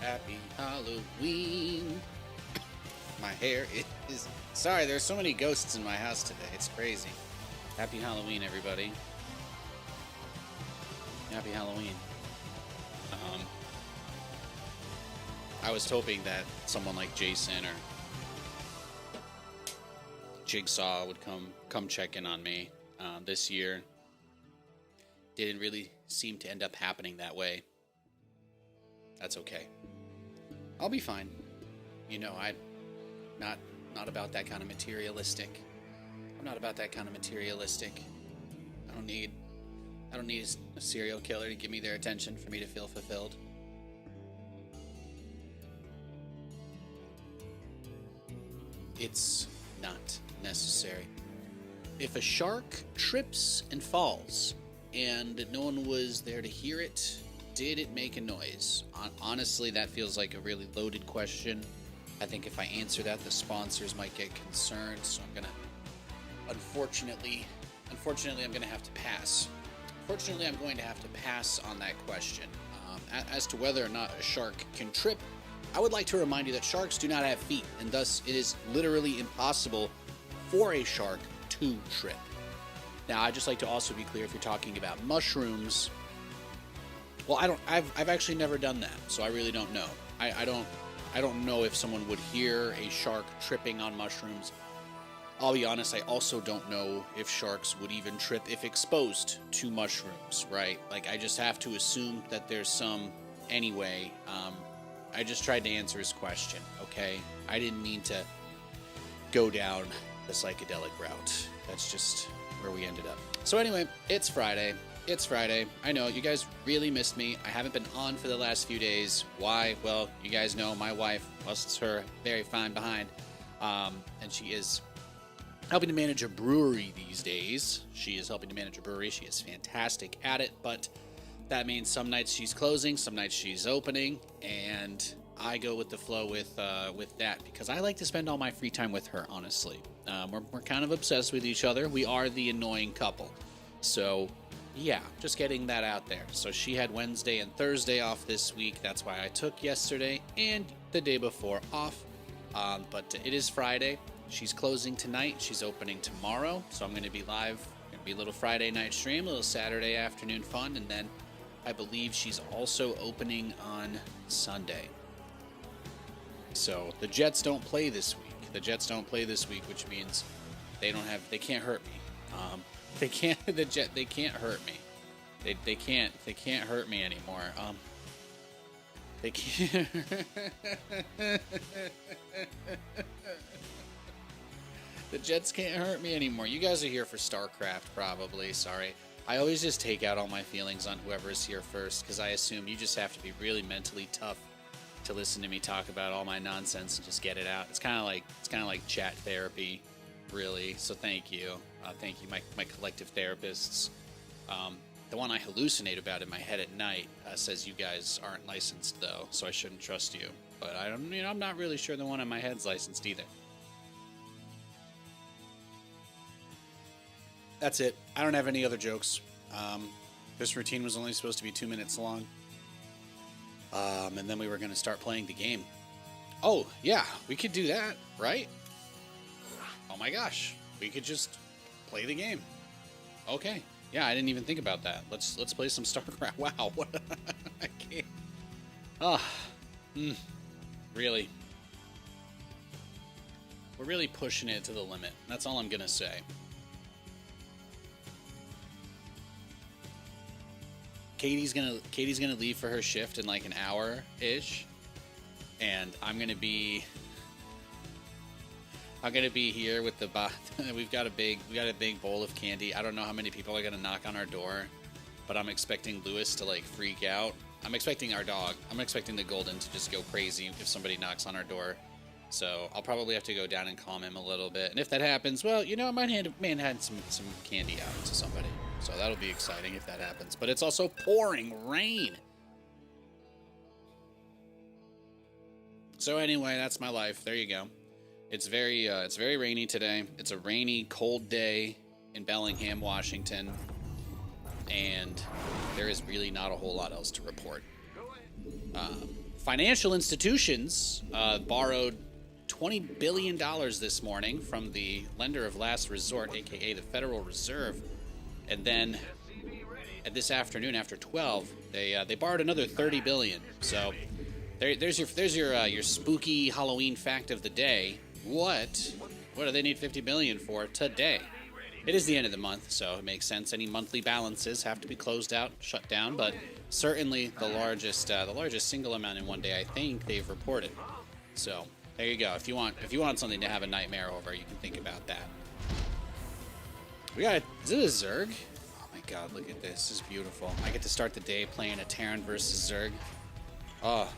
Happy Halloween. My hair is... Sorry, there's so many ghosts in my house today. It's crazy. Happy Halloween, everybody. Happy Halloween. I was hoping that someone like Jason or Jigsaw would come check in on me this year. Didn't really seem to end up happening that way. That's okay. I'll be fine. You know, I'm not about that kind of materialistic. I'm not about that kind of materialistic. I don't need a serial killer to give me their attention for me to feel fulfilled. It's not necessary. If a shark trips and falls and no one was there to hear it, did it make a noise? Honestly, that feels like a really loaded question. I think if I answer that, the sponsors might get concerned, so I'm gonna... Unfortunately, I'm gonna have to pass. Unfortunately, I'm going to have to pass on that question. As to whether or not a shark can trip, I would like to remind you that sharks do not have feet, and thus it is literally impossible for a shark to trip. Now, I'd just like to also be clear, if you're talking about mushrooms, well, I've actually never done that, so I really don't know. I don't know if someone would hear a shark tripping on mushrooms. I'll be honest, I also don't know if sharks would even trip if exposed to mushrooms, right? Like, I just have to assume that there's some anyway. I just tried to answer his question, okay? I didn't mean to go down the psychedelic route. That's just where we ended up. So anyway, it's Friday. It's Friday. I know, you guys really missed me. I haven't been on for the last few days. Why? Well, you guys know my wife, it's her very fine behind. And she is helping to manage a brewery these days. She is helping to manage a brewery. She is fantastic at it, but that means some nights she's closing, some nights she's opening, and I go with the flow with that because I like to spend all my free time with her, honestly. We're kind of obsessed with each other. We are the annoying couple. So, yeah, just getting that out there. So she had Wednesday and Thursday off this week. That's why I took yesterday and the day before off. But it is Friday. She's closing tonight. She's opening tomorrow. So I'm going to be live. Going to be a little Friday night stream, a little Saturday afternoon fun, and then I believe she's also opening on Sunday. So the Jets don't play this week. Which means they can't hurt me. They can't hurt me. They can't hurt me anymore. They can't. The Jets can't hurt me anymore. You guys are here for StarCraft, probably. Sorry. I always just take out all my feelings on whoever is here first, because I assume you just have to be really mentally tough to listen to me talk about all my nonsense and just get it out. It's kind of like chat therapy, really. So thank you, my collective therapists. The one I hallucinate about in my head at night says you guys aren't licensed though, so I shouldn't trust you. But I'm not really sure the one in my head's licensed either. That's it. I don't have any other jokes. This routine was only supposed to be 2 minutes long. And then we were going to start playing the game. Oh, yeah, we could do that, right? Oh my gosh, we could just play the game. Okay. Yeah, I didn't even think about that. Let's play some StarCraft. Wow, what? I can't. Really. We're really pushing it to the limit. That's all I'm going to say. Katie's gonna leave for her shift in like an hour ish, and I'm gonna be here with the we've got a big bowl of candy. I don't know how many people are gonna knock on our door, but I'm expecting Lewis to like freak out. I'm expecting our dog. I'm expecting the Golden to just go crazy if somebody knocks on our door. So I'll probably have to go down and calm him a little bit. And if that happens, well, I might hand some candy out to somebody. So that'll be exciting if that happens. But it's also pouring rain. So anyway, that's my life. There you go. It's very rainy today. It's a rainy, cold day in Bellingham, Washington. And there is really not a whole lot else to report. Financial institutions borrowed $20 billion this morning from the lender of last resort, aka the Federal Reserve, and then this afternoon after 12, they borrowed another $30 billion. So there's your spooky Halloween fact of the day. What do they need $50 billion for today? It is the end of the month, so it makes sense. Any monthly balances have to be closed out, shut down, but certainly the largest single amount in one day I think they've reported. So there you go. If you want something to have a nightmare over, you can think about that. Is it a Zerg? Oh my god, look at this. This is beautiful. I get to start the day playing a Terran versus Zerg. Oh.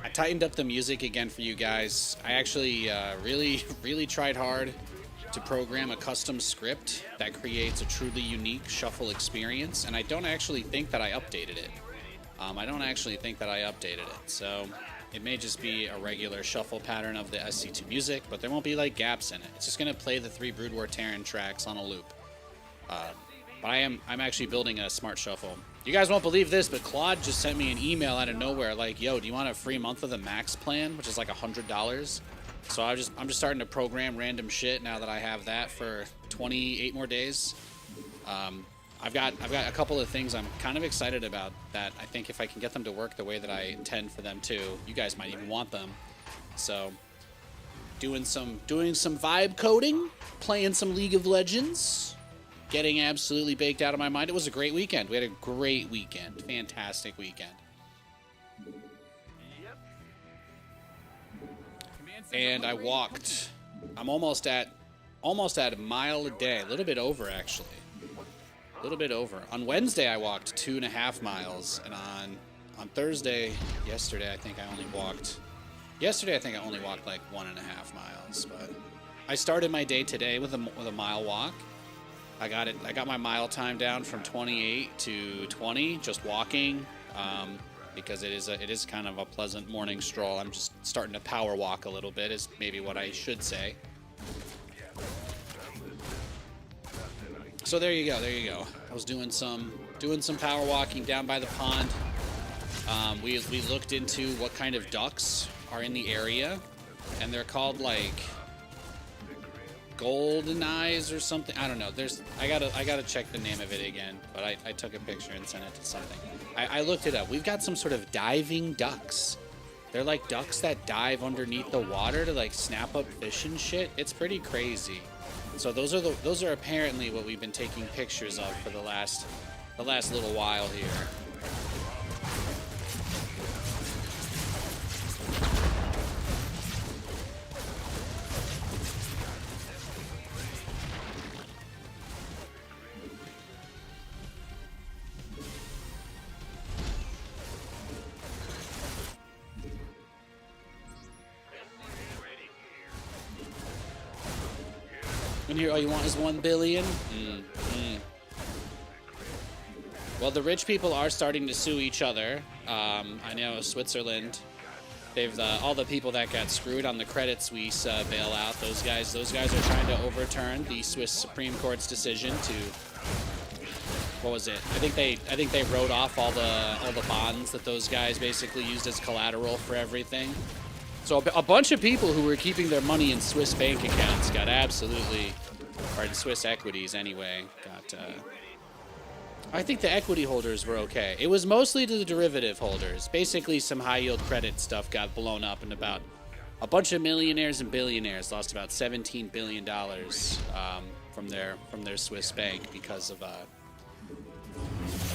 I tightened up the music again for you guys. I actually really tried hard to program a custom script that creates a truly unique shuffle experience, and I don't actually think that I updated it. So it may just be a regular shuffle pattern of the SC2 music, but there won't be like gaps in it. It's just gonna play the 3 Brood War Terran tracks on a loop. But I'm actually building a smart shuffle. You guys won't believe this, but Claude just sent me an email out of nowhere like, yo, do you want a free month of the Max plan, which is like $100? So I'm just starting to program random shit now that I have that for 28 more days. I've got a couple of things I'm kind of excited about that I think if I can get them to work the way that I intend for them to, you guys might even want them. So doing some vibe coding, playing some League of Legends. Getting absolutely baked out of my mind. It was a great weekend. We had a great weekend. Fantastic weekend. And I walked. I'm almost at a mile a day. A little bit over, actually. A little bit over. On Wednesday, I walked 2.5 miles. And on Thursday, yesterday, I think I only walked like 1.5 miles. But I started my day today with a mile walk. I got my mile time down from 28 to 20, just walking, because it is kind of a pleasant morning stroll. I'm just starting to power walk a little bit, is maybe what I should say. So there you go. I was doing some power walking down by the pond. We looked into what kind of ducks are in the area, and they're called like golden eyes or something. I don't know. I gotta check the name of it again, but I took a picture and sent it to something. I looked it up. We've got some sort of diving ducks. They're like ducks that dive underneath the water to like snap up fish and shit. It's pretty crazy. So those are apparently what we've been taking pictures of for the last little while here. And here, all you want is 1 billion? Well, the rich people are starting to sue each other. I know Switzerland, they've all the people that got screwed on the Credit Suisse bailout. Those guys are trying to overturn the Swiss Supreme Court's decision to. What was it? I think they wrote off all the bonds that those guys basically used as collateral for everything. So a bunch of people who were keeping their money in Swiss bank accounts got absolutely, or in Swiss equities anyway, got. I think the equity holders were okay. It was mostly to the derivative holders. Basically, some high yield credit stuff got blown up, and about a bunch of millionaires and billionaires lost about $17 billion from their Swiss bank because of a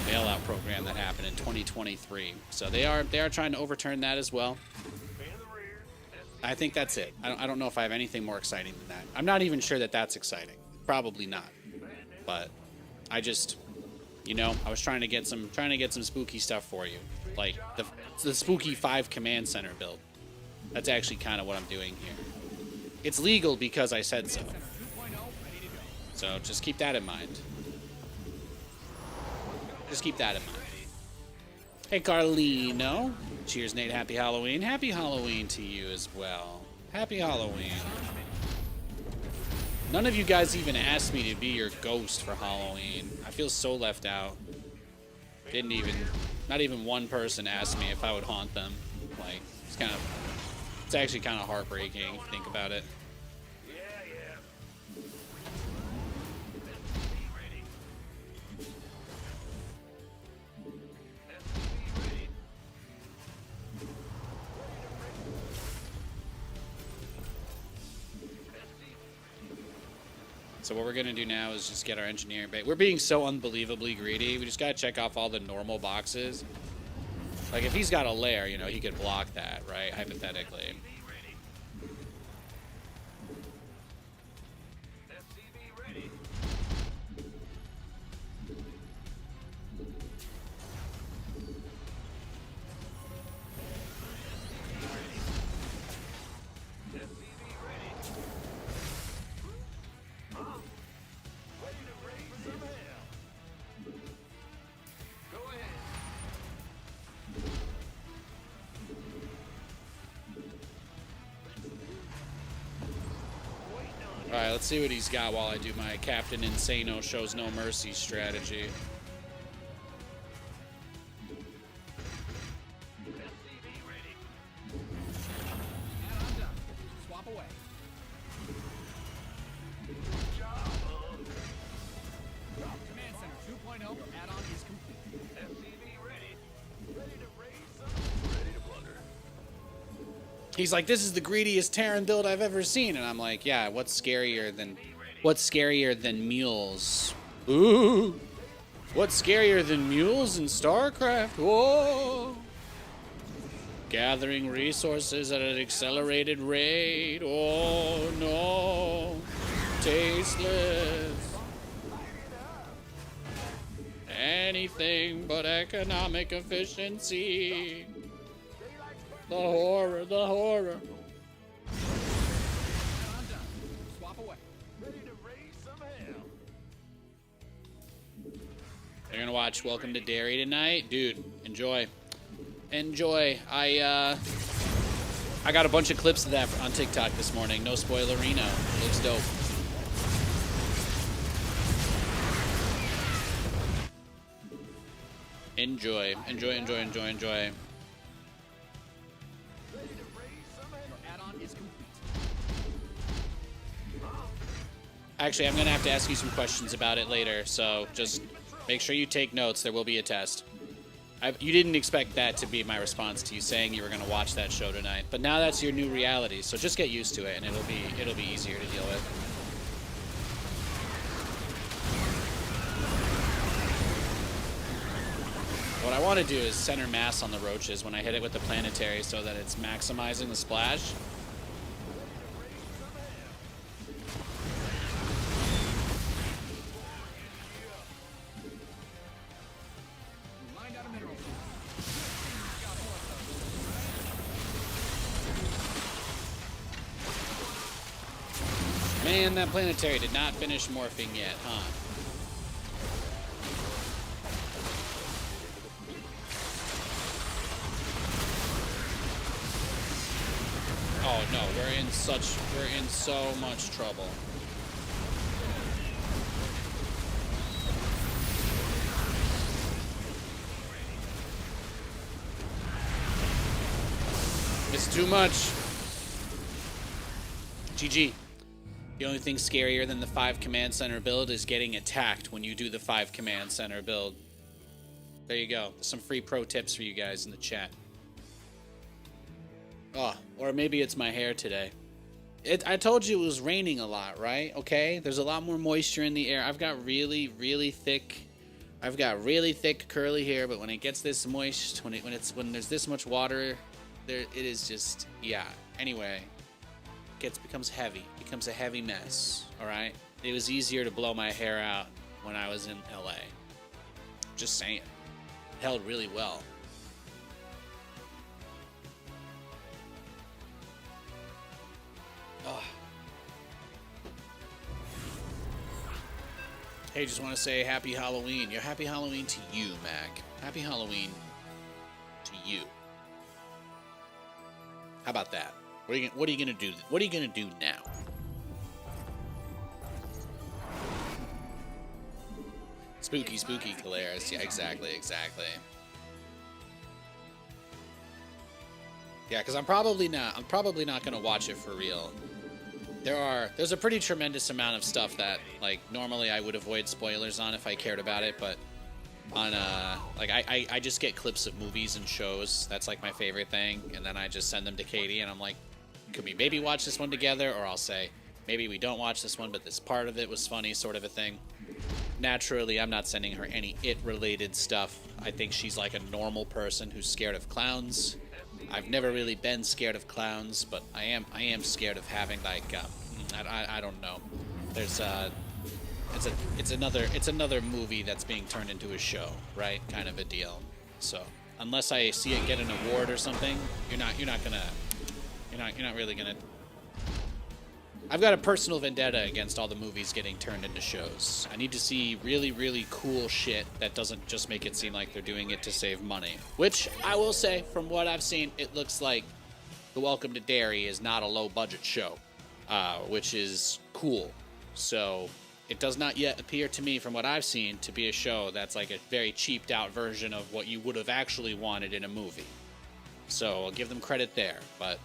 bailout program that happened in 2023. So they are trying to overturn that as well. I think that's it. I don't know if I have anything more exciting than that. I'm not even sure that that's exciting. Probably not. But I just, I was trying to get some spooky stuff for you, like the spooky 5 command center build. That's actually kind of what I'm doing here. It's legal because I said so. So just keep that in mind. Just keep that in mind. Hey, Carlino. Cheers, Nate. Happy Halloween. Happy Halloween to you as well. Happy Halloween. None of you guys even asked me to be your ghost for Halloween. I feel so left out. Didn't even, not even one person asked me if I would haunt them. Like, it's actually kind of heartbreaking if you think about it. So what we're gonna do now is just get our engineering base. We're being so unbelievably greedy. We just gotta check off all the normal boxes. Like if he's got a lair, you know, he could block that, right? Hypothetically. Alright, let's see what he's got while I do my Captain Insano shows no mercy strategy. Swap away. Command Center 2.0 add-on is complete. FCV ready. Ready to raise some. Ready to plunder. He's like, this is the greediest Terran build I've ever seen. And I'm like, yeah, what's scarier than mules? Ooh. What's scarier than mules in StarCraft? Whoa. Gathering resources at an accelerated rate. Oh, no. Tasteless. Anything but economic efficiency. The horror, the horror. Swap away. Ready to raise some hell. They're gonna watch Welcome to Derry tonight, dude. Enjoy, enjoy. I got a bunch of clips of that on TikTok this morning. No spoilerino. Looks dope. Enjoy, enjoy, enjoy, enjoy, enjoy. Actually, I'm going to have to ask you some questions about it later, so just make sure you take notes. There will be a test. You didn't expect that to be my response to you saying you were going to watch that show tonight, but now that's your new reality, so just get used to it, and it'll be easier to deal with. What I want to do is center mass on the roaches when I hit it with the planetary so that it's maximizing the splash. Man, that planetary did not finish morphing yet, huh? Oh no, we're in so much trouble. It's too much. GG. The only thing scarier than the 5 command center build is getting attacked when you do the 5 command center build. There you go. Some free pro tips for you guys in the chat. Oh, or maybe it's my hair today. I told you it was raining a lot, right? Okay, there's a lot more moisture in the air. I've got really thick curly hair, but when it gets this moist, when there's this much water, it is just, yeah. Anyway, becomes heavy. Becomes a heavy mess. All right. It was easier to blow my hair out when I was in LA. Just saying. It held really well. Oh. Hey, just want to say happy Halloween. Yeah, happy Halloween to you, Mac. Happy Halloween to you. How about that? What are you gonna do? What are you gonna do now? Spooky, spooky Caleres. Yeah, exactly. Yeah, because I'm probably not gonna watch it for real. There's a pretty tremendous amount of stuff that, like, normally I would avoid spoilers on if I cared about it, but on like I just get clips of movies and shows. That's like my favorite thing, and then I just send them to Katie, and I'm like, could we maybe watch this one together? Or I'll say, maybe we don't watch this one, but this part of it was funny, sort of a thing. Naturally, I'm not sending her any It-related stuff. I think she's like a normal person who's scared of clowns. I've never really been scared of clowns, but I am scared of having, like, I don't know. There's it's another movie that's being turned into a show, right? Kind of a deal. So unless I see it get an award or something, you're not really gonna. I've got a personal vendetta against all the movies getting turned into shows. I need to see really, really cool shit that doesn't just make it seem like they're doing it to save money. Which, I will say, from what I've seen, it looks like The Welcome to Derry is not a low-budget show, which is cool. So, it does not yet appear to me, from what I've seen, to be a show that's like a very cheaped-out version of what you would have actually wanted in a movie. So, I'll give them credit there, but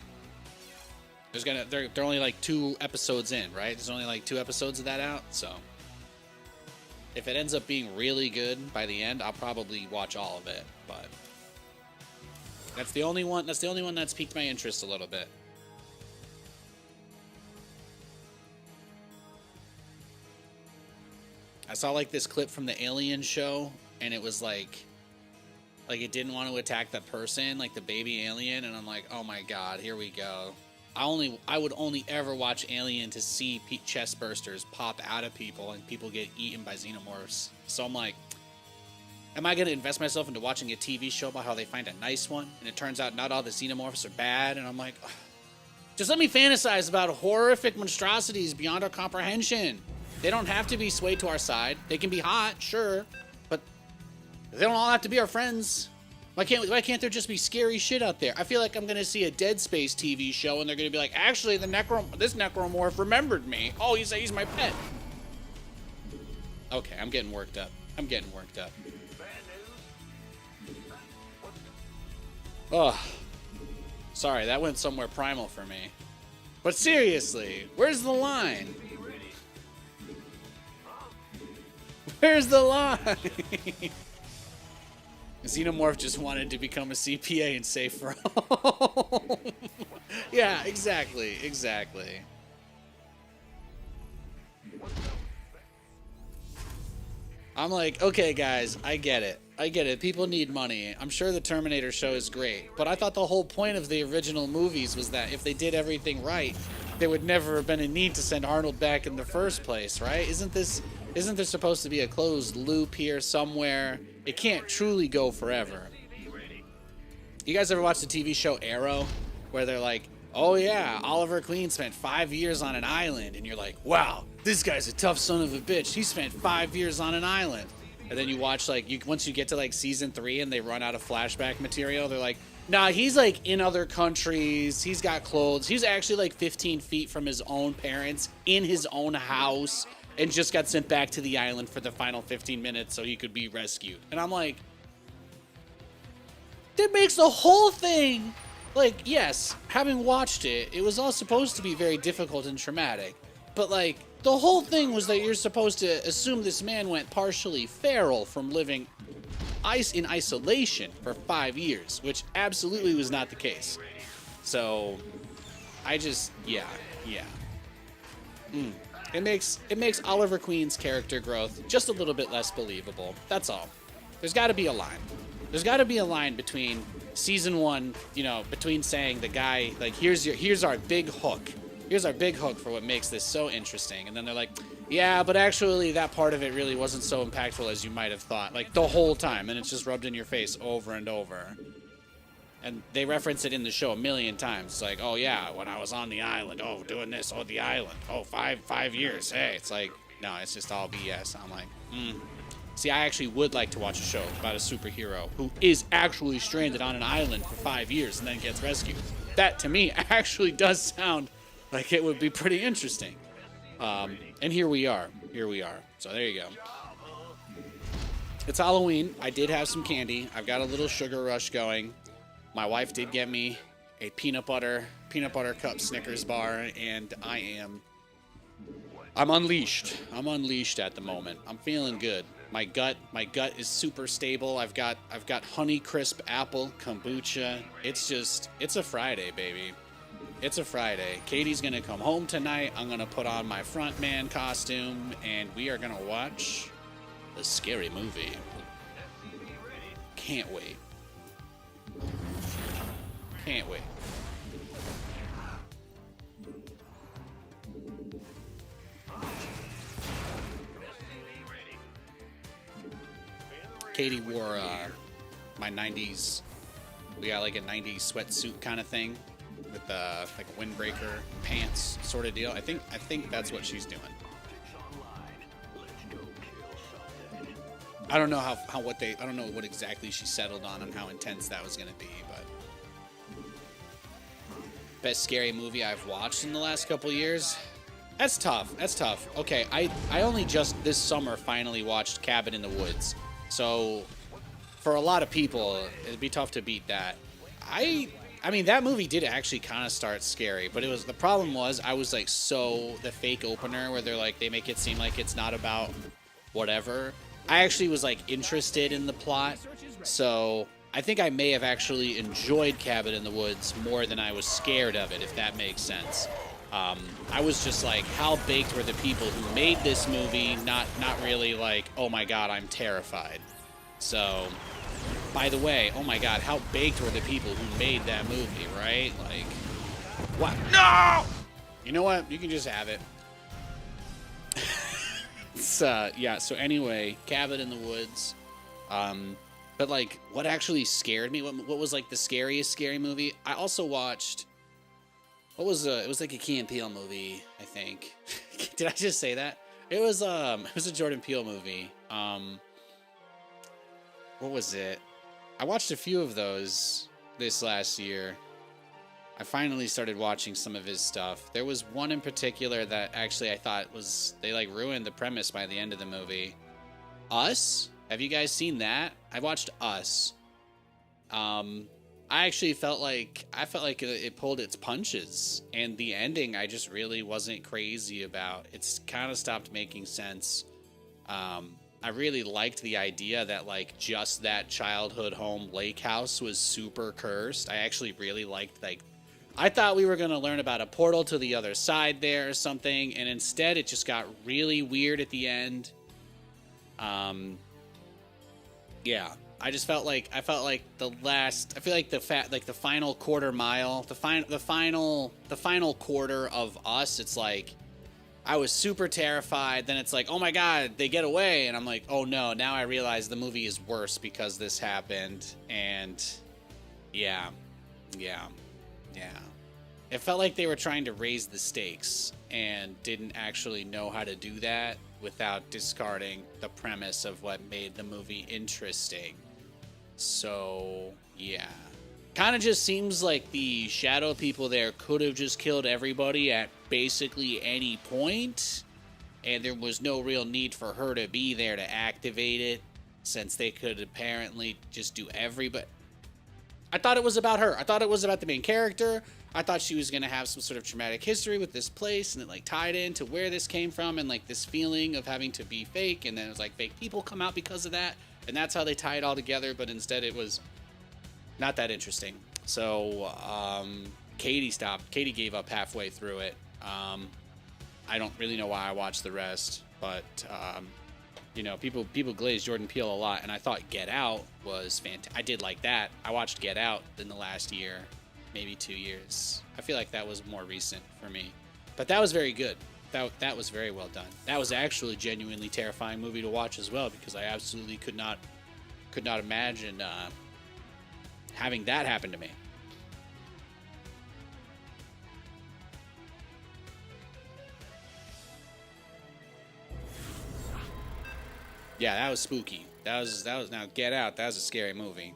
they're only like 2 episodes in, right? There's only like 2 episodes of that out, so if it ends up being really good by the end, I'll probably watch all of it. But that's the only one that's piqued my interest a little bit. I saw like this clip from the Alien show, and it was like it didn't want to attack the person, like the baby alien, and I'm like, oh my god, here we go. I would only ever watch Alien to see chest bursters pop out of people and people get eaten by xenomorphs. So I'm like, am I going to invest myself into watching a TV show about how they find a nice one, and it turns out not all the xenomorphs are bad? And I'm like, ugh. Just let me fantasize about horrific monstrosities beyond our comprehension. They don't have to be swayed to our side. They can be hot, sure, but they don't all have to be our friends. Why can't there just be scary shit out there? I feel like I'm going to see a Dead Space TV show, and they're going to be like, actually, this necromorph remembered me. Oh, he's my pet. Okay, I'm getting worked up. Oh, sorry, that went somewhere primal for me. But seriously, where's the line? Where's the line? Xenomorph just wanted to become a CPA and safe for home. Yeah, exactly. I'm like, okay, guys, I get it. People need money. I'm sure the Terminator show is great, but I thought the whole point of the original movies was that if they did everything right, there would never have been a need to send Arnold back in the first place, right? Isn't there supposed to be a closed loop here somewhere? It can't truly go forever. You guys ever watch the TV show Arrow, where they're like, oh yeah, Oliver Queen spent 5 years on an island, and you're like, wow, this guy's a tough son of a bitch. He spent 5 years on an island. And then you watch, once you get to season 3 and they run out of flashback material, they're like, nah, he's in other countries. He's got clothes. He's actually 15 feet from his own parents in his own house, and just got sent back to the island for the final 15 minutes so he could be rescued. And I'm like, that makes the whole thing, yes, having watched it, it was all supposed to be very difficult and traumatic. But, the whole thing was that you're supposed to assume this man went partially feral from living in isolation for 5 years, which absolutely was not the case. So, yeah. It makes Oliver Queen's character growth just a little bit less believable. That's all. There's got to be a line. There's got to be a line between season 1, between saying the guy, here's our big hook. Here's our big hook for what makes this so interesting. And then they're like, yeah, but actually that part of it really wasn't so impactful as you might have thought. The whole time. And it's just rubbed in your face over and over. And they reference it in the show a million times. It's oh yeah, when I was on the island, doing this, the island, 5 years, hey. It's no, it's just all BS. I'm like, See, I actually would like to watch a show about a superhero who is actually stranded on an island for 5 years and then gets rescued. That, to me, actually does sound like it would be pretty interesting. And here we are. So there you go. It's Halloween. I did have some candy. I've got a little sugar rush going. My wife did get me a peanut butter cup Snickers bar, and I'm unleashed. I'm unleashed at the moment. I'm feeling good. My gut is super stable. I've got Honey Crisp apple kombucha. It's a Friday, baby. It's a Friday. Katie's gonna come home tonight. I'm gonna put on my front man costume, and we are gonna watch a scary movie. Can't wait. Can't wait. Katie wore my 90s. We got like a 90s sweatsuit kind of thing with like a windbreaker pants sort of deal. I think that's what she's doing. I don't know I don't know what exactly she settled on how intense that was gonna be, but best scary movie I've watched in the last couple years. That's tough. Okay, I only just this summer finally watched Cabin in the Woods. So for a lot of people, it'd be tough to beat that. I mean, that movie did actually kind of start scary, but the problem was I was like, the fake opener where they make it seem like it's not about whatever. I actually was like interested in the plot, so I think I may have actually enjoyed Cabin in the Woods more than I was scared of it, if that makes sense. I was just like, how baked were the people who made this movie? Not really like, oh my god, I'm terrified. So, by the way, oh my god, how baked were the people who made that movie, right? Like, what? No! You know what? You can just have it. Yeah, so anyway, Cabin in the Woods. But like, what actually scared me? What was like the scariest scary movie? I also watched... it was like a Key and Peele movie, I think. Did I just say that? It was a Jordan Peele movie. What was it? I watched a few of those this last year. I finally started watching some of his stuff. There was one in particular that actually I thought they like ruined the premise by the end of the movie. Us? Have you guys seen that? I watched Us. I actually felt like it pulled its punches, and the ending I just really wasn't crazy about. It's kind of stopped making sense. I really liked the idea that like just that childhood home lake house was super cursed. I actually really liked I thought we were going to learn about a portal to the other side there or something, and instead it just got really weird at the end. Yeah. I felt like the final quarter mile, the final quarter of Us, it's like I was super terrified. Then it's like, oh my god, they get away, and I'm like, oh no, now I realize the movie is worse because this happened. And yeah. It felt like they were trying to raise the stakes and didn't actually know how to do that without discarding the premise of what made the movie interesting. So, yeah. Kind of just seems like the shadow people there could have just killed everybody at basically any point, and there was no real need for her to be there to activate it, since they could apparently just do everybody. I thought it was about her. I thought it was about the main character. I thought she was going to have some sort of traumatic history with this place, and it like tied into where this came from, and like this feeling of having to be fake, and then it was like fake people come out because of that. And that's how they tie it all together, but instead it was not that interesting. So, Katie stopped. Katie gave up halfway through it. I don't really know why I watched the rest, but, people glaze Jordan Peele a lot, and I thought Get Out was fantastic. I did like that. I watched Get Out in the last year, maybe 2 years. I feel like that was more recent for me. But that was very good. That was very well done. That was actually a genuinely terrifying movie to watch as well, because I absolutely could not imagine having that happen to me. Yeah, that was spooky. That was now Get Out. That was a scary movie.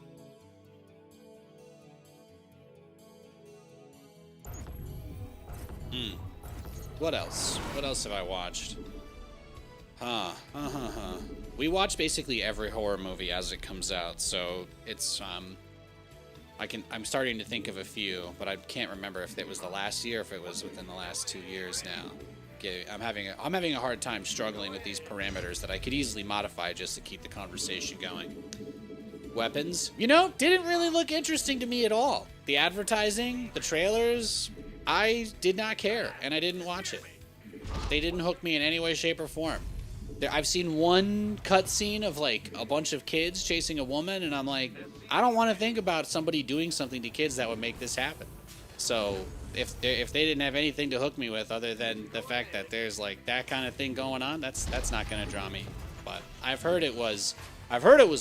What else? What else have I watched? We watch basically every horror movie as it comes out, so it's I'm starting to think of a few, but I can't remember if it was the last year, or if it was within the last 2 years now. Okay, I'm having a hard time struggling with these parameters that I could easily modify just to keep the conversation going. Weapons, you know, didn't really look interesting to me at all. The advertising, the trailers, I did not care, and I didn't watch it. They didn't hook me in any way, shape, or form. I've seen one cutscene of like a bunch of kids chasing a woman, and I'm like, I don't want to think about somebody doing something to kids that would make this happen. So if they didn't have anything to hook me with other than the fact that there's like that kind of thing going on, that's not gonna draw me. But I've heard it was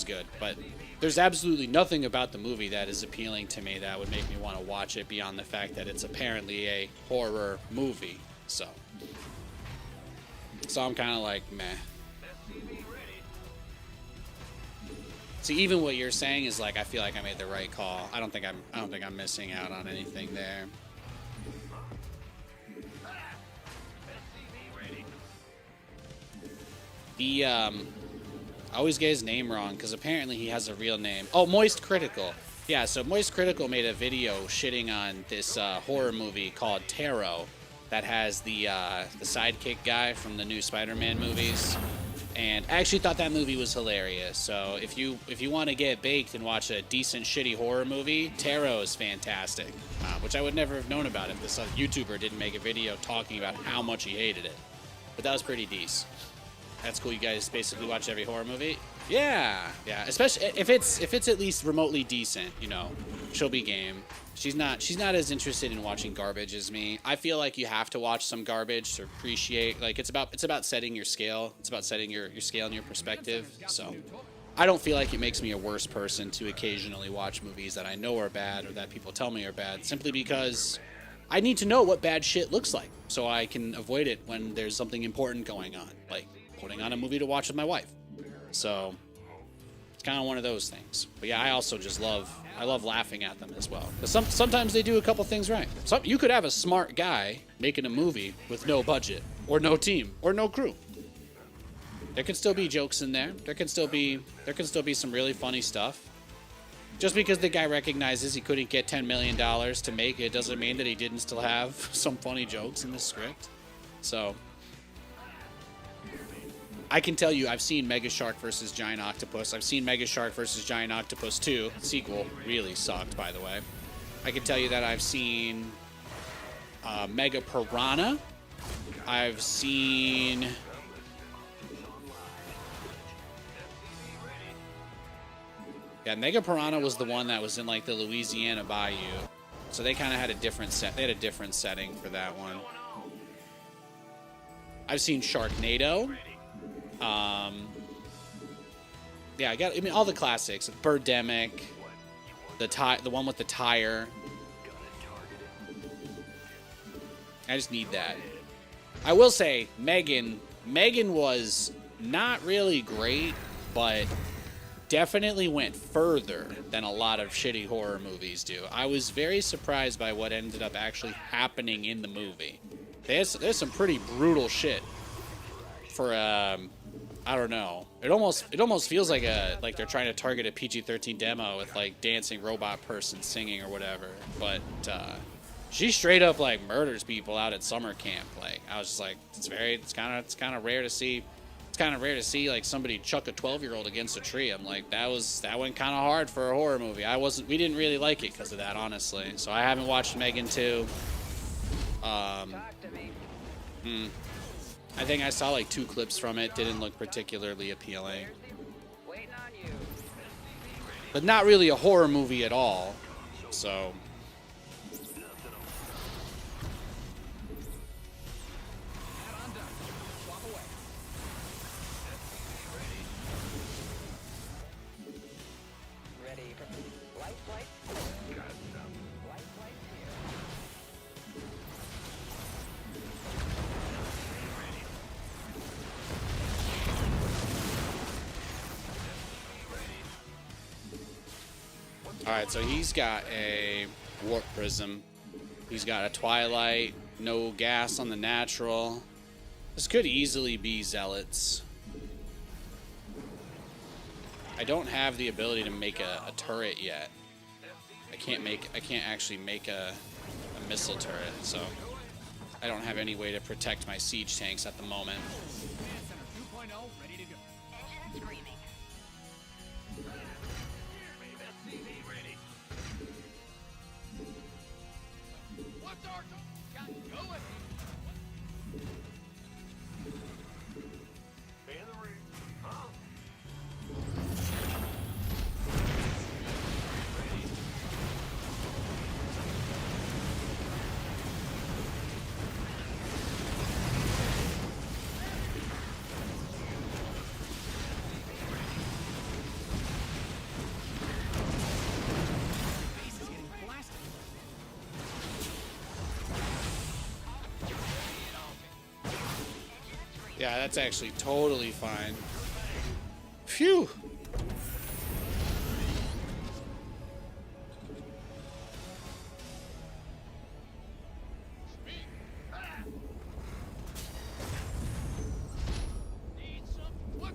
good, but there's absolutely nothing about the movie that is appealing to me that would make me want to watch it beyond the fact that it's apparently a horror movie. So I'm kind of like, meh. See, even what you're saying is like, I feel like I made the right call. I don't think I'm missing out on anything there. I always get his name wrong because apparently he has a real name. Oh, Moist Critical. Yeah, so Moist Critical made a video shitting on this horror movie called Tarot that has the sidekick guy from the new Spider-Man movies. And I actually thought that movie was hilarious. So if you want to get baked and watch a decent shitty horror movie, Tarot is fantastic. Which I would never have known about if this YouTuber didn't make a video talking about how much he hated it. But that was pretty decent. That's cool. You guys basically watch every horror movie? Yeah. Especially if it's at least remotely decent, you know, she'll be game. She's not as interested in watching garbage as me. I feel like you have to watch some garbage to appreciate. Like it's about setting your scale. It's about setting your scale and your perspective. So I don't feel like it makes me a worse person to occasionally watch movies that I know are bad or that people tell me are bad, simply because I need to know what bad shit looks like so I can avoid it when there's something important going on, like putting on a movie to watch with my wife. So it's kind of one of those things. But yeah, I also just love laughing at them as well. Sometimes they do a couple things right. You could have a smart guy making a movie with no budget or no team or no crew. There can still be jokes in there. There can still be some really funny stuff. Just because the guy recognizes he couldn't get $10 million to make it doesn't mean that he didn't still have some funny jokes in the script. So I can tell you, I've seen Mega Shark vs. Giant Octopus. I've seen Mega Shark vs. Giant Octopus 2. The sequel really sucked, by the way. I can tell you that I've seen Mega Piranha. I've seen... Yeah, Mega Piranha was the one that was in like the Louisiana Bayou. So they kind of had a different setting for that one. I've seen Sharknado. Yeah, I mean all the classics. Birdemic, the one with the tire. I just need that. I will say Megan was not really great, but definitely went further than a lot of shitty horror movies do. I was very surprised by what ended up actually happening in the movie. There's some pretty brutal shit for I don't know. It almost feels like they're trying to target a PG-13 demo with like dancing robot person singing or whatever. But she straight up like murders people out at summer camp. Like I was just like, it's kind of rare to see. It's kind of rare to see like somebody chuck a 12-year-old against a tree. I'm like, that went kind of hard for a horror movie. We didn't really like it because of that, honestly. So I haven't watched Megan 2. I think I saw like 2 clips from it. Didn't look particularly appealing. But not really a horror movie at all. So alright, so he's got a warp prism. He's got a twilight, no gas on the natural. This could easily be zealots. I don't have the ability to make a turret yet. I can't actually make a missile turret, so I don't have any way to protect my siege tanks at the moment. Command Center 2.0 ready to go. Engine screaming. SCV ready. What's our got going? Man the ring. Huh? Base is getting blasted. Yeah, that's actually totally fine. Phew! Need some. What?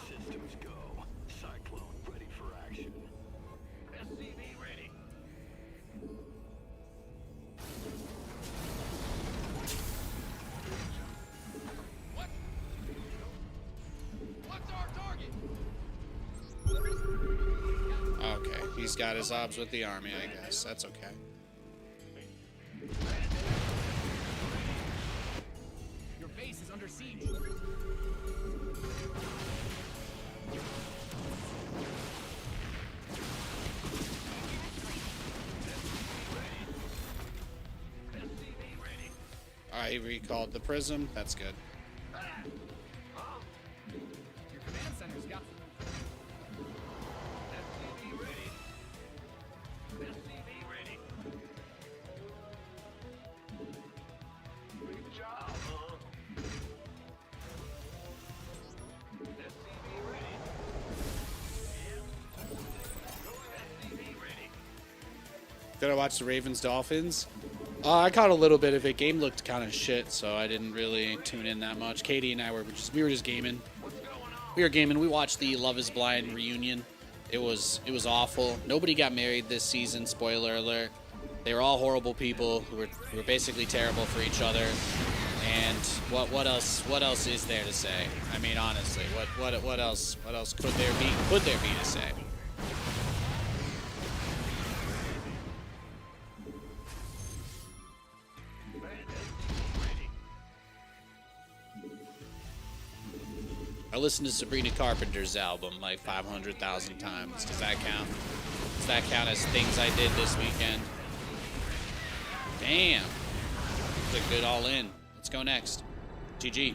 Systems go. Cyclone ready for action. SCV ready. What? What's our target? Okay, he's got his obs with the army, I guess. That's okay. Your base is under siege. SCV ready. I recalled the prism. That's good. Your command center's got. SCV ready. SCV ready. Big job, huh? SCV ready. Yeah. SCV ready. Did I watch the Ravens Dolphins? I caught a little bit of it. Game looked kind of shit, so I didn't really tune in that much. Katie and I were just gaming. What's going on? We were gaming. We watched the Love Is Blind reunion. It was awful. Nobody got married this season. Spoiler alert. They were all horrible people who were basically terrible for each other. And what else is there to say? I mean, honestly, what else could there be to say? I listened to Sabrina Carpenter's album like 500,000 times. Does that count? Does that count as things I did this weekend? Damn. It's a good all in. Let's go next. GG.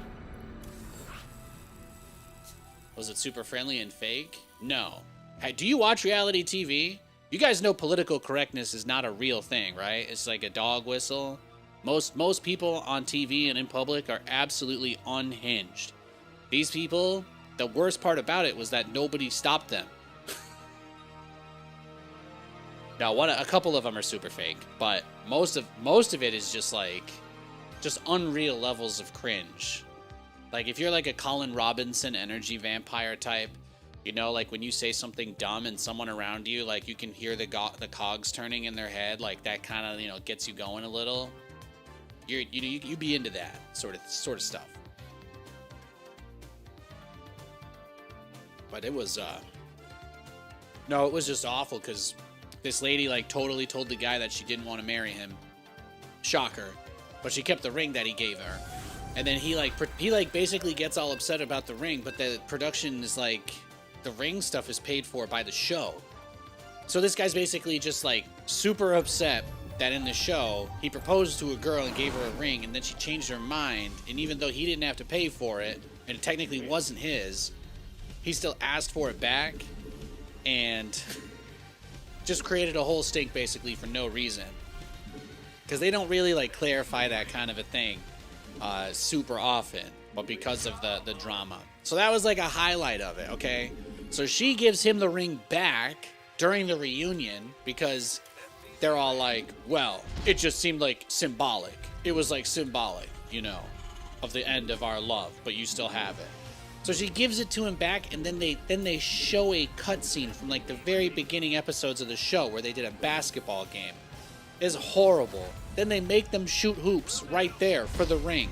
Was it super friendly and fake? No. Hey, do you watch reality TV? You guys know political correctness is not a real thing, right? It's like a dog whistle. Most people on TV and in public are absolutely unhinged. These people, the worst part about it was that nobody stopped them. Now, a couple of them are super fake, but most of it is just unreal levels of cringe. Like if you're like a Colin Robinson energy vampire type, you know, like when you say something dumb and someone around you, like you can hear the cogs turning in their head, like that kind of, you know, gets you going a little. You be into that sort of stuff. But it was no, it was just awful because this lady like totally told the guy that she didn't want to marry him. Shocker. But she kept the ring that he gave her. And then he basically gets all upset about the ring, but the production is like the ring stuff is paid for by the show. So this guy's basically just like super upset that in the show he proposed to a girl and gave her a ring, and then she changed her mind, and even though he didn't have to pay for it and it technically wasn't his, he still asked for it back and just created a whole stink basically for no reason. Because they don't really like clarify that kind of a thing super often, but because of the drama. So that was like a highlight of it, okay? So she gives him the ring back during the reunion because they're all like, well, it just seemed like symbolic. It was like symbolic, you know, of the end of our love, but you still have it. So she gives it to him back, and then they show a cutscene from like the very beginning episodes of the show where they did a basketball game. It's horrible. Then they make them shoot hoops right there for the ring,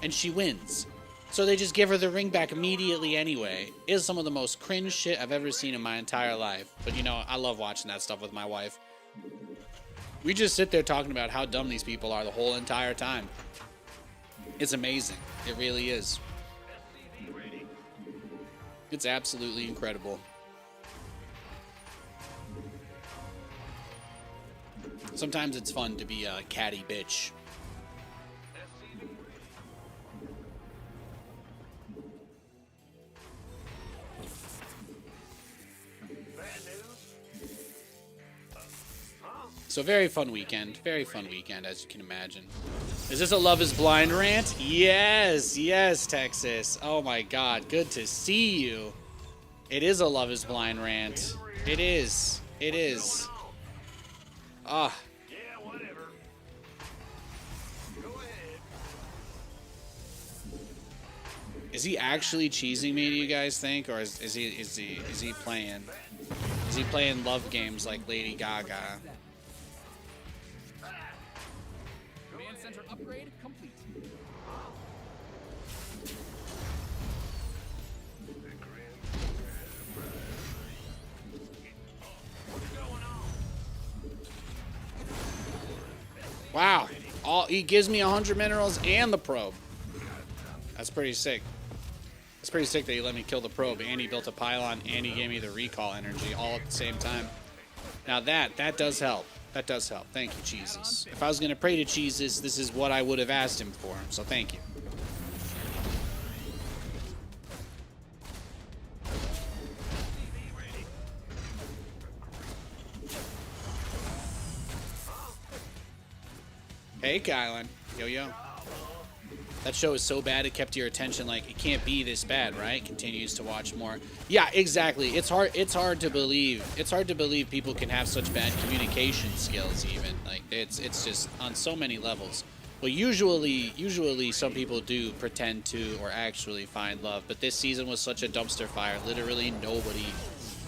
and she wins. So they just give her the ring back immediately anyway. It is some of the most cringe shit I've ever seen in my entire life. But you know, I love watching that stuff with my wife. We just sit there talking about how dumb these people are the whole entire time. It's amazing. It really is. It's absolutely incredible. Sometimes it's fun to be a catty bitch. So very fun weekend. Very fun weekend, as you can imagine. Is this a Love is Blind rant? Yes, yes, Texas. Oh my god, good to see you. It is a Love is Blind rant. It is. It is. Ah. Yeah, whatever. Go ahead. Is he actually cheesing me, do you guys think? Or is he playing? Is he playing love games like Lady Gaga? Command center upgrade complete. Wow. He gives me 100 minerals and the probe. That's pretty sick. It's pretty sick that he let me kill the probe, and he built a pylon, and he gave me the recall energy all at the same time. Now that does help. That does help. Thank you, Jesus. If I was going to pray to Jesus, this is what I would have asked him for. So thank you. Hey, Kylan. Yo, yo. That show is so bad it kept your attention. Like, it can't be this bad, right? Continues to watch more. Yeah, exactly. It's hard to believe. It's hard to believe people can have such bad communication skills even. Like, it's just on so many levels. But usually some people do pretend to or actually find love. But this season was such a dumpster fire. Literally nobody.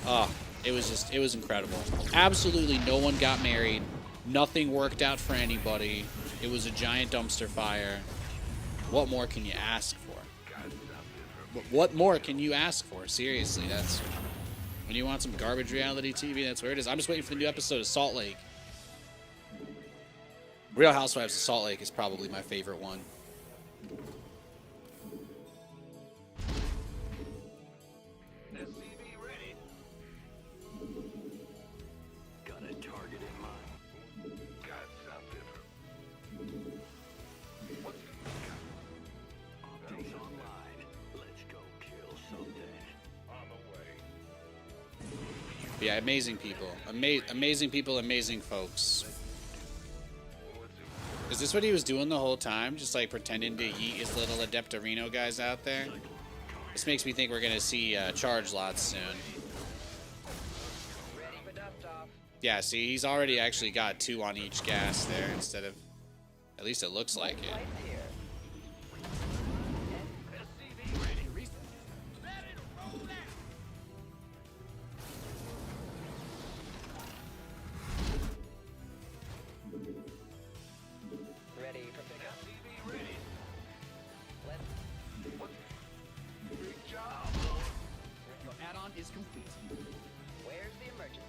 Oh, it was incredible. Absolutely no one got married. Nothing worked out for anybody. It was a giant dumpster fire. What more can you ask for? What more can you ask for? Seriously, that's... When you want some garbage reality TV, that's where it is. I'm just waiting for the new episode of Salt Lake. Real Housewives of Salt Lake is probably my favorite one. SCV ready. Got a target in mind. Got something. What's updates online. Let's go kill something. On the way. Yeah, amazing people. Amazing people, amazing folks. Is this what he was doing the whole time? Just like pretending to yeet his little Adeptorino guys out there? This makes me think we're gonna see charge lots soon. Yeah, see, he's already actually got 2 on each gas there instead of... At least it looks like it. Your add-on is complete. Where's the emergency?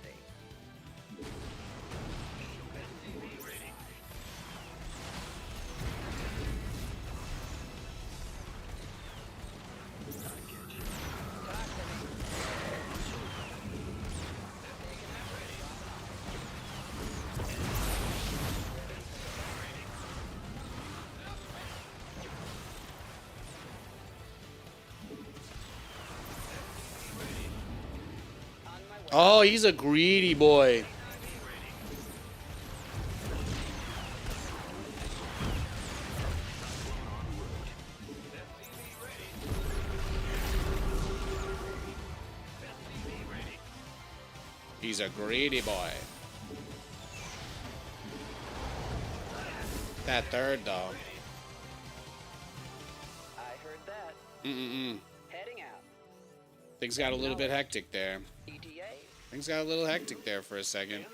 Oh, he's a greedy boy. He's a greedy boy. That third, though. I heard that. Mm-mm-mm. Heading out. Things got a little bit hectic there. ETA? Things got a little hectic there for a second.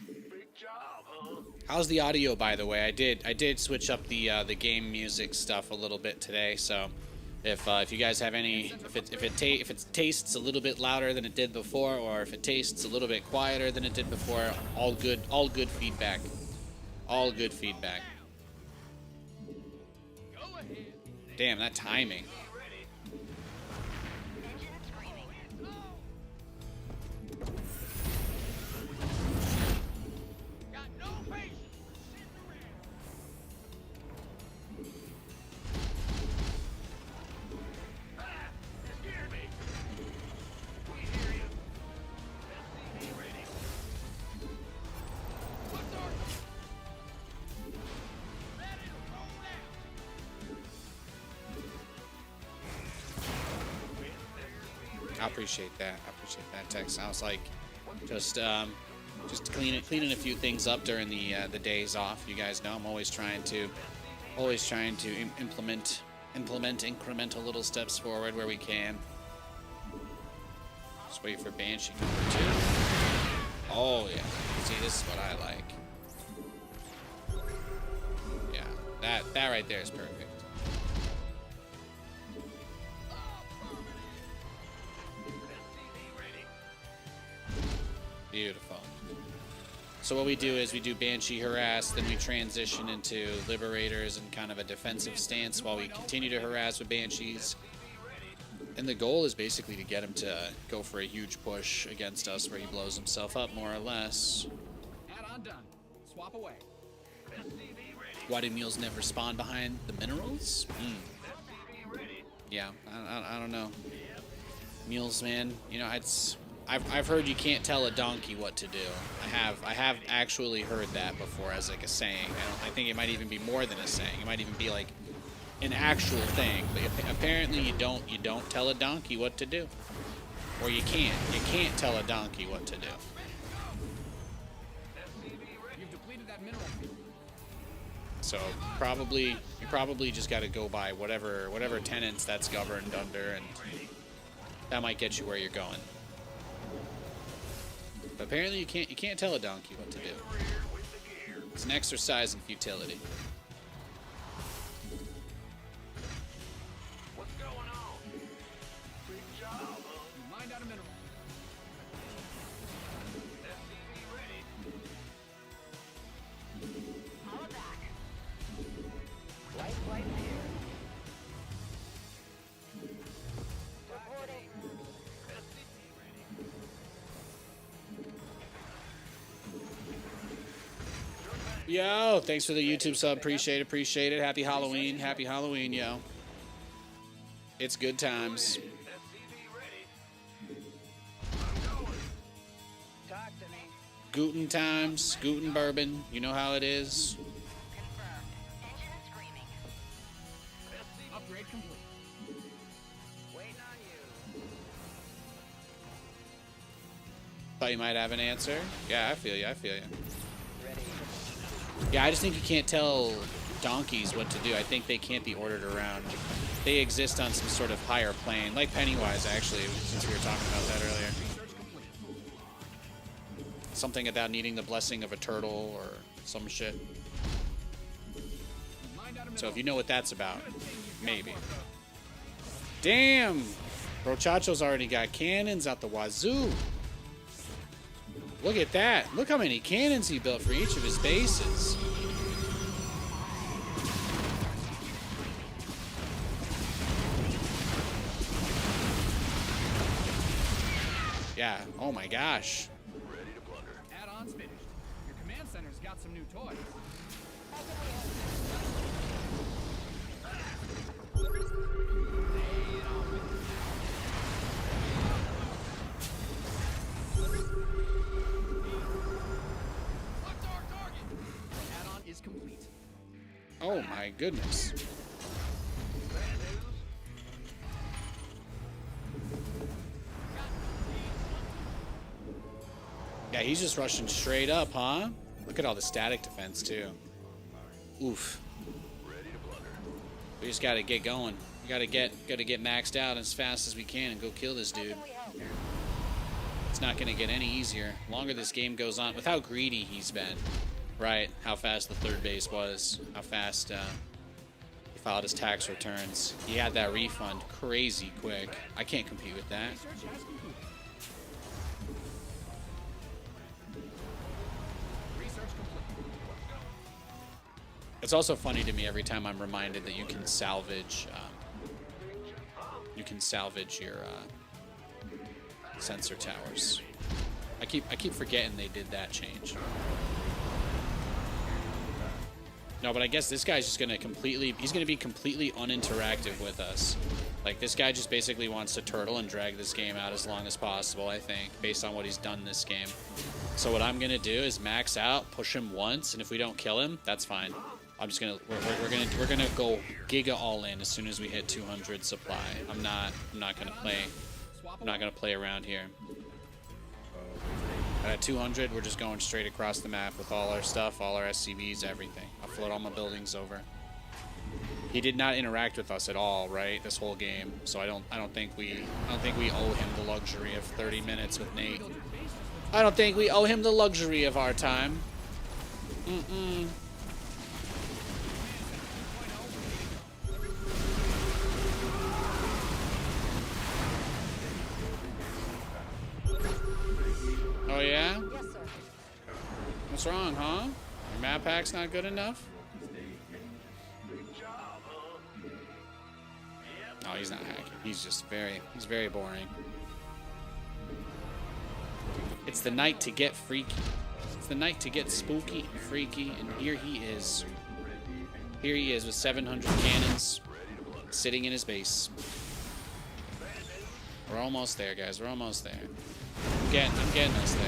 Big job, huh? How's the audio, by the way? I did switch up the game music stuff a little bit today. So if you guys have any, if it tastes a little bit louder than it did before, or if it tastes a little bit quieter than it did before, all good feedback. All good feedback. Go ahead. Damn, that timing. Engine screaming. Got no patience for sitting around. You scared me. We hear you. SCV ready. What's our ready to roll out? I appreciate that. Tex. I was like, just cleaning a few things up during the days off. You guys know I'm always trying to implement incremental little steps forward where we can. Just wait for Banshee number 2. Oh yeah. See, this is what I like. Yeah, that right there is perfect. Beautiful. So what we do is we do Banshee harass, then we transition into Liberators and kind of a defensive stance while we continue to harass with Banshees. And the goal is basically to get him to go for a huge push against us where he blows himself up more or less. Add-on done. Swap away. Why do mules never spawn behind the minerals? Yeah, I don't know. Mules, man, you know, I've heard you can't tell a donkey what to do. I have actually heard that before as like a saying. I think it might even be more than a saying. It might even be like an actual thing. But apparently you don't tell a donkey what to do, or you can't tell a donkey what to do. You've depleted that mineral field. So you probably just got to go by whatever tenets that's governed under, and that might get you where you're going. But apparently you can't tell a donkey what to do. It's an exercise in futility. What's going on? Big job, huh? You mined out a mineral. SCV ready. Follow back. Light flight here. Reporting. Yo, thanks for the YouTube sub. Appreciate it. Happy Halloween, yo. It's good times. SCV ready. I'm going. Talk to me. Guten times, Guten bourbon. You know how it is. Confirmed. Engine screaming. Upgrade complete. Waiting on you. Thought you might have an answer. Yeah, I feel you. Ready. Yeah, I just think you can't tell donkeys what to do. I think they can't be ordered around. They exist on some sort of higher plane, like Pennywise, actually, since we were talking about that earlier. Research complete. Something about needing the blessing of a turtle or some shit. You mined out a mineral. So if you know what that's about, maybe. Damn! Brochacho's already got cannons out the wazoo. Look at that. Look how many cannons he built for each of his bases. Yeah, oh my gosh. Ready to plunder. Add-on's finished. Your command center's got some new toys. What's our target? Add-on is complete. Oh my goodness. Bad news. Yeah, he's just rushing straight up, huh? Look at all the static defense, too. Oof. Ready to plunder. We just gotta get going. We Gotta get maxed out as fast as we can and go kill this dude. It's not gonna get any easier. The longer this game goes on, with how greedy he's been, right? How fast the third base was, how fast he filed his tax returns. He had that refund crazy quick. I can't compete with that. Research has concluded. Research complete. It's also funny to me every time I'm reminded that you can salvage your sensor towers. I keep forgetting they did that change. No, but I guess this guy's just gonna he's gonna be completely uninteractive with us. Like, this guy just basically wants to turtle and drag this game out as long as possible, I think, based on what he's done this game. So what I'm gonna do is max out, push him once, and if we don't kill him, that's fine. I'm just gonna we're gonna go giga all in as soon as we hit 200 supply. I'm not gonna play around here. At 200, we're just going straight across the map with all our stuff, all our SCVs, everything. I'll float all my buildings over. He did not interact with us at all, right? This whole game. So I don't think we owe him the luxury of 30 minutes with Nate. I don't think we owe him the luxury of our time. Oh yeah? Yes, sir. What's wrong, huh? Your map pack's not good enough? No, he's not hacking. He's just he's very boring. It's the night to get freaky. It's the night to get spooky and freaky, and here he is. Here he is with 700 cannons, sitting in his base. We're almost there, guys. We're almost there. I'm getting us there.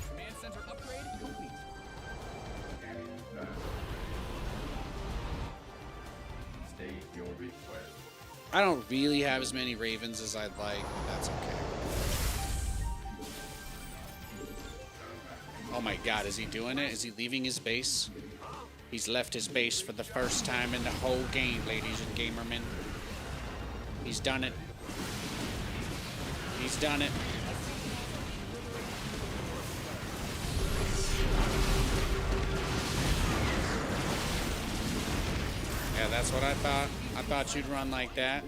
Command center upgrade complete. State your request. I don't really have as many ravens as I'd like, but that's okay. Oh my god, is he doing it? Is he leaving his base? He's left his base for the first time in the whole game, ladies and gamermen. He's done it. He's done it. Yeah, that's what I thought. I thought you'd run like that.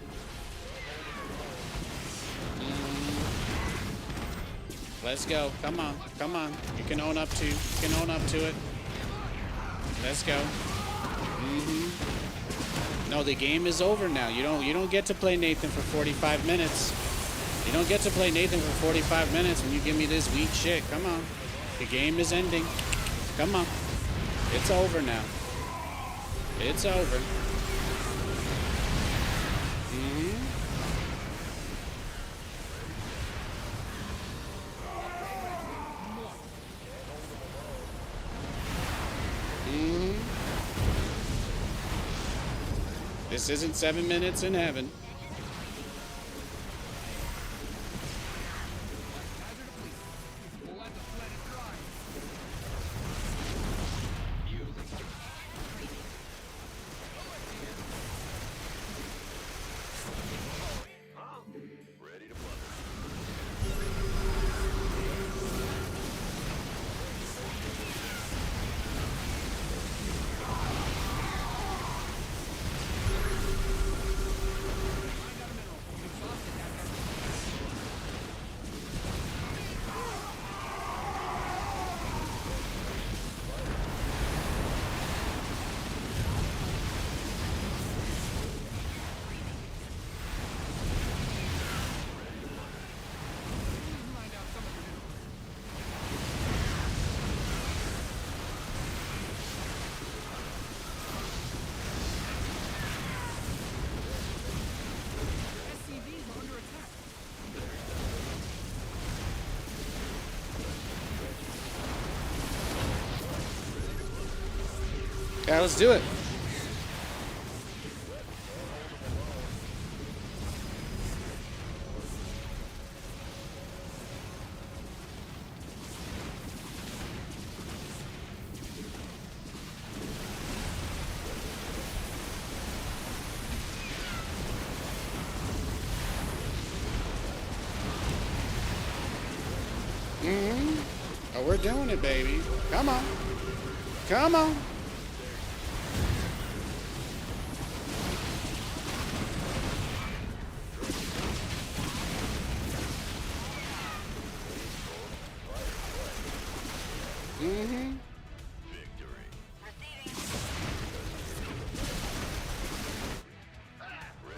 Let's go. Come on. Come on. You can own up to it. Let's go. No, the game is over now. You don't get to play Nathan for 45 minutes. You don't get to play Nathan for 45 minutes when you give me this weak shit. Come on. The game is ending. Come on. It's over now. It's over. This isn't 7 minutes in heaven. Let the planet dry. Ready to blunder. Yeah, let's do it. Oh, we're doing it, baby. Come on. Come on.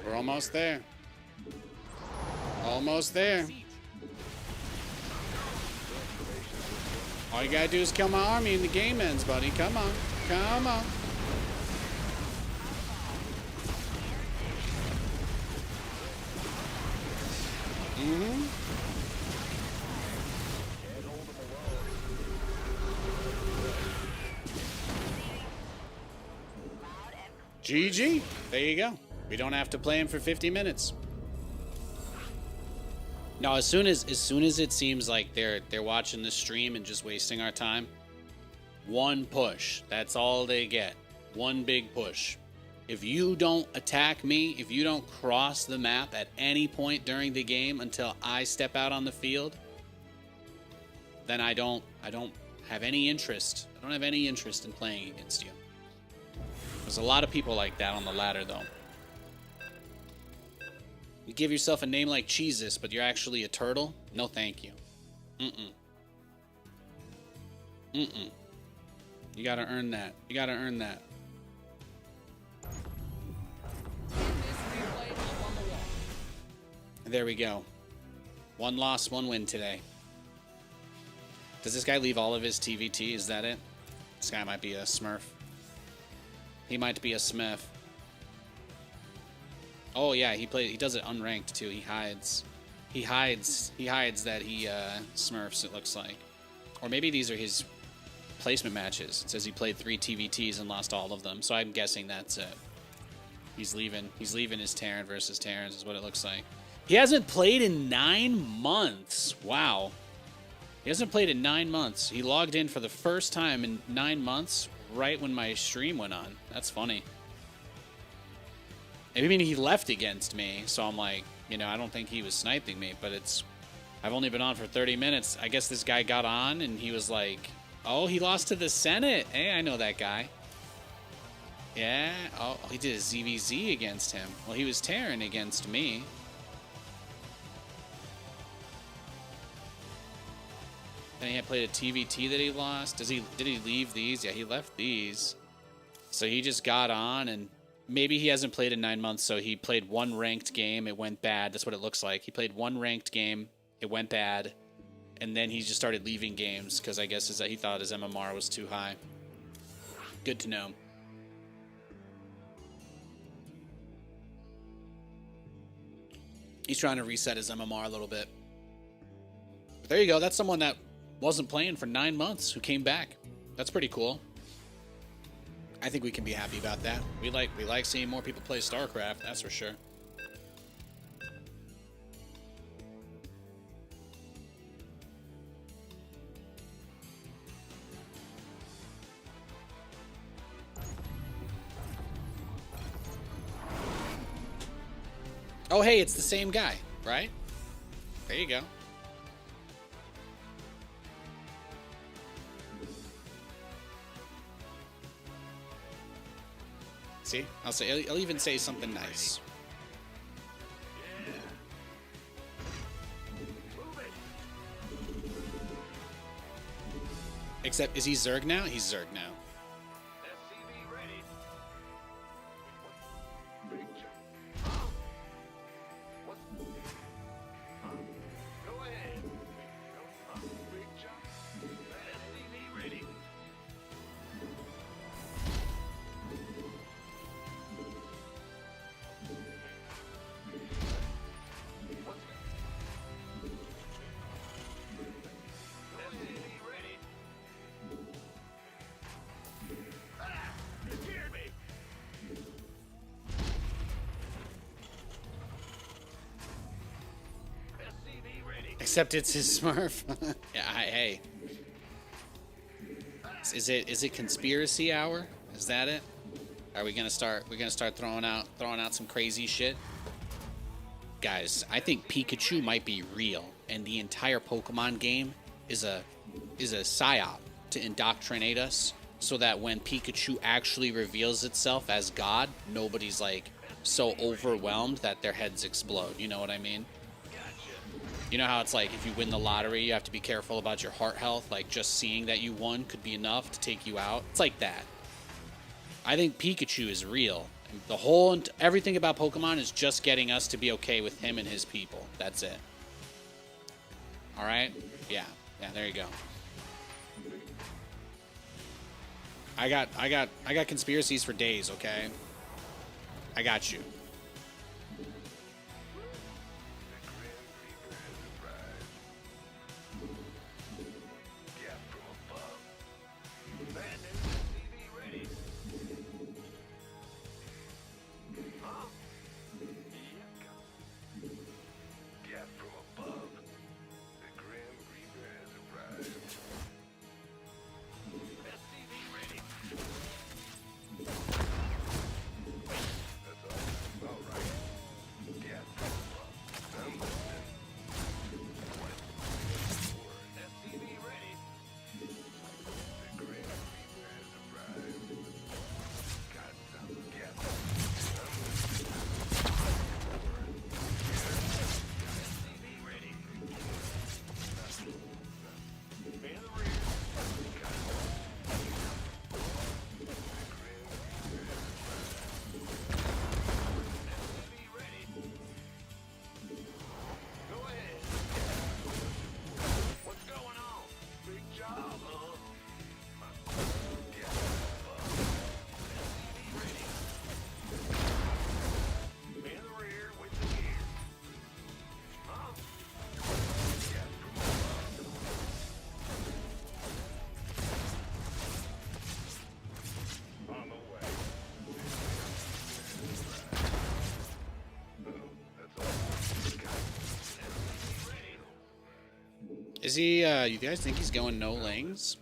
We're almost there. Almost there. All you gotta do is kill my army and the game ends, buddy. Come on. Come on. GG. There you go. We don't have to play him for 50 minutes. No, as soon as it seems like they're watching the stream and just wasting our time, one push. That's all they get. One big push. If you don't attack me, if you don't cross the map at any point during the game until I step out on the field, then I don't have any interest. I don't have any interest in playing against you. There's a lot of people like that on the ladder, though. You give yourself a name like Jesus, but you're actually a turtle? No, thank you. You gotta earn that. You gotta earn that. There we go. One loss, one win today. Does this guy leave all of his TVT? Is that it? This guy might be a smurf. He might be a smurf. Oh yeah, he does it unranked too. He hides that he smurfs, it looks like. Or maybe these are his placement matches. It says he played 3 TVTs and lost all of them. So I'm guessing that's it. He's leaving his Terran versus Terrans is what it looks like. He hasn't played in 9 months. Wow. He hasn't played in 9 months. He logged in for the first time in 9 months right when my stream went on. That's funny. I mean, he left against me, so I'm like, I don't think he was sniping me, but I've only been on for 30 minutes. I guess this guy got on, and he was like, oh, he lost to the Senate. Hey, I know that guy. Yeah, oh, he did a ZVZ against him. Well, he was Terran against me. Then he had played a TVT that he lost. Did he leave these? Yeah, he left these. So he just got on, and maybe he hasn't played in 9 months, so he played one ranked game. It went bad. That's what it looks like. He played one ranked game. It went bad. And then he just started leaving games because I guess he thought his MMR was too high. Good to know. He's trying to reset his MMR a little bit. But there you go. That's someone that wasn't playing for 9 months who came back. That's pretty cool. I think we can be happy about that. We like seeing more people play StarCraft, that's for sure. Oh, hey, it's the same guy, right? There you go. See? I'll even say something nice. Except, is he Zerg now? He's Zerg now. SCV ready. Go ahead. Big jump. SCV ready. Except it's his Smurf. Yeah, hey. Is it conspiracy hour? Is that it? Are we gonna start? We're gonna start throwing out some crazy shit. Guys, I think Pikachu might be real, and the entire Pokemon game is a psyop to indoctrinate us, so that when Pikachu actually reveals itself as God, nobody's like so overwhelmed that their heads explode. You know what I mean? You know how it's like if you win the lottery, you have to be careful about your heart health. Like just seeing that you won could be enough to take you out. It's like that. I think Pikachu is real. The whole everything about Pokemon is just getting us to be okay with him and his people. That's it. All right? Yeah. There you go. I got conspiracies for days. Okay. I got you. Is he, you guys think he's going no lanes?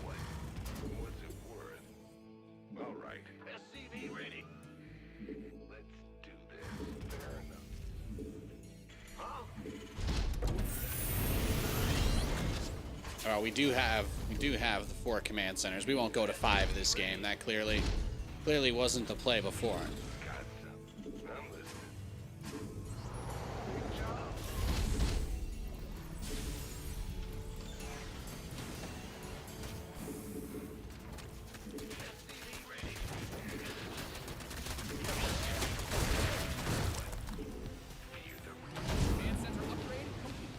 What's it worth? All right. SCV ready. Let's do this. Fair enough. We do have the 4 command centers. We won't go to 5 this game. That clearly wasn't the play before. Command center upgrade complete.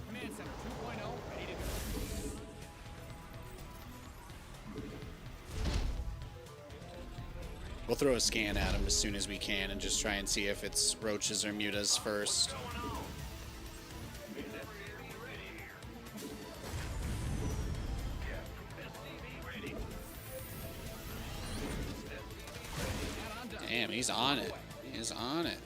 Command center 2.0 ready to go. We'll throw a scan at him as soon as we can and just try and see if it's roaches or mutas first. Damn, he's on it. He is on it.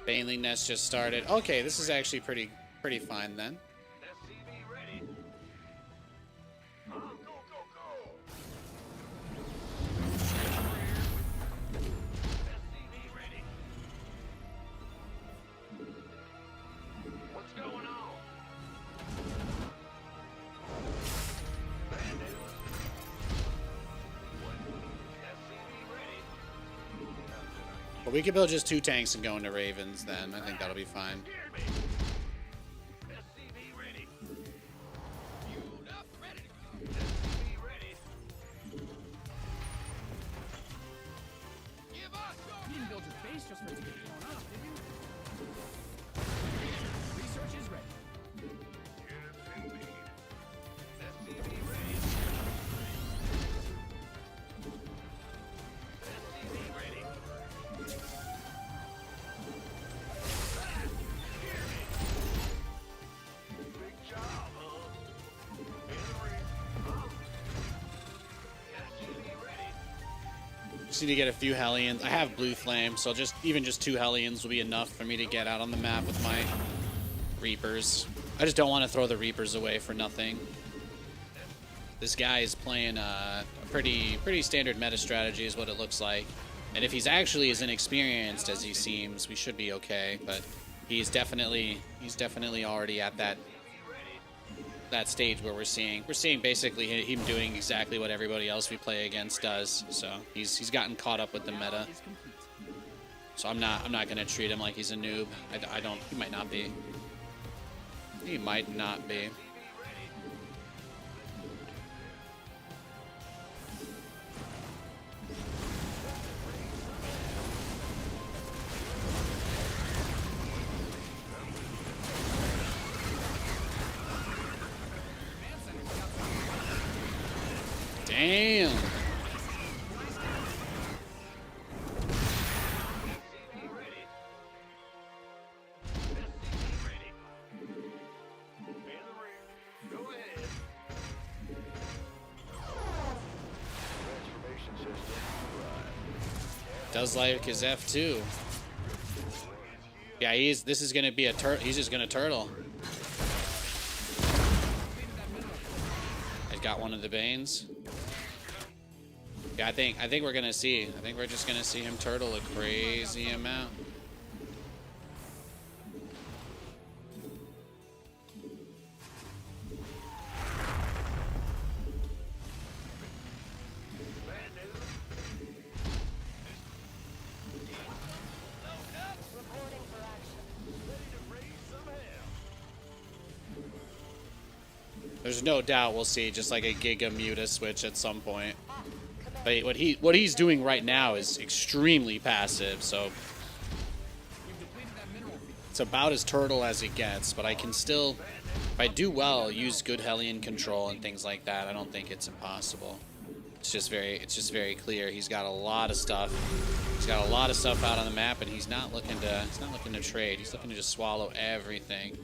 Baneling Nest just started. Okay, this is actually pretty fine then. SCV ready. Go, go, go. SCV ready. What's going on? But we could build just 2 tanks and go into Ravens then. I think that'll be fine. SCV ready. Fueled up, ready to go. SCV ready. Give us your. Beam builder base brace just for it to get blown up, did you? Research is ready. Yes, indeed. SCV ready. SCV ready. Big job, huh? In the ring. SCV ready. Just need to get a few Hellions. I have Blue Flame, so even just 2 Hellions will be enough for me to get out on the map with my Reapers. I just don't want to throw the Reapers away for nothing. This guy is playing a pretty standard meta strategy is what it looks like. And if he's actually as inexperienced as he seems, we should be okay. But he's definitely already at that stage where we're seeing basically him doing exactly what everybody else we play against does. So he's gotten caught up with the meta. Is complete. So I'm not gonna treat him like he's a noob. I don't. He might not be. He might not be. Damn. Does like his F2. Yeah, this is gonna be a he's just gonna turtle. He's got one of the Banes. Yeah, I think we're gonna see. I think we're just gonna see him turtle a crazy amount. Reporting for action. There's no doubt we'll see just like a Giga Muta switch at some point. But what he's doing right now is extremely passive, so We've depleted that mineral field. it's about as turtle as it gets. But I can still, if I do well, use good Hellion control and things like that. I don't think it's impossible. It's just very clear. He's got a lot of stuff. He's got a lot of stuff out on the map, and he's not looking to trade. He's looking to just swallow everything.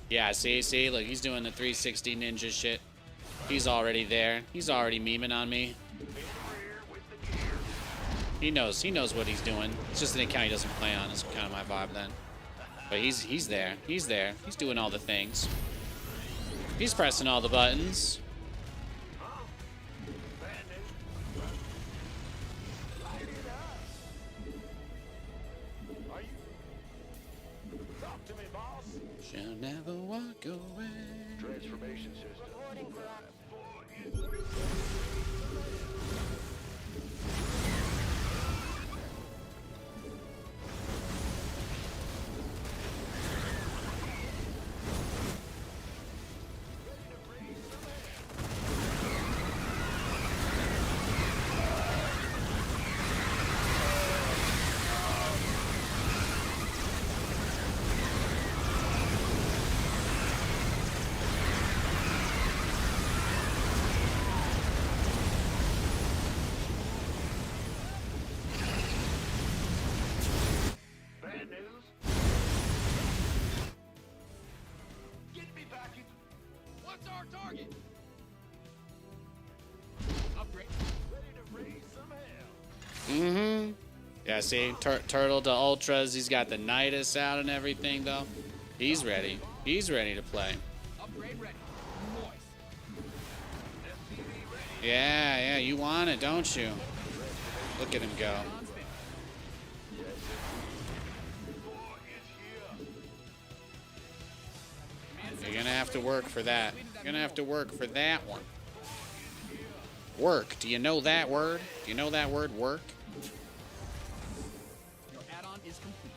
Yeah, see, look, he's doing the 360 ninja shit. He's already there. He's already memeing on me. He knows what he's doing. It's just an account he doesn't play on. Is kind of my vibe then. But he's there. He's there. He's doing all the things. He's pressing all the buttons. Shall never walk away. Transformation system. Reporting for Bad news. Get me back in. What's our target? Upgrade. Ready to raise some hell. Mm-hmm. Yeah, see, Turtle to Ultras. He's got the Nidus out and everything, though. He's ready. He's ready to play. Upgrade ready. Moist. Yeah, you want it, don't you? Look at him go. On spin. You're gonna have to work for that. You're gonna have to work for that one. Work. Do you know that word? Do you know that word, work? Your add-on is complete.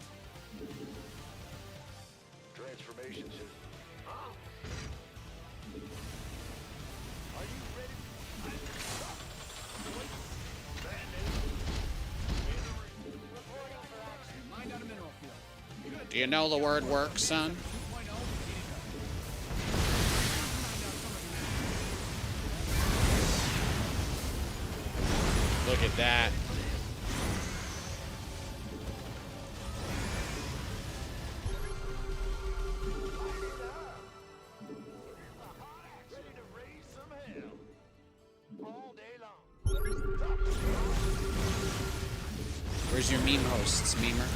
Transformation system. Huh? Are you ready? Mind out of mineral field. Do you know the word work, son? 2.0, ready to go. Look at that. Ready to raise some hell. All day long. Where's your meme hosts, memer?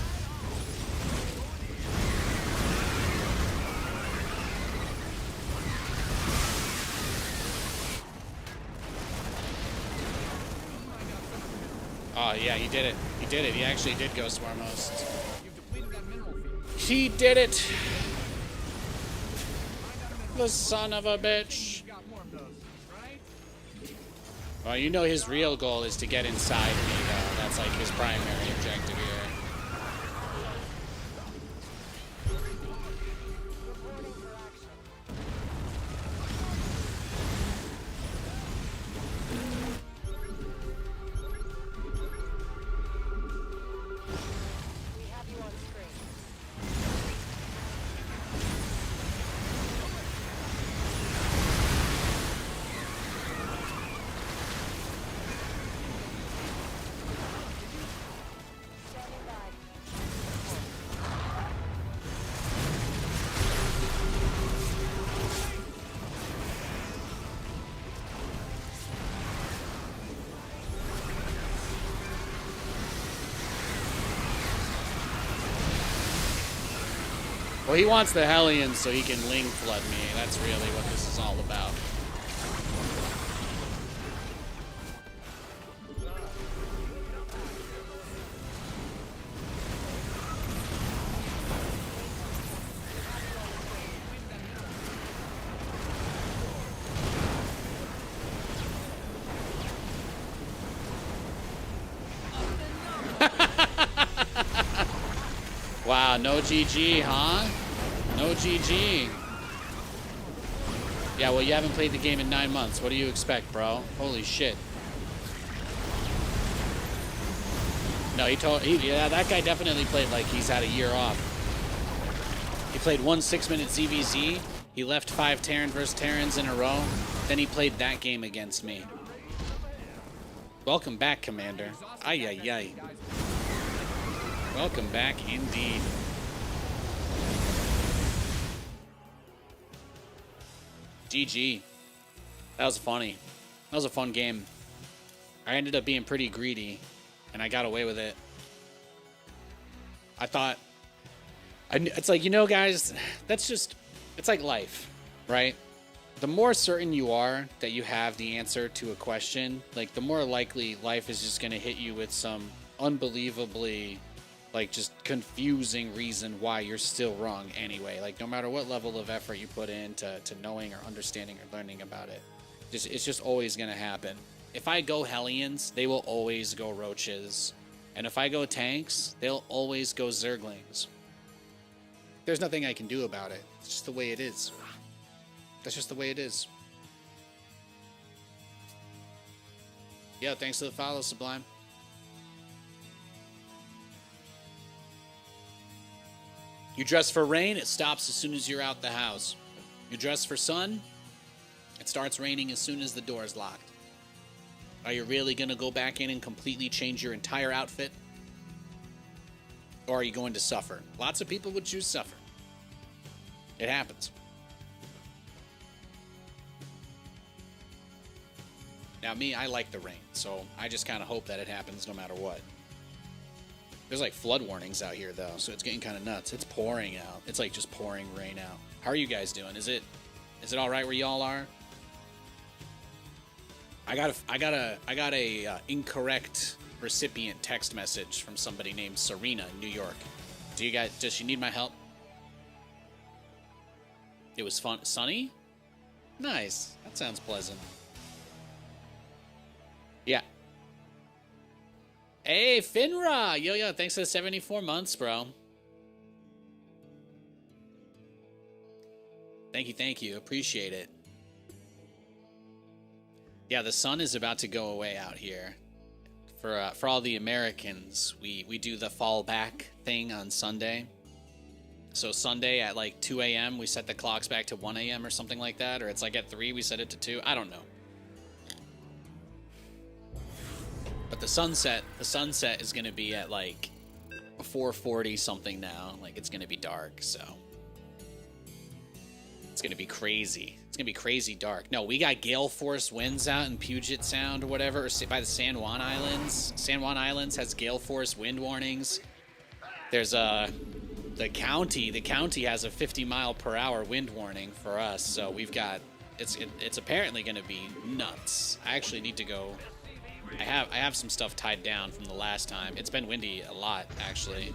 Oh, yeah, he did it. He did it. He actually did go swarm hosts. You've depleted that mineral field. He did it. The son of a bitch. You got more of those, right? Well, you know his real goal is to get inside me, though. That's like his primary objective here. Reporting for action. We have you on screen. Standing by. Well, he wants the Hellions so he can Ling flood me. That's really what this is all about. Wow, no GG, huh? No GG. Yeah, well, you haven't played the game in 9 months. What do you expect, bro? Holy shit. No, yeah, that guy definitely played like he's had a year off. He played one 6-minute ZVZ. He left 5 Terran versus Terrans in a row. Then he played that game against me. Welcome back, Commander. Ay, ay, ay. Welcome back indeed. GG. That was funny. That was a fun game. I ended up being pretty greedy, and I got away with it. I thought... It's like, you know, guys, that's just... It's like life, right? The more certain you are that you have the answer to a question, like, the more likely life is just going to hit you with some unbelievably... like, just confusing reason why you're still wrong anyway. Like, no matter what level of effort you put into knowing or understanding or learning about it, it's just always going to happen. If I go Hellions, they will always go Roaches. And if I go tanks, they'll always go Zerglings. There's nothing I can do about it. It's just the way it is. That's just the way it is. Yeah, thanks for the follow, Sublime. You dress for rain, it stops as soon as you're out the house. You dress for sun, it starts raining as soon as the door is locked. Are you really going to go back in and completely change your entire outfit? Or are you going to suffer? Lots of people would choose suffer. It happens. Now me, I like the rain, so I just kind of hope that it happens no matter what. There's like flood warnings out here though, so it's getting kind of nuts. It's pouring out. It's like just pouring rain out. How are you guys doing? Is it all right where y'all are? I got a incorrect recipient text message from somebody named Serena in New York. Does she need my help? It was fun. Sunny? Nice. That sounds pleasant. Yeah. Hey, Finra! Yo, thanks for the 74 months, bro. Thank you. Appreciate it. Yeah, the sun is about to go away out here. For all the Americans, we do the fall back thing on Sunday. So Sunday at like 2 a.m. we set the clocks back to 1 a.m. or something like that, or it's like at 3 we set it to 2. I don't know. But the sunset is going to be at like 4:40 something now. Like it's going to be dark, so it's going to be crazy. It's going to be crazy dark. No, we got gale force winds out in Puget Sound or whatever, or by the San Juan Islands. San Juan Islands has gale force wind warnings. There's the county has a 50-mile-per-hour wind warning for us, so we've got it's apparently going to be nuts. I actually need to go. I have some stuff tied down from the last time. It's been windy a lot, actually.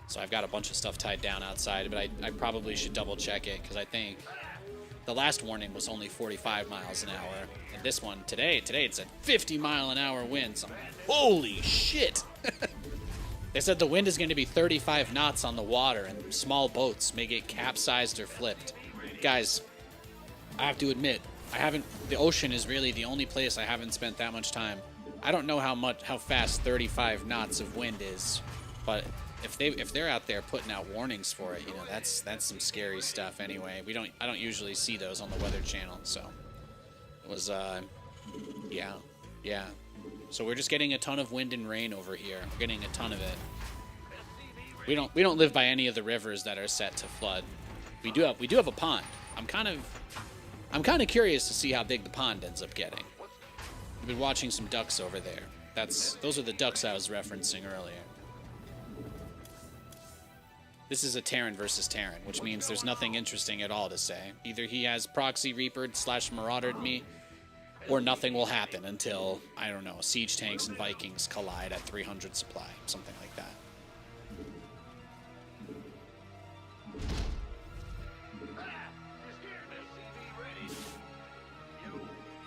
So I've got a bunch of stuff tied down outside, but I probably should double check it, because I think the last warning was only 45 miles an hour. And this one, today it's a 50-mile-an-hour wind. So holy shit! They said the wind is going to be 35 knots on the water, and small boats may get capsized or flipped. Guys, I have to admit, the ocean is really the only place I haven't spent that much time. I don't know how fast 35 knots of wind is, but if they're out there putting out warnings for it, that's some scary stuff. Anyway, I don't usually see those on the Weather Channel, so it was yeah. So we're just getting a ton of wind and rain over here. We're getting a ton of it. We don't live by any of the rivers that are set to flood. We do have a pond. I'm kind of curious to see how big the pond ends up getting. I've been watching some ducks over there. Those are the ducks I was referencing earlier. This is a Terran versus Terran, which means there's nothing interesting at all to say. Either he has proxy reapered / maraudered me, or nothing will happen until, I don't know, siege tanks and Vikings collide at 300 supply, something like that.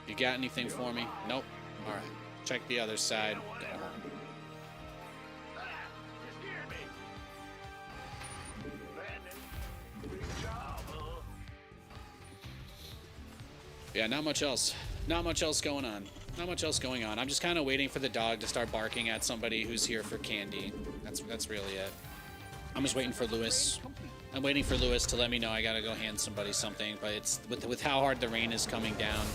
You got anything for me? Nope. All right. Check the other side. Go home. Yeah, not much else. Not much else going on. Not much else going on. I'm just kind of waiting for the dog to start barking at somebody who's here for candy. That's really it. I'm just waiting for Lewis. I'm waiting for Lewis to let me know I gotta go hand somebody something. But it's with how hard the rain is coming down,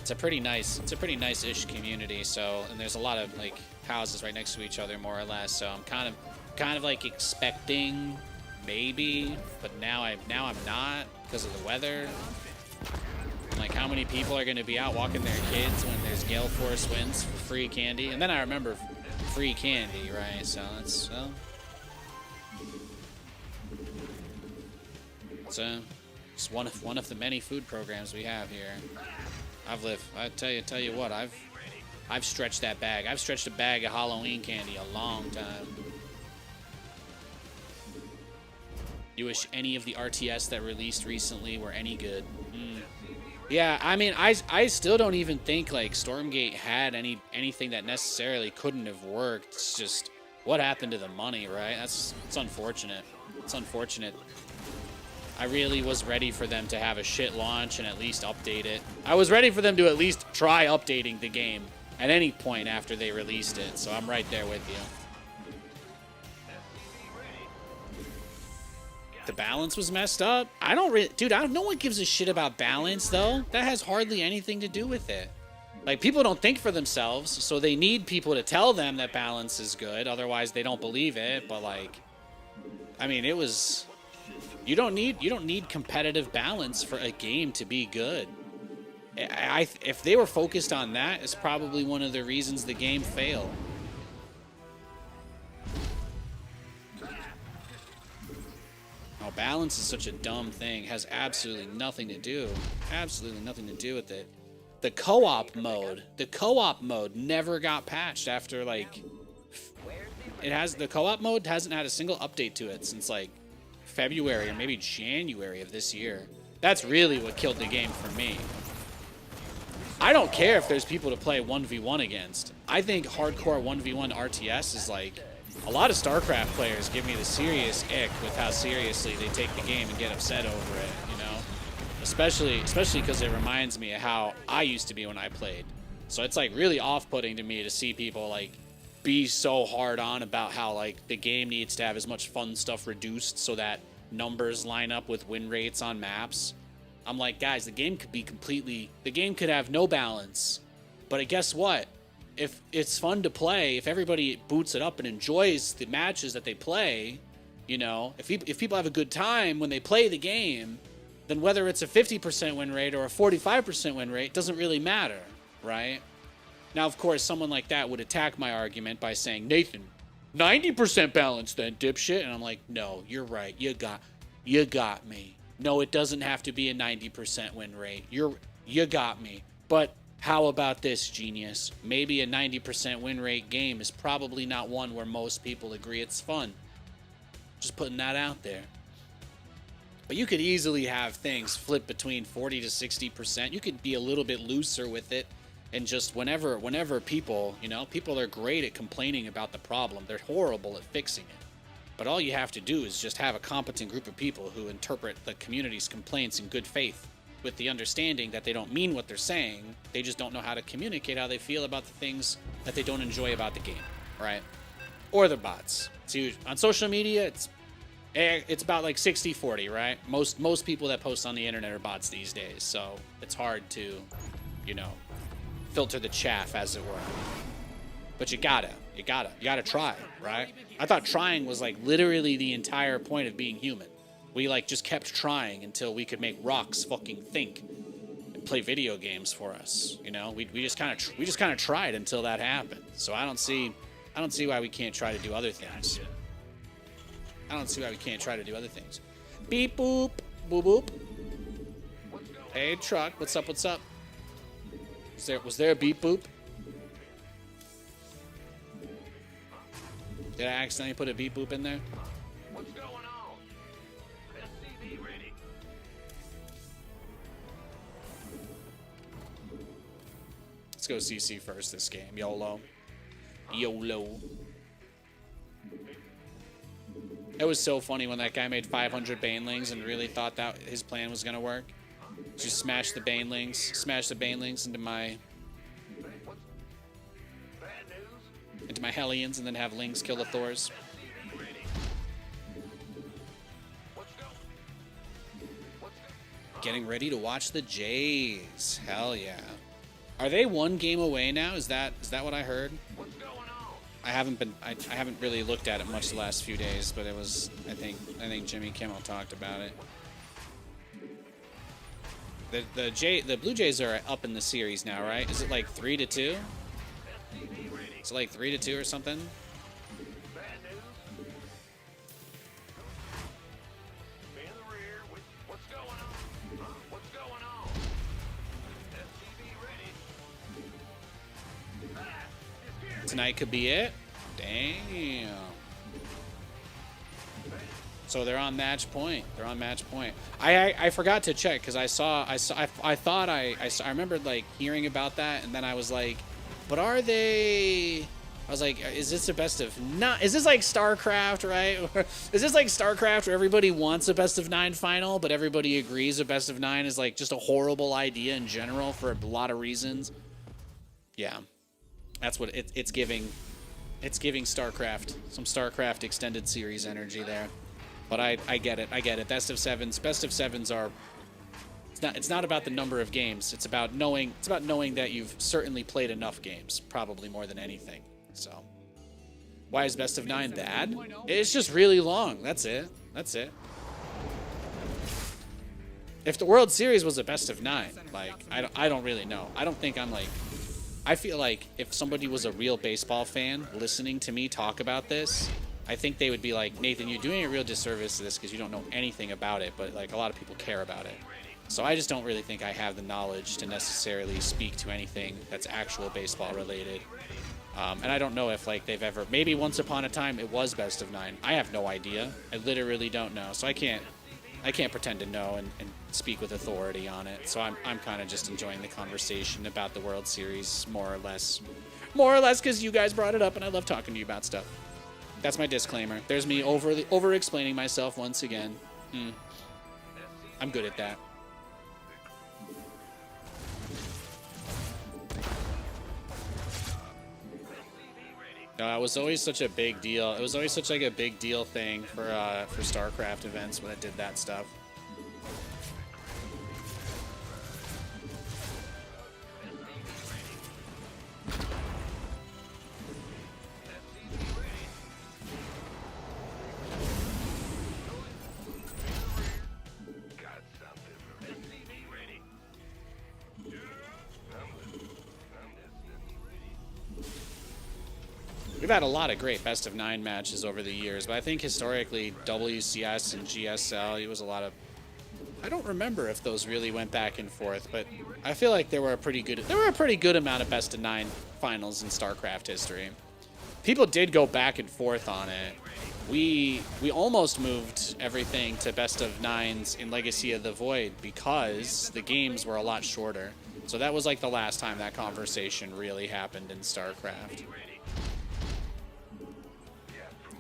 it's a pretty nice-ish community. So, and there's a lot of like houses right next to each other, more or less. So I'm kind of like expecting maybe, but now I'm not because of the weather. Like, how many people are going to be out walking their kids when there's gale force winds for free candy? And then I remember free candy, right? So it's it's one of the many food programs we have here. I tell you what, I've stretched that bag. I've stretched a bag of Halloween candy a long time. You wish any of the RTS that released recently were any good? Yeah, I mean, I still don't even think like Stormgate had anything that necessarily couldn't have worked. It's just what happened to the money, right? It's unfortunate. It's unfortunate. I really was ready for them to have a shit launch and at least update it. I was ready for them to at least try updating the game at any point after they released it. So I'm right there with you. The balance was messed up. No one gives a shit about balance though. That has hardly anything to do with it. Like, people don't think for themselves, so they need people to tell them that balance is good. Otherwise, they don't believe it. But like, I mean, it was. You don't need competitive balance for a game to be good. If they were focused on that, it's probably one of the reasons the game failed. balance is such a dumb thing. It has absolutely nothing to do with it. The co-op mode never got patched after like the co-op mode hasn't had a single update to it since like February or maybe January of this year. That's really what killed the game for me. I don't care if there's people to play 1v1 against. I think hardcore 1v1 RTS is like, a lot of StarCraft players give me the serious ick with how seriously they take the game and get upset over it, you know? Especially because it reminds me of how I used to be when I played. So it's like really off-putting to me to see people like be so hard on about how like the game needs to have as much fun stuff reduced so that numbers line up with win rates on maps. I'm like, guys, the game could have no balance. But guess what? If it's fun to play, if everybody boots it up and enjoys the matches that they play, you know, if people have a good time when they play the game, then whether it's a 50% win rate or a 45% win rate doesn't really matter, right? Now, of course, someone like that would attack my argument by saying, Nathan, 90% balance then, dipshit. And I'm like, no, you're right. You got me. No, it doesn't have to be a 90% win rate. You got me. But how about this, genius? Maybe a 90% win rate game is probably not one where most people agree it's fun. Just putting that out there. But you could easily have things flip between 40 to 60%. You could be a little bit looser with it. And just whenever people, you know, people are great at complaining about the problem. They're horrible at fixing it. But all you have to do is just have a competent group of people who interpret the community's complaints in good faith, with the understanding that they don't mean what they're saying. They just don't know how to communicate how they feel about the things that they don't enjoy about the game, right? Or the bots. It's huge. On social media, it's about like 60-40, right? Most people that post on the internet are bots these days, so it's hard to, you know, filter the chaff, as it were. But you gotta try, right? I thought trying was like literally the entire point of being human. We like just kept trying until we could make rocks fucking think and play video games for us. You know, we just kind of tried until that happened. So I don't see why we can't try to do other things. Beep boop, boop boop. Hey truck, what's up? Was there a beep boop? Did I accidentally put a beep boop in there? What's going on? SCV ready. Let's go CC first this game. YOLO. It was so funny when that guy made 500 banelings and really thought that his plan was gonna work. Just smash the banelings into my Hellions and then have Lings kill the Thors. Getting ready to watch the Jays. Hell yeah. Are they one game away now? Is that what I heard? I haven't really looked at it much the last few days, but it was I think Jimmy Kimmel talked about it. The Blue Jays are up in the series now, right? Is it like 3-2? Is it like 3-2 or something? Tonight could be it. Damn. So they're on match point. I forgot to check because I remembered like hearing about that, and then I was like, but are they? I was like, is this a best of nine? Is this like StarCraft, right? Is this like StarCraft where everybody wants a best of 9 final, but everybody agrees a best of 9 is like just a horrible idea in general for a lot of reasons? Yeah, that's what it's giving. It's giving StarCraft, some StarCraft extended series energy there. But I get it. Best of sevens are. It's not about the number of games. It's about knowing that you've certainly played enough games, probably more than anything. So, why is best of 9 bad? It's just really long. That's it. If the World Series was a best of 9, like I don't really know. I don't think I'm like. I feel like if somebody was a real baseball fan listening to me talk about this, I think they would be like, Nathan, you're doing a real disservice to this because you don't know anything about it, but like a lot of people care about it. So I just don't really think I have the knowledge to necessarily speak to anything that's actual baseball related. And I don't know if like they've ever, maybe once upon a time it was best of 9. I have no idea. I literally don't know. So I can't pretend to know and speak with authority on it. So I'm kind of just enjoying the conversation about the World Series more or less because you guys brought it up and I love talking to you about stuff. That's my disclaimer. There's me over explaining myself once again. I'm good at that. No, it was always such a big deal. It was always such like a big deal thing for StarCraft events when it did that stuff. We've had a lot of great best of 9 matches over the years, but I think historically WCS and GSL, it was a lot of... I don't remember if those really went back and forth, but I feel like there were a pretty good amount of best of 9 finals in StarCraft history. People did go back and forth on it. We almost moved everything to best of 9s in Legacy of the Void because the games were a lot shorter. So that was like the last time that conversation really happened in StarCraft.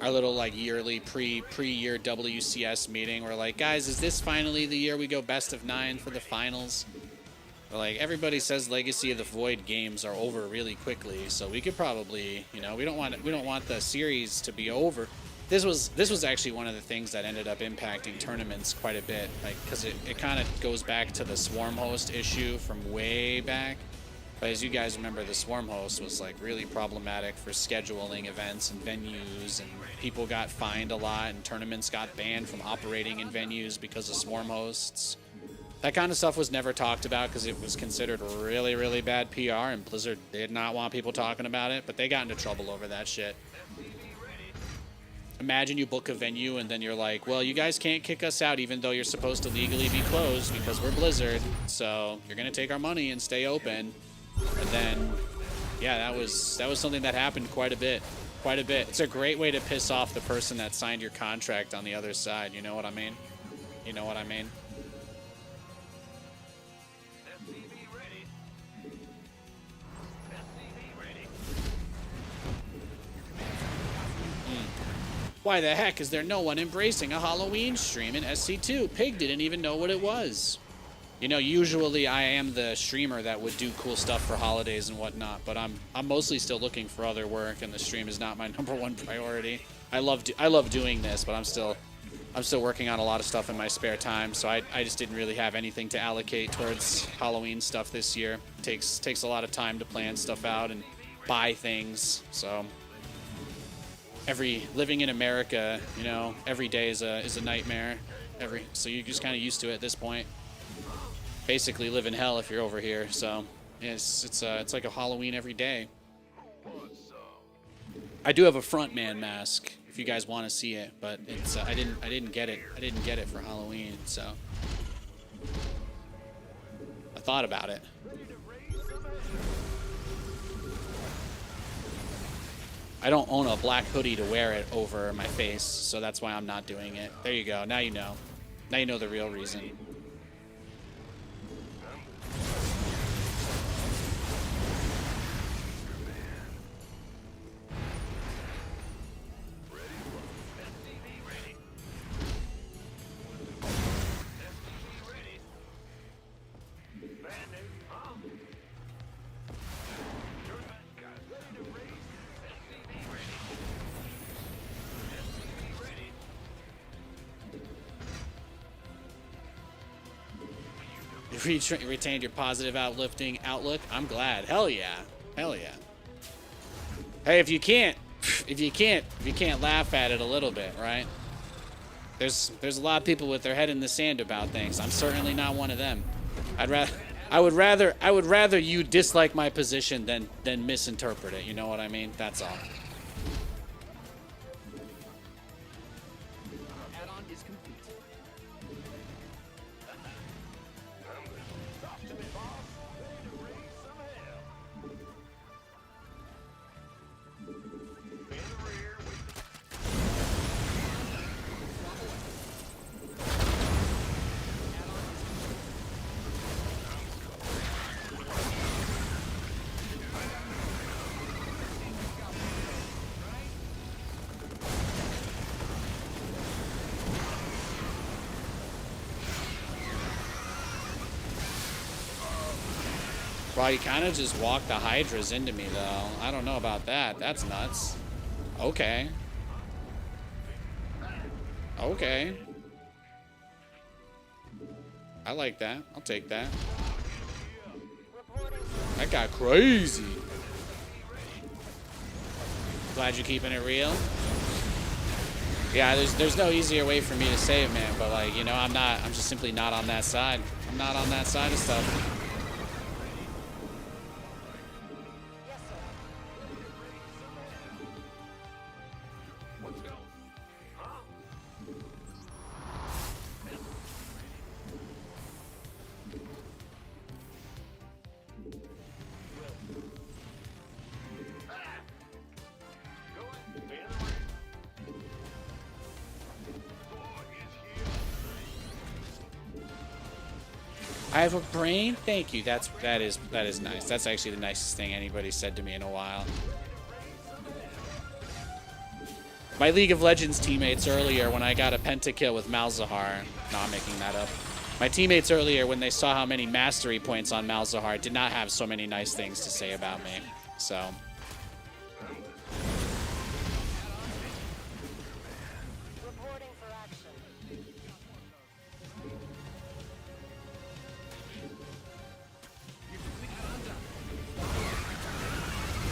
Our little like yearly pre-year WCS meeting. We're like, guys, is this finally the year we go best of 9 for the finals? But like everybody says Legacy of the Void games are over really quickly, so we could probably, you know, we don't want the series to be over. This was actually one of the things that ended up impacting tournaments quite a bit, like because it kind of goes back to the Swarm host issue from way back. But as you guys remember, the Swarm host was like really problematic for scheduling events and venues, and people got fined a lot, and tournaments got banned from operating in venues because of Swarm hosts. That kind of stuff was never talked about because it was considered really, really bad PR, and Blizzard did not want people talking about it, but they got into trouble over that shit. Imagine you book a venue and then you're like, well, you guys can't kick us out even though you're supposed to legally be closed because we're Blizzard, so you're going to take our money and stay open. And then, yeah, that was something that happened quite a bit. It's a great way to piss off the person that signed your contract on the other side. You know what I mean? You know what I mean? Why the heck is there no one embracing a Halloween stream in SC2? Pig didn't even know what it was. You know, usually I am the streamer that would do cool stuff for holidays and whatnot, but I'm mostly still looking for other work, and the stream is not my #1 priority. I love doing this, but I'm still working on a lot of stuff in my spare time, so I just didn't really have anything to allocate towards Halloween stuff this year. Takes a lot of time to plan stuff out and buy things. So living in America, you know, every day is a nightmare. So you're just kind of used to it at this point. Basically live in hell if you're over here, so it's like a Halloween every day. I do have a frontman mask if you guys want to see it, but it's I didn't get it for Halloween, so I thought about it. I don't own a black hoodie to wear it over my face, so that's why I'm not doing it. There you go. Now you know. Now you know the real reason. You retained your positive, uplifting outlook. I'm glad. Hell yeah. Hell yeah. Hey, if you can't laugh at it a little bit, right? There's a lot of people with their head in the sand about things. I'm certainly not one of them. I would rather you dislike my position than misinterpret it. You know what I mean? That's all. is complete. Talk to me, boss. Ready to raise some hell. In the rear with Well, he kind of just walked the Hydras into me, though. I don't know about that. That's nuts. Okay. Okay. I like that. I'll take that. That got crazy. Glad you're keeping it real. Yeah, there's no easier way for me to say it, man. But like, you know, I'm just simply not on that side. I'm not on that side of stuff. Yes, sir. let's go. Huh? Going in the rear. Boy is here. I have a brain. Thank you. That is nice. That's actually the nicest thing anybody said to me in a while. My League of Legends teammates earlier, when I got a pentakill with Malzahar, no, I'm making that up. My teammates earlier, when they saw how many mastery points on Malzahar, did not have so many nice things to say about me. So, Reporting for action.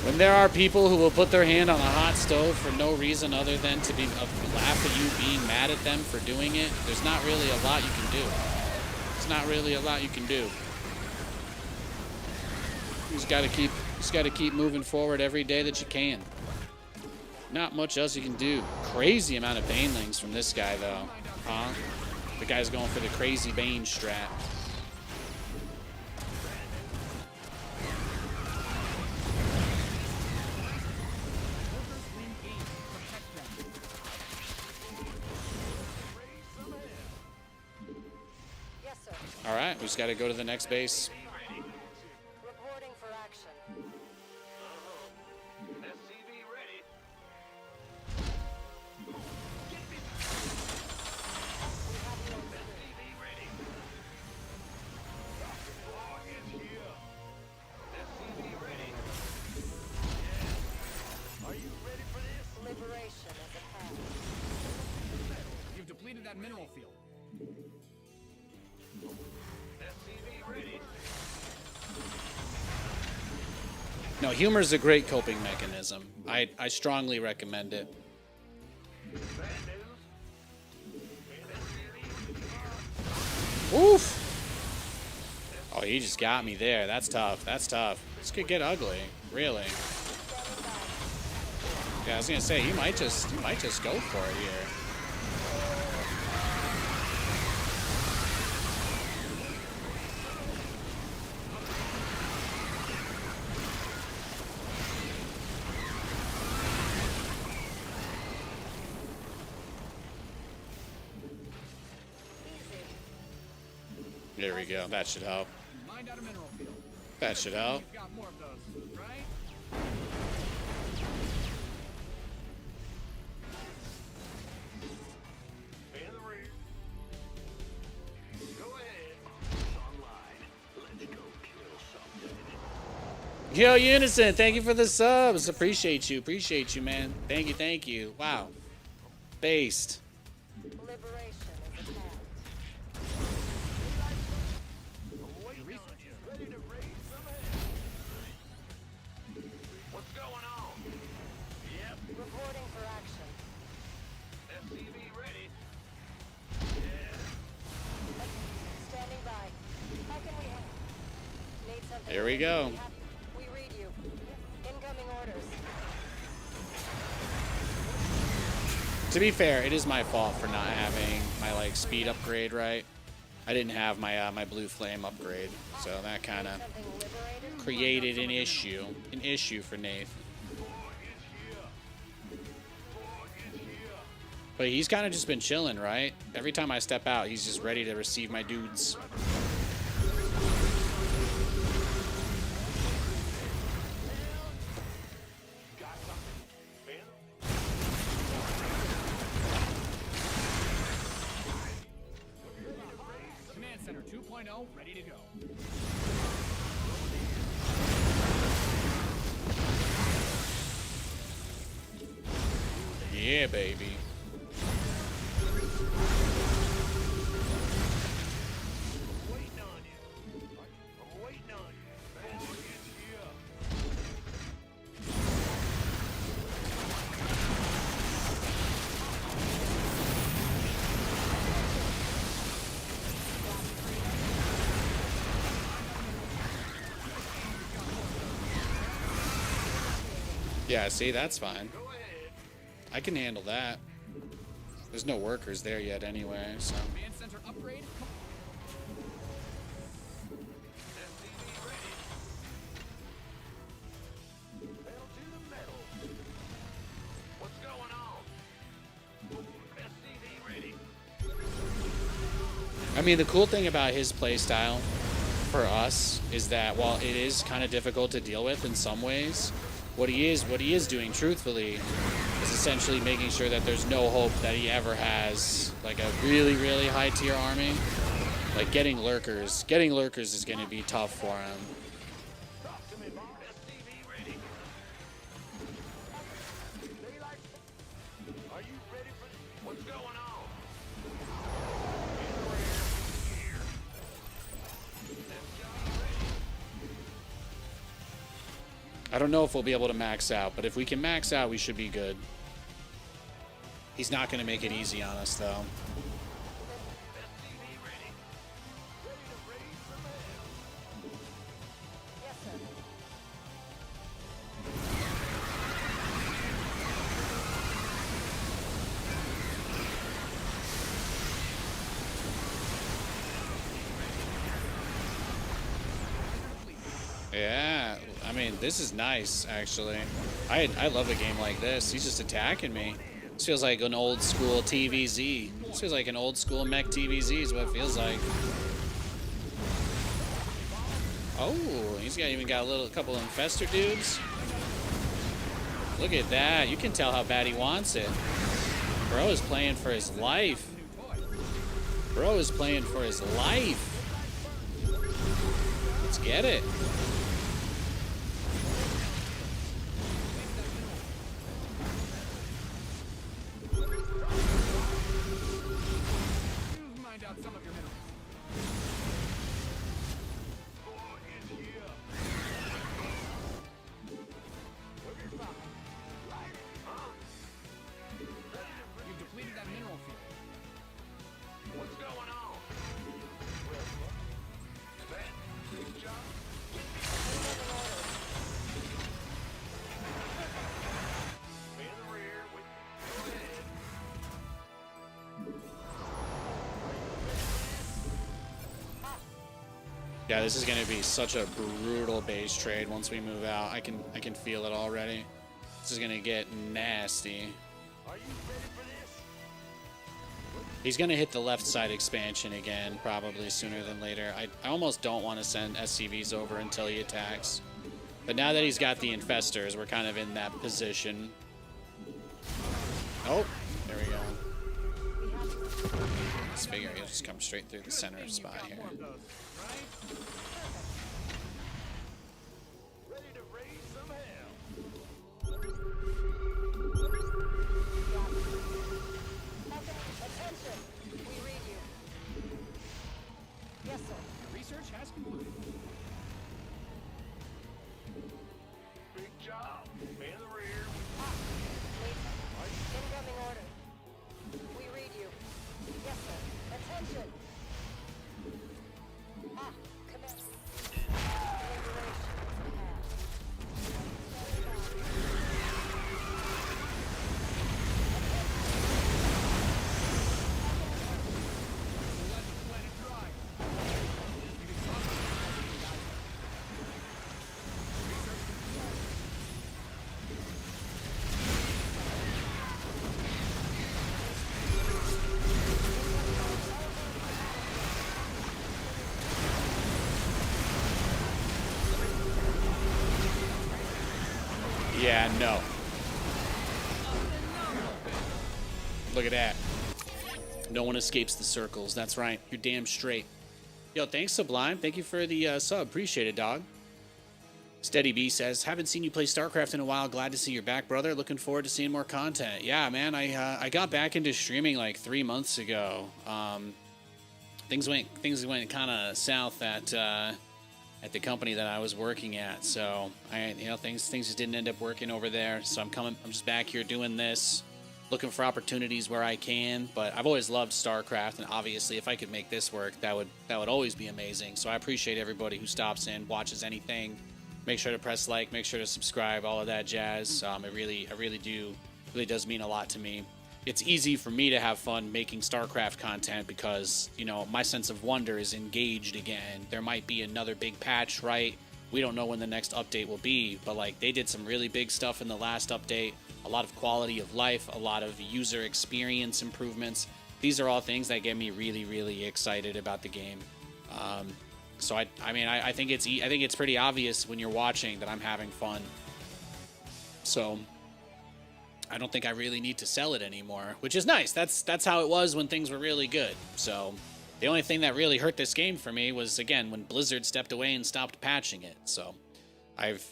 when there are people who will put their hand on a hot stove for no reason other than to be laugh at you being mad at them for doing it, there's not really a lot you can do. There's not really a lot you can do. You just gotta keep moving forward every day that you can. Not much else you can do. Crazy amount of banelings from this guy though, huh? The guy's going for the crazy bane strat. Workers win games. Protect them. Yes, sir. All right, we just gotta go to the next base. Reporting for action. SCV ready. SCV ready. Boy is here. SCV ready. Yeah. Are you ready for this? Liberation is at hand. You've depleted that mineral field. SCV ready. No, humor is a great coping mechanism. I strongly recommend it. Bad news. Oof. Oh, he just got me there. That's tough. That's tough. This could get ugly. Really. Yeah, I was gonna say you might just go for it here. There we go. That should help. Mind out a mineral field. That should help. You've got more of those, right? In the rear. Go ahead. It's online. Let's go kill something. Yo, Unison, thank you for the subs. Appreciate you, man. Thank you. Wow. Based. Liberation is at hand. Ready to raise some hell. What's going on? Yep. Reporting for action. SCV ready. Standing by. How can we help? Need something? Here we go. We read you. Incoming orders. To be fair, it is my fault for not having my like speed upgrade right. I didn't have my my blue flame upgrade, so that kind of Something liberated? created an issue for Nath. But he's kind of just been chilling, right? Every time I step out, he's just ready to receive my dudes. Command Center 2.0 ready to go. Yeah, baby. Waiting on you. I'm waiting on you. War is here. Yeah, see, that's fine. I can handle that. There's no workers there yet anyway, so. Command Center upgrade. SCV ready. Pedal to the metal. What's going on? SCV ready. I mean, the cool thing about his playstyle for us is that while it is kind of difficult to deal with in some ways, what he is doing truthfully is essentially making sure that there's no hope that he ever has like a really, really high tier army. Like getting lurkers is going to be tough for him. Talk to me, boss. SCV ready. Are you ready for this? What's going on? In the rear. Here. SCV ready. I don't know if we'll be able to max out, but if we can max out, we should be good. He's not going to make it easy on us, though. SCV ready. Ready to raise some hell. Yes, sir. Yeah, I mean, this is nice, actually. I love a game like this. He's just attacking me. This feels like an old school TVZ. This feels like an old school mech TVZ is what it feels like. Oh, he's even got a couple infestor dudes. Look at that. You can tell how bad he wants it. Bro is playing for his life. Bro is playing for his life. Let's get it. Mind out some of your minerals. War is here. Looking fine. Light it. Huh? Ready to bring. You've depleted that mineral field. What's going on? Well, that big job. In the rear with. Go ahead. Yeah, this is gonna be such a brutal base trade once we move out. I can feel it already. This is gonna get nasty. Are you ready for this? He's gonna hit the left side expansion again, probably sooner than later. I almost don't want to send SCVs over until he attacks. But now that he's got the infestors, we're kind of in that position. Oh, there we go. Let's figure he'll just come straight through the center spot here. Ready to raise some hell. Attention! We read you. Yes, sir. Your research has concluded. Big job. In the rear. Incoming order. We read you. Yes, sir. Attention! Command. Yeah, no. Look at that. No one escapes the circles. That's right. You're damn straight. Yo, thanks, Sublime. Thank you for the sub. Appreciate it, dog. Steady B says, haven't seen you play StarCraft in a while. Glad to see you're back, brother. Looking forward to seeing more content. Yeah, man, I got back into streaming like 3 months ago. Things went kind of south at the company that I was working at. So things just didn't end up working over there. So I'm just back here doing this, looking for opportunities where I can. But I've always loved StarCraft, and obviously if I could make this work, that would always be amazing. So I appreciate everybody who stops in, watches anything. Make sure to press like, make sure to subscribe, all of that jazz. It really does mean a lot to me. It's easy for me to have fun making StarCraft content because, my sense of wonder is engaged again. There might be another big patch, right? We don't know when the next update will be, but they did some really big stuff in the last update. A lot of quality of life, a lot of user experience improvements. These are all things that get me really, really excited about the game. So I think it's pretty obvious when you're watching that I'm having fun. So I don't think I really need to sell it anymore, which is nice. That's how it was when things were really good. So the only thing that really hurt this game for me was, again, when Blizzard stepped away and stopped patching it. So I've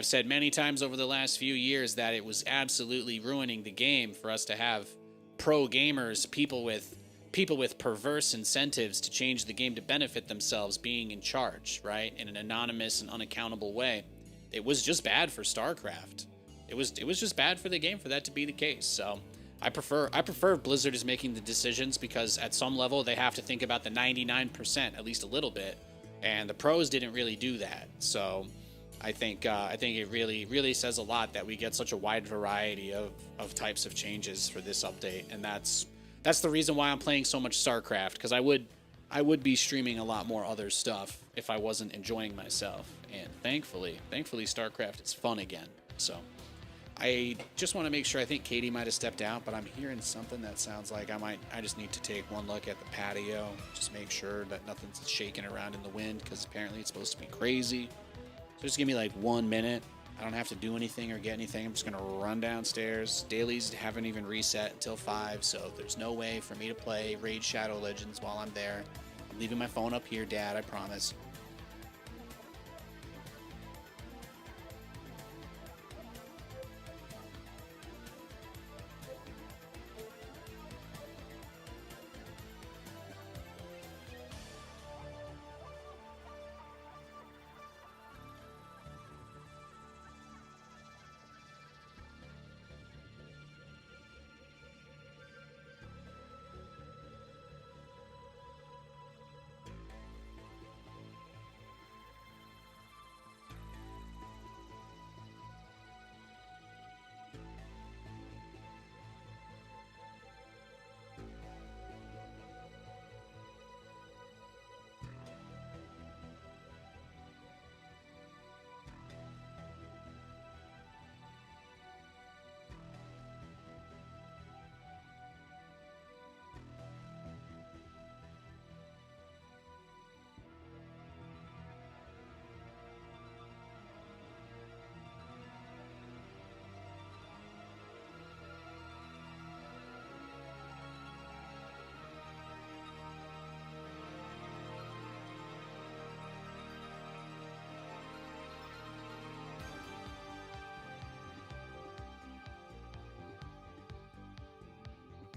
said many times over the last few years that it was absolutely ruining the game for us to have pro gamers, people with perverse incentives to change the game to benefit themselves being in charge, right? In an anonymous and unaccountable way. It was just bad for StarCraft. It was just bad for the game for that to be the case. So I prefer Blizzard is making the decisions, because at some level they have to think about the 99% at least a little bit, and the pros didn't really do that. So I think it really says a lot that we get such a wide variety of types of changes for this update, and that's the reason why I'm playing so much StarCraft, because I would be streaming a lot more other stuff if I wasn't enjoying myself. And thankfully StarCraft is fun again. So I just want to make sure. I think Katie might have stepped out, but I'm hearing something that sounds like I just need to take one look at the patio, just make sure that nothing's shaking around in the wind, because apparently it's supposed to be crazy. So just give me 1 minute. I don't have to do anything or get anything. I'm just going to run downstairs. Dailies haven't even reset until 5, so there's no way for me to play Raid Shadow Legends while I'm there. I'm leaving my phone up here, Dad, I promise.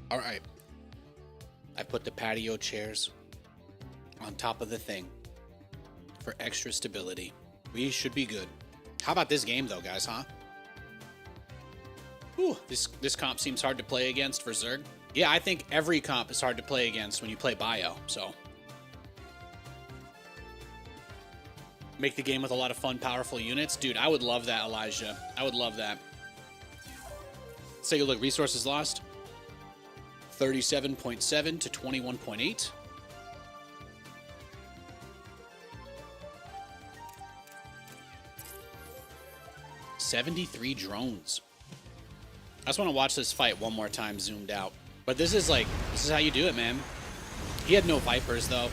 All right. I put the patio chairs on top of the thing for extra stability. We should be good. How about this game, though, guys, huh? Whew, this comp seems hard to play against for Zerg. Yeah, I think every comp is hard to play against when you play Bio, so. Make the game with a lot of fun, powerful units. Dude, I would love that, Elijah. I would love that. Let's take a look. Resources lost. 37.7 to 21.8. $73 drones. I just want to watch this fight one more time zoomed out. But this is how you do it, man. He had no Vipers, though.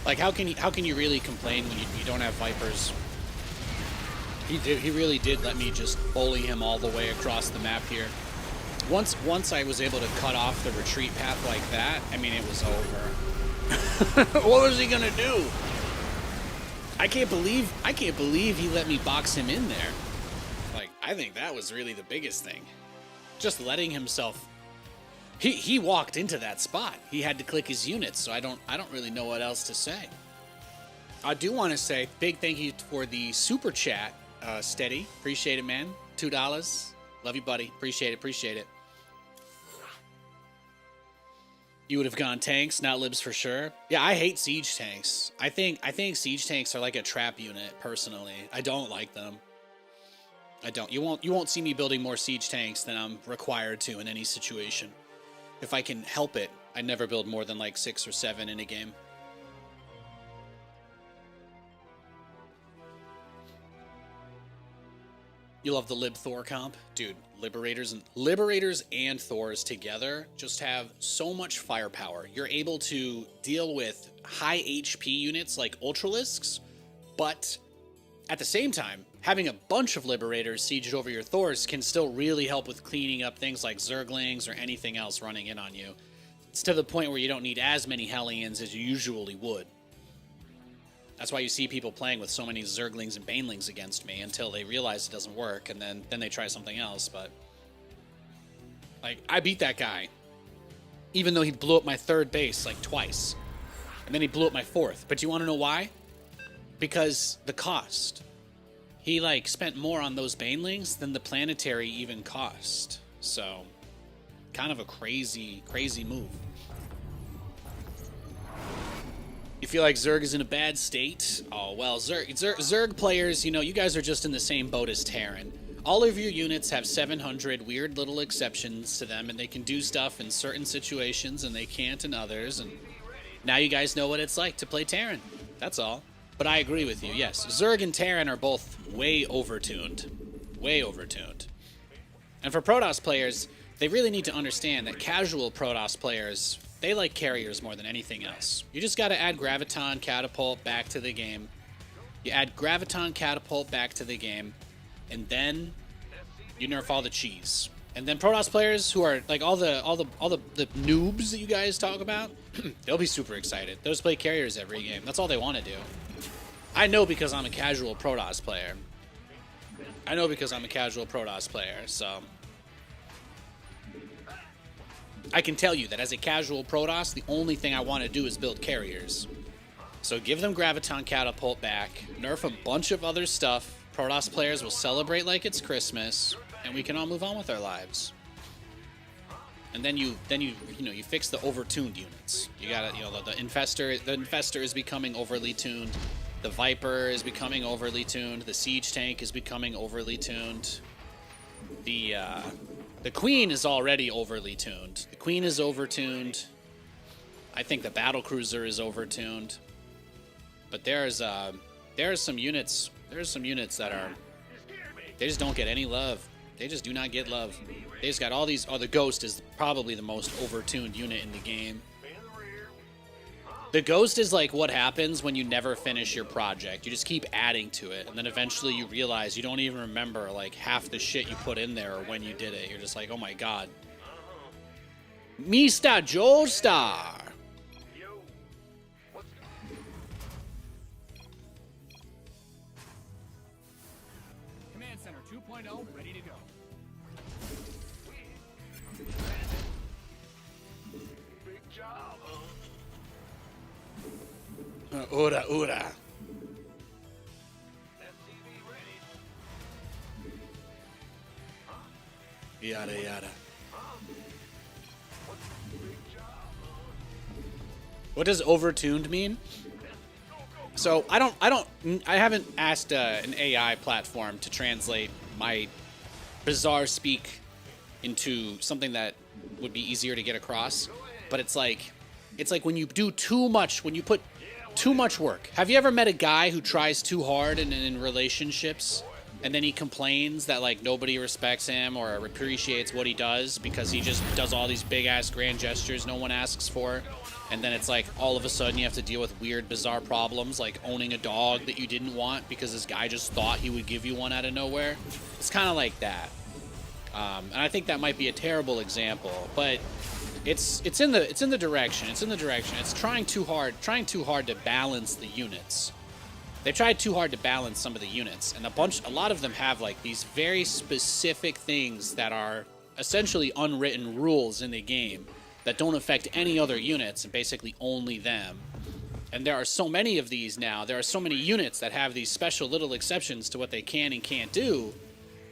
Like, how can you really complain when you don't have Vipers? He did. He really did let me just bully him all the way across the map here. Once I was able to cut off the retreat path like that, I mean, it was over. What was he gonna do? I can't believe he let me box him in there. Like, I think that was really the biggest thing. Just letting himself. He walked into that spot. He had to click his units, so I don't really know what else to say. I do want to say big thank you for the super chat, Steady. Appreciate it, man. $2. Love you, buddy. Appreciate it. You would have gone tanks, not libs for sure. Yeah, I hate siege tanks. I think siege tanks are like a trap unit, personally. I don't like them. I don't. You won't see me building more siege tanks than I'm required to in any situation. If I can help it, I never build more than like 6 or 7 in a game. You love the Lib Thor comp? Dude, Liberators and Thors together just have so much firepower. You're able to deal with high HP units like Ultralisks, but at the same time, having a bunch of Liberators sieged over your Thors can still really help with cleaning up things like Zerglings or anything else running in on you. It's to the point where you don't need as many Hellions as you usually would. That's why you see people playing with so many Zerglings and Banelings against me until they realize it doesn't work, and then they try something else. But like, I beat that guy, even though he blew up my 3rd base like twice, and then he blew up my 4th. But you want to know why? Because the cost. He like spent more on those Banelings than the planetary even cost. So, kind of a crazy move. You feel like Zerg is in a bad state? Oh, well, Zerg players, you know, you guys are just in the same boat as Terran. All of your units have 700 weird little exceptions to them, and they can do stuff in certain situations, and they can't in others, and now you guys know what it's like to play Terran. That's all. But I agree with you, yes. Zerg and Terran are both way overtuned. Way overtuned. And for Protoss players, they really need to understand that casual Protoss players, they like carriers more than anything else. You just got to add Graviton Catapult back to the game. You add Graviton Catapult back to the game, and then you nerf all the cheese. And then Protoss players who are like all the noobs that you guys talk about, they'll be super excited. They'll just play carriers every game. That's all they want to do. I know because I'm a casual Protoss player. So I can tell you that as a casual Protoss, the only thing I want to do is build carriers. So give them Graviton Catapult back, nerf a bunch of other stuff, Protoss players will celebrate like it's Christmas, and we can all move on with our lives. And then you fix the overtuned units. You gotta, the Infestor is becoming overly tuned, the Viper is becoming overly tuned, the Siege Tank is becoming overly tuned, the Queen is already overly tuned. The Queen is overtuned. I think the Battlecruiser is overtuned. But there's some units that are, they just don't get any love. They just do not get love. They just got all these. Oh, the Ghost is probably the most overtuned unit in the game. The Ghost is like what happens when you never finish your project. You just keep adding to it, and then eventually you realize you don't even remember like half the shit you put in there or when you did it. You're just like, oh my god. Mr. Joestar. Command Center 2.0 ready to go. Big job, huh? Ura. FTV ready. Yada. Big job, huh? What does overtuned mean? So I haven't asked an AI platform to translate my bizarre speak into something that would be easier to get across. But it's like when you do too much, when you put too much work. Have you ever met a guy who tries too hard in relationships? and then he complains that like nobody respects him or appreciates what he does because he just does all these big ass grand gestures no one asks for, and then it's like all of a sudden you have to deal with weird bizarre problems like owning a dog that you didn't want because this guy just thought he would give you one out of nowhere. It's kind of like that, and I think that might be a terrible example, but it's in the direction. It's trying too hard to balance the units. They tried too hard to balance some of the units, and a lot of them have like these very specific things that are essentially unwritten rules in the game that don't affect any other units and basically only them. And there are so many of these now. There are so many units that have these special little exceptions to what they can and can't do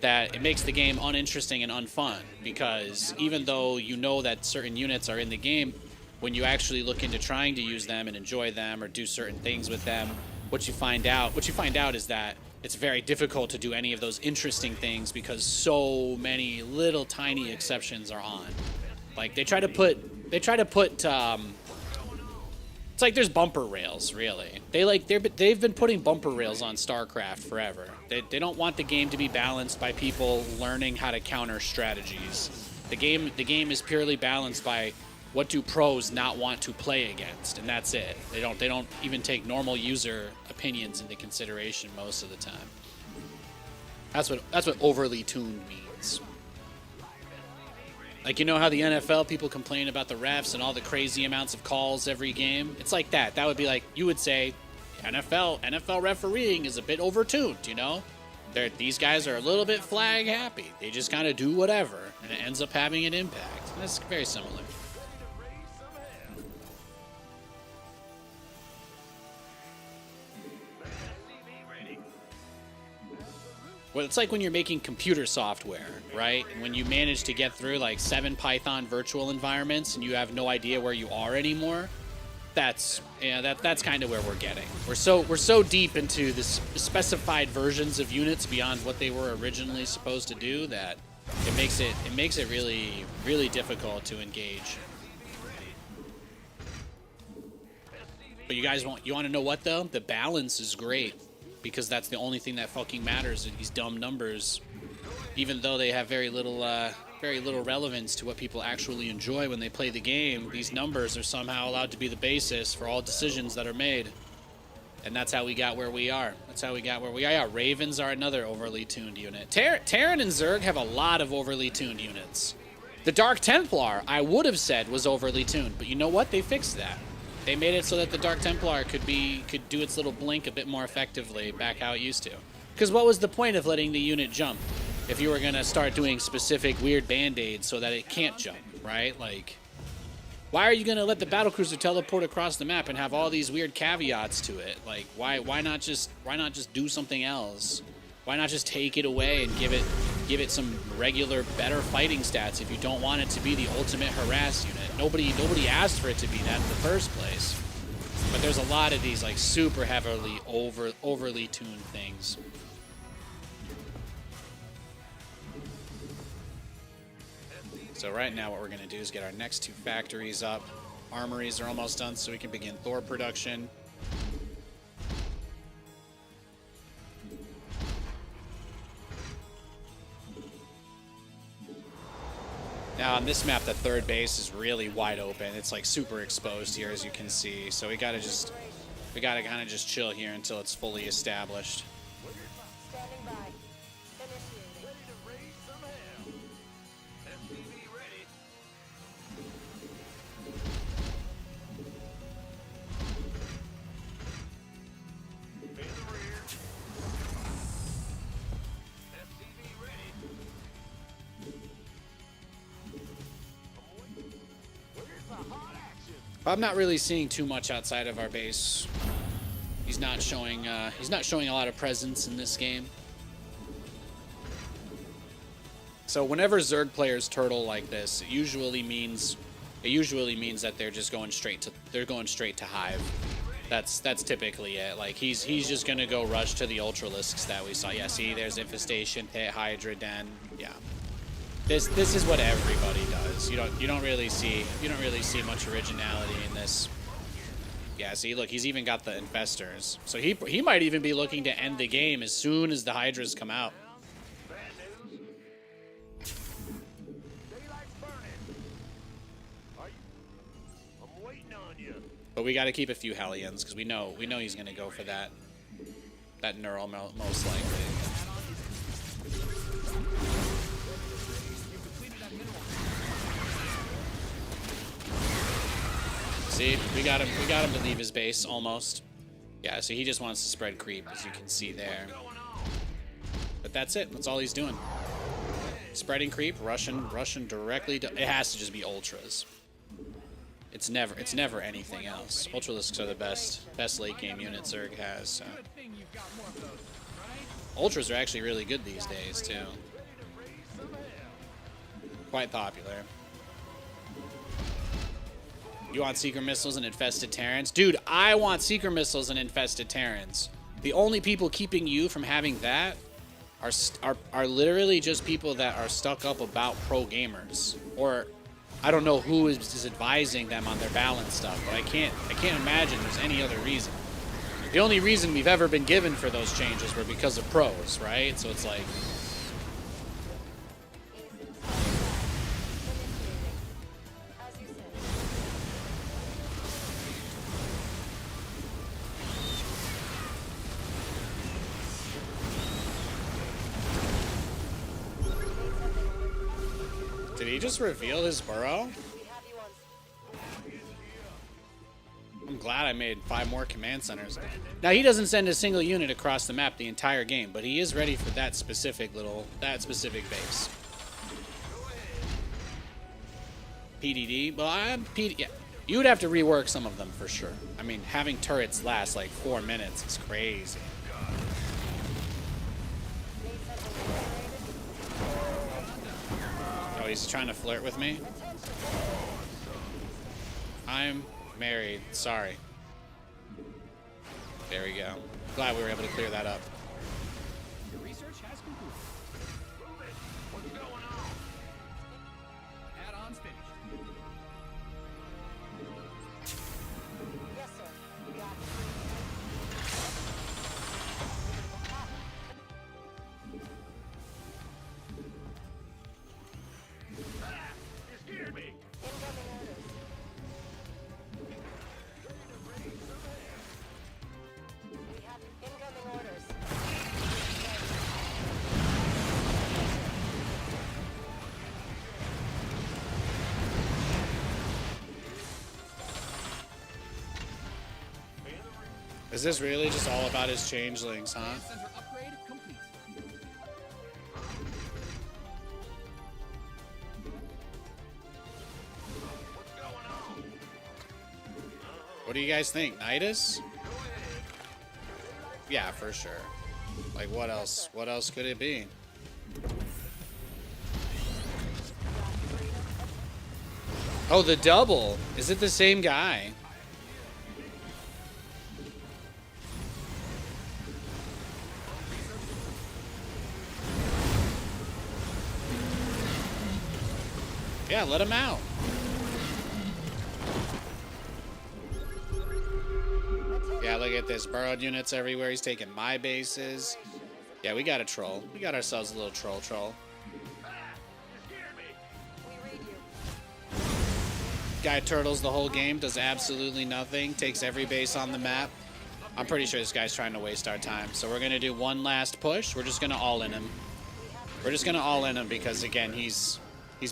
that it makes the game uninteresting and unfun, because even though you know that certain units are in the game, when you actually look into trying to use them and enjoy them or do certain things with them, what you find out is that it's very difficult to do any of those interesting things because so many little tiny exceptions are on. Like they try to put it's like there's bumper rails, really. They've been putting bumper rails on StarCraft forever. They don't want the game to be balanced by people learning how to counter strategies. The game is purely balanced by what do pros not want to play against, and that's it. They don't even take normal user opinions into consideration most of the time. That's what overly tuned means. Like, you know how the NFL people complain about the refs and all the crazy amounts of calls every game? It's like that. That would be like, you would say NFL refereeing is a bit overtuned, you know? These guys are a little bit flag happy. They just kind of do whatever, and it ends up having an impact. And it's very similar. Well, it's like when you're making computer software, right? And when you manage to get through like 7 Python virtual environments and you have no idea where you are anymore, that's kind of where we're getting. We're so deep into the specified versions of units beyond what they were originally supposed to do that it makes it really, really difficult to engage. But you want to know what though? The balance is great, because that's the only thing that fucking matters in these dumb numbers. Even though they have very little relevance to what people actually enjoy when they play the game, these numbers are somehow allowed to be the basis for all decisions that are made. And that's how we got where we are. Yeah, Ravens are another overly tuned unit. Terran and Zerg have a lot of overly tuned units. The Dark Templar, I would have said, was overly tuned, but you know what? They fixed that. They made it so that the Dark Templar could do its little blink a bit more effectively back how it used to. Because what was the point of letting the unit jump if you were going to start doing specific weird band-aids so that it can't jump, right? Like, why are you going to let the battlecruiser teleport across the map and have all these weird caveats to it? Like, why not just do something else? Why not just take it away and give it some regular, better fighting stats if you don't want it to be the ultimate harass unit? Nobody asked for it to be that in the first place. But there's a lot of these like super heavily overly tuned things. So right now what we're going to do is get our next 2 factories up. Armories are almost done, so we can begin Thor production. Now on this map, the third base is really wide open. It's like super exposed here, as you can see. So we gotta kind of just chill here until it's fully established. Standing by. Initiating. Ready to raise some hell. SCV ready. In the rear. SCV ready. Where's the hot action? I'm not really seeing too much outside of our base. He's not showing a lot of presence in this game. So whenever Zerg players turtle like this, it usually means that they're just going straight to Hive. That's typically it. Like he's just gonna go rush to the Ultralisks that we saw. Yeah, see, there's Infestation, Pit, Hydra, Den. Yeah. This is what everybody does. You don't really see much originality in this. Yeah, see, look, he's even got the Infestors. So he might even be looking to end the game as soon as the Hydras come out. But we got to keep a few Hellions because we know he's gonna go for that neural most likely. See, we got him to leave his base almost. Yeah, so he just wants to spread creep, as you can see there. But that's it. That's all he's doing. Spreading creep, rushing directly to. It has to just be ultras. It's never anything else. Ultralisks are the best late game units Zerg has. So. Ultras are actually really good these days too. Quite popular. You want Seeker Missiles and Infested Terrans? Dude, I want Seeker Missiles and Infested Terrans. The only people keeping you from having that are literally just people that are stuck up about pro gamers. Or I don't know who is advising them on their balance stuff, but I can't imagine there's any other reason. The only reason we've ever been given for those changes were because of pros, right? So it's like... Did he just reveal his burrow? I'm glad I made 5 more command centers. Now he doesn't send a single unit across the map the entire game, but he is ready for that specific base. PDD? Well, yeah. You would have to rework some of them for sure. I mean, having turrets last like 4 minutes is crazy. Oh, he's trying to flirt with me? I'm married. Sorry. There we go. Glad we were able to clear that up. Your research has concluded. Move it. What's going on? Add-ons finished. Yes, sir. Got You scared me. incoming orders. We have incoming orders. Is this really just all about his changelings, huh? Center upgrade complete. What's going on? What do you guys think? Nidus? Yeah, for sure. Like, what else? What else could it be? Oh, the double. Is it the same guy? Yeah, let him out. Yeah, look at this. Burrowed units everywhere. He's taking my bases. Yeah, we got a troll. We got ourselves a little troll. You scared me. We read you. Guy turtles the whole game, does absolutely nothing, takes every base on the map. I'm pretty sure this guy's trying to waste our time. So we're going to do one last push. We're just going to all in him. We're just going to all in him because, again, he's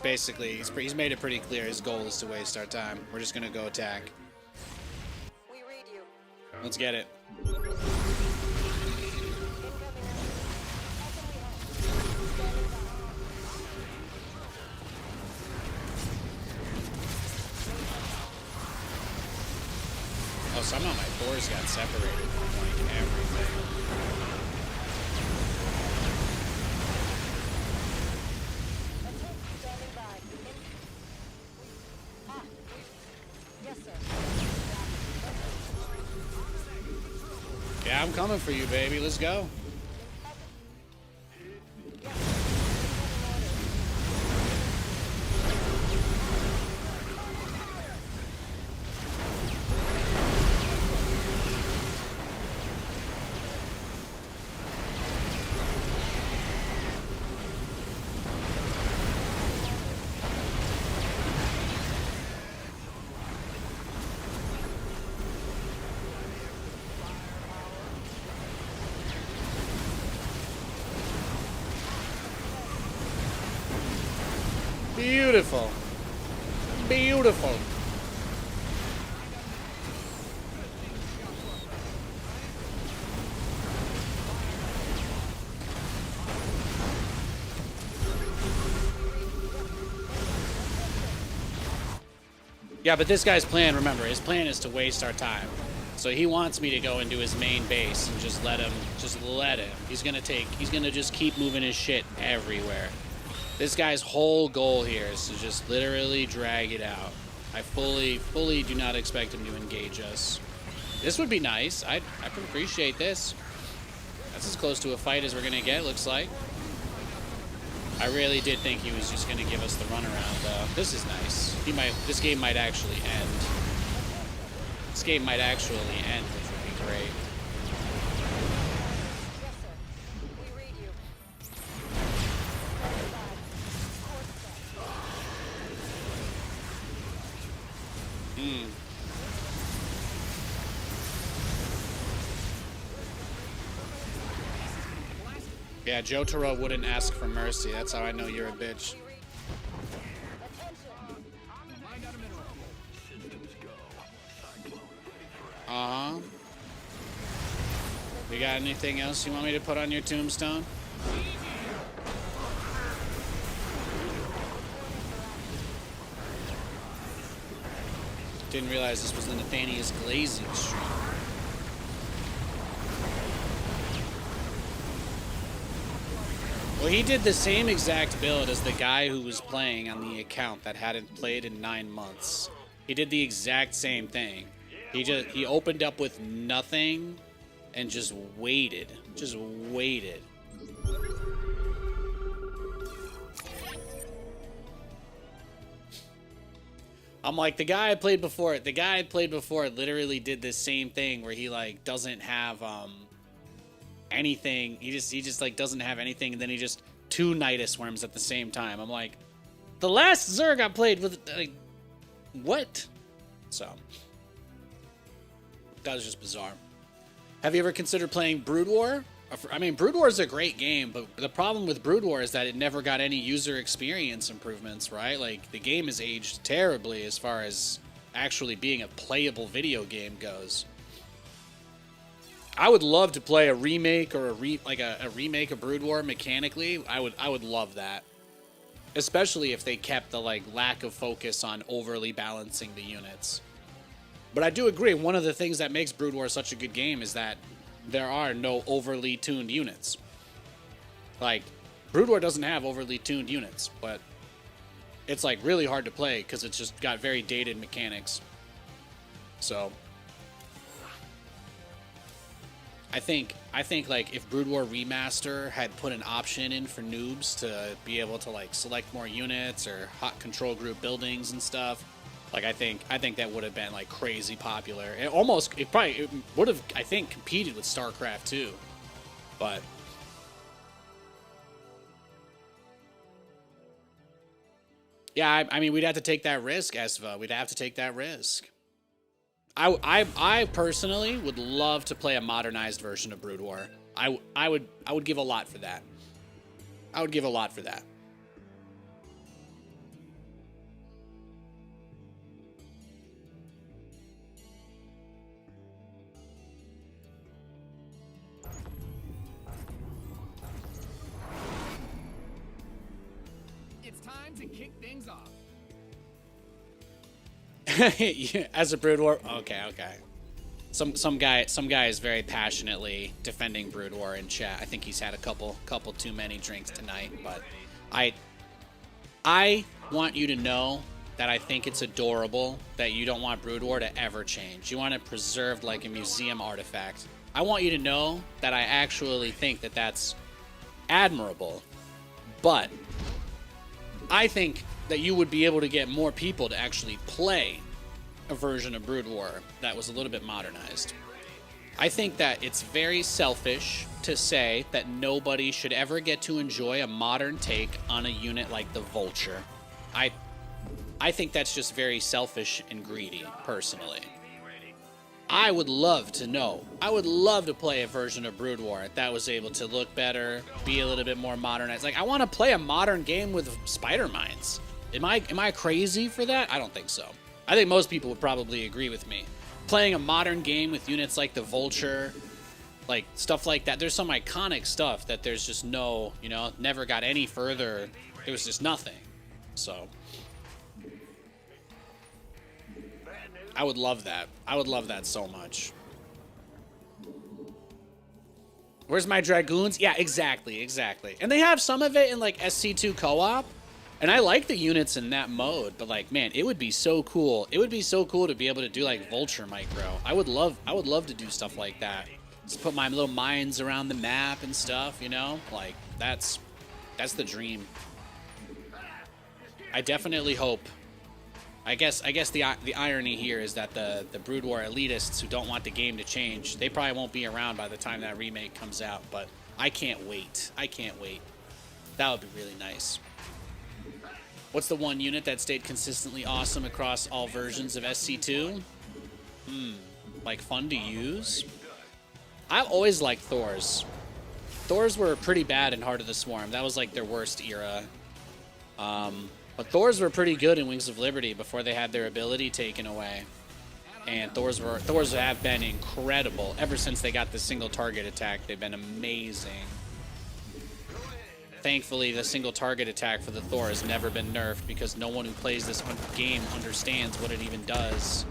made it pretty clear his goal is to waste our time. We're just going to go attack. We read you. Let's get it. Incoming orders. How can we help? Standing by. Oh, somehow my Thors got separated from like everything. Standing by. Yes, sir. Yeah, I'm coming for you, baby. Let's go. Beautiful. Beautiful. Yeah, but this guy's plan, remember, his plan is to waste our time. So he wants me to go into his main base and just let him. He's gonna just keep moving his shit everywhere. This guy's whole goal here is to just literally drag it out. I fully do not expect him to engage us. This would be nice. I can appreciate this. That's as close to a fight as we're gonna get, looks like. I really did think he was just gonna give us the runaround, though. This is nice. This game might actually end. This game might actually end, which would be great. Yes, sir. We read you. Yeah, Jotaro wouldn't ask for mercy. That's how I know you're a bitch. Uh-huh. You got anything else you want me to put on your tombstone? Didn't realize this was the Nathanias glazing stream. Well, he did the same exact build as the guy who was playing on the account that hadn't played in 9 months. He did the exact same thing. He opened up with nothing and just waited. Just waited. I'm like, the guy I played before literally did the same thing where he like doesn't have anything. He just like doesn't have anything, and then he just 2 Nidus worms at the same time. I'm like, the last Zerg I played with, like, what? So that was just bizarre. Have you ever considered playing Brood War? I mean, Brood War is a great game, but the problem with Brood War is that it never got any user experience improvements, right? Like, the game has aged terribly as far as actually being a playable video game goes. I would love to play a remake or a remake of Brood War mechanically. I would love that. Especially if they kept the like lack of focus on overly balancing the units. But I do agree, one of the things that makes Brood War such a good game is that there are no overly tuned units. Like, Brood War doesn't have overly tuned units, but it's like really hard to play because it's just got very dated mechanics. So I think like if Brood War Remaster had put an option in for noobs to be able to like select more units or hot control group buildings and stuff, like I think that would have been like crazy popular. It would have, I think, competed with StarCraft too. But yeah, I mean, we'd have to take that risk, Esva. We'd have to take that risk. I personally would love to play a modernized version of Brood War. I would give a lot for that. I would give a lot for that. It's time to kick things off. As a Brood War, okay. Some guy is very passionately defending Brood War in chat. I think he's had a couple too many drinks tonight, but I want you to know that I think it's adorable that you don't want Brood War to ever change. You want it preserved like a museum artifact. I want you to know that I actually think that that's admirable, but I think that you would be able to get more people to actually play a version of Brood War that was a little bit modernized. I think that it's very selfish to say that nobody should ever get to enjoy a modern take on a unit like the Vulture. I think that's just very selfish and greedy, personally. I would love to know. I would love to play a version of Brood War that was able to look better, be a little bit more modernized. Like, I want to play a modern game with spider mines. Am I crazy for that? I don't think so. I think most people would probably agree with me. Playing a modern game with units like the Vulture, like stuff like that. There's some iconic stuff that there's just no, you know, never got any further. There was just nothing. So I would love that. I would love that so much. Where's my Dragoons? Yeah, exactly. And they have some of it in like SC2 co-op. And I like the units in that mode, but like, man, it would be so cool. It would be so cool to be able to do like Vulture micro. I would love to do stuff like that. Just put my little mines around the map and stuff, you know? Like, that's the dream. I definitely hope. I guess the irony here is that the Brood War elitists who don't want the game to change, they probably won't be around by the time that remake comes out, but I can't wait. That would be really nice. What's the one unit that stayed consistently awesome across all versions of SC2? Like fun to use? I've always liked Thors. Thors were pretty bad in Heart of the Swarm. That was like their worst era. But Thors were pretty good in Wings of Liberty before they had their ability taken away. And Thors have been incredible. Ever since they got the single target attack, they've been amazing. Thankfully, the single target attack for the Thor has never been nerfed because no one who plays this game understands what it even does.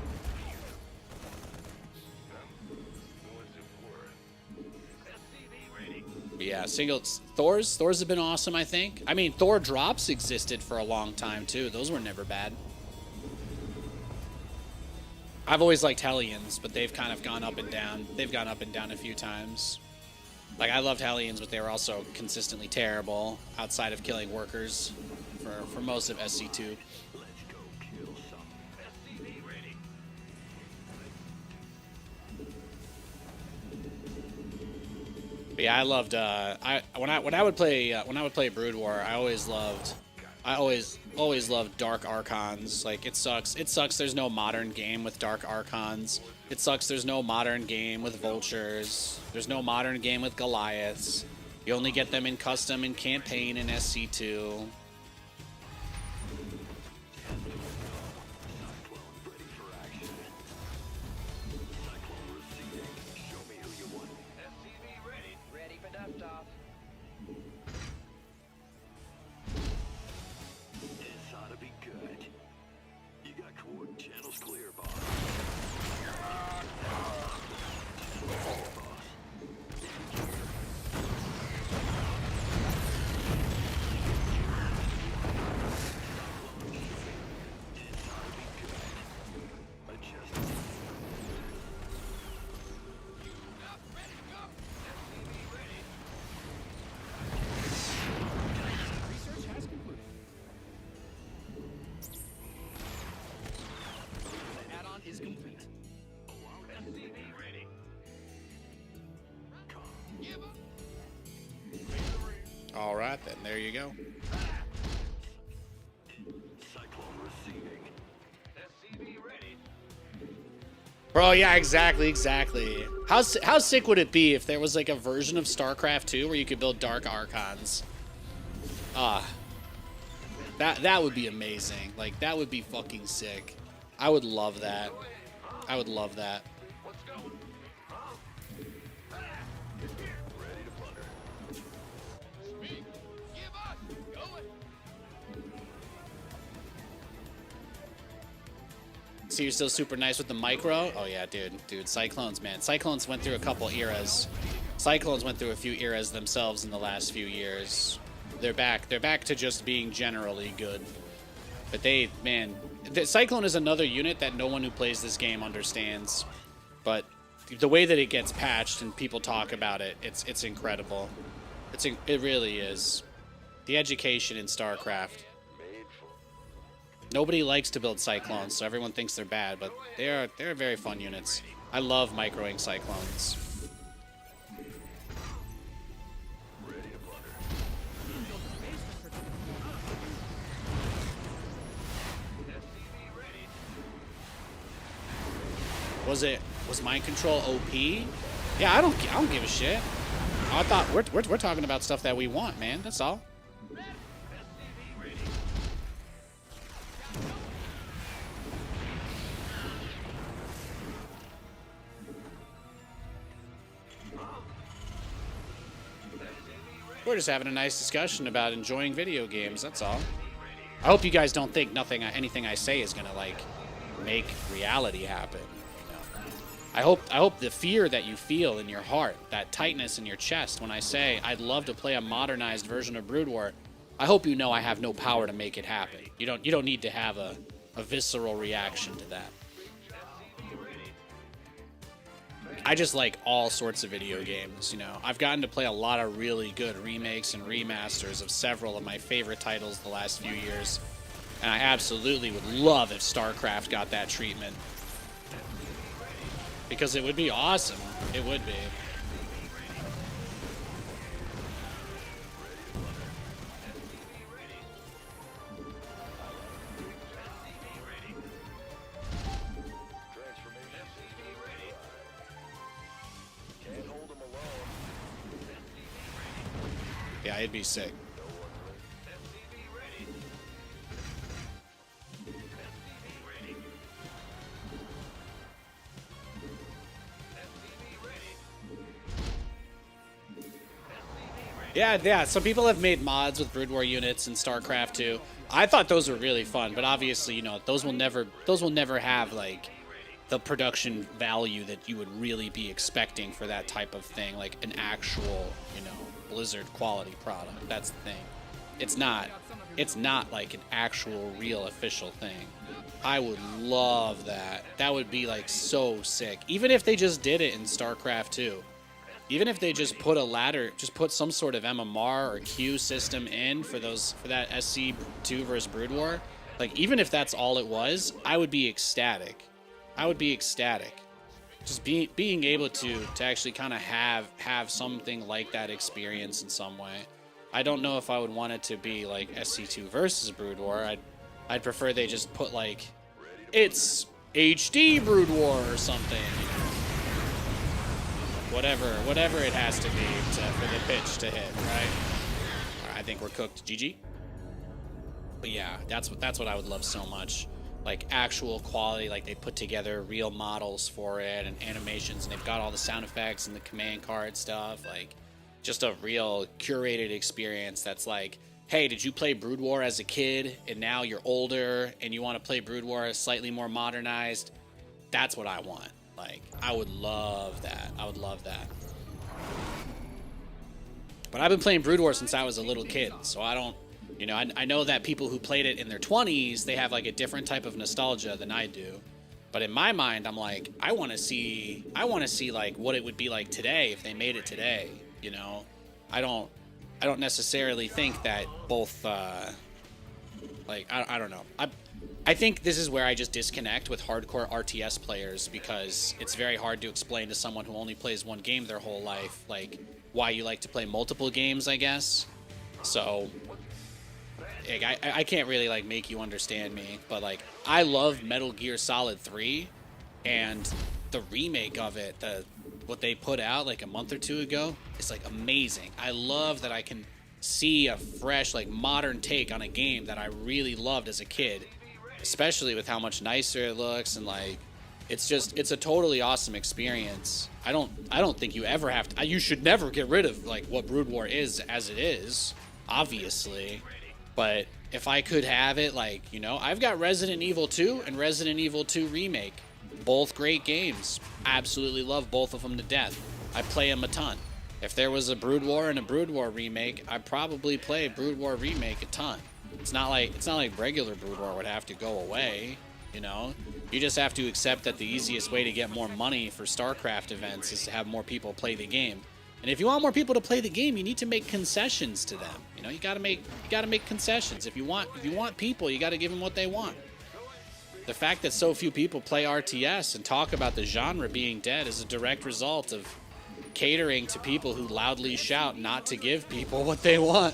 But yeah, Thors have been awesome, I think. I mean, Thor drops existed for a long time too. Those were never bad. I've always liked Hellions, but they've kind of gone up and down. They've gone up and down a few times. Like, I loved Hellions, but they were also consistently terrible outside of killing workers for most of SC2. Let's go kill some. SCV ready. But yeah, I loved when I would play Brood War, I always loved Dark Archons. Like, it sucks there's no modern game with Dark Archons. It sucks there's no modern game with Vultures. There's no modern game with Goliaths. You only get them in custom and campaign in SC2. Ready for dust-off. This ought to be good. You got coordinate channels clear, boss. Research has concluded. The add-on is complete. SCV ready. All right, then there you go. Cyclone receiving. SCV ready. Bro, yeah, exactly. How sick would it be if there was like a version of StarCraft 2 where you could build Dark Archons? That would be amazing. Like, that would be fucking sick. I would love that. Let's go. Speak. Give us. Going. So you're still super nice with the micro? Oh yeah, dude, Cyclones, man. Cyclones went through a couple eras. Cyclones went through a few eras themselves in the last few years. They're back to just being generally good. But the Cyclone is another unit that no one who plays this game understands. But the way that it gets patched and people talk about it, it's incredible. It really is. The education in StarCraft. Nobody likes to build Cyclones, so everyone thinks they're bad, but they're very fun units. I love microing Cyclones. Was mind control OP? Yeah, I don't give a shit. I thought we're talking about stuff that we want, man. That's all. We're just having a nice discussion about enjoying video games, that's all. I hope you guys don't think anything I say is gonna, like, make reality happen. You know? I hope the fear that you feel in your heart, that tightness in your chest when I say I'd love to play a modernized version of Brood War, I hope you know I have no power to make it happen. You don't need to have a visceral reaction to that. I just like all sorts of video games, you know. I've gotten to play a lot of really good remakes and remasters of several of my favorite titles the last few years. And I absolutely would love if StarCraft got that treatment. Because it would be awesome. It would be. Yeah, it'd be sick. Yeah, some people have made mods with Brood War units in StarCraft 2. I thought those were really fun, but obviously, you know, those will never have, like, the production value that you would really be expecting for that type of thing, like an actual, you know, Blizzard quality product. That's the thing. It's not like an actual real official thing. I would love that. That would be like so sick. Even if they just did it in StarCraft 2. Even if they just put a ladder, just put some sort of MMR or Q system in for that SC2 versus Brood War, like even if that's all it was, I would be ecstatic. I would be ecstatic. Just being able to actually kind of have something like that experience in some way. I don't know if I would want it to be like SC2 versus Brood War. I'd prefer they just put like it's HD Brood War or something. You know? Whatever it has to be for the pitch to hit, right? All right, I think we're cooked. GG. But yeah, that's what I would love so much. Like actual quality, like they put together real models for it and animations, and they've got all the sound effects and the command card stuff, like just a real curated experience that's like, hey, did you play Brood War as a kid and now you're older and you want to play Brood War slightly more modernized? That's what I want. Like, I would love that. I would love that. But I've been playing Brood War since I was a little kid, so I don't, you know, I know that people who played it in their 20s, they have like a different type of nostalgia than I do. But in my mind, I'm like, I want to see like what it would be like today if they made it today, you know? I don't necessarily think that both, like, I don't know. I think this is where I just disconnect with hardcore RTS players, because it's very hard to explain to someone who only plays one game their whole life, like, why you like to play multiple games, I guess. So, like, I can't really, like, make you understand me, but, like, I love Metal Gear Solid 3, and the remake of it, what they put out, like, a month or two ago, is, like, amazing. I love that I can see a fresh, like, modern take on a game that I really loved as a kid, especially with how much nicer it looks, and like it's a totally awesome experience. I don't think you ever have to, you should never get rid of like what Brood War is as it is, obviously, but if I could have it, like, you know, I've got Resident Evil 2 and Resident Evil 2 Remake, both great games. Absolutely love both of them to death. I play them a ton. If there was a Brood War and a Brood War Remake, I'd probably play Brood War Remake a ton. It's not like regular Brood War would have to go away, you know? You just have to accept that the easiest way to get more money for StarCraft events is to have more people play the game. And if you want more people to play the game, you need to make concessions to them. You know, you gotta make concessions. If you want people, you gotta give them what they want. The fact that so few people play RTS and talk about the genre being dead is a direct result of catering to people who loudly shout not to give people what they want.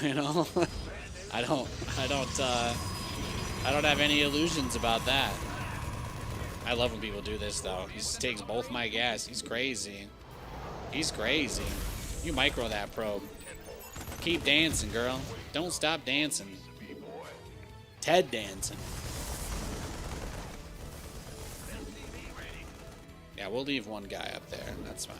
You know? I don't have any illusions about that. I love when people do this, though. He just takes both my gas. He's crazy. He's crazy. You micro that probe. Keep dancing, girl. Don't stop dancing. Ted dancing. Yeah, we'll leave one guy up there. That's fine.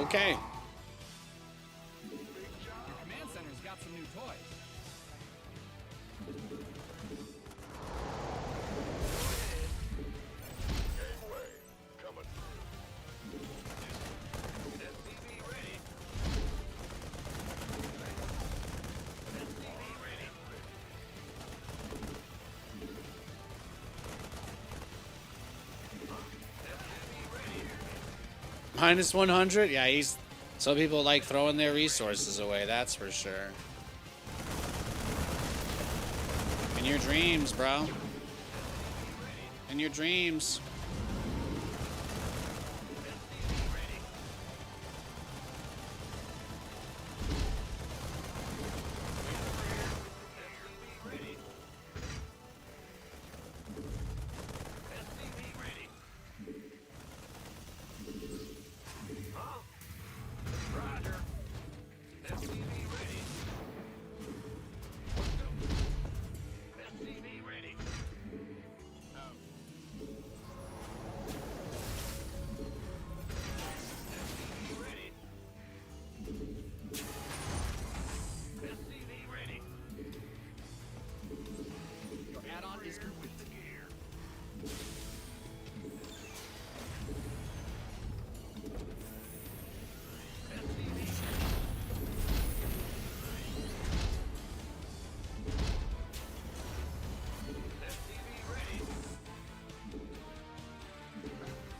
Okay. Your command center's got some new toys. Gangway, coming through. SCV ready. SCV ready. Minus 100? Yeah, he's... Some people like throwing their resources away, that's for sure. In your dreams, bro. In your dreams. Roger. SCV ready. SCV ready. SCV ready. SCV ready. Your add-on is complete.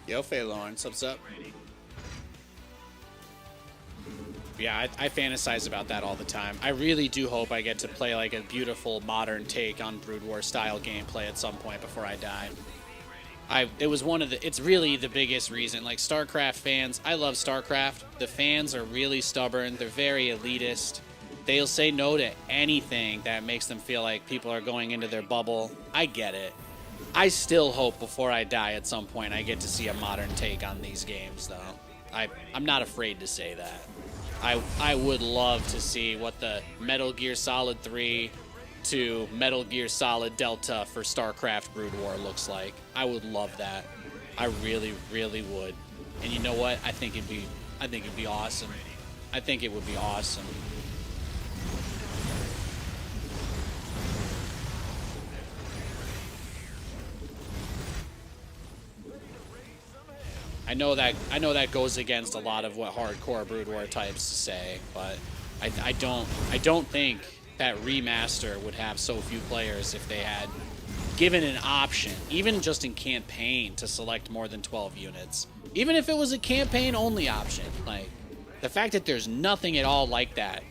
Yo, Faye Lawrence, what's up? Yeah, I fantasize about that all the time. I really do hope I get to play like a beautiful modern take on Brood War style gameplay at some point before I die. It was one of the, it's really the biggest reason. Like StarCraft fans, I love StarCraft. The fans are really stubborn. They're very elitist. They'll say no to anything that makes them feel like people are going into their bubble. I get it. I still hope before I die at some point I get to see a modern take on these games, though. I'm not afraid to say that. I would love to see what the Metal Gear Solid 3 to Metal Gear Solid Delta for StarCraft Brood War looks like. I would love that. I really, really would. And you know what? I think it'd be awesome. I think it would be awesome. I know that goes against a lot of what hardcore Brood War types say, but I don't think that remaster would have so few players if they had given an option, even just in campaign, to select more than 12 units. Even if it was a campaign only option, like the fact that there's nothing at all like that,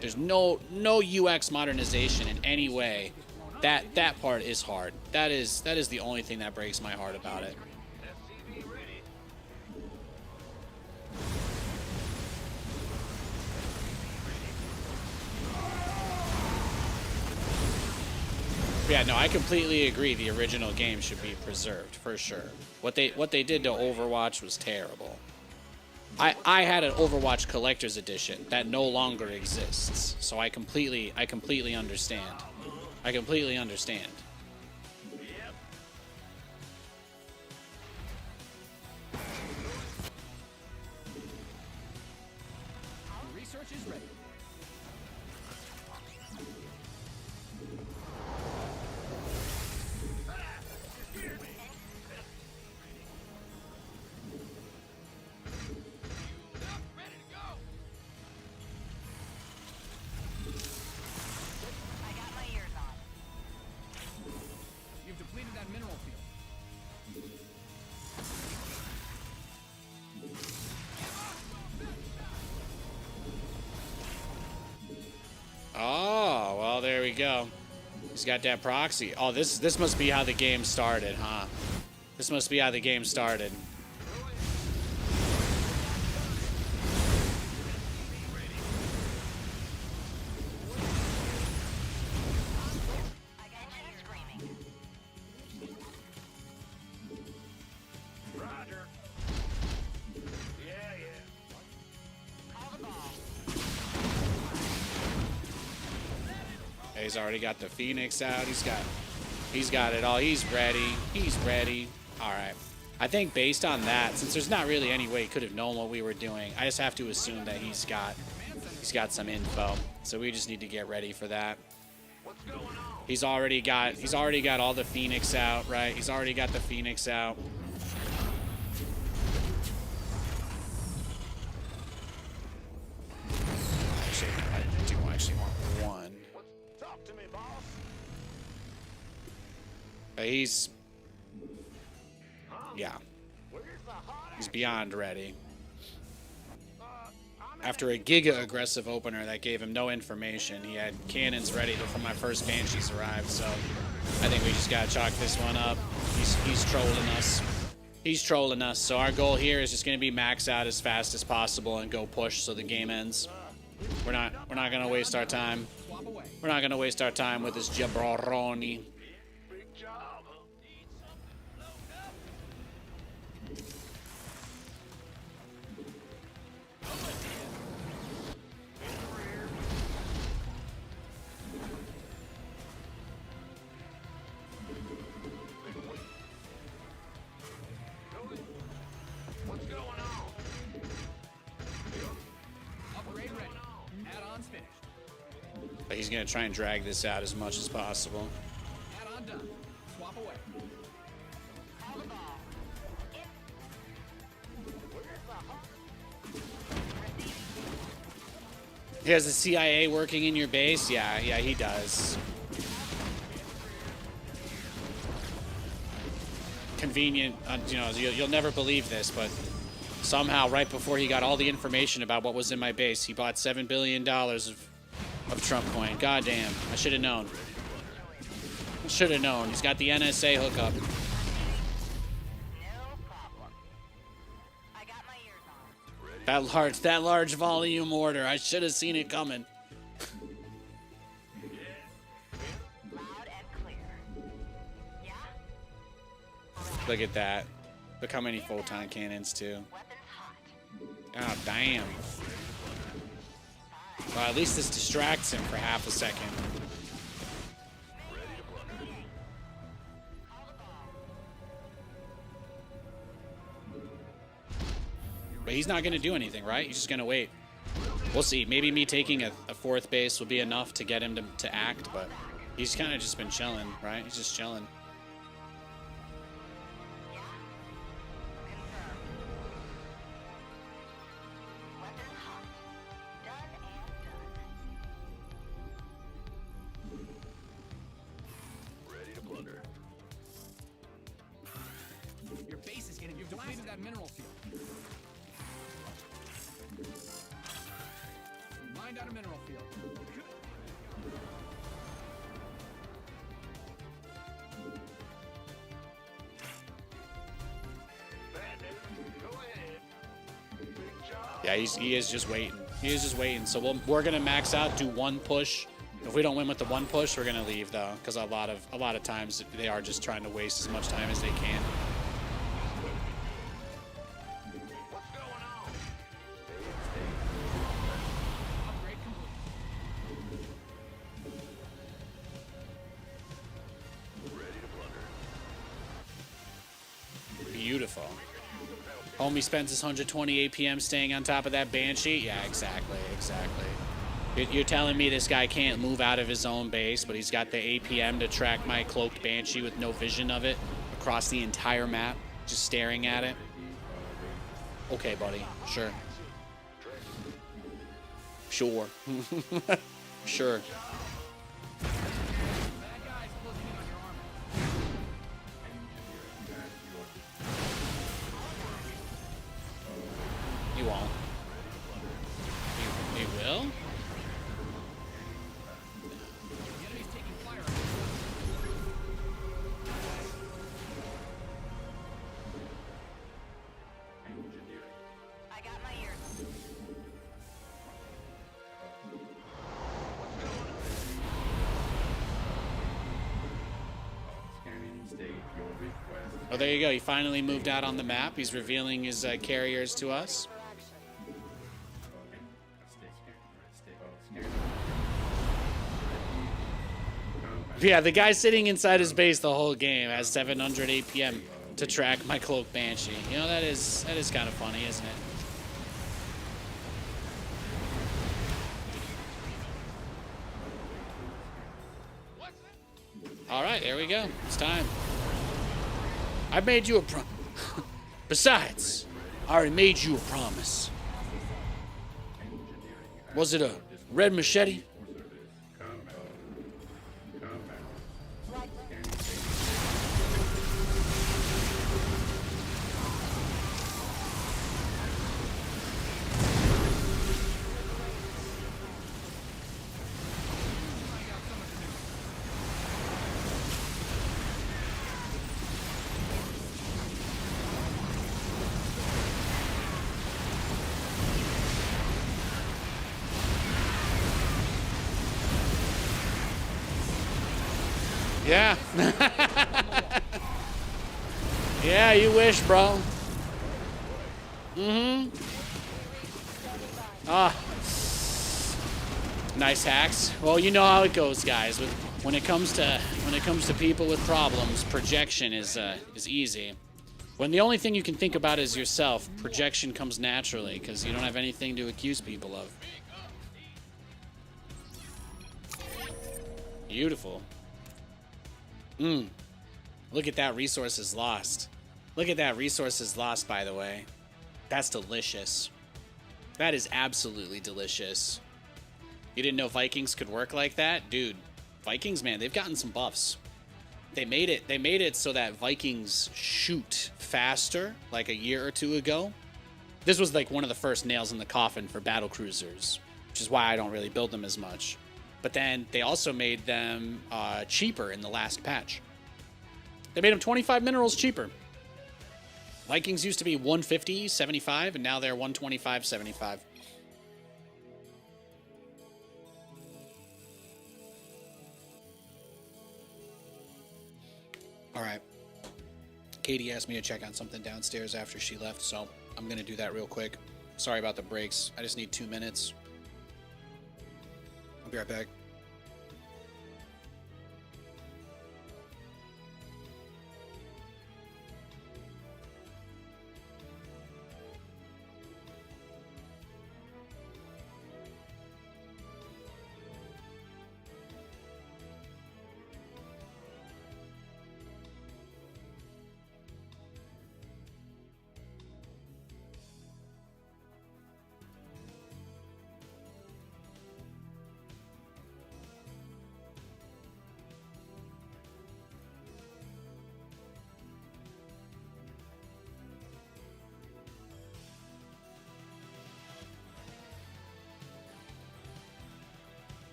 there's no UX modernization in any way. That part is hard. That is the only thing that breaks my heart about it. Yeah, no, I completely agree. The original game should be preserved for sure. What they did to Overwatch was terrible. I had an Overwatch Collector's Edition that no longer exists, so I completely understand. I completely understand. Research is ready. You've depleted that mineral field. Oh, well, there we go. He's got that proxy. Oh, this must be how the game started, huh? This must be how the game started. Roger. Yeah. He's already got the Phoenix out. He's got it all. He's ready. All right. I think based on that, since there's not really any way he could have known what we were doing, I just have to assume that he's got some info. So we just need to get ready for that. He's already got all the Phoenix out, right? He's already got the Phoenix out. Actually, I do actually want one. Talk to me, boss. He's, yeah, he's beyond ready. After a giga aggressive opener that gave him no information, he had cannons ready before my first Banshees arrived, so I think we just gotta chalk this one up. He's trolling us. He's trolling us, so our goal here is just gonna be max out as fast as possible and go push so the game ends. We're not gonna waste our time. We're not gonna waste our time with this jabroni. Big job. What's going on? Upgrade ready. Add-ons finished. But he's gonna try and drag this out as much as possible. Add-on done. Swap away. He has the CIA working in your base? Yeah, he does. Convenient, you know, you'll never believe this, but somehow right before he got all the information about what was in my base, he bought $7 billion of Trump coin. God damn, I should have known. Should have known. He's got the NSA hookup. No problem. I got my ears on. That large volume order. I should have seen it coming. Loud and clear. Yeah? Look at that. Look how many photon cannons too. Weapons hot. Oh damn. Well, at least this distracts him for half a second. But he's not going to do anything, right? He's just going to wait. We'll see. Maybe me taking a fourth base will be enough to get him to act, but he's kind of just been chilling, right? He's just chilling. Weapons hot. Done and done. Ready to plunder. Your base is getting. You've depleted that mineral field. Mined out a mineral field. Go ahead. Big job. Yeah, he is just waiting. He is just waiting. So we're gonna max out, do one push. If we don't win with the one push, we're gonna leave though, because a lot of times they are just trying to waste as much time as they can. What's going on? Upgrade complete. Ready to plunder. Beautiful. Homie spends his 120 APM staying on top of that Banshee? Yeah, exactly. You're telling me this guy can't move out of his own base, but he's got the APM to track my cloaked Banshee with no vision of it across the entire map, just staring at it? Okay, buddy. Sure. Sure. Sure. Bad guys closing in on your armor. He won't. He will? The enemy's taking fire. I got my ears on. Scanning state your request. Oh, there you go. He finally moved out on the map. He's revealing his carriers to us. Okay. Stay scanning. Yeah, the guy sitting inside his base the whole game has 700 APM. to track my cloak banshee. You know, that is kind of funny, isn't it? All right, there we go. It's time. I made you a Besides, I already made you a promise. Was it a red machete? Yeah. Yeah, you wish, bro. Mm-hmm. Ah. Nice hacks. Well, you know how it goes, guys. When it comes to people with problems, projection is easy. When the only thing you can think about is yourself, projection comes naturally because you don't have anything to accuse people of. Beautiful. Look at that, resources lost. Look at that, resources lost, by the way. That's delicious. That is absolutely delicious. You didn't know Vikings could work like that? Dude, Vikings, man, they've gotten some buffs. They made it so that Vikings shoot faster like a year or two ago. This was like one of the first nails in the coffin for battle cruisers, which is why I don't really build them as much. But then they also made them cheaper in the last patch. They made them 25 minerals cheaper. Vikings used to be 150, 75, and now they're 125, 75. All right. Katie asked me to check on something downstairs after she left, so I'm going to do that real quick. Sorry about the breaks. I just need 2 minutes. I'll be right back.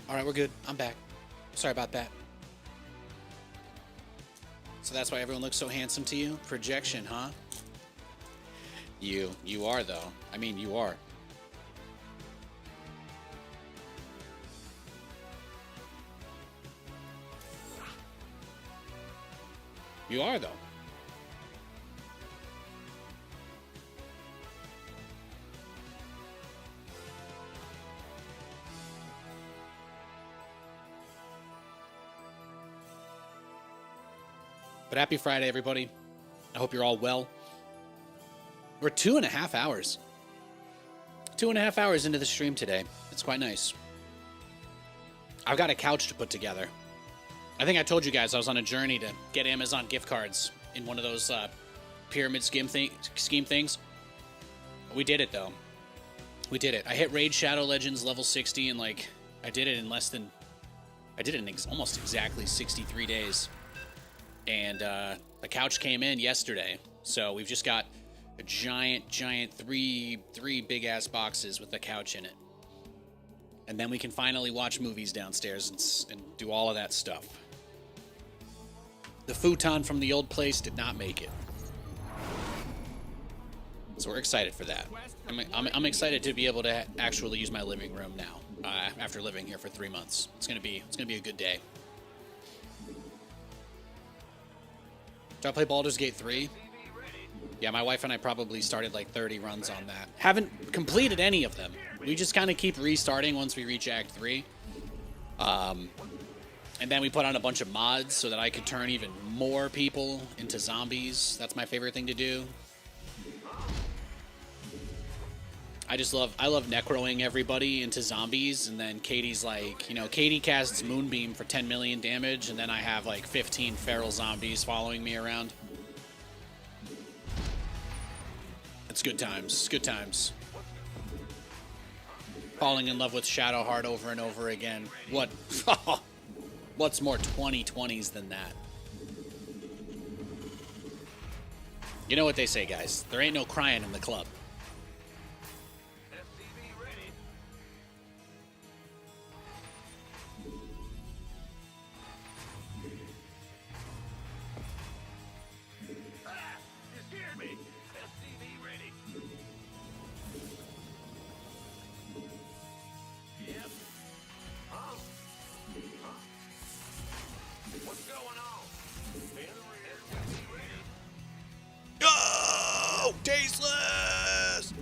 All right, we're good. I'm back. Sorry about that. So that's why everyone looks so handsome to you? Projection, huh? You are, though. I mean, you are. You are, though. But happy Friday, everybody. I hope you're all well. We're 2.5 hours. 2.5 hours into the stream today. It's quite nice. I've got a couch to put together. I think I told you guys I was on a journey to get Amazon gift cards in one of those pyramid scheme things. We did it, though. We did it. I hit Raid Shadow Legends level 60, and like I did it in almost exactly 63 days. And the couch came in yesterday, so we've just got a giant three big ass boxes with the couch in it, and then we can finally watch movies downstairs and do all of that stuff. The futon from the old place did not make it, so we're excited for that. I'm excited to be able to actually use my living room now after living here for 3 months. It's gonna be a good day. Did I play Baldur's Gate 3? Yeah, my wife and I probably started like 30 runs on that. Haven't completed any of them. We just kind of keep restarting once we reach Act 3. And then we put on a bunch of mods so that I could turn even more people into zombies. That's my favorite thing to do. I love necroing everybody into zombies, and then Katie's like, Katie casts Moonbeam for 10 million damage, and then I have like 15 feral zombies following me around. It's good times, good times. Falling in love with Shadowheart over and over again. What's more 2020s than that? You know what they say, guys. There ain't no crying in the club. Tasteless!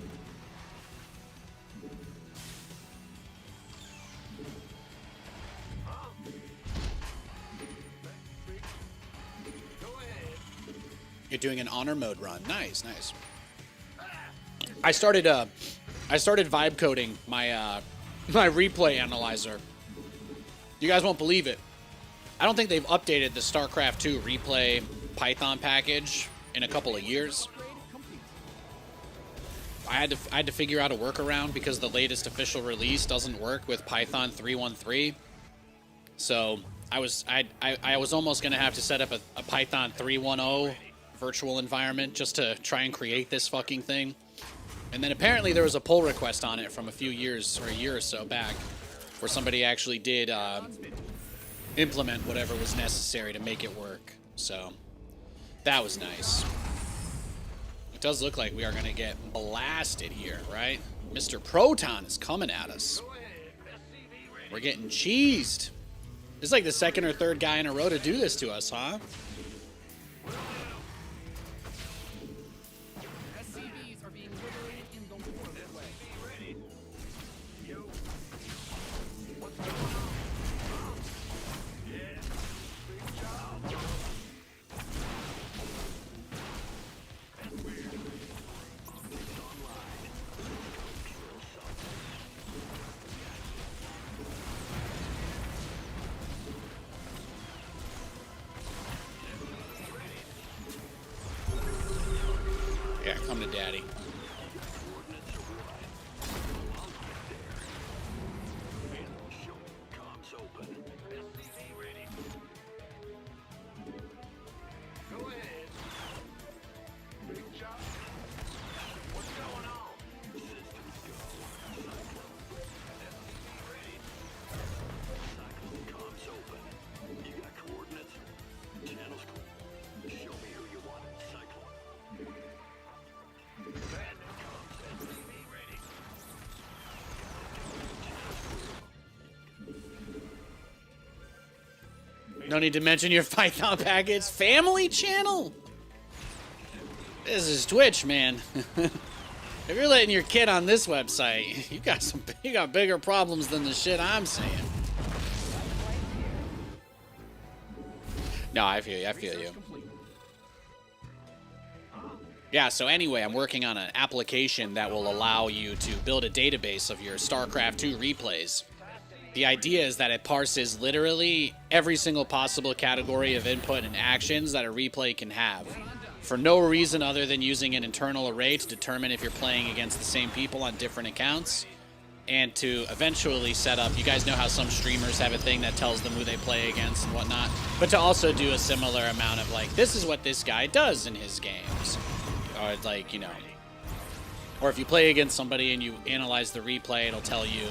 You're doing an honor mode run. Nice, nice. I started vibe coding my my replay analyzer. You guys won't believe it. I don't think they've updated the StarCraft 2 replay Python package in a couple of years. I had to figure out a workaround because the latest official release doesn't work with Python 3.1.3. So I was almost gonna have to set up a Python 3.1.0 virtual environment just to try and create this fucking thing. And then apparently there was a pull request on it from a year or so back, where somebody actually did implement whatever was necessary to make it work. So that was nice. It does look like we are going to get blasted here, right? Mr. Proton is coming at us. We're getting cheesed. This is like the second or third guy in a row to do this to us, huh? SCVs are being liberated in the worst way. Yeah, come to daddy. No need to mention your Python package. Family channel? This is Twitch, man. If you're letting your kid on this website, you got bigger problems than the shit I'm saying. No, I feel you. Yeah, so anyway, I'm working on an application that will allow you to build a database of your StarCraft 2 replays. The idea is that it parses literally every single possible category of input and actions that a replay can have, for no reason other than using an internal array to determine if you're playing against the same people on different accounts, and to eventually set up, you guys know how some streamers have a thing that tells them who they play against and whatnot, but to also do a similar amount of like, this is what this guy does in his games. Or like, you know, or if you play against somebody and you analyze the replay, it'll tell you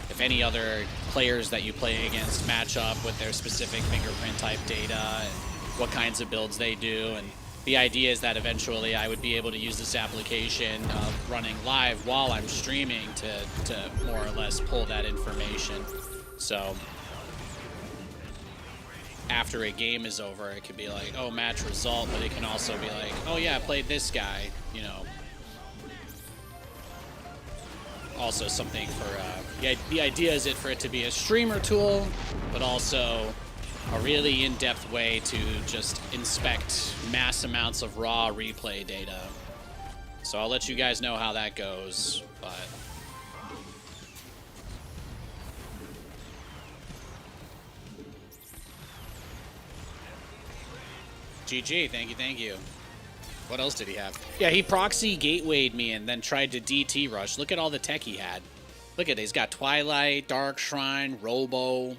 if any other players that you play against match up with their specific fingerprint type data and what kinds of builds they do. And the idea is that eventually I would be able to use this application running live while I'm streaming to more or less pull that information. So after a game is over, it could be like, oh, match result, but it can also be like, oh yeah, I played this guy, you know. Also something for, the idea is for it to be a streamer tool, but also a really in-depth way to just inspect mass amounts of raw replay data. So I'll let you guys know how that goes, but... GG, thank you. What else did he have? Yeah, he proxy gatewayed me and then tried to DT rush. Look at all the tech he had. Look at it. He's got Twilight, Dark Shrine, Robo.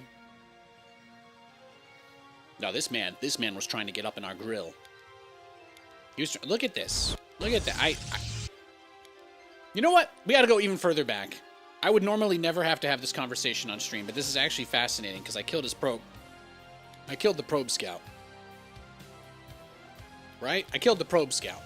No, this man was trying to get up in our grill. He was. Look at this. Look at that. You know what? We got to go even further back. I would normally never have to have this conversation on stream, but this is actually fascinating because I killed his probe. I killed the probe scout. Right? I killed the probe scout.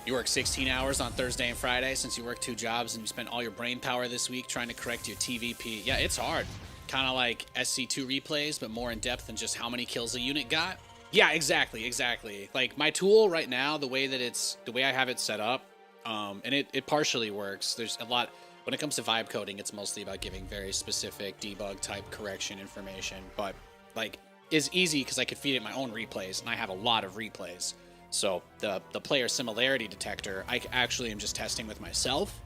You work 16 hours on Thursday and Friday since you work 2 jobs and you spent all your brain power this week trying to correct your TVP. Yeah, it's hard. Kind of like SC2 replays, but more in depth than just how many kills a unit got. Yeah, exactly. Like my tool right now, the way I have it set up, and it partially works. There's a lot, when it comes to vibe coding, it's mostly about giving very specific debug type correction information, but like, is easy because I could feed it my own replays, and I have a lot of replays. So the player similarity detector, I actually am just testing with myself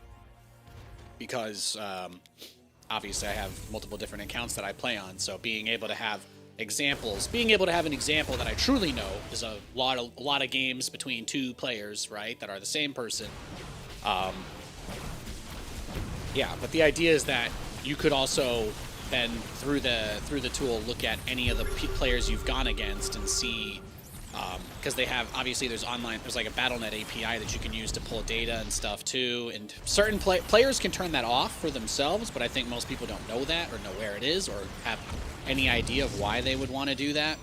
because obviously I have multiple different accounts that I play on. So being able to have examples, being able to have an example that I truly know is a lot of games between 2 players, right, that are the same person. Yeah, but the idea is that you could also then through the tool look at any of the players you've gone against and see, because they have, obviously there's like a BattleNet API that you can use to pull data and stuff too, and certain players can turn that off for themselves, but I think most people don't know that or know where it is or have any idea of why they would want to do that.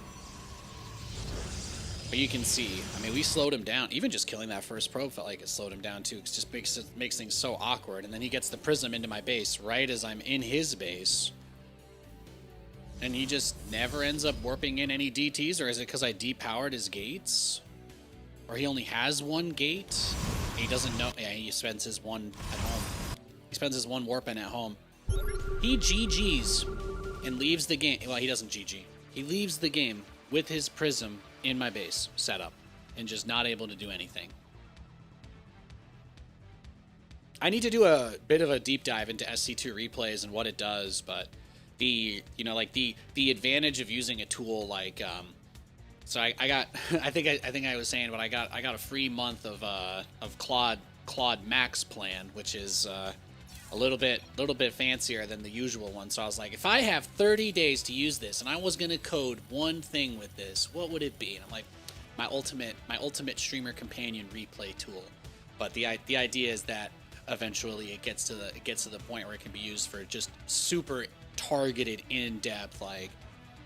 But you can see, I mean, we slowed him down. Even just killing that first probe felt like it slowed him down too. It just makes things so awkward. And then he gets the prism into my base right as I'm in his base. And he just never ends up warping in any DTs, or is it because I depowered his gates? Or he only has 1 gate? He doesn't know. Yeah, he spends his 1 at home. He spends his 1 warping at home. He GG's and leaves the game. Well, he doesn't GG. He leaves the game with his prism in my base set up and just not able to do anything. I need to do a bit of a deep dive into SC2 replays and what it does, but the advantage of using a tool like so I got I think I was saying, but I got a free month of Claude Max plan, which is a little bit fancier than the usual one. So I was like, if I have 30 days to use this and I was gonna code one thing with this, what would it be? And I'm like, my ultimate streamer companion replay tool. But the idea is that eventually it gets to the point where it can be used for just super targeted, in-depth, like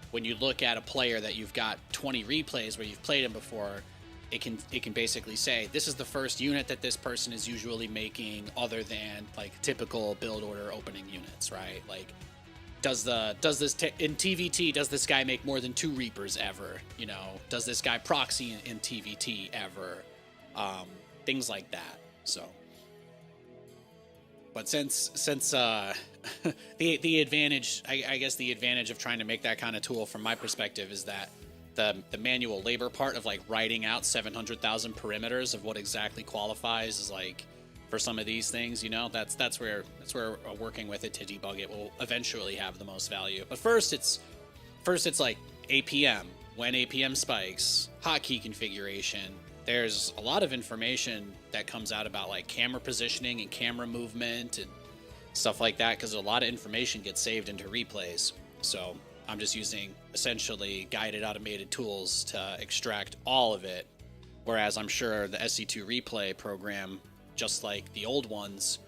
when you look at a player that you've got 20 replays where you've played him before, it can basically say, this is the first unit that this person is usually making other than like typical build order opening units, right? Like does in TVT, does this guy make more than 2 Reapers ever? You know, does this guy proxy in TVT ever? Things like that. So, but since the advantage, I guess the advantage of trying to make that kind of tool from my perspective is that the manual labor part of like writing out 700,000 perimeters of what exactly qualifies as like for some of these things, you know, that's where working with it to debug it will eventually have the most value. But first it's like APM, when APM spikes, hotkey configuration. There's a lot of information that comes out about like camera positioning and camera movement and stuff like that, because a lot of information gets saved into replays. So I'm just using essentially guided automated tools to extract all of it, whereas I'm sure the SC2 replay program, just like the old ones,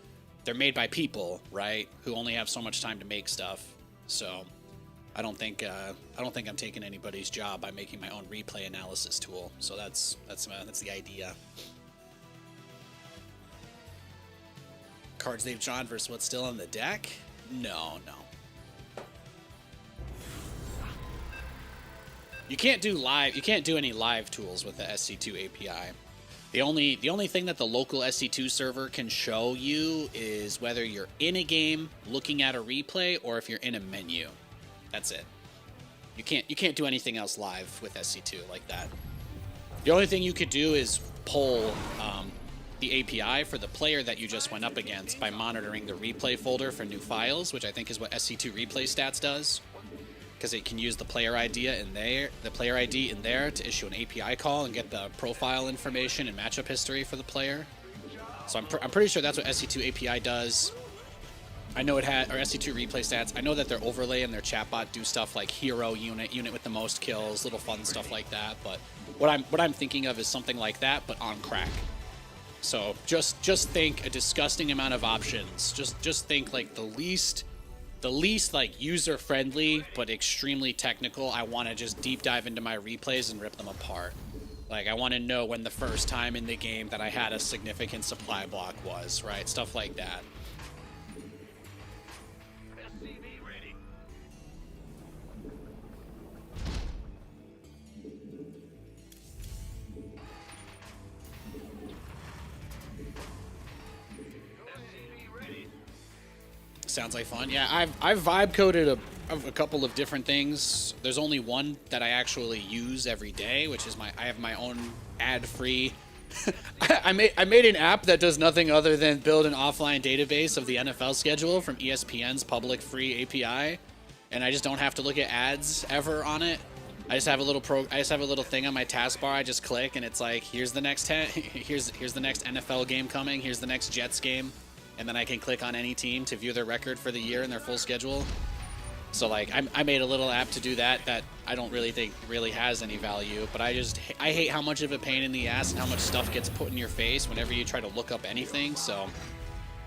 they're made by people, right, who only have so much time to make stuff. So I don't think I'm taking anybody's job by making my own replay analysis tool. So that's the idea. Cards they've drawn versus what's still on the deck? No. You can't do any live tools with the SC2 API. The only thing that the local SC2 server can show you is whether you're in a game looking at a replay or if you're in a menu. That's it. You can't do anything else live with SC2 like that. The only thing you could do is poll the API for the player that you just went up against by monitoring the replay folder for new files, which I think is what SC2 Replay Stats does, because it can use the player ID in there to issue an API call and get the profile information and matchup history for the player. So I'm pretty sure that's what SC2 API does. I know it had, or SC2 Replay Stats. I know that their overlay and their chatbot do stuff like hero unit with the most kills, little fun stuff like that. But what I'm thinking of is something like that, but on crack. So just think a disgusting amount of options. Just think like the least like user friendly but extremely technical. I want to just deep dive into my replays and rip them apart. Like I want to know when the first time in the game that I had a significant supply block was, right? Stuff like that. SCV ready. SCV ready. Sounds like fun. Yeah, I've vibe coded a couple of different things. There's only one that I actually use every day, which is I have my own ad-free. I made an app that does nothing other than build an offline database of the NFL schedule from ESPN's public free API, and I just don't have to look at ads ever on it. I just have a little thing on my taskbar. I just click, and it's like, here's the next here's the next NFL game coming. Here's the next Jets game. And then I can click on any team to view their record for the year and their full schedule. So like I made a little app to do that I don't really think really has any value, but I hate how much of a pain in the ass and how much stuff gets put in your face whenever you try to look up anything. So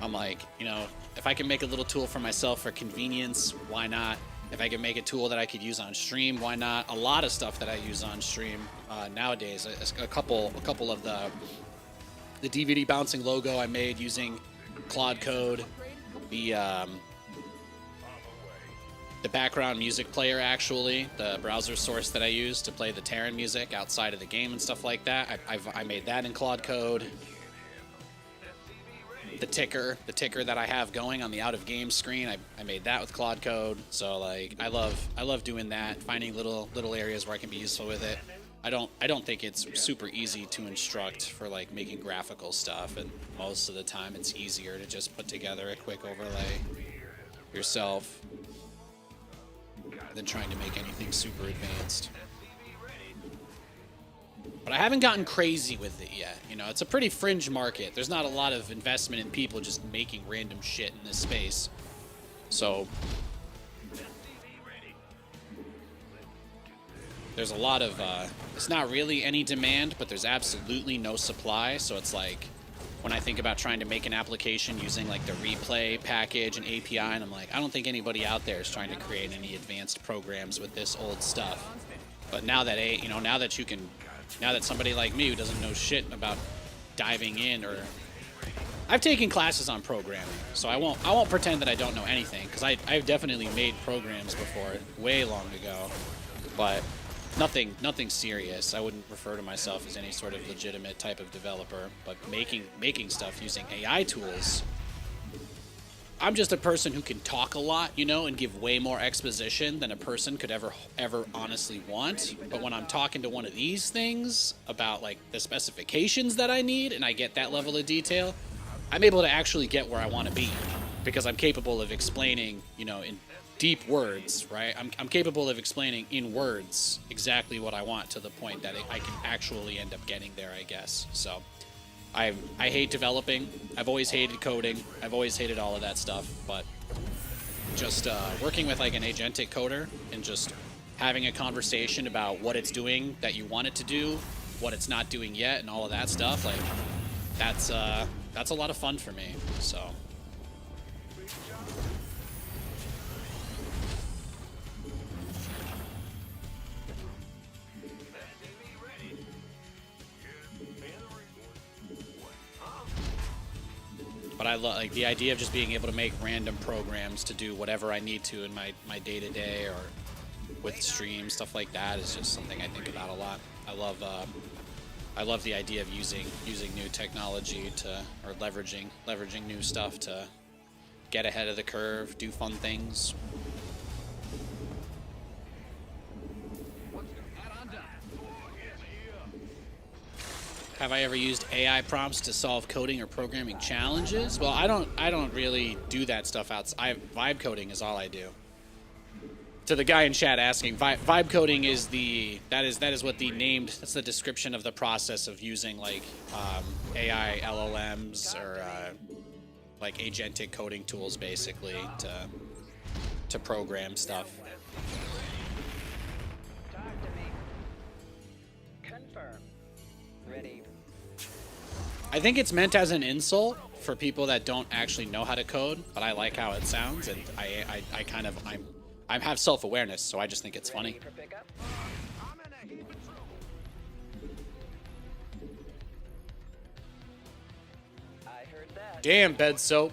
I'm like, you know, if I can make a little tool for myself for convenience, why not? If I can make a tool that I could use on stream, why not? A lot of stuff that I use on stream nowadays, a couple of the DVD bouncing logo I made using Claude Code, the background music player, actually, the browser source that I use to play the Terran music outside of the game and stuff like that. I made that in Claude Code. The ticker that I have going on the out of game screen, I made that with Claude Code. So like I love doing that, finding little areas where I can be useful with it. I don't think it's super easy to instruct for like making graphical stuff, and most of the time it's easier to just put together a quick overlay yourself than trying to make anything super advanced. But I haven't gotten crazy with it yet. You know, it's a pretty fringe market. There's not a lot of investment in people just making random shit in this space. So there's a lot of, it's not really any demand, but there's absolutely no supply. So it's like, when I think about trying to make an application using like the replay package and API, and I'm like, I don't think anybody out there is trying to create any advanced programs with this old stuff. But now that, now that somebody like me who doesn't know shit about diving in or I've taken classes on programming, so I won't pretend that I don't know anything, because I've definitely made programs before, way long ago, but nothing serious. I wouldn't refer to myself as any sort of legitimate type of developer, but making stuff using AI tools. I'm just a person who can talk a lot, you know, and give way more exposition than a person could ever honestly want. But when I'm talking to one of these things about like the specifications that I need, and I get that level of detail, I'm able to actually get where I want to be, because I'm capable of explaining, you know, in deep words, right? I'm capable of explaining in words exactly what I want, to the point that I can actually end up getting there, I guess. So I hate developing. I've always hated coding. I've always hated all of that stuff. But just working with like an agentic coder and just having a conversation about what it's doing that you want it to do, what it's not doing yet, and all of that stuff, like that's a lot of fun for me. So. But I love like the idea of just being able to make random programs to do whatever I need to in my day-to-day or with streams, stuff like that is just something I think about a lot. I love the idea of using new technology or leveraging new stuff to get ahead of the curve, do fun things. Have I ever used AI prompts to solve coding or programming challenges? Well, I don't really do that stuff outside. Vibe coding is all I do. To the guy in chat asking, vibe coding is that is what that's the description of the process of using like AI LLMs or like agentic coding tools, basically to program stuff. Talk to me. Confirm. Ready. I think it's meant as an insult for people that don't actually know how to code, but I like how it sounds, and I have self-awareness, so I just think it's funny. For pickup? I heard that. Damn, bed soap.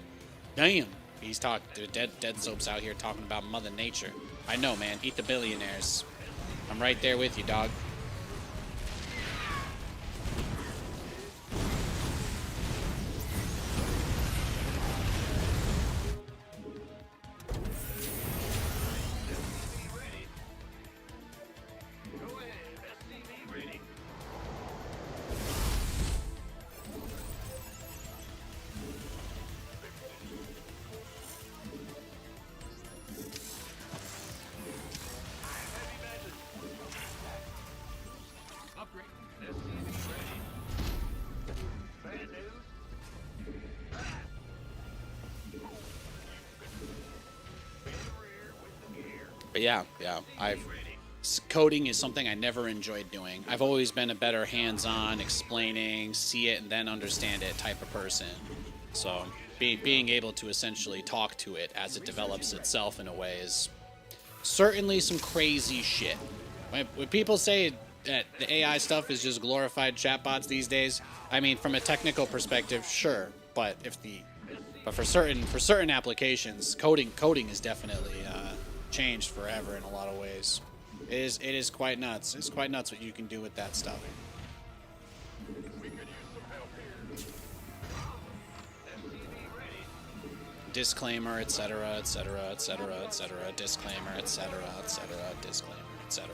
Damn. He's talking. Dead soap's out here talking about Mother Nature. I know, man. Eat the billionaires. I'm right there with you, dog. But yeah, coding is something I never enjoyed doing. I've always been a better hands-on, explaining, see it and then understand it type of person. So being able to essentially talk to it as it develops itself in a way is certainly some crazy shit. When people say that the AI stuff is just glorified chatbots these days, I mean, from a technical perspective, sure, but for certain applications, coding is definitely changed forever in a lot of ways. It is quite nuts. It's quite nuts what you can do with that stuff. Disclaimer, etc., etc., etc., etc., disclaimer, etc., etc., disclaimer, etc.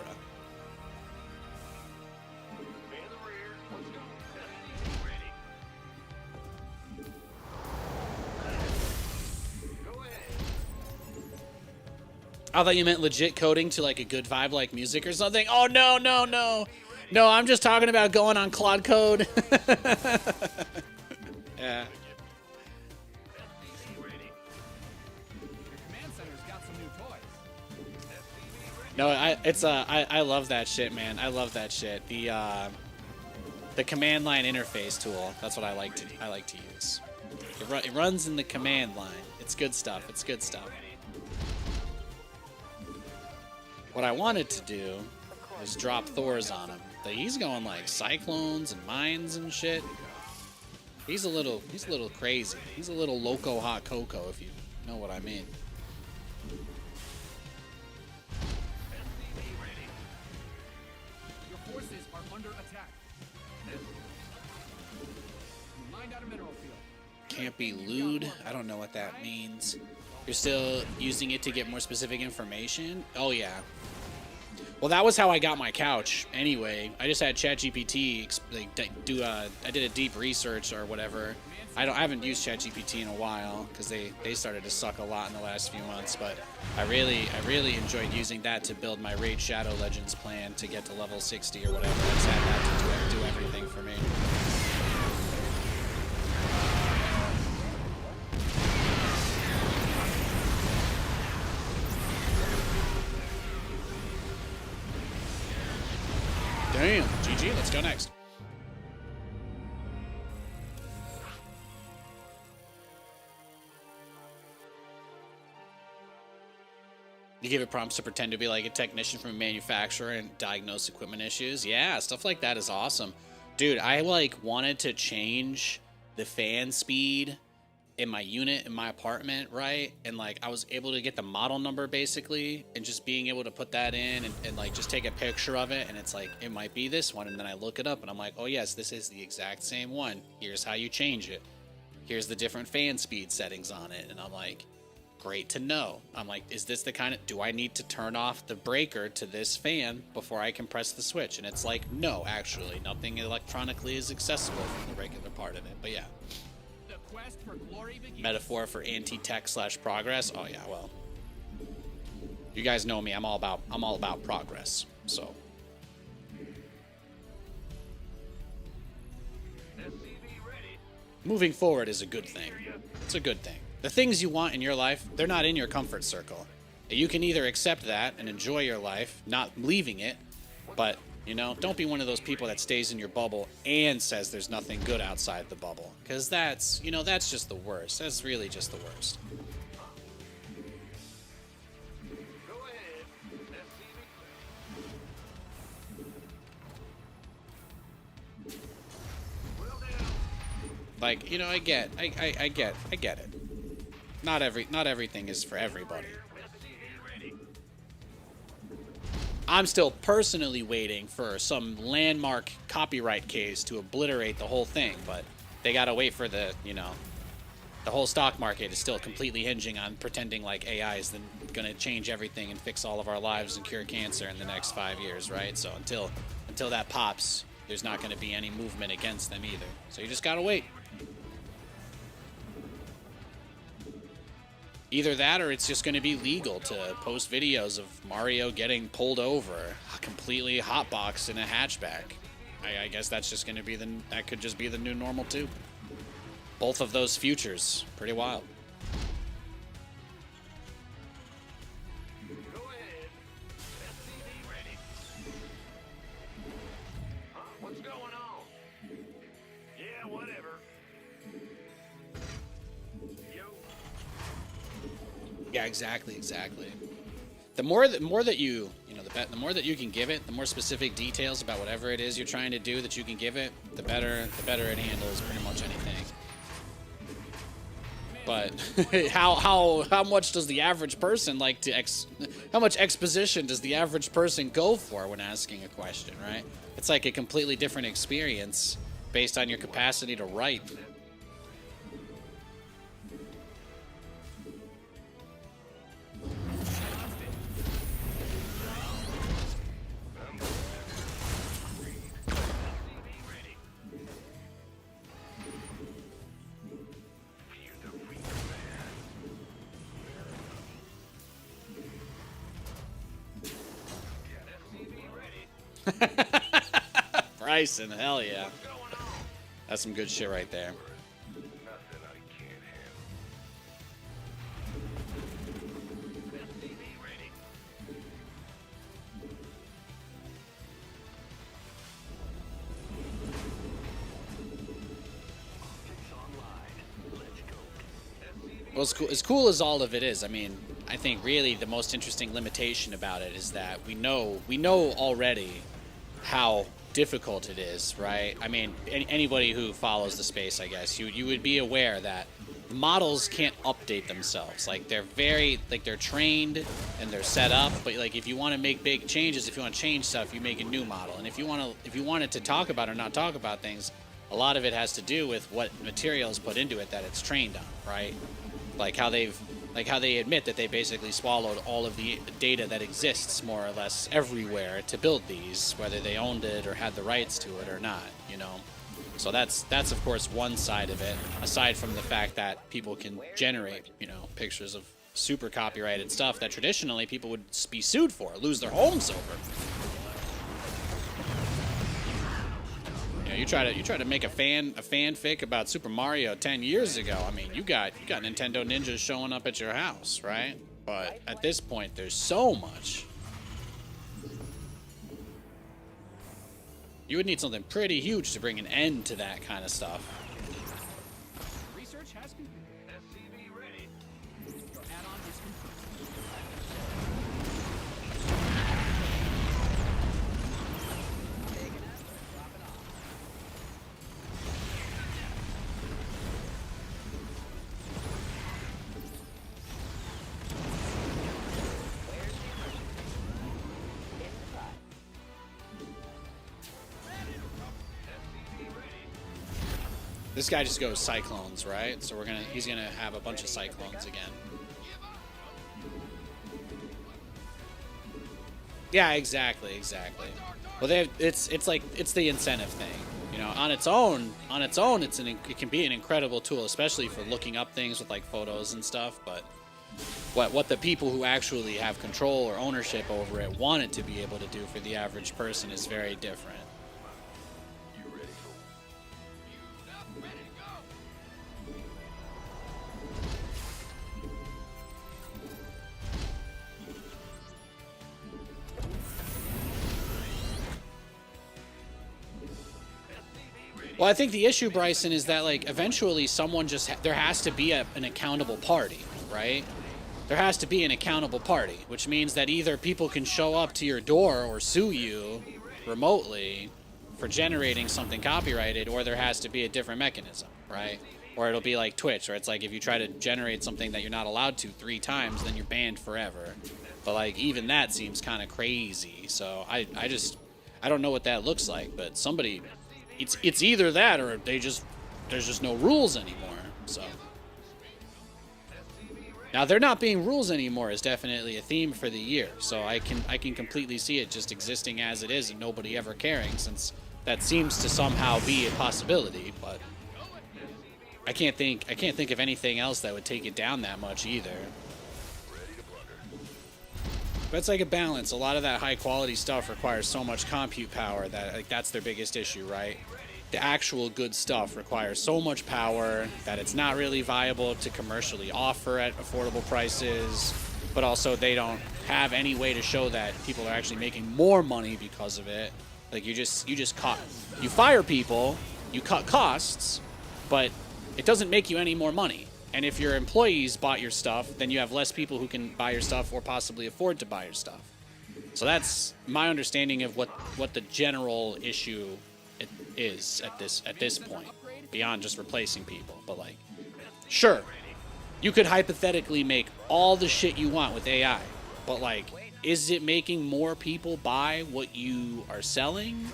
I thought you meant legit coding to like a good vibe like music or something. Oh, no. No, I'm just talking about going on Claude Code. Yeah. No, I love that shit, man. I love that shit. The command line interface tool. That's what I like to use. It runs in the command line. It's good stuff. It's good stuff. What I wanted to do was drop Thors on him. But he's going like cyclones and mines and shit. He's a little crazy. He's a little loco hot cocoa, if you know what I mean. Your forces are under attack. Mind out a mineral field. Can't be lewd. I don't know what that means. You're still using it to get more specific information? Oh yeah. Well, that was how I got my couch. Anyway, I just had ChatGPT I did a deep research or whatever. I haven't used ChatGPT in a while because they started to suck a lot in the last few months. But I really enjoyed using that to build my Raid Shadow Legends plan to get to level 60 or whatever. I just had that to do everything for me. Damn, GG, let's go next. You give it prompts to pretend to be like a technician from a manufacturer and diagnose equipment issues. Yeah, stuff like that is awesome. Dude, I like wanted to change the fan speed in my unit in my apartment, right? And like I was able to get the model number basically and just being able to put that in and like just take a picture of it, and it's like it might be this one, and then I look it up and I'm like, oh yes, this is the exact same one. Here's how you change it. Here's the different fan speed settings on it. And I'm like, great to know. I'm like, is this the kind of, do I need to turn off the breaker to this fan before I can press the switch? And it's like, no, actually, nothing electronically is accessible from the regular part of it. But yeah. The quest for glory begins. Metaphor for anti-tech / progress. Oh yeah, well, you guys know me. I'm all about progress. So moving forward is a good thing. It's a good thing. The things you want in your life, they're not in your comfort circle. You can either accept that and enjoy your life, not leaving it, but, you know, don't be one of those people that stays in your bubble and says there's nothing good outside the bubble. Because that's, you know, that's just the worst. That's really just the worst. Like, you know, I get it. Not everything is for everybody. I'm still personally waiting for some landmark copyright case to obliterate the whole thing, but they gotta wait for the, you know, the whole stock market is still completely hinging on pretending like AI is gonna change everything and fix all of our lives and cure cancer in the next 5 years, right? So until that pops, there's not gonna be any movement against them either. So you just gotta wait. Either that or it's just going to be legal to post videos of Mario getting pulled over, completely hotboxed in a hatchback. I guess that's just going to be that could just be the new normal too. Both of those futures, pretty wild. Go ahead. SCV ready. Huh? What's going on? Yeah, whatever. Yeah, exactly. The more that you know, the more that you can give it, the more specific details about whatever it is you're trying to do that you can give it, the better it handles pretty much anything. But how much does the average person like to how much exposition does the average person go for when asking a question, right? It's like a completely different experience based on your capacity to write. Bryson, hell yeah. That's some good shit right there. Nothing I can't handle. SCV ready. Optics online. Let's go. Well, as cool as all of it is, I mean, I think really the most interesting limitation about it is that we know already how difficult it is, right? I mean, anybody who follows the space, I guess, you would be aware that models can't update themselves. Like, they're they're trained and they're set up, but like if you want to make big changes, if you want to change stuff, you make a new model. And if you want it to talk about or not talk about things, a lot of it has to do with what material is put into it that it's trained on, right? Like how they admit that they basically swallowed all of the data that exists more or less everywhere to build these, whether they owned it or had the rights to it or not, you know. So that's of course one side of it, aside from the fact that people can generate, you know, pictures of super copyrighted stuff that traditionally people would be sued for, lose their homes over. You know, you try to make a fanfic about Super Mario 10 years ago. I mean, you got Nintendo ninjas showing up at your house, right? But at this point, there's so much. You would need something pretty huge to bring an end to that kind of stuff. Research has completed. SCV ready. Your add-on is complete. Taking up, dropping off. Where's the emergency? In the pot. This guy just goes cyclones, right? So he's gonna have a bunch of cyclones again. Yeah, exactly. Well, it's the incentive thing, you know. On its own, it can be an incredible tool, especially for looking up things with like photos and stuff. But what the people who actually have control or ownership over it want it to be able to do for the average person is very different. You ready for Well, I think the issue, Bryson, is that like eventually someone there has to be an accountable party, right? There has to be an accountable party, which means that either people can show up to your door or sue you remotely for generating something copyrighted, or there has to be a different mechanism, right? Or it'll be like Twitch, where it's like if you try to generate something that you're not allowed to 3 times, then you're banned forever. But like even that seems kind of crazy. So I don't know what that looks like, but somebody, it's either that or there's just no rules anymore. So now there not being rules anymore is definitely a theme for the year. So I can completely see it just existing as it is and nobody ever caring, since that seems to somehow be a possibility. But I can't think of anything else that would take it down that much either. But it's like a balance. A lot of that high quality stuff requires so much compute power that like that's their biggest issue, right? The actual good stuff requires so much power that it's not really viable to commercially offer at affordable prices, but also they don't have any way to show that people are actually making more money because of it. Like you fire people, you cut costs, but it doesn't make you any more money. And if your employees bought your stuff, then you have less people who can buy your stuff or possibly afford to buy your stuff. So that's my understanding of what the general issue is at this point, beyond just replacing people. But like, sure, you could hypothetically make all the shit you want with AI, but like, is it making more people buy what you are selling?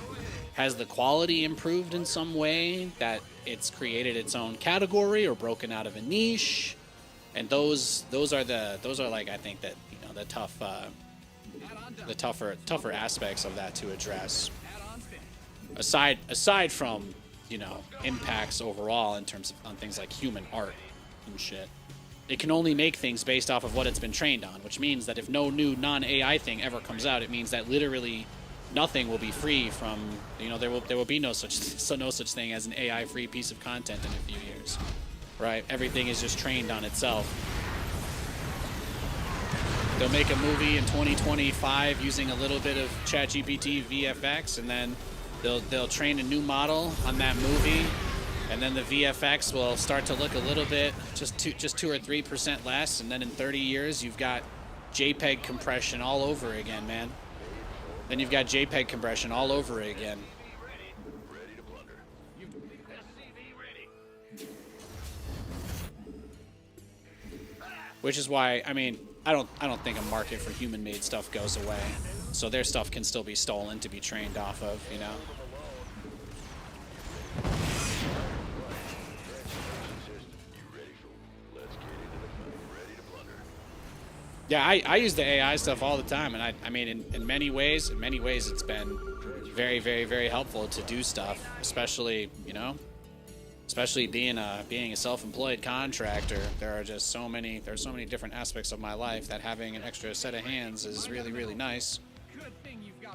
Has the quality improved in some way that it's created its own category or broken out of a niche? And those are like, I think that, you know, the tougher aspects of that to address. Aside from, you know, impacts overall in terms of on things like human art and shit. It can only make things based off of what it's been trained on, which means that if no new non-AI thing ever comes out, it means that literally nothing will be free from, you know, there will be no such thing as an AI free piece of content in a few years, right? Everything is just trained on itself. They'll make a movie in 2025 using a little bit of ChatGPT VFX, and then they'll train a new model on that movie, and then the VFX will start to look a little bit just 2 or 3% less, and then in 30 years you've got JPEG compression all over again, man. Then you've got JPEG compression all over again. which is why, I mean, I don't think a market for human-made stuff goes away. So their stuff can still be stolen to be trained off of, you know? Yeah, I use the AI stuff all the time, and I mean, in many ways, it's been very, very, very helpful to do stuff, especially, you know, especially being a self-employed contractor. There's so many different aspects of my life that having an extra set of hands is really, really nice.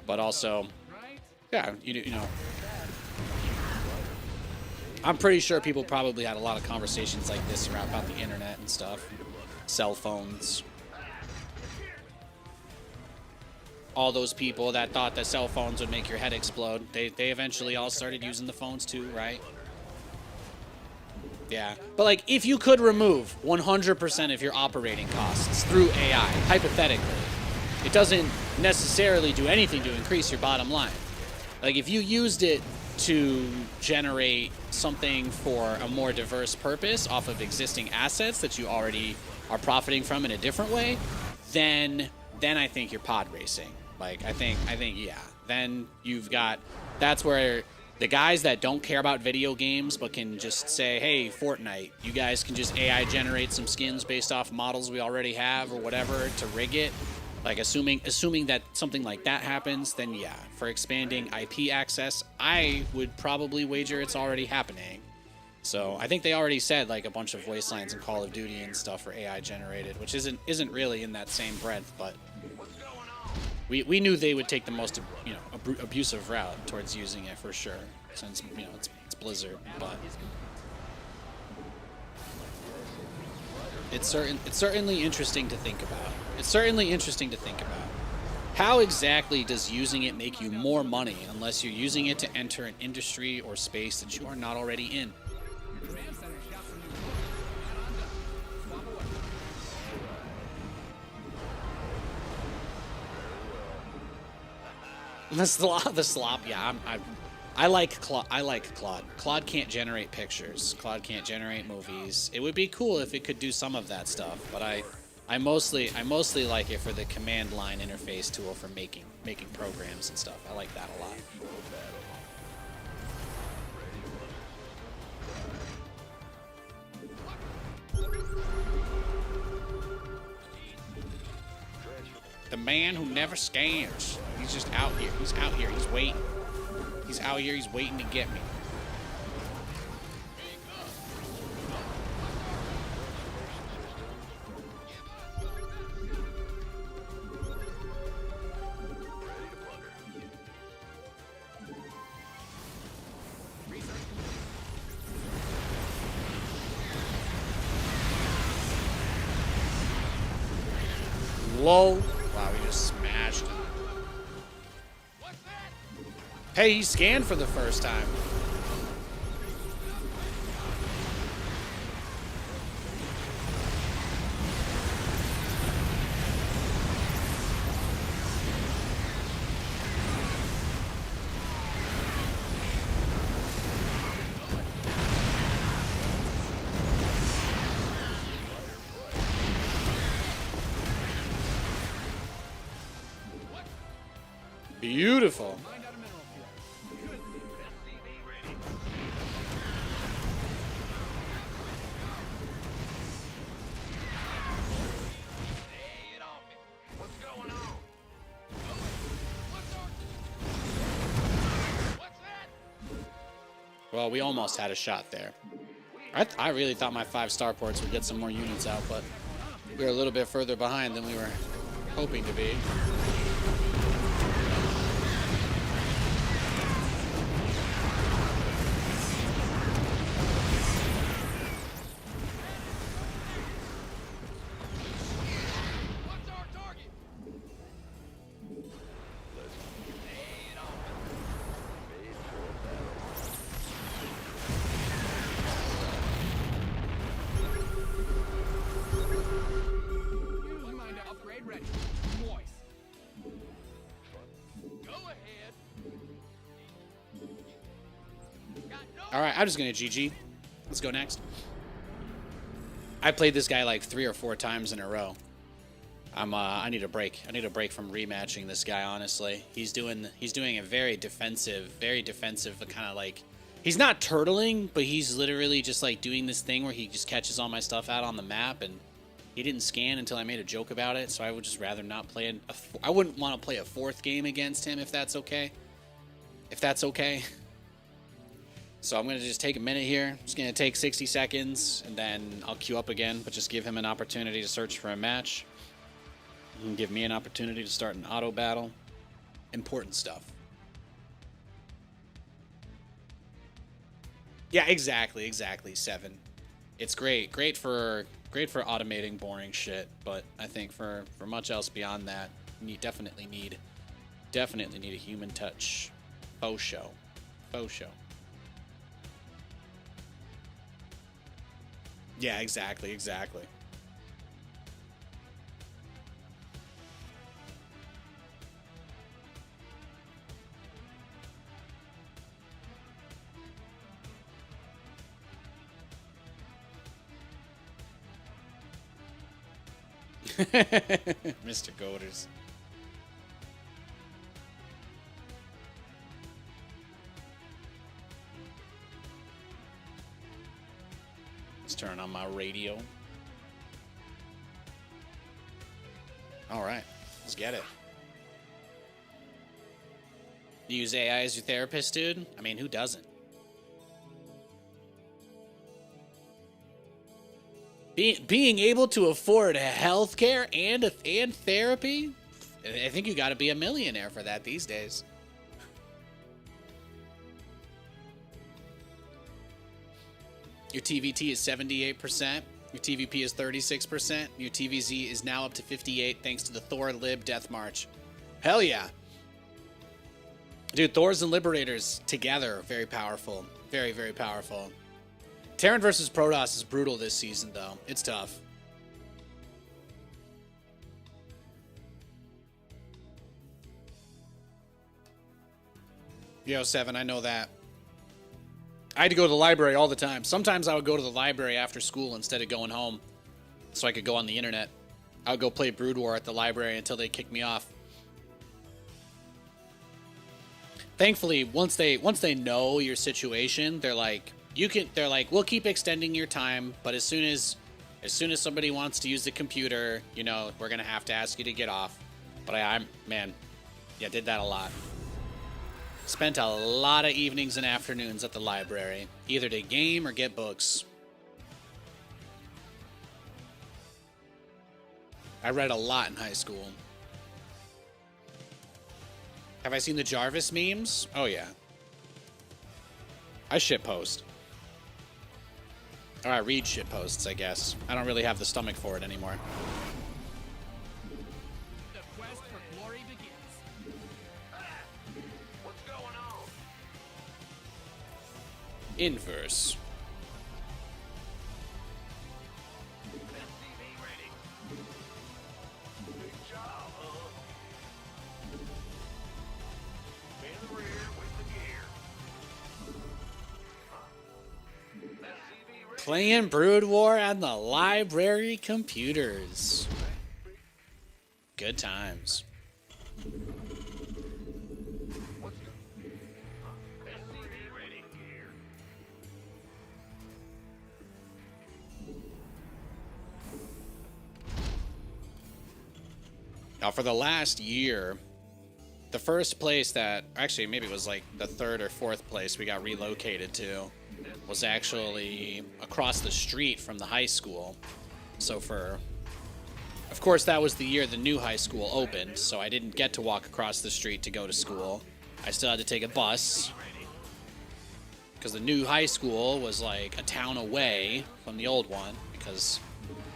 But also, yeah, you know, I'm pretty sure people probably had a lot of conversations like this around about the internet and stuff, cell phones. All those people that thought that cell phones would make your head explode, they eventually all started using the phones too, right? Yeah. But, like, if you could remove 100% of your operating costs through AI, hypothetically, it doesn't necessarily do anything to increase your bottom line. Like, if you used it to generate something for a more diverse purpose off of existing assets that you already are profiting from in a different way, then I think you're pod racing. Like, I think, yeah. Then you've got, that's where the guys that don't care about video games but can just say, hey, Fortnite, you guys can just AI generate some skins based off models we already have or whatever to rig it. Like, assuming that something like that happens, then yeah. For expanding IP access, I would probably wager it's already happening. So I think they already said, like, a bunch of Wastelands and Call of Duty and stuff are AI generated, which isn't really in that same breadth, but we knew they would take the most, you know, abusive route towards using it for sure, since, you know, it's Blizzard. But it's certainly interesting to think about. It's certainly interesting to think about. How exactly does using it make you more money unless you're using it to enter an industry or space that you are not already in? The slop, yeah. I like Claude. Claude can't generate pictures. Claude can't generate movies. It would be cool if it could do some of that stuff, but I mostly like it for the command line interface tool for making programs and stuff. I like that a lot. The man who never scans. He's just out here. He's out here. He's waiting. He's out here. He's waiting to get me. Whoa. Wow, we just smashed him. Hey, he scanned for the first time. Beautiful. Well, we almost had a shot there. I really thought my 5 starports would get some more units out, but we were a little bit further behind than we were hoping to be. All right, I'm just going to GG. Let's go next. I played this guy like 3 or 4 times in a row. I need a break. I need a break from rematching this guy, honestly. He's doing a very defensive kind of like, he's not turtling, but he's literally just like doing this thing where he just catches all my stuff out on the map, and he didn't scan until I made a joke about it, so I would just rather not play I wouldn't want to play a 4th game against him if that's okay. So I'm going to just take a minute here. Just going to take 60 seconds, and then I'll queue up again, but just give him an opportunity to search for a match. And give me an opportunity to start an auto battle. Important stuff. Yeah, exactly, 7. It's great for automating boring shit, but I think for much else beyond that, you definitely need a human touch. Faux show. Yeah, exactly. Mr. Goders. Let's turn on my radio. All right, let's get it. You use AI as your therapist, dude? I mean, who doesn't? Being able to afford healthcare and therapy, I think you got to be a millionaire for that these days. Your TVT is 78%. Your TVP is 36%. Your TVZ is now up to 58 thanks to the Thor Lib Death March. Hell yeah. Dude, Thors and Liberators together, very powerful. Very, very powerful. Terran versus Protoss is brutal this season, though. It's tough. Yo, 7, I know that. I had to go to the library all the time. Sometimes I would go to the library after school instead of going home so I could go on the internet. I would go play Brood War at the library until they kicked me off. Thankfully, once they know your situation, they're like, we'll keep extending your time, but as soon as somebody wants to use the computer, you know, we're gonna have to ask you to get off. But did that a lot. Spent a lot of evenings and afternoons at the library, either to game or get books. I read a lot in high school. Have I seen the Jarvis memes? Oh yeah. I shitpost. Or I read shitposts, I guess. I don't really have the stomach for it anymore. The quest for glory begins. What's going on? Inverse. SCV ready. Big job, huh? In the rear with the gear. SCV ready. Playing Brood War and the library computers. Good times. SCV ready. Gear. Now, for the last year, the first place that, actually maybe it was like the 3rd or 4th place we got relocated to was actually across the street from the high school. So of course, that was the year the new high school opened, so I didn't get to walk across the street to go to school. I still had to take a bus, because the new high school was like a town away from the old one, because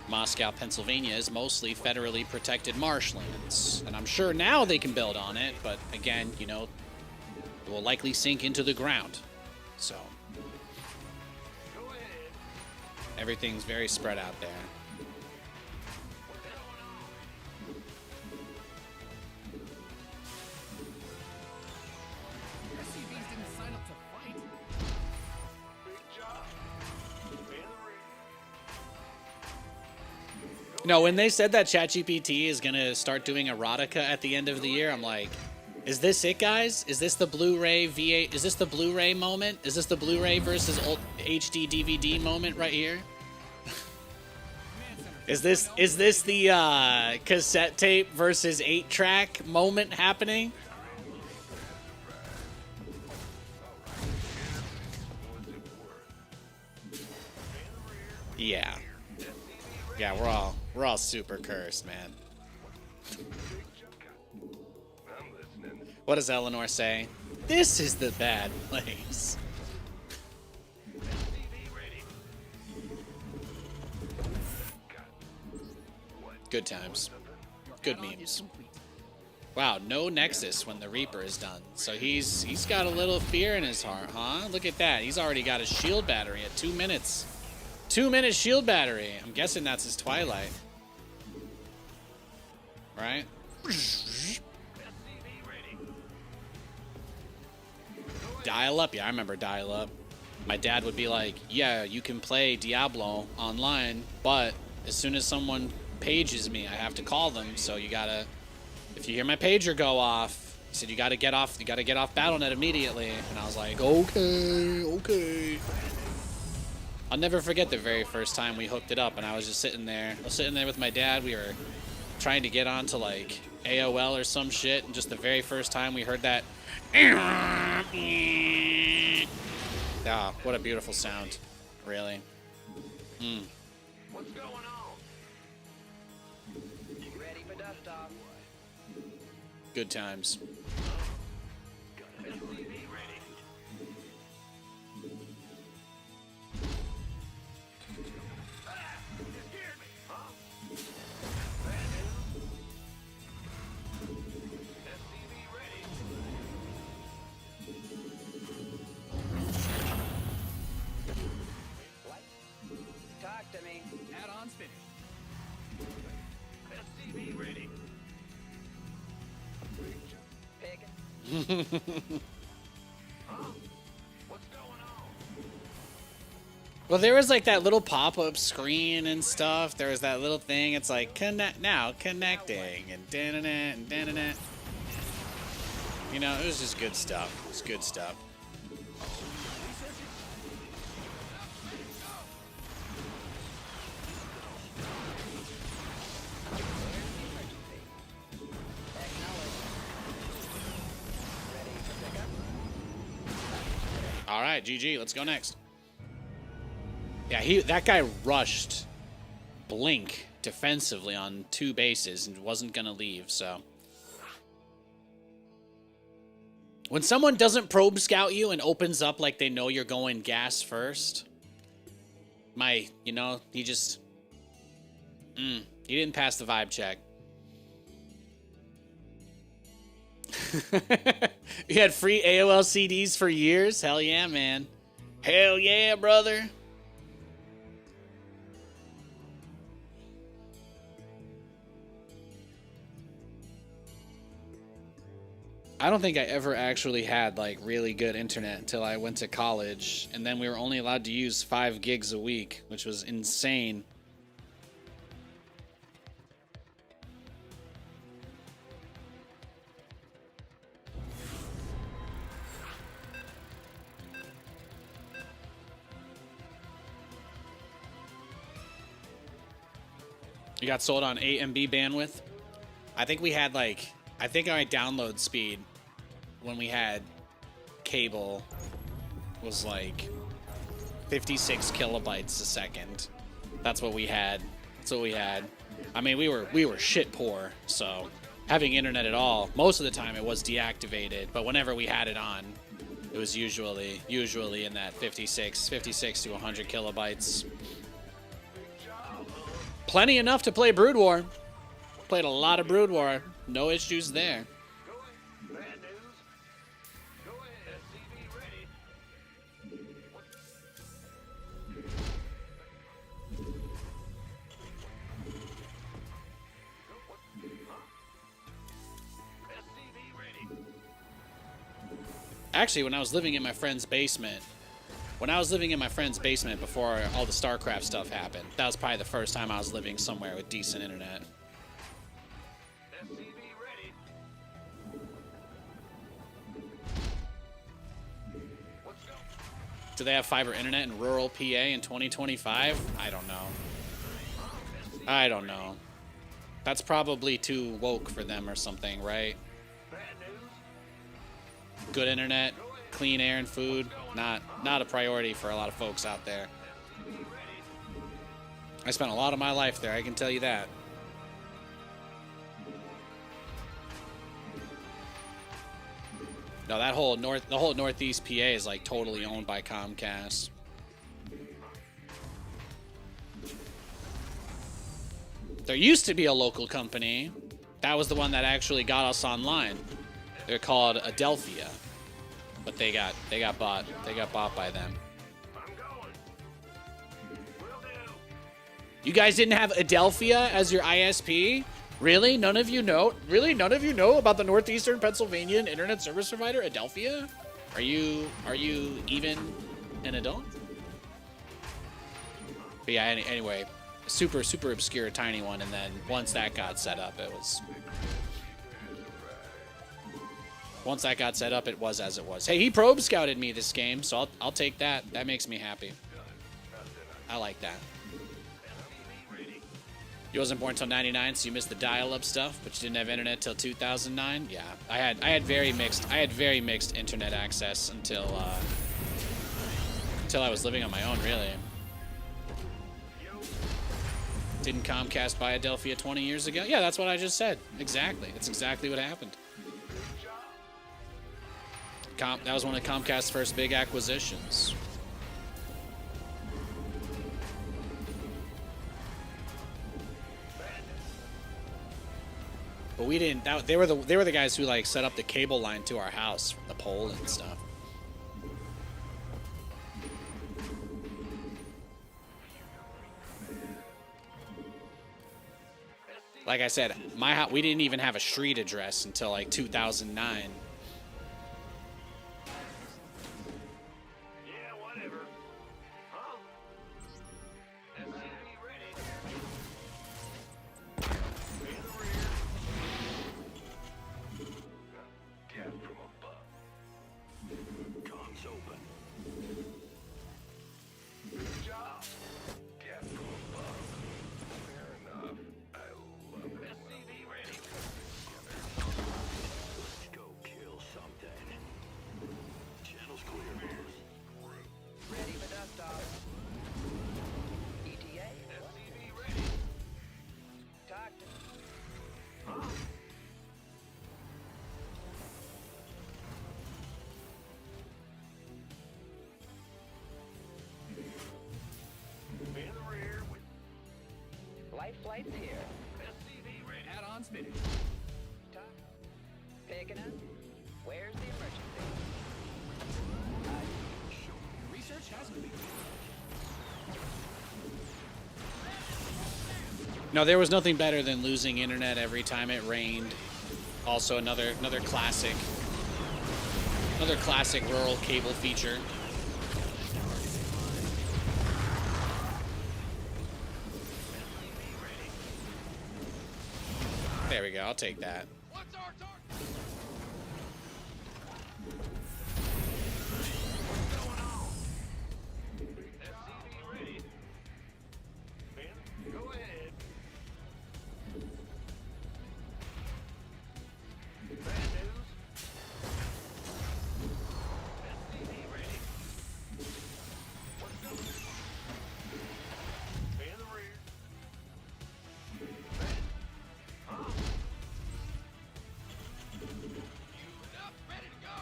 Moscow, Pennsylvania is mostly federally protected marshlands. And I'm sure now they can build on it, but again, you know, it will likely sink into the ground. So everything's very spread out there. SCVs didn't sign up to fight. Big job. In the rear. No, when they said that ChatGPT is gonna start doing erotica at the end of the year, I'm like, is this it, guys? Is this the Blu-ray V8? Is this the Blu-ray moment? Is this the Blu-ray versus old HD DVD moment right here? Is this the cassette tape versus 8-track moment happening? Yeah. Yeah, we're all super cursed, man. What does Eleanor say? This is the bad place. Good times. Good memes. Wow, no Nexus when the Reaper is done. So he's got a little fear in his heart, huh? Look at that. He's already got a shield battery at 2 minutes. 2-minute shield battery. I'm guessing that's his Twilight. Right? Dial up. Yeah, I remember dial up. My dad would be like, yeah, you can play Diablo online, but as soon as someone pages me, I have to call them. So you gotta, if you hear my pager go off, he said, you gotta get off BattleNet immediately. And I was like, okay. I'll never forget the very first time we hooked it up, and I was just sitting there. I was sitting there with my dad. We were trying to get onto like AOL or some shit, and just the very first time we heard that. Ah, what a beautiful sound. Really. What's going on? Ready for dust off. Good times. SCV ready. Ah! You scared me, huh? Bad news? SCV ready. What? Talk to me. Add-ons finished. SCV ready. Pig. Huh? What's going on? Well, there was like that little pop-up screen and stuff. There was that little thing. It's like connecting and da-na-na and da-na-na. You know, it was just good stuff. It was good stuff. All right, GG. Let's go next. Yeah, that guy rushed Blink defensively on 2 bases and wasn't gonna leave. So when someone doesn't probe scout you and opens up like they know you're going gas first, he just he didn't pass the vibe check. You had free AOL CDs for years? Hell yeah, man. Hell yeah, brother. I don't think I ever actually had like really good internet until I went to college, and then we were only allowed to use 5 gigs a week, which was insane. You got sold on 8 MB bandwidth? I think we had like, I think our download speed when we had cable was like 56 kilobytes a second. That's what we had. I mean, we were shit poor, so having internet at all, most of the time it was deactivated, but whenever we had it on, it was usually in that 56 to 100 kilobytes. Plenty enough to play Brood War. Played a lot of Brood War. No issues there. Bad news? Go ahead. SCV ready. Actually, when I was living in my friend's basement, When I was living in my friend's basement before all the StarCraft stuff happened, that was probably the first time I was living somewhere with decent internet. SCV ready. Let's go. Do they have fiber internet in rural PA in 2025? I don't know. I don't know. That's probably too woke for them or something, right? Bad news. Good internet, clean air and food, not a priority for a lot of folks out there. I spent a lot of my life there, I can tell you that. No, the whole Northeast PA is like totally owned by Comcast. There used to be a local company. That was the one that actually got us online. They're called Adelphia. But they got bought. They got bought by them. I'm going. Will do. You guys didn't have Adelphia as your ISP? Really? None of you know? Really? None of you know about the Northeastern Pennsylvanian internet service provider, Adelphia? Are you even an adult? But yeah, anyway, super obscure tiny one, and then once that got set up, it was... Once that got set up, it was as it was. Hey, he probe scouted me this game, so I'll take that. That makes me happy. I like that. You wasn't born until '99, so you missed the dial-up stuff, but you didn't have internet till 2009. Yeah, I had very mixed internet access until I was living on my own, really. Didn't Comcast buy Adelphia 20 years ago? Yeah, that's what I just said. Exactly. That's exactly what happened. That was one of Comcast's first big acquisitions. But we didn't. They were the guys who like set up the cable line to our house from the pole and stuff. Like I said, my house, we didn't even have a street address until like 2009. Yeah, whatever. Huh? SCV ready. In the rear. Tap from above. Comms open. Good job. Tap from above. Fair enough. I love it. SCV ready. Let's go kill something. Channel's clear. Ready for dust off. ETA. SCV ready. Talk to In the rear with life flight's here. SCV ready. Add-ons fitted. Talk. Picking up. Where's the emergency? Research has complete. No, there was nothing better than losing internet every time it rained. Also, another classic rural cable feature. There we go. I'll take that. What's our target? SCV ready. Ben, go ahead. Bad news. SCV ready. Let's go. In the rear. Ben. Huh? You up? Ready to go?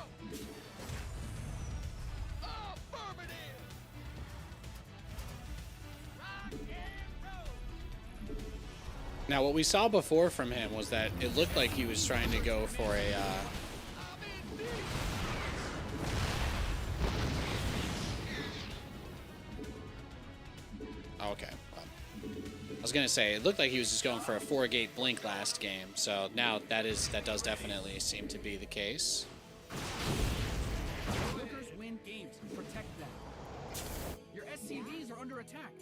Affirmative! Rock and roll! Now, what we saw before from him was that it looked like he was trying to go for a. Okay. Well, I was gonna say it looked like he was just going for a 4-gate blink last game. So now that does definitely seem to be the case. Workers win games. Protect them. Your SCVs are under attack.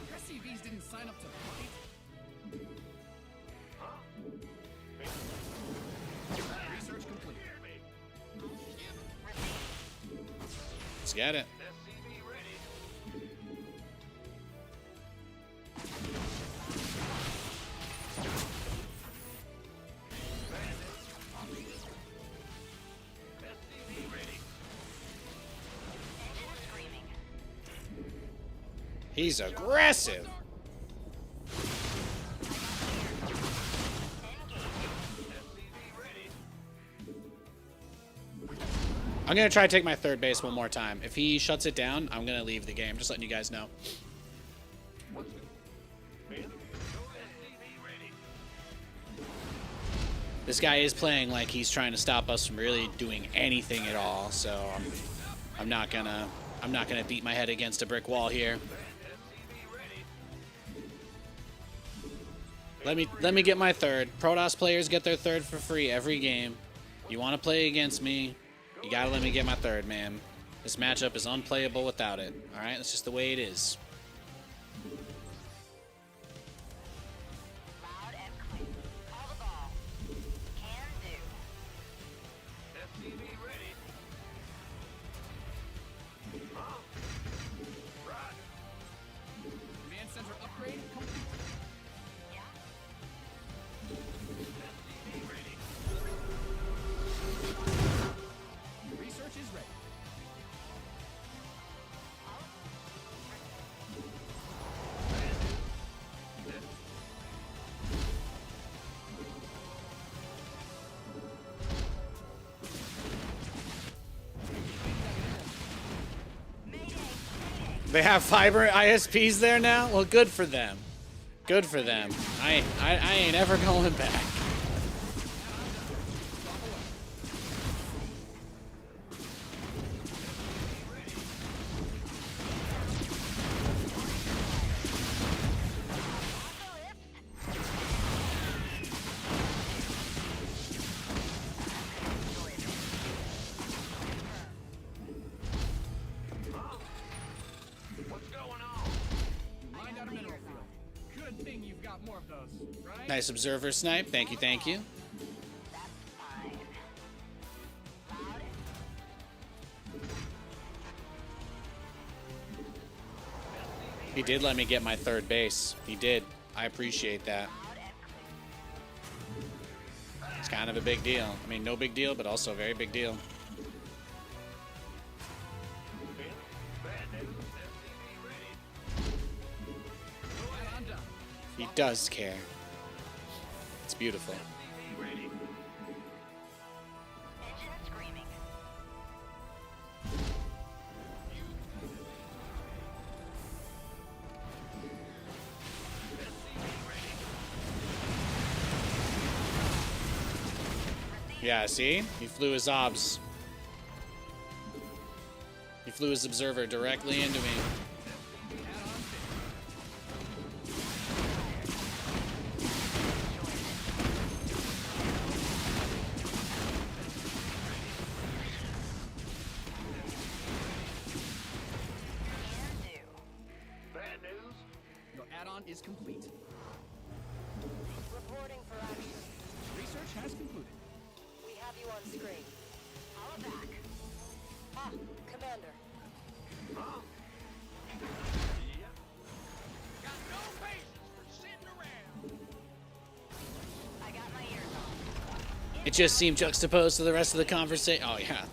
Your SCVs didn't sign up to fight. Research complete. Let's get it. SCV ready. SCV ready. He's aggressive. I'm gonna try to take my third base one more time. If he shuts it down, I'm gonna leave the game. Just letting you guys know. This guy is playing like he's trying to stop us from really doing anything at all. So I'm not gonna beat my head against a brick wall here. Let me get my third. Protoss players get their third for free every game. You want to play against me? You gotta let me get my third, man. This matchup is unplayable without it. All right, that's just the way it is. Loud and clear. Call the ball. Can do. SCV ready. Roger. Command center upgrade complete. SCV ready. Research is ready. They have fiber ISPs there now? Well, good for them. Good for them. I ain't ever going back. What's going on? Mined out a mineral field. Good thing you've got more of those, right? Nice observer snipe. Thank you, thank you. That's fine. Loud. He did let me get my third base. He did. I appreciate that. Loud and clear. It's kind of a big deal. I mean, no big deal, but also a very big deal. Bad news. SCV ready. Add-on done. He does care. It's beautiful. SCV ready. Engine screaming. Yeah, see? He flew his obs. He flew his observer directly into me. Can do. Bad news. Your add-on is complete. Reporting for action. Research has concluded. We have you on screen. Holla back. Ah, Commander. Got no patience for sitting around. I got my ears on. It just seemed juxtaposed to the rest of the conversation. Oh, yeah.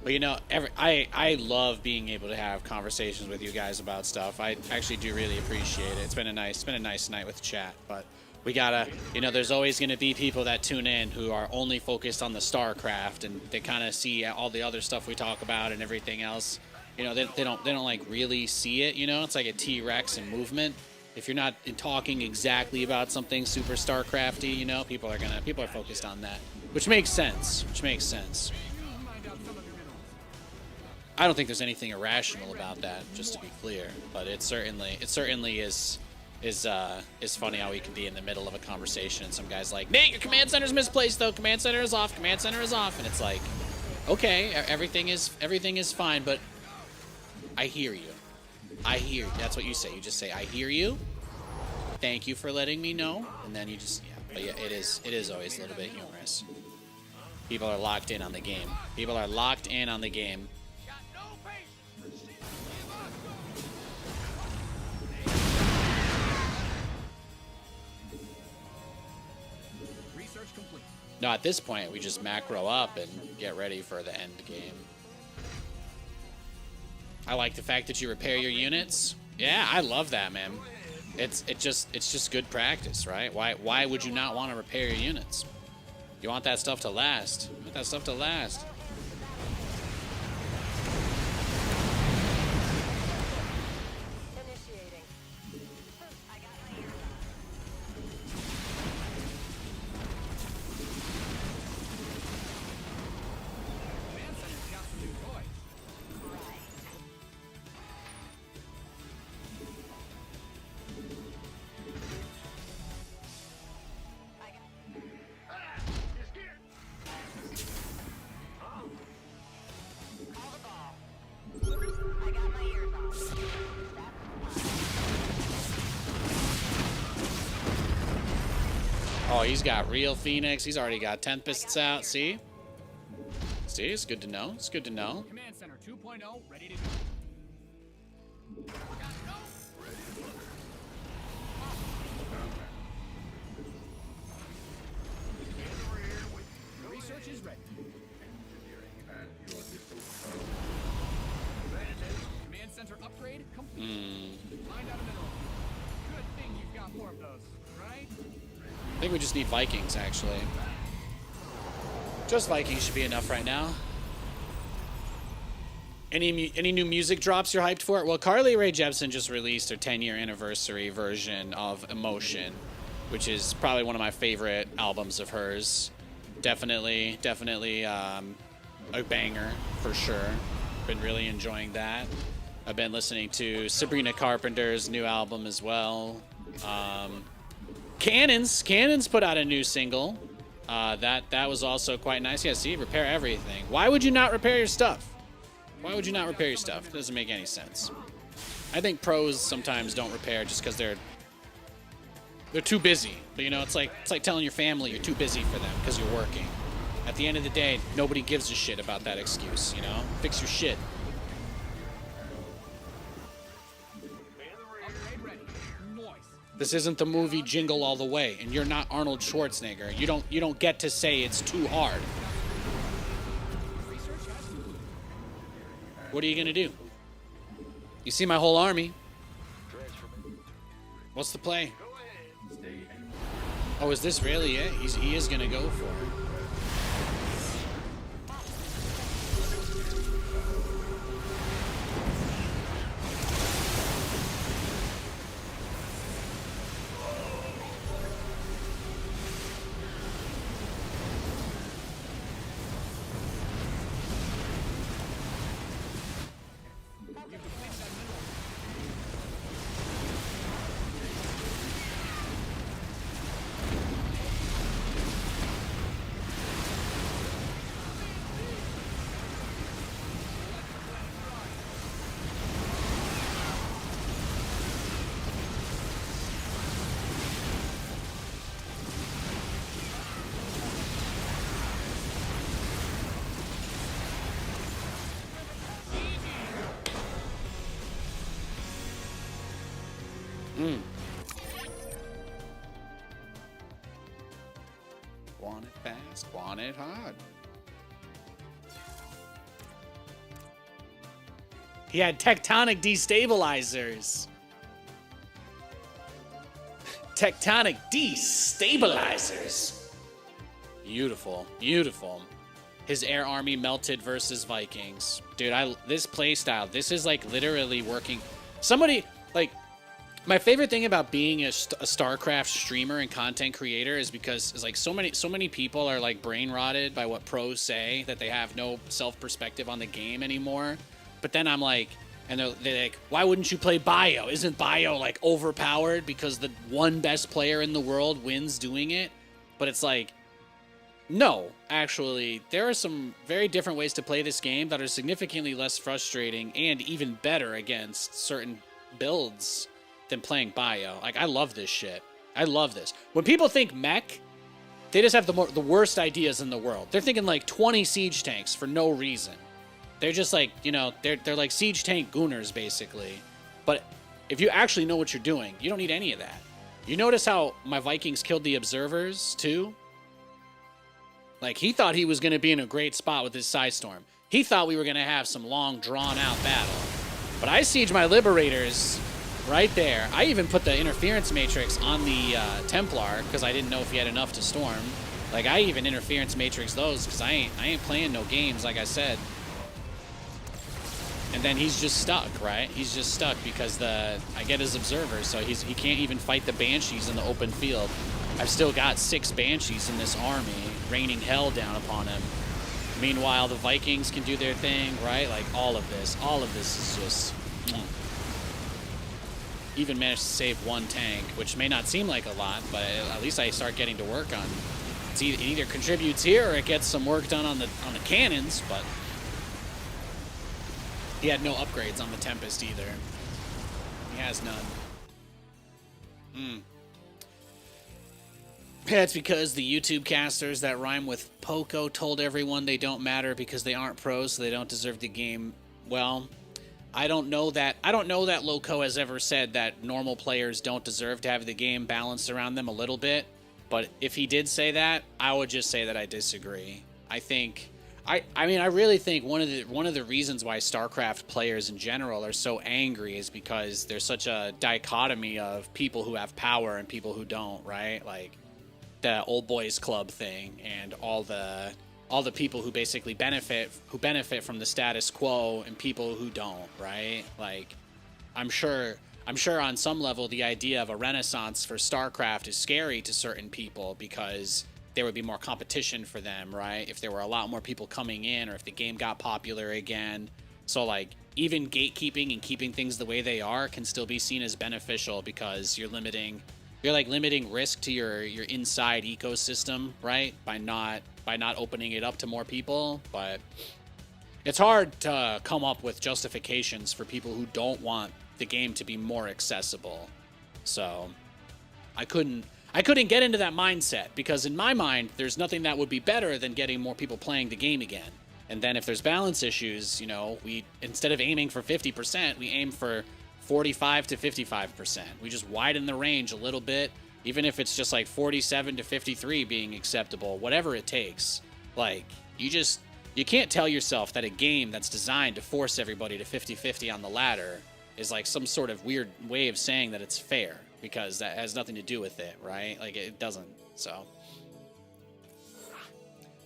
But, you know, I love being able to have conversations with you guys about stuff. I actually do really appreciate it. It's been a nice night with chat, but we gotta, you know, there's always gonna be people that tune in who are only focused on the StarCraft, and they kind of see all the other stuff we talk about and everything else. You know, they don't like really see it. You know, it's like a T-Rex in movement. If you're not talking exactly about something super StarCrafty, you know, people are focused on that, which makes sense. Mined out some of your minerals. I don't think there's anything irrational about that, just to be clear. But it certainly is funny how we can be in the middle of a conversation and some guy's like, Nate, your command center's misplaced though. Command center is off. Command center is off. And it's like, Okay, everything is fine, but I hear you. I hear you. That's what you say. You just say, I hear you. Thank you for letting me know. And then you just, yeah. But yeah, it is always a little bit humorous. People are locked in on the game. People are locked in on the game. Got no patience. Research complete. No, at this point, we just macro up and get ready for the end game. I like the fact that you repair your units. Yeah, I love that, man. It's just good practice, right? Why would you not want to repair your units? You want that stuff to last. You want that stuff to last. Initiating. I got my ears Command center's got some new toys. I got my ears on. Oh, he's got real Phoenix. He's already got Tempests out. See? See, it's good to know. It's good to know. Command center 2.0 ready to go. Research is ready. Engineering and your distal. Command center upgrade complete. Find out a mineral. Good thing you've got more of those, right? I think we just need Vikings, actually. Just Vikings should be enough right now. Any new music drops you're hyped for? Well, Carly Rae Jepsen just released her 10-year anniversary version of Emotion, which is probably one of my favorite albums of hers. Definitely a banger for sure. Been really enjoying that. I've been listening to Sabrina Carpenter's new album as well. Cannons put out a new single. That was also quite nice. Yeah, see, repair everything. Why would you not repair your stuff? Why would you not repair your stuff? It doesn't make any sense. I think pros sometimes don't repair just because they're too busy. But you know, it's like telling your family you're too busy for them because you're working. At the end of the day, nobody gives a shit about that excuse. You know, fix your shit. Upgrade ready. Noise. This isn't the movie Jingle All the Way, and you're not Arnold Schwarzenegger. You don't get to say it's too hard. Research has complete. What are you gonna do? You see my whole army. What's the play? Stay. Oh, is this really it? He is gonna go for it. Want it fast, want it hard. He had tectonic destabilizers. Tectonic destabilizers. Beautiful, beautiful. His air army melted versus Vikings. Dude, this playstyle, this is like literally working. Somebody, like, my favorite thing about being a StarCraft streamer and content creator is because it's like so many people are like brain rotted by what pros say that they have no self-perspective on the game anymore. But then I'm like, and they're like, why wouldn't you play Bio? Isn't Bio like overpowered because the one best player in the world wins doing it? But it's like, No, actually, there are some very different ways to play this game that are significantly less frustrating and even better against certain builds than playing Bio. Like, I love this shit. I love this. When people think mech, they just have the worst ideas in the world. They're thinking like 20 siege tanks for no reason. They're just like, you know, they're like siege tank gooners, basically. But if you actually know what you're doing, you don't need any of that. You notice how my Vikings killed the observers, too? Like, he thought he was going to be in a great spot with his Psystorm. He thought we were going to have some long, drawn-out battle. But I siege my Liberators right there. I even put the Interference Matrix on the Templar because I didn't know if he had enough to storm. Like, I even Interference Matrix those because I ain't playing no games, like I said. And then he's just stuck, right? He's just stuck because I get his Observers, so he can't even fight the Banshees in the open field. I've still got 6 Banshees in this army, raining hell down upon him. Meanwhile, the Vikings can do their thing, right? Like, all of this is just... Even managed to save 1 tank, which may not seem like a lot, but at least I start getting to work on... It either contributes here or it gets some work done on the cannons, but... He had no upgrades on the Tempest either. He has none. Yeah, it's because the YouTube casters that rhyme with Poco told everyone they don't matter because they aren't pros, so they don't deserve the game. Well, I don't know that Loco has ever said that normal players don't deserve to have the game balanced around them a little bit. But if he did say that, I would just say that I disagree. I mean, I really think one of the reasons why StarCraft players in general are so angry is because there's such a dichotomy of people who have power and people who don't, right? Like the old boys club thing and all the people who basically benefit from the status quo and people who don't, right? Like I'm sure on some level the idea of a renaissance for StarCraft is scary to certain people because there would be more competition for them, right? If there were a lot more people coming in or if the game got popular again. So like even gatekeeping and keeping things the way they are can still be seen as beneficial because you're limiting risk to your inside ecosystem, right? By not opening it up to more people. But it's hard to come up with justifications for people who don't want the game to be more accessible. So I couldn't get into that mindset because in my mind, there's nothing that would be better than getting more people playing the game again. And then if there's balance issues, you know, we instead of aiming for 50%, we aim for 45 to 55%. We just widen the range a little bit, even if it's just like 47 to 53 being acceptable, whatever it takes. Like, you can't tell yourself that a game that's designed to force everybody to 50-50 on the ladder is like some sort of weird way of saying that it's fair. Because that has nothing to do with it, right? Like, it doesn't, so.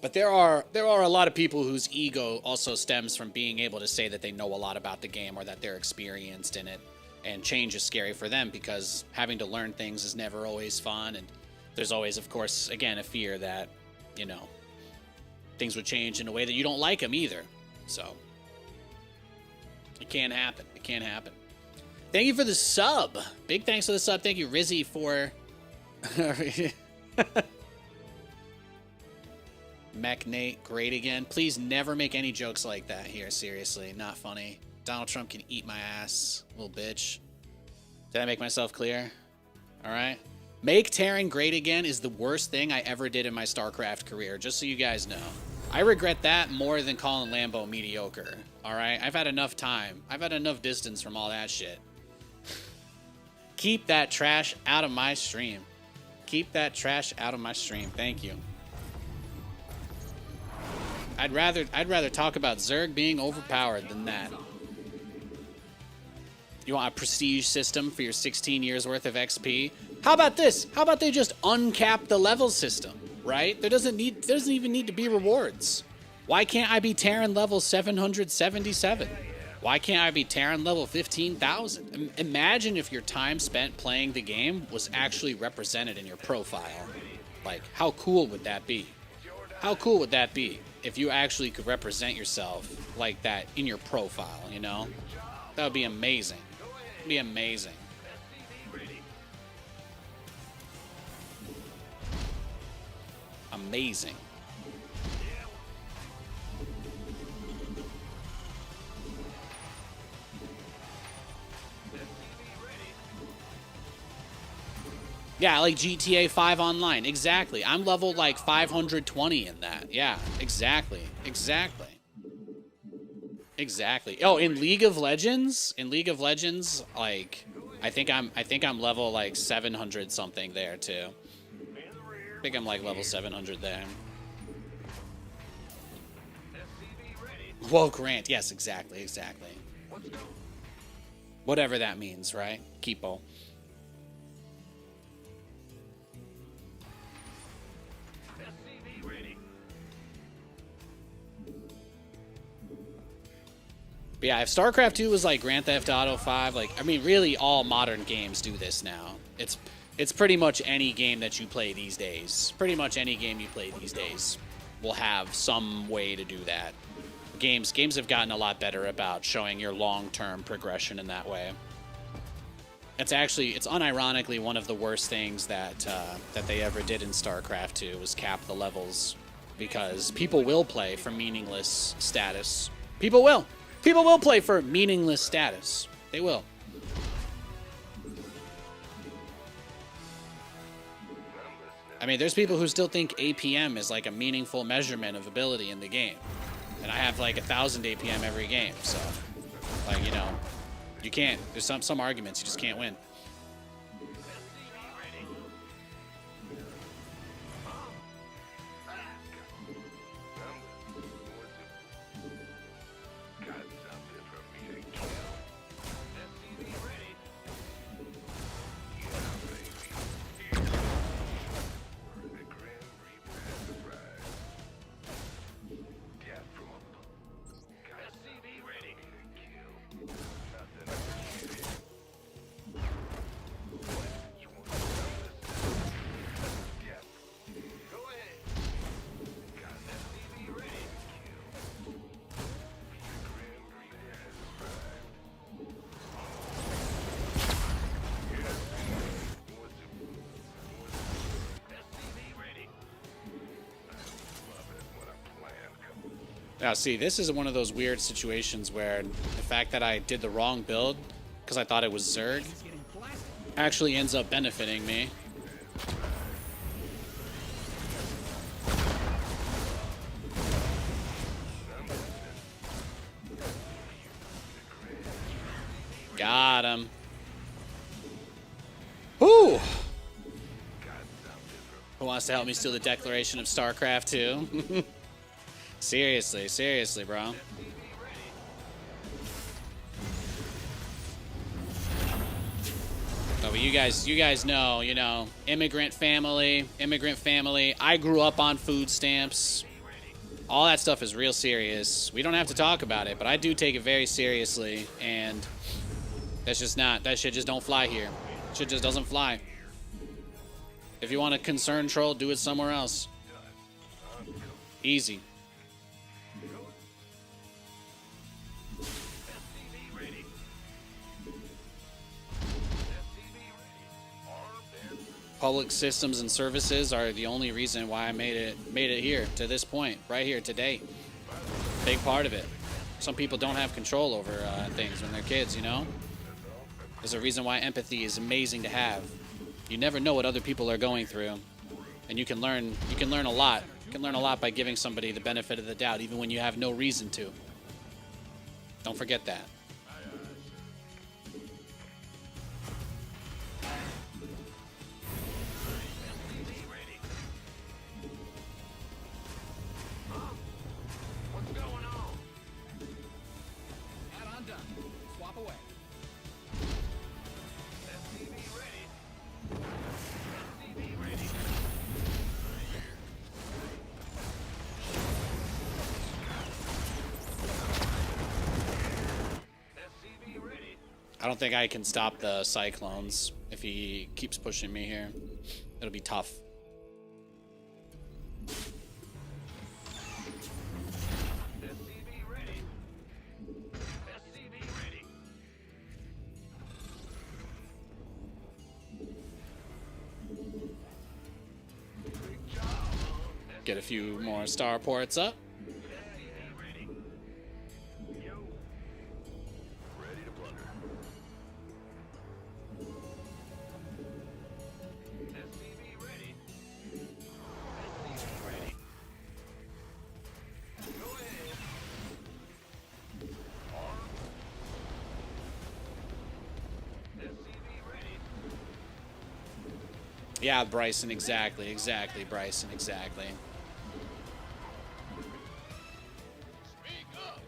But there are a lot of people whose ego also stems from being able to say that they know a lot about the game or that they're experienced in it. And change is scary for them because having to learn things is never always fun. And there's always, of course, again, a fear that, you know, things would change in a way that you don't like them either. So, it can't happen. It can't happen. Thank you for the sub. Big thanks for the sub. Thank you, Rizzy, for... Mech Nate, great again. Please never make any jokes like that here. Seriously, not funny. Donald Trump can eat my ass, little bitch. Did I make myself clear? All right. Make Terran great again is the worst thing I ever did in my StarCraft career, just so you guys know. I regret that more than calling Lambo mediocre. All right? I've had enough time. I've had enough distance from all that shit. Keep that trash out of my stream. Keep that trash out of my stream. Thank you. I'd rather talk about Zerg being overpowered than that. You want a prestige system for your 16 years worth of XP? How about this? How about they just uncap the level system, right? There doesn't even need to be rewards. Why can't I be Terran level 777? Why can't I be Terran level 15,000? Imagine if your time spent playing the game was actually represented in your profile. Like, how cool would that be? How cool would that be if you actually could represent yourself like that in your profile, you know? That would be amazing. It'd be amazing. Amazing. Yeah, like GTA 5 Online. Exactly. I'm level like 520 in that. Yeah, exactly. Exactly. Exactly. Oh, in League of Legends, like I think I'm level like 700 something there too. I think I'm like level 700 there. Whoa, Grant. Yes, exactly, exactly. Whatever that means, right? Keepo. But yeah, if StarCraft 2 was like Grand Theft Auto 5, like, I mean, really all modern games do this now. It's pretty much any game that you play these days. Pretty much any game you play these days will have some way to do that. Games have gotten a lot better about showing your long-term progression in that way. It's unironically one of the worst things that they ever did in StarCraft 2 was cap the levels, because people will play for meaningless status. People will play for meaningless status. They will. I mean, there's people who still think APM is like a meaningful measurement of ability in the game. And I have like 1,000 APM every game, so like, you know, you can't. There's some arguments you just can't win. Now, see, this is one of those weird situations where the fact that I did the wrong build because I thought it was Zerg actually ends up benefiting me. Got him. Whew! Who wants to help me steal the declaration of StarCraft 2? Seriously, bro. Oh, but you guys know, you know, immigrant family. I grew up on food stamps. All that stuff is real serious. We don't have to talk about it, but I do take it very seriously, and that shit just don't fly here. Shit just doesn't fly. If you want to concern troll, do it somewhere else. Easy. Public systems and services are the only reason why I made it here to this point, right here today. Big part of it. Some people don't have control over things when they're kids, you know? There's a reason why empathy is amazing to have. You never know what other people are going through, and you can learn a lot. You can learn a lot by giving somebody the benefit of the doubt, even when you have no reason to. Don't forget that. I don't think I can stop the cyclones if he keeps pushing me here. It'll be tough. Get a few more starports up. Yeah, Bryson, exactly, Bryson, exactly. Speak up.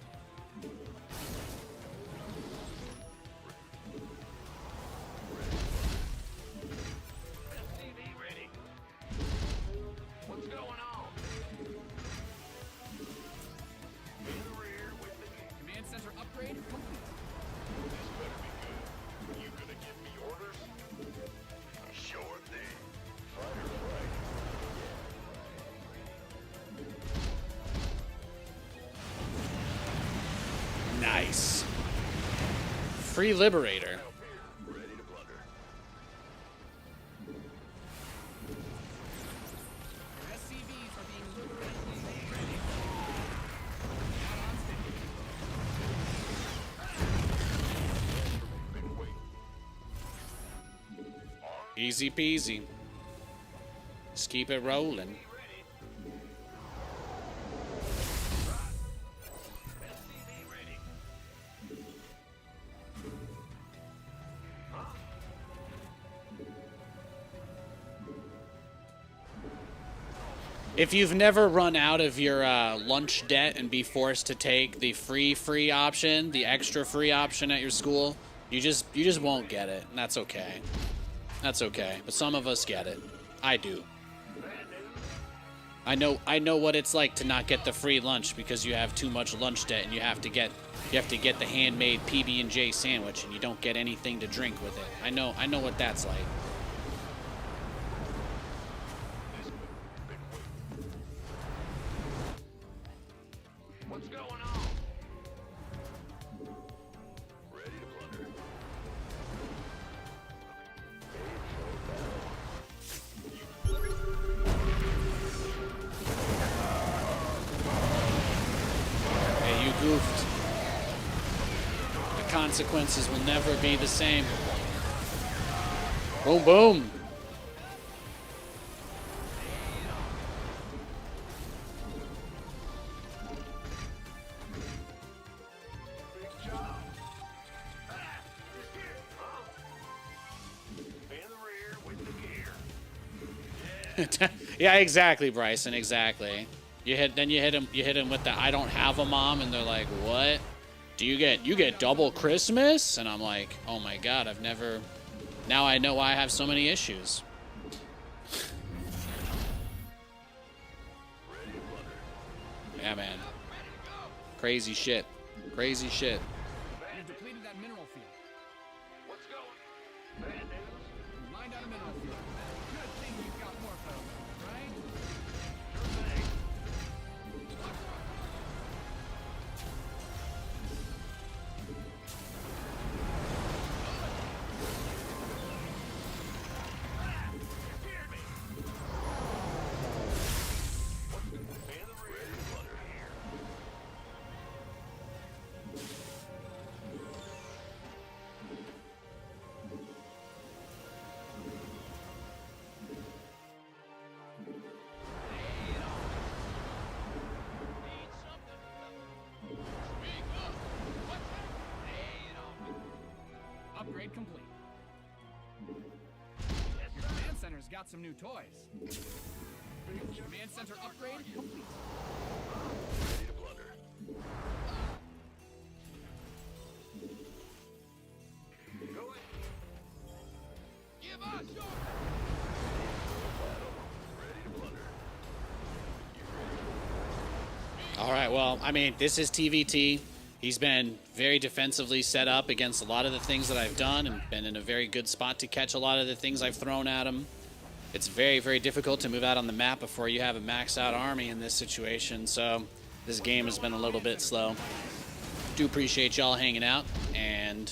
SCV ready. What's going on? In the rear with the gear. Command center upgrade complete. This better be good. You gonna give me orders? Sure thing. Fighter right. Nice. Free Liberator. Help here. Ready to blunder. Your SCVs are being liberated. Ready. Out on stage. Been waiting. Easy peasy. Just keep it rolling. Ready. SCV ready. If you've never run out of your lunch debt and be forced to take the free option, the extra free option at your school, you just won't get it, and that's okay. That's okay. But some of us get it. I do. I know what it's like to not get the free lunch because you have too much lunch debt and you have to get the handmade PB&J sandwich and you don't get anything to drink with it. I know what that's like. What's going on? Ready to blunder. Hey, you goofed. The consequences will never be the same. Boom, boom. Big job. In the rear with the gear. Yeah, exactly, Bryson, exactly. You hit him with the I don't have a mom, and they're like, what? Do you get double Christmas? And I'm like, oh my god, I've never. Now I know why I have so many issues. Yeah, man. Crazy shit. Crazy shit. You've depleted that mineral field. What's going? Bad news. You mined out a mineral field. Good thing you've got more of those, right? Sure thing. Scared me. In the rear with the gear. Need something? Speak up. What's that? Upgrade complete. Yes, Your sir. command center's got some new toys. Command center upgrade complete. Ready to blunder. Go ahead. Give us your ready to blunder. All right, well, I mean, this is TVT. He's been very defensively set up against a lot of the things that I've done and been in a very good spot to catch a lot of the things I've thrown at him. It's very, very difficult to move out on the map before you have a maxed out army in this situation, so this game has been a little bit slow. Do appreciate y'all hanging out, and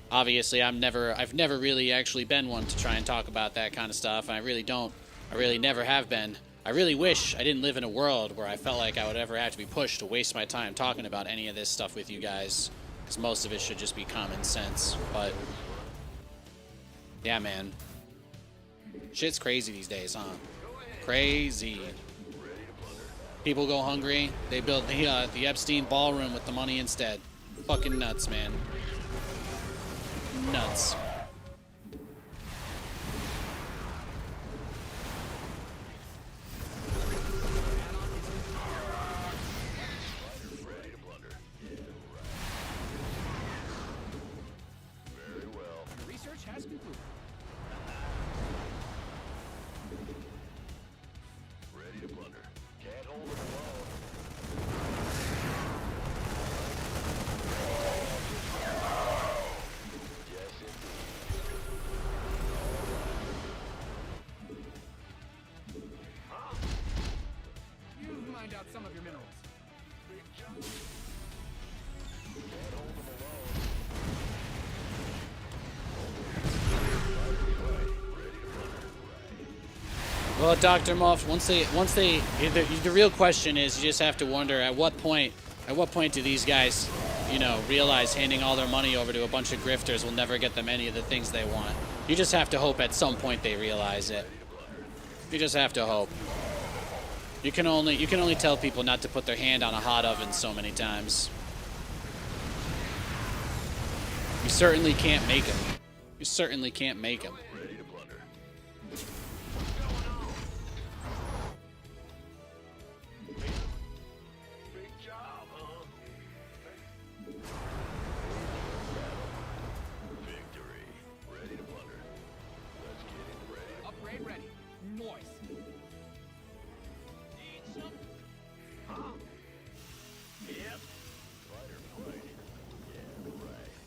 obviously I've never really actually been one to try and talk about that kind of stuff, and I really never have been. I really wish I didn't live in a world where I felt like I would ever have to be pushed to waste my time talking about any of this stuff with you guys, because most of it should just be common sense, but yeah, man. Shit's crazy these days, huh? Crazy. People go hungry, they build the Epstein ballroom with the money instead. Fucking nuts, man. Nuts. mined out some of your minerals. Well, Dr. Muff, the real question is, you just have to wonder at what point do these guys, you know, realize handing all their money over to a bunch of grifters will never get them any of the things they want. You just have to hope at some point they realize it. You just have to hope. You can only tell people not to put their hand on a hot oven so many times. You certainly can't make them. You certainly can't make them. Upgrade ready. Moist.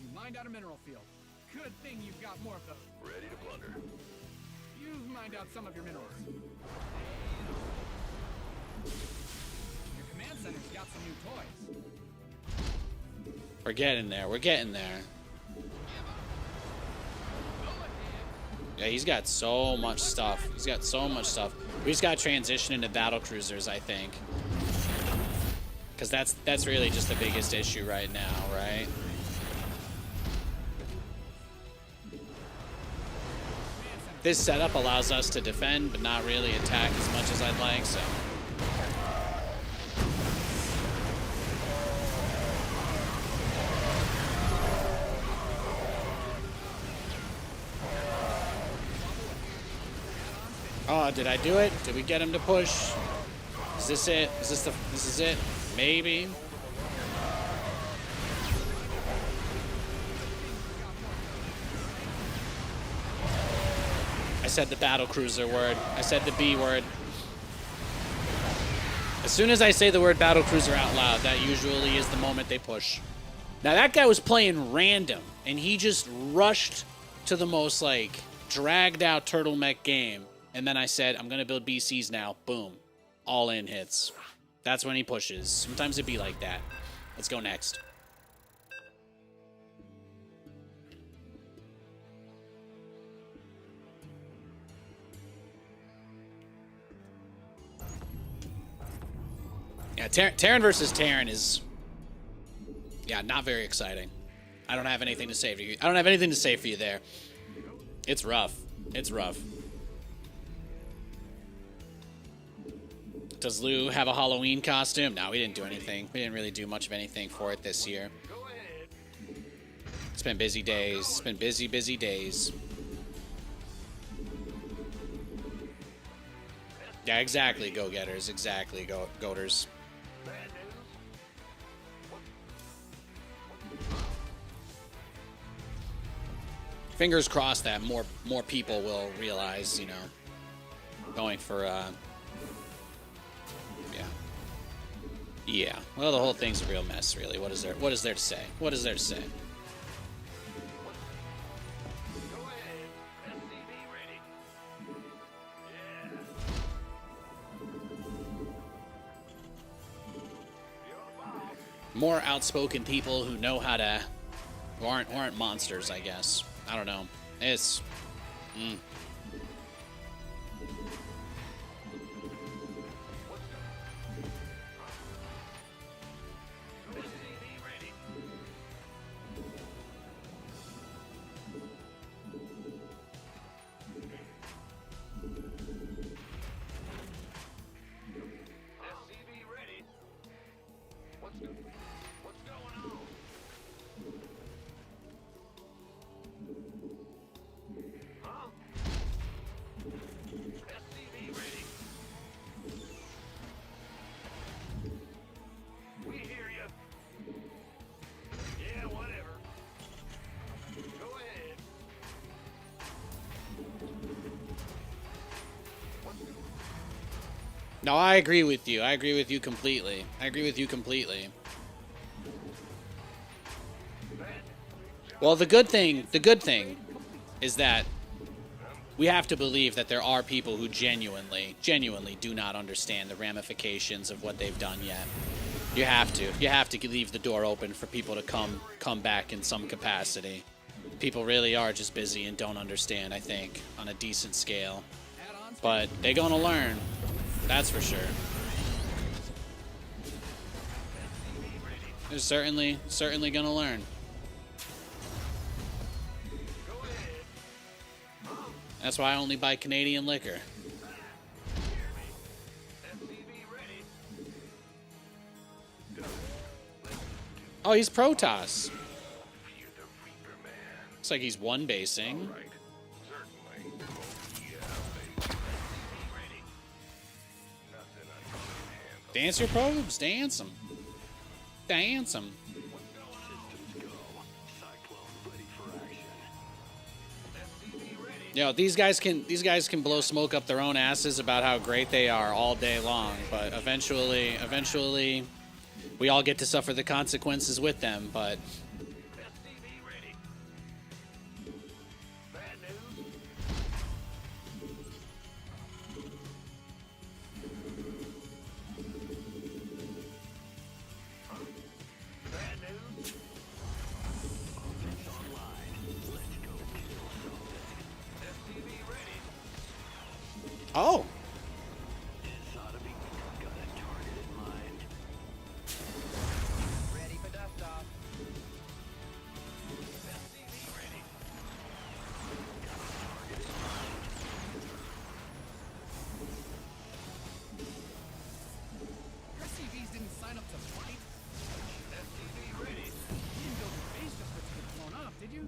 You mined out a mineral field. Good thing you've got more of those. Ready to plunder. You've mined out some of your minerals. Your command center's got some new toys. We're getting there. We're getting there. Yeah, he's got so much stuff. He's got so much stuff. We just got to transition into battle cruisers, I think. Because that's really just the biggest issue right now, right? This setup allows us to defend, but not really attack as much as I'd like, so... Oh, did I do it? Did we get him to push? Is this it? This is it? Maybe. I said the battle cruiser word. I said the B word. As soon as I say the word battle cruiser out loud, that usually is the moment they push. Now that guy was playing random, and he just rushed to the most like dragged out turtleneck game. And then I said, I'm going to build BCs now. Boom. All in hits. That's when he pushes. Sometimes it'd be like that. Let's go next. Yeah, Terran versus Terran is... Yeah, not very exciting. I don't have anything to say for you. I don't have anything to say for you there. It's rough. It's rough. Does Lou have a Halloween costume? No, we didn't do anything. We didn't really do much of anything for it this year. It's been busy days. It's been busy, busy days. Yeah, exactly, go-getters. Exactly, goaters. Fingers crossed that more people will realize, you know, going for, Yeah. Well, the whole thing's a real mess, really. What is there to say? What is there to say? More outspoken people who know how to, who aren't monsters, I guess. I don't know. It's... No, I agree with you. I agree with you completely. I agree with you completely. Well, the good thing is that we have to believe that there are people who genuinely do not understand the ramifications of what they've done yet. You have to leave the door open for people to come back in some capacity. People really are just busy and don't understand, I think, on a decent scale. But they're gonna learn. That's for sure. They're certainly gonna learn. That's why I only buy Canadian liquor. Oh, he's Protoss. Looks like he's one basing. Dance your probes, dance them. Dance them. You know, these guys can blow smoke up their own asses about how great they are all day long, but eventually we all get to suffer the consequences with them, but oh. Ready for dust off. SCVs didn't sign up to fight. SCV ready. You didn't build your base just for it to get blown up, did you?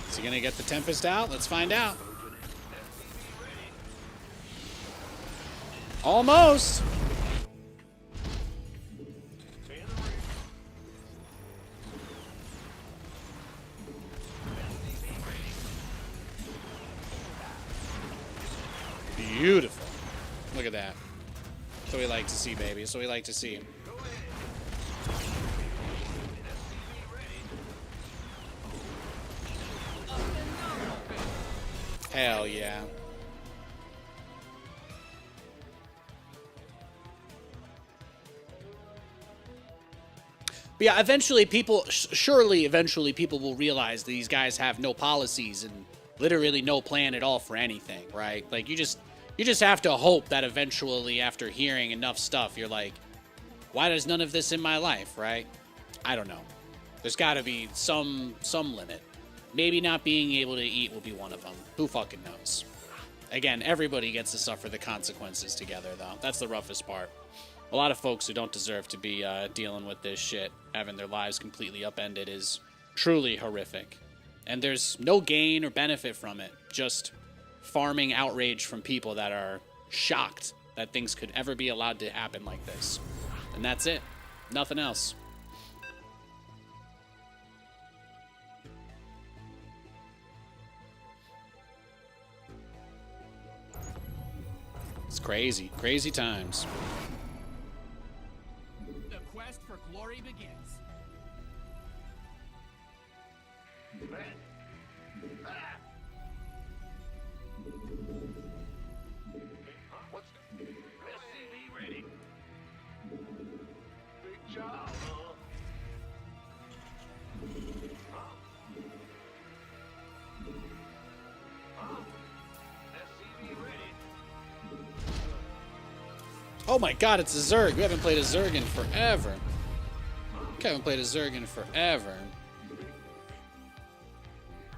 Is he gonna get the Tempest out? Let's find out. Almost. Beautiful. Look at that. That's what we like to see, baby. That's what we like to see. Hell yeah. But yeah, eventually people will realize these guys have no policies and literally no plan at all for anything, right? Like you just have to hope that eventually after hearing enough stuff, you're like, why does none of this in my life, right? I don't know. There's got to be some limit. Maybe not being able to eat will be one of them. Who fucking knows? Again, everybody gets to suffer the consequences together, though. That's the roughest part. A lot of folks who don't deserve to be dealing with this shit, having their lives completely upended, is truly horrific. And there's no gain or benefit from it. Just farming outrage from people that are shocked that things could ever be allowed to happen like this. And that's it. Nothing else. It's crazy. Crazy times. The quest for glory begins. What's SCV ready? Big job, huh? SCV ready? Oh my god, it's a Zerg. We haven't played a Zerg in forever. We haven't played a Zerg in forever.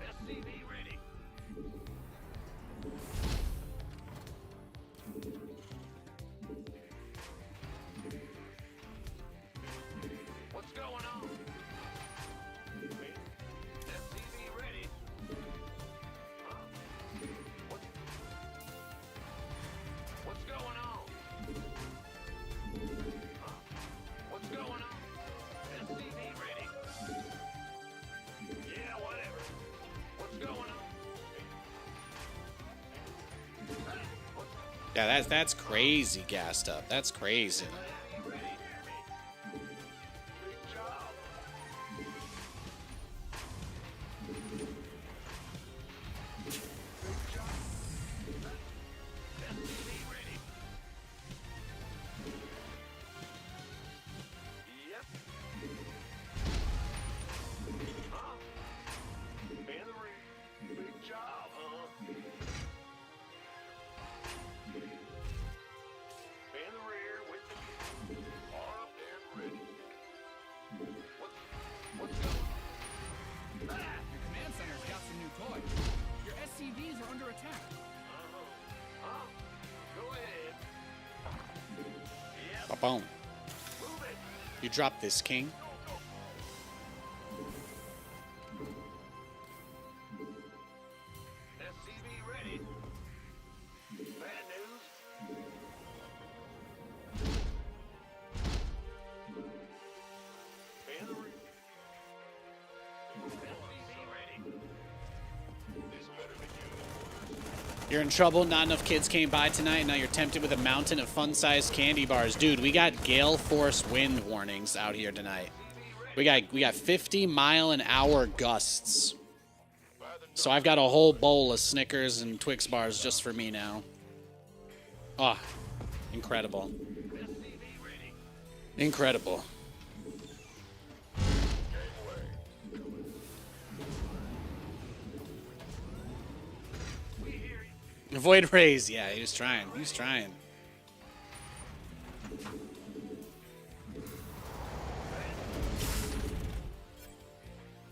SCV ready? What's going on? SCV ready? What's going on? What's going on? SCV ready? Yeah, that's crazy gassed up. That's crazy. Your command center's got some new toys. Your SCVs are under attack. Go ahead. Ba-boom. You drop this, King. SCV ready. Bad news. Battery. SCV ready. This better be good. You're in trouble. Not enough kids came by tonight, and now you're tempted with a mountain of fun-sized candy bars. Dude, we got gale force wind warnings out here tonight. We got 50-mile-an-hour gusts. So I've got a whole bowl of Snickers and Twix bars just for me now. Ah, incredible. Incredible. Avoid raise. Yeah, he was trying. He was trying.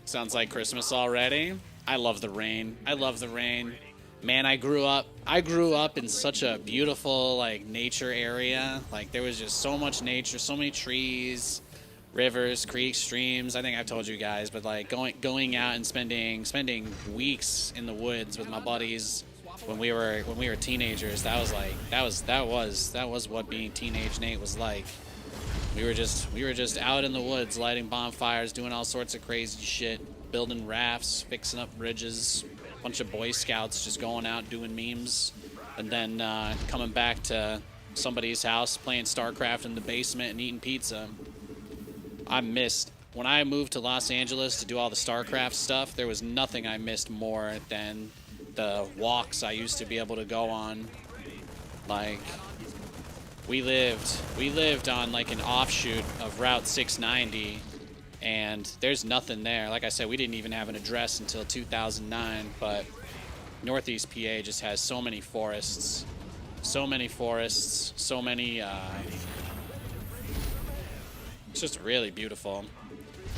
Sounds like Christmas already. I love the rain. I love the rain. Man, I grew up in such a beautiful like nature area. Like there was just so much nature, so many trees, rivers, creeks, streams. I think I've told you guys, but like going out and spending weeks in the woods with my buddies when we were teenagers. That was what being teenage Nate was like. We were just out in the woods lighting bonfires, doing all sorts of crazy shit, building rafts, fixing up bridges, a bunch of Boy Scouts just going out doing memes, and then coming back to somebody's house playing StarCraft in the basement and eating pizza. I missed when I moved to Los Angeles to do all the StarCraft stuff. There was nothing I missed more than the walks I used to be able to go on. Like we lived on like an offshoot of Route 690, and there's nothing there. Like I said, we didn't even have an address until 2009, but Northeast PA just has so many forests, so many it's just really beautiful.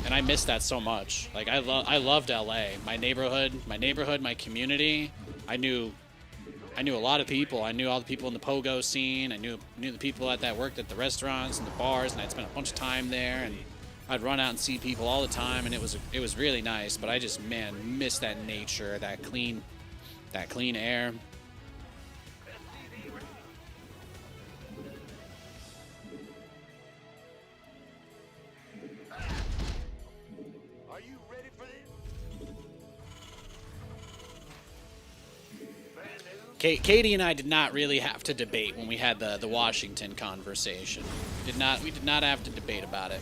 And I miss that so much. Like I loved LA. My neighborhood, my community. I knew a lot of people. I knew all the people in the pogo scene. I knew the people that worked at the restaurants and the bars, and I'd spent a bunch of time there, and I'd run out and see people all the time, and it was really nice. But I just, man, miss that nature, that clean air. Are you ready for this? Katie and I did not really have to debate when we had the Washington conversation. We did not have to debate about it.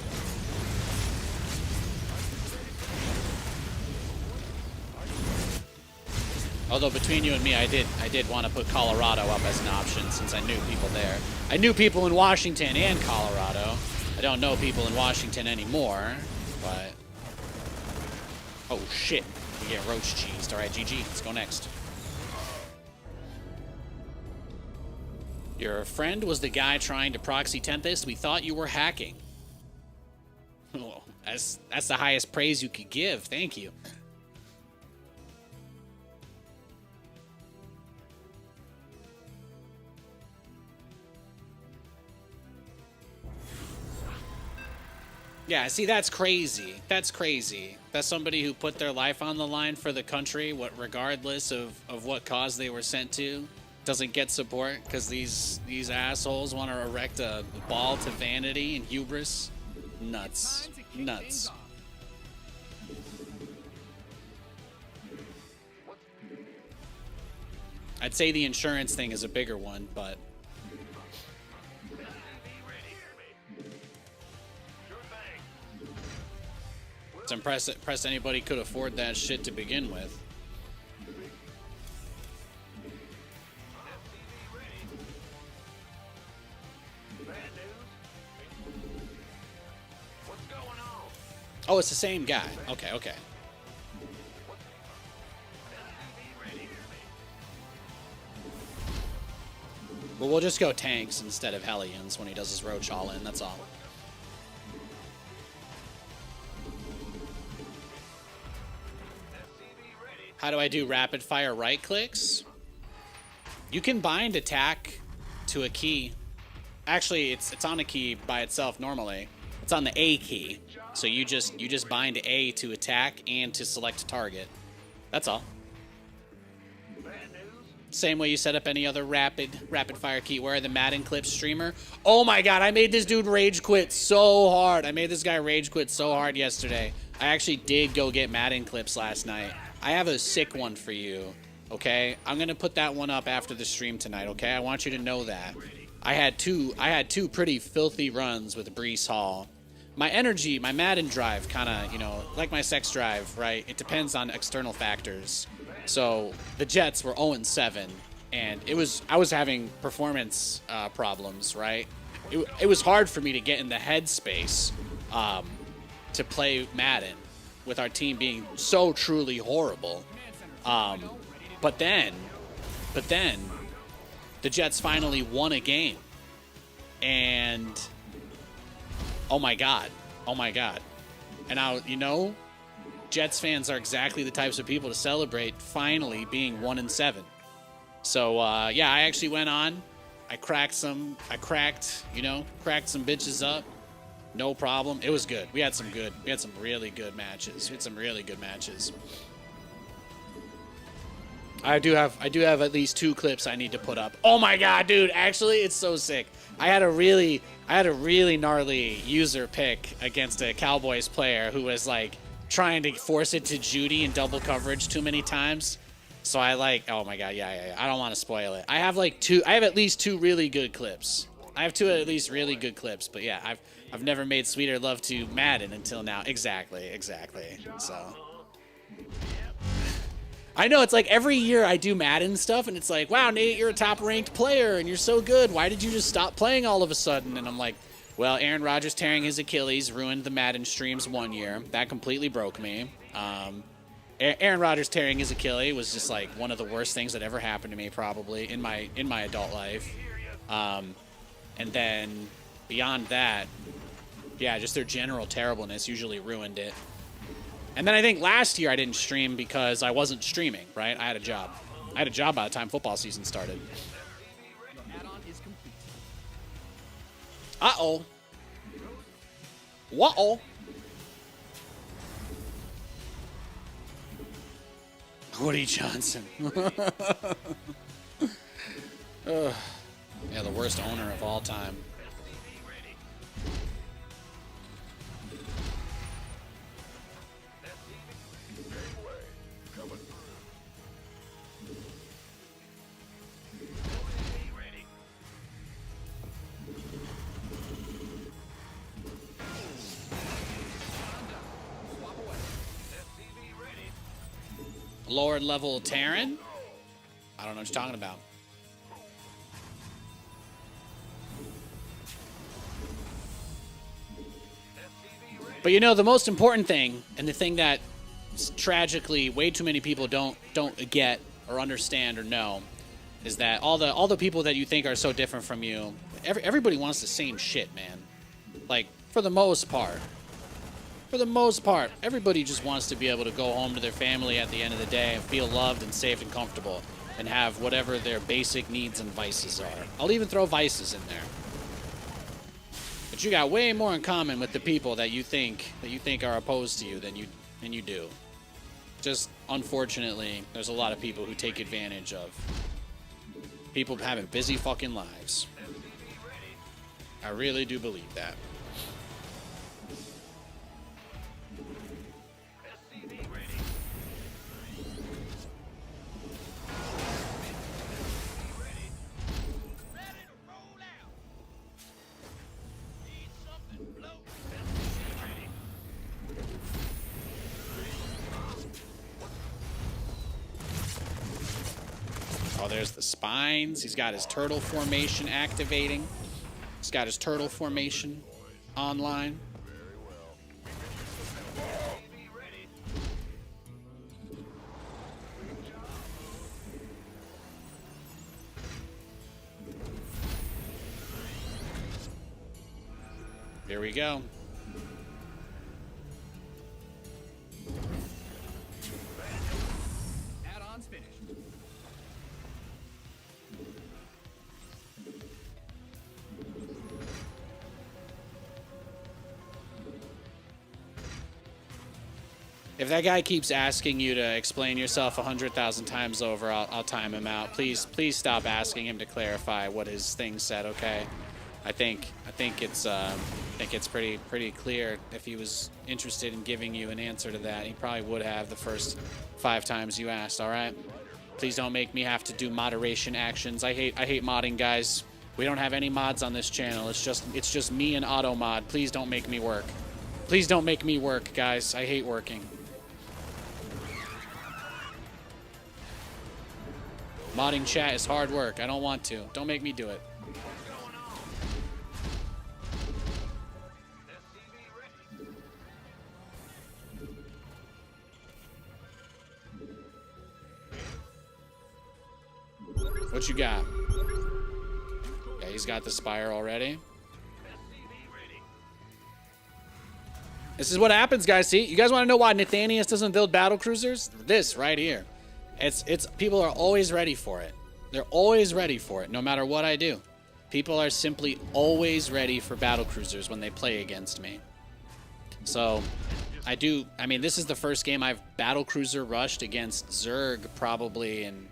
Although between you and me, I did want to put Colorado up as an option since I knew people there. I knew people in Washington and Colorado. I don't know people in Washington anymore, but oh shit, we get roach cheesed. All right, GG, let's go next. Your friend was the guy trying to proxy Tempest. We thought you were hacking. Oh, that's the highest praise you could give. Thank you. Yeah, see, that's crazy. That's crazy. That's somebody who put their life on the line for the country, regardless of what cause they were sent to, doesn't get support because these assholes want to erect a ball to vanity and hubris. Nuts. Nuts. I'd say the insurance thing is a bigger one, but It's impressed anybody could afford that shit to begin with. Oh, it's the same guy. Okay, okay. But we'll just go tanks instead of Hellions when he does his roach all in, that's all. How do I do rapid fire right clicks? You can bind attack to a key. Actually, it's on a key by itself normally. It's on the A key. So you just bind A to attack and to select a target. That's all. Same way you set up any other rapid fire key. Where are the Madden clips streamer? Oh my god, I made this dude rage quit so hard. I made this guy rage quit so hard yesterday. I actually did go get Madden clips last night. I have a sick one for you, okay? I'm gonna put that one up after the stream tonight, okay? I want you to know that. I had two pretty filthy runs with Brees Hall. My energy, my Madden drive kind of, you know, like my sex drive, right? It depends on external factors. So the Jets were 0-7, and I was having performance problems, right? It was hard for me to get in the headspace to play Madden with our team being so truly horrible. But then the Jets finally won a game, and oh my god. And now, you know, Jets fans are exactly the types of people to celebrate finally being 1-7. So yeah, I actually went on. I cracked some bitches up. No problem. It was good. We had some really good matches. I do have at least 2 clips I need to put up. Oh my god, dude! Actually, it's so sick. I had a really gnarly user pick against a Cowboys player who was like trying to force it to Judy in double coverage too many times. So I oh my god, yeah. I don't want to spoil it. I have at least 2 really good clips. I have 2 at least really good clips, but yeah, I've never made sweeter love to Madden until now. Exactly. So I know, it's like every year I do Madden stuff and it's like, wow, Nate, you're a top ranked player and you're so good. Why did you just stop playing all of a sudden? And I'm like, well, Aaron Rodgers tearing his Achilles ruined the Madden streams one year. That completely broke me. Aaron Rodgers tearing his Achilles was just like one of the worst things that ever happened to me probably in my adult life. And then beyond that, yeah, just their general terribleness usually ruined it. And then I think last year I didn't stream because I wasn't streaming, right? I had a job. by the time football season started. Add-on is complete. Uh-oh. What-oh? Woody Johnson. Yeah, the worst owner of all time. Lower level Terran? I don't know what you're talking about. But you know, the most important thing, and the thing that tragically way too many people don't get or understand or know, is that all the people that you think are so different from you, everybody wants the same shit, man. Like, for the most part. For the most part, everybody just wants to be able to go home to their family at the end of the day and feel loved and safe and comfortable and have whatever their basic needs and vices are. I'll even throw vices in there. But you got way more in common with the people that you think are opposed to you than you do. Just unfortunately, there's a lot of people who take advantage of people having busy fucking lives. I really do believe that. Oh, there's the spines. He's got his turtle formation activating. He's got his turtle formation online. Here we go. Add-ons finished. If that guy keeps asking you to explain yourself 100,000 times over, I'll time him out. Please stop asking him to clarify what his thing said. Okay, I think it's pretty clear. If he was interested in giving you an answer to that, he probably would have the first 5 times you asked. All right, please don't make me have to do moderation actions. I hate modding, guys. We don't have any mods on this channel. It's just me and auto mod. Please don't make me work. Please don't make me work, guys. I hate working. Modding chat is hard work. I don't want to. Don't make me do it. What you got? Yeah, he's got the Spire already. This is what happens, guys. See, you guys want to know why Nathanias doesn't build battle cruisers? This right here. It's people are always ready for it. They're always ready for it, no matter what I do. People are simply always ready for battle cruisers when they play against me. So, I mean, this is the first game I've battle cruiser rushed against Zerg probably in,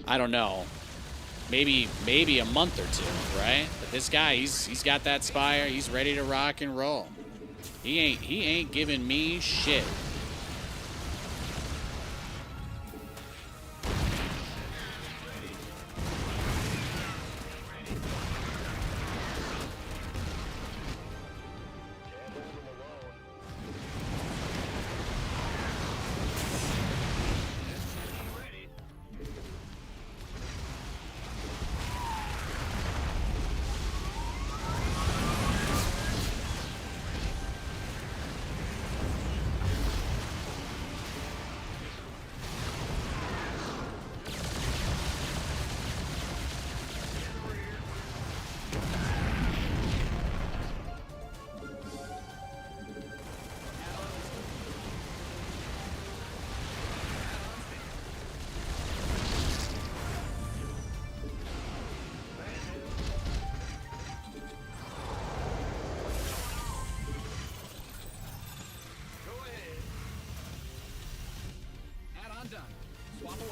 I don't know, maybe a month or two, right? But this guy, he's got that Spire. He's ready to rock and roll. He ain't giving me shit. Done. Swap away.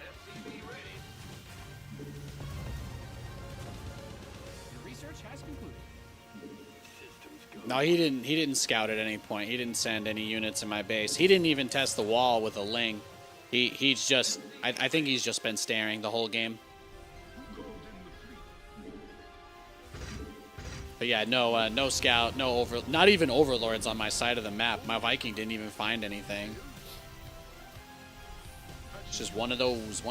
SCV ready. Your research has concluded. No, he didn't scout at any point. He didn't send any units in my base. He didn't even test the wall with a Ling. He's just I think he's just been staring the whole game. But yeah, no scout, not even overlords on my side of the map. My Viking didn't even find anything. It's just one of those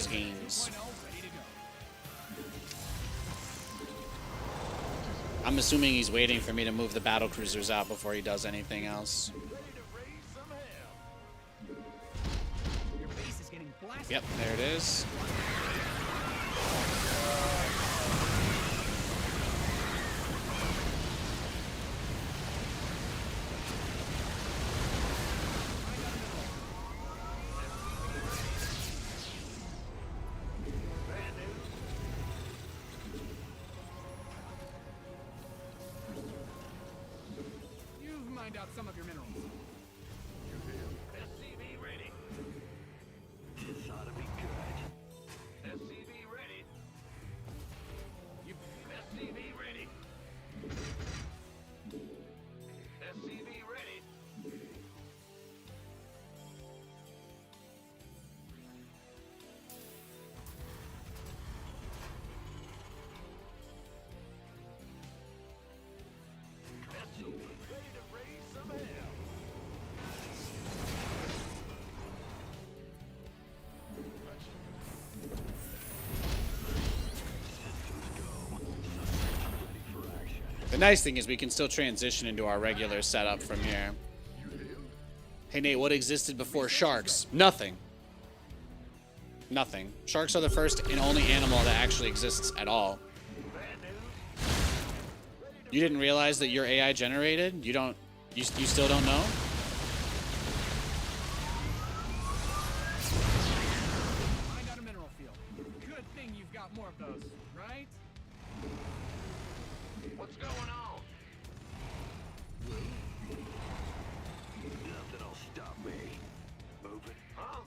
games. I'm assuming he's waiting for me to move the battle cruisers out before he does anything else. Your base is getting blasted. Yep, there it is. You've mined out some of your minerals. SCV ready. This ought to be good. SCV ready. You SCV ready. SCV ready. SCV ready to raise some hell. The nice thing is we can still transition into our regular setup from here. Hey Nate, what existed before sharks? Nothing. Nothing. Sharks are the first and only animal that actually exists at all. You didn't realize that you're AI generated? You still don't know? I got a mineral field. Good thing you've got more of those, right? What's going on? Nothing'll stop me. Moving, huh?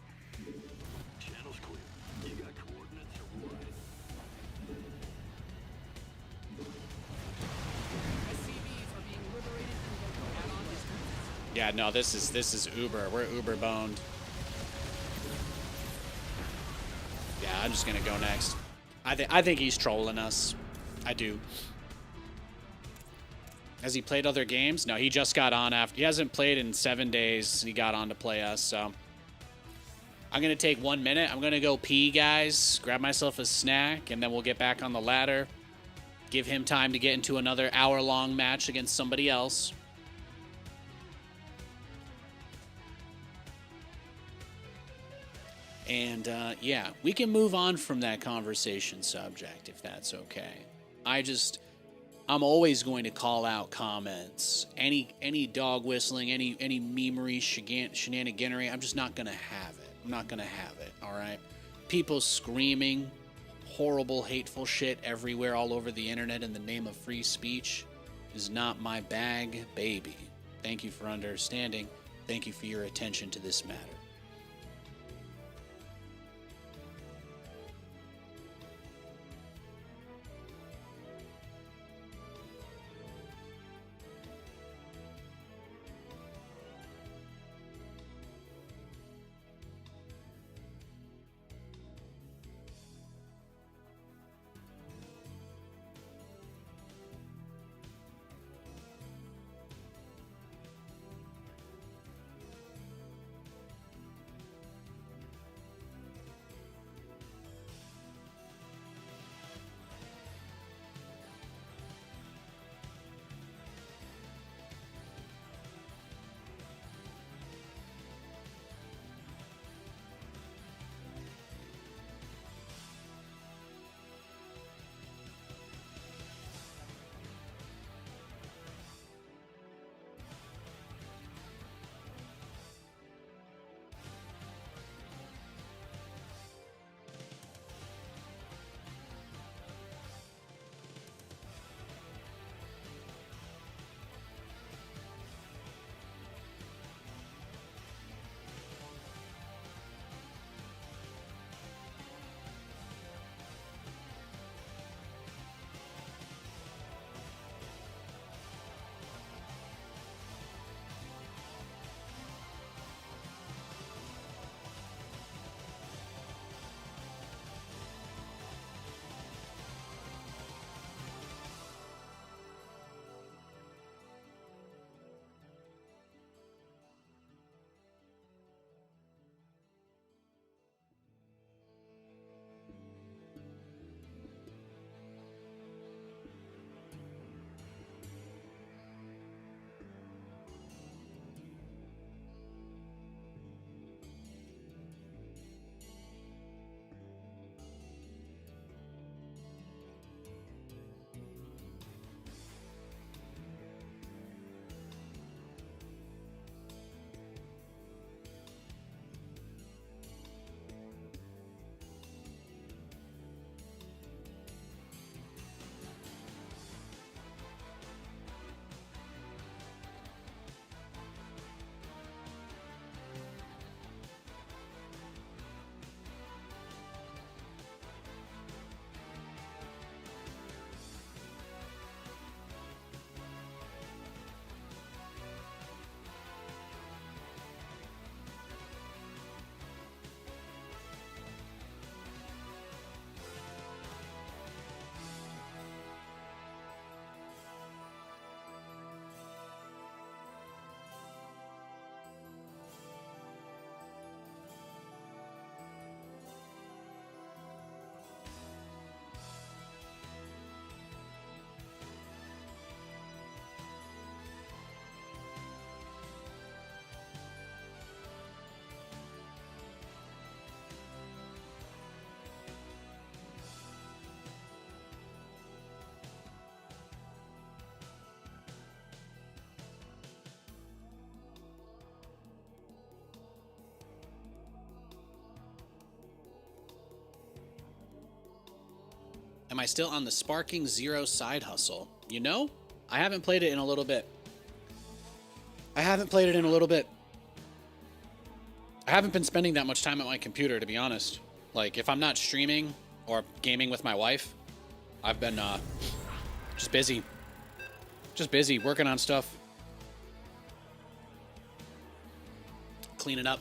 Channel's clear. You got coordinates or what? SCVs are being liberated and local add-on is Yeah, no, this is Uber. We're Uber boned. Yeah, I'm just gonna go next. I think he's trolling us. I do. Has he played other games? No, he just got on after. He hasn't played in 7 days. He got on to play us, so. I'm going to take 1 minute. I'm going to go pee, guys. Grab myself a snack, and then we'll get back on the ladder. Give him time to get into another hour-long match against somebody else. And, yeah, we can move on from that conversation subject, if that's okay. I'm always going to call out comments. Any dog whistling, any memery, shenaniganery, I'm just not going to have it. I'm not going to have it, all right? People screaming horrible, hateful shit everywhere all over the internet in the name of free speech is not my bag, baby. Thank you for understanding. Thank you for your attention to this matter. Am I still on the Sparking Zero side hustle? You know, I haven't played it in a little bit. I haven't been spending that much time at my computer, to be honest. Like, if I'm not streaming or gaming with my wife, I've been just busy. Just busy working on stuff. Cleaning up.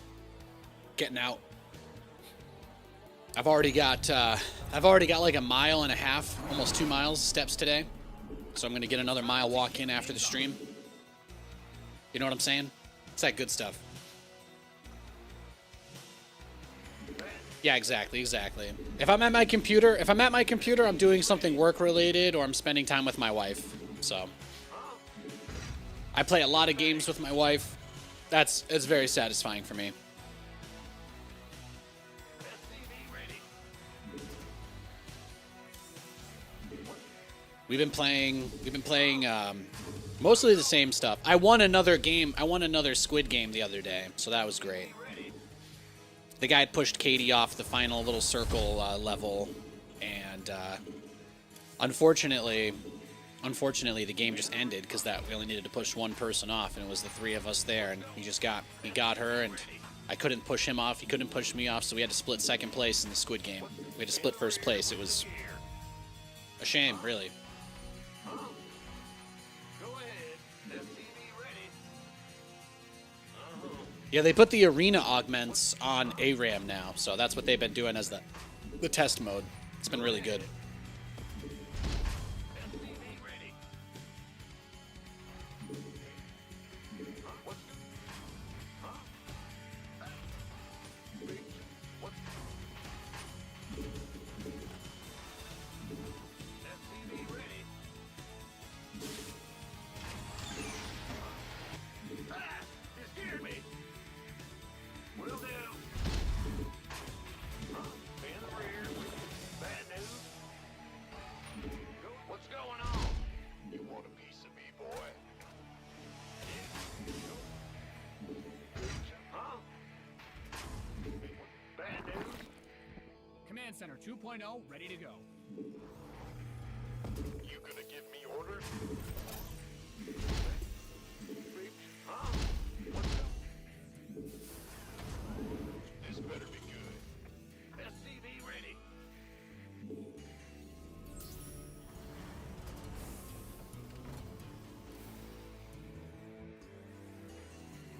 Getting out. I've already got like 1.5 miles, almost 2 miles steps today. So I'm going to get another mile walk in after the stream. You know what I'm saying? It's that good stuff. Yeah, exactly. If I'm at my computer, I'm doing something work related or I'm spending time with my wife. So I play a lot of games with my wife. It's very satisfying for me. We've been playing mostly the same stuff. I won another Squid game the other day, so that was great. The guy had pushed Katie off the final little circle level, and unfortunately, the game just ended because we only needed to push one person off, and it was the 3 of us there, and he got her, and I couldn't push him off. He couldn't push me off, so we had to split second place in the Squid game. We had to split first place. It was a shame, really. Yeah, they put the arena augments on ARAM now, so that's what they've been doing as the test mode. It's been really good. Command Center 2.0 ready to go. You gonna give me orders? This better be good. SCV ready.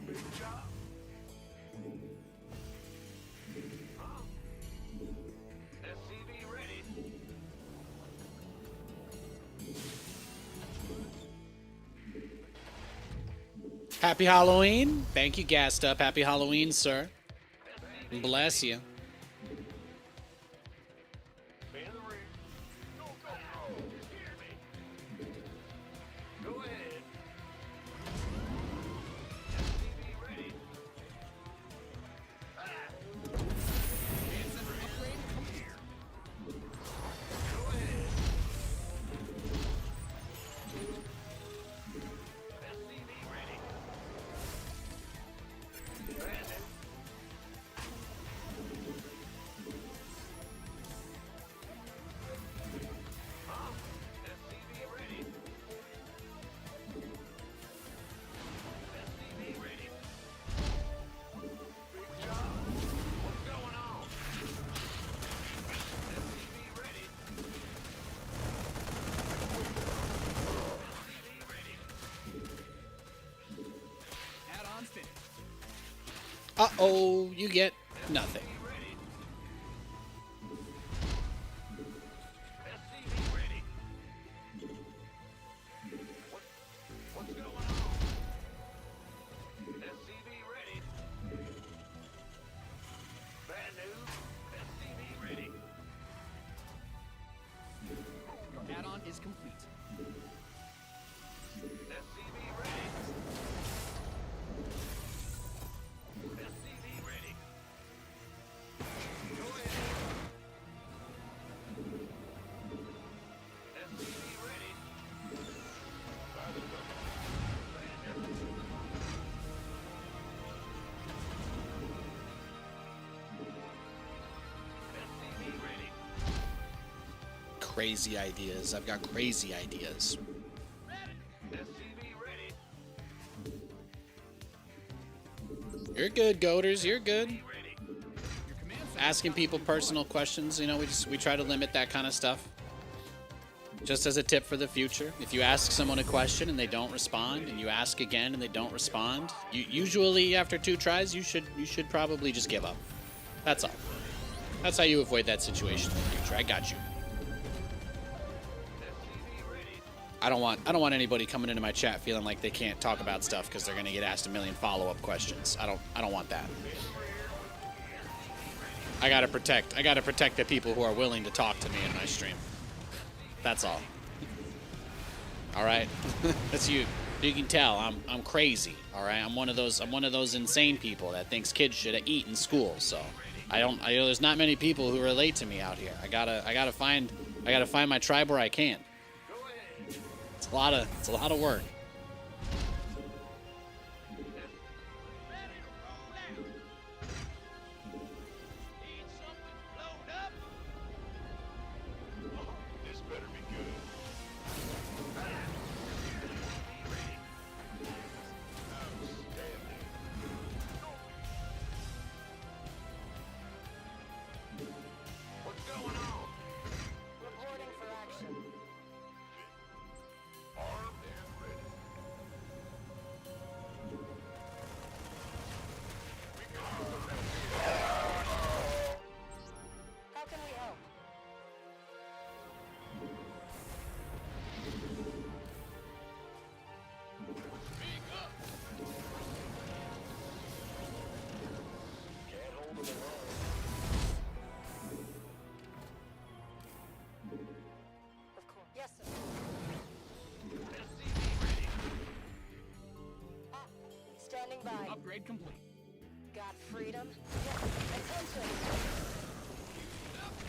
Big job. SCV ready. Happy Halloween. Thank you, Gassed Up. Happy Halloween, sir. Bless you. Man the rear. Go, go, go. Hear me. Go ahead. SCV ready. Command Center upgrade complete. Go ahead. SCV ready. Bandit. SCV ready. SCV ready. Big job. What's going on? SCV ready. SCV ready. Add-ons finished. Uh-oh, you get nothing. Ready. SCV ready. What's going on? SCV ready. Bad news. SCV ready. Your add-on is complete. SCV ready. SCV ready. Go ahead. SCV ready. SCV ready. crazy ideas. I've got crazy ideas. SCV ready. You're good, Goaters. You're good. Ready. Your command center Asking people personal questions, you know, we try to limit that kind of stuff. Just as a tip for the future, if you ask someone a question and they don't respond, and you ask again and they don't respond, usually after 2 tries, you should probably just give up. That's all. That's how you avoid that situation in the future. I got you. I don't want anybody coming into my chat feeling like they can't talk about stuff because they're gonna get asked a million follow-up questions. I don't want that. I gotta protect the people who are willing to talk to me in my stream. That's all. All right. That's you. You can tell I'm crazy. All right. I'm one of those insane people that thinks kids should eat in school. So I know there's not many people who relate to me out here. I gotta find my tribe where I can. It's a lot of work. This better be good. Outstanding. What's going on? Reporting for action. Armed and ready. How can we help? Can't hold them alone. Of course. Yes, sir. Ah, standing by. upgrade complete. Got freedom? Yes. Attention.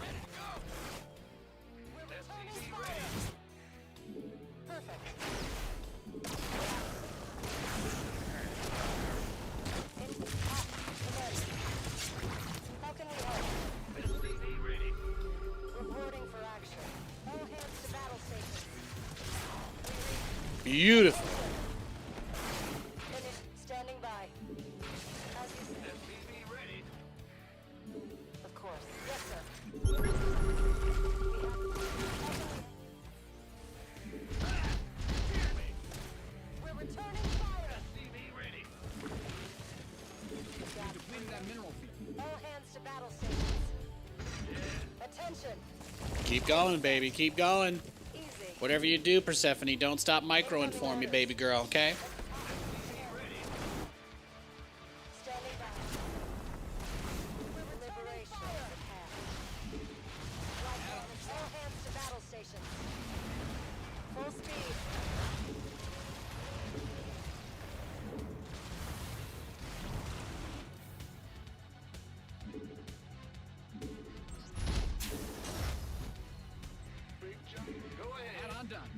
Ready to go. We're returning fire. Perfect. How can we help? SCV ready. Reporting for action. All hands to battle stations. Beautiful. Finish. Standing by. As you say. SCV ready. Of course. Yes, sir. We're returning fire. SCV ready. Got Depleted that mineral field. all hands to battle stations. Attention. Keep going, baby. Keep going. Easy. Whatever you do, Persephone, don't stop microing for me, baby girl, okay? Standing by. We're returning fire. All hands to battle stations. Full speed. Big jump. Go ahead. Add-on done.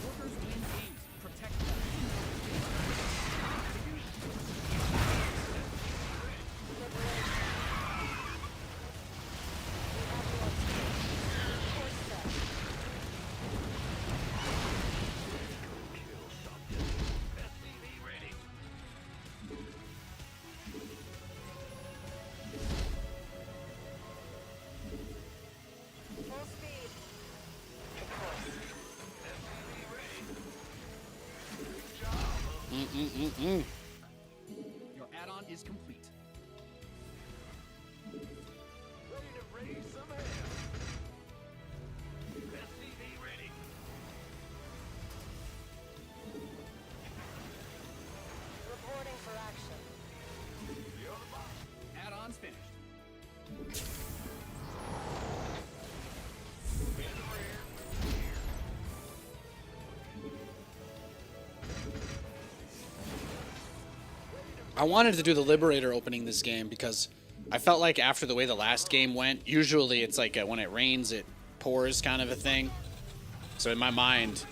Workers win games. Protect them. SCV ready. Full speed. Your add-on is complete. Ready to raise some hell. SCV ready. Reporting for action. The other box. Add-on's finished. In the rear. I wanted to do the Liberator opening this game because I felt like after the way the last game went, usually it's like when it rains, it pours kind of a thing. So in my mind,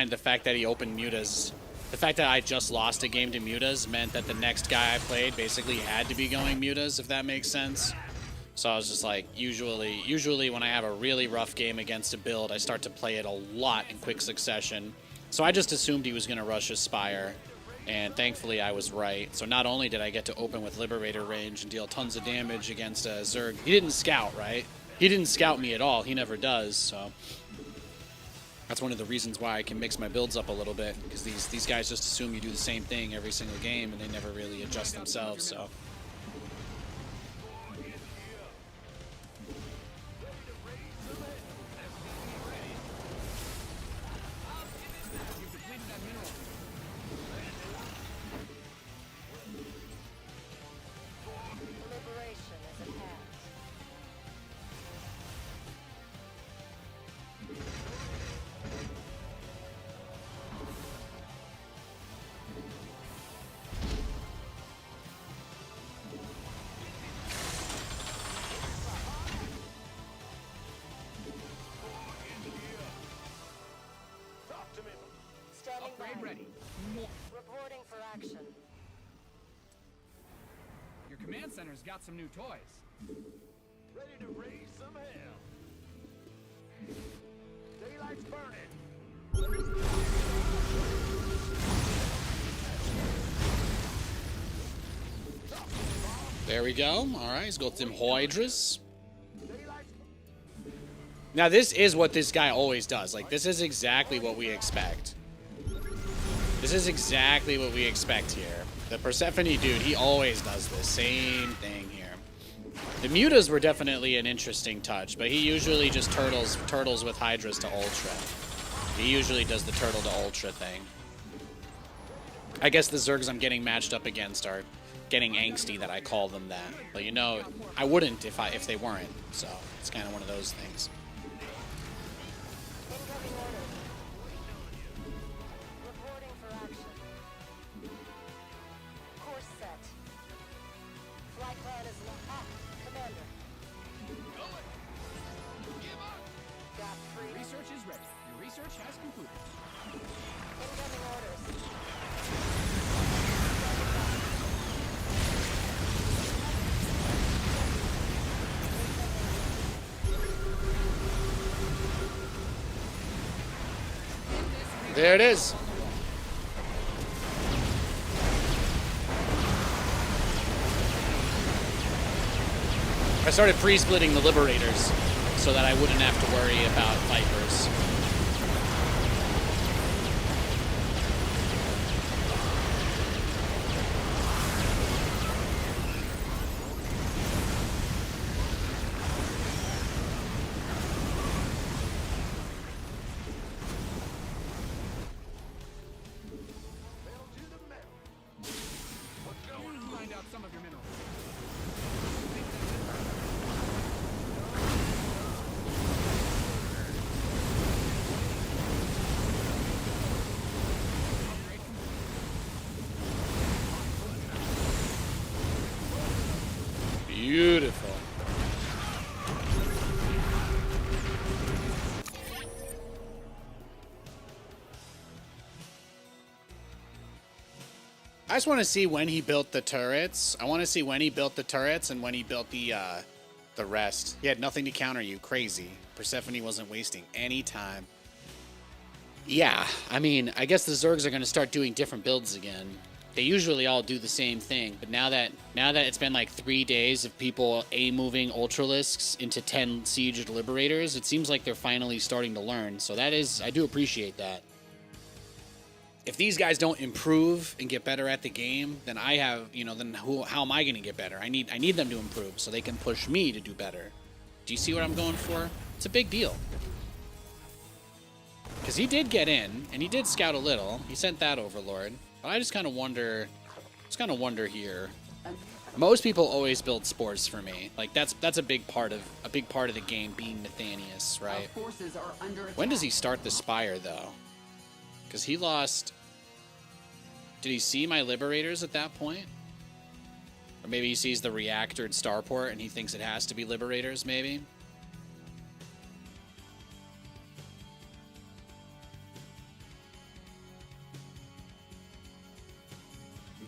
the fact that he opened mutas, the fact that I just lost a game to mutas meant that the next guy I played basically had to be going mutas, if that makes sense. So I was just like, usually when I have a really rough game against a build, I start to play it a lot in quick succession. So I just assumed he was going to rush his Spire, and thankfully I was right. So not only did I get to open with Liberator range and deal tons of damage against a Zerg, he didn't scout, right? He didn't scout me at all. He never does, so that's one of the reasons why I can mix my builds up a little bit, because these guys just assume you do the same thing every single game, and they never really adjust themselves, so... Liberation is at hand. Talk to me. Standing Upgrade by. ready. More. Reporting for action. Your command center's got some new toys. Ready to raise some hell. Daylight's burning. There we go. Alright, he's got them Hydras. Daylight's Now this is what this guy always does. Like, this is exactly what we expect. This is exactly what we expect here. The Persephone dude, he always does the same thing here. The mutas were definitely an interesting touch, but he usually just turtles with Hydras to Ultra. He usually does the turtle to Ultra thing. I guess the Zergs I'm getting matched up against are getting angsty that I call them that. But you know, I wouldn't if they weren't. So it's kind of one of those things. Incoming orders. Reporting for action. Course set. Flight plan is locked. Commander. Got free. Research is ready. Your research has concluded. Incoming orders. There it is. I started free-splitting the Liberators so that I wouldn't have to worry about Vipers. metal to the metal. What's going on? Find out some of your minerals. Beautiful. I just want to see when he built the turrets. I want to see when he built the turrets and when he built the rest. He had nothing to counter you. Crazy. Persephone wasn't wasting any time. Yeah, I mean, I guess the Zergs are going to start doing different builds again. They usually all do the same thing, but now that it's been like 3 days of people moving Ultralisks into 10 sieged Liberators, it seems like they're finally starting to learn. So that is, I do appreciate that. If these guys don't improve and get better at the game, then I have, then how am I going to get better? I need them to improve so they can push me to do better. Do you see what I'm going for? It's a big deal. Because he did get in, and he did scout a little. He sent that Overlord. But I just kind of wonder here. Most people always build sports for me. Like that's a big part of the game being Nathanias, right? Our forces are under attack. When does he start the Spire though? Because he lost. Did he see my Liberators at that point? Or maybe he sees the reactored starport and he thinks it has to be Liberators, maybe?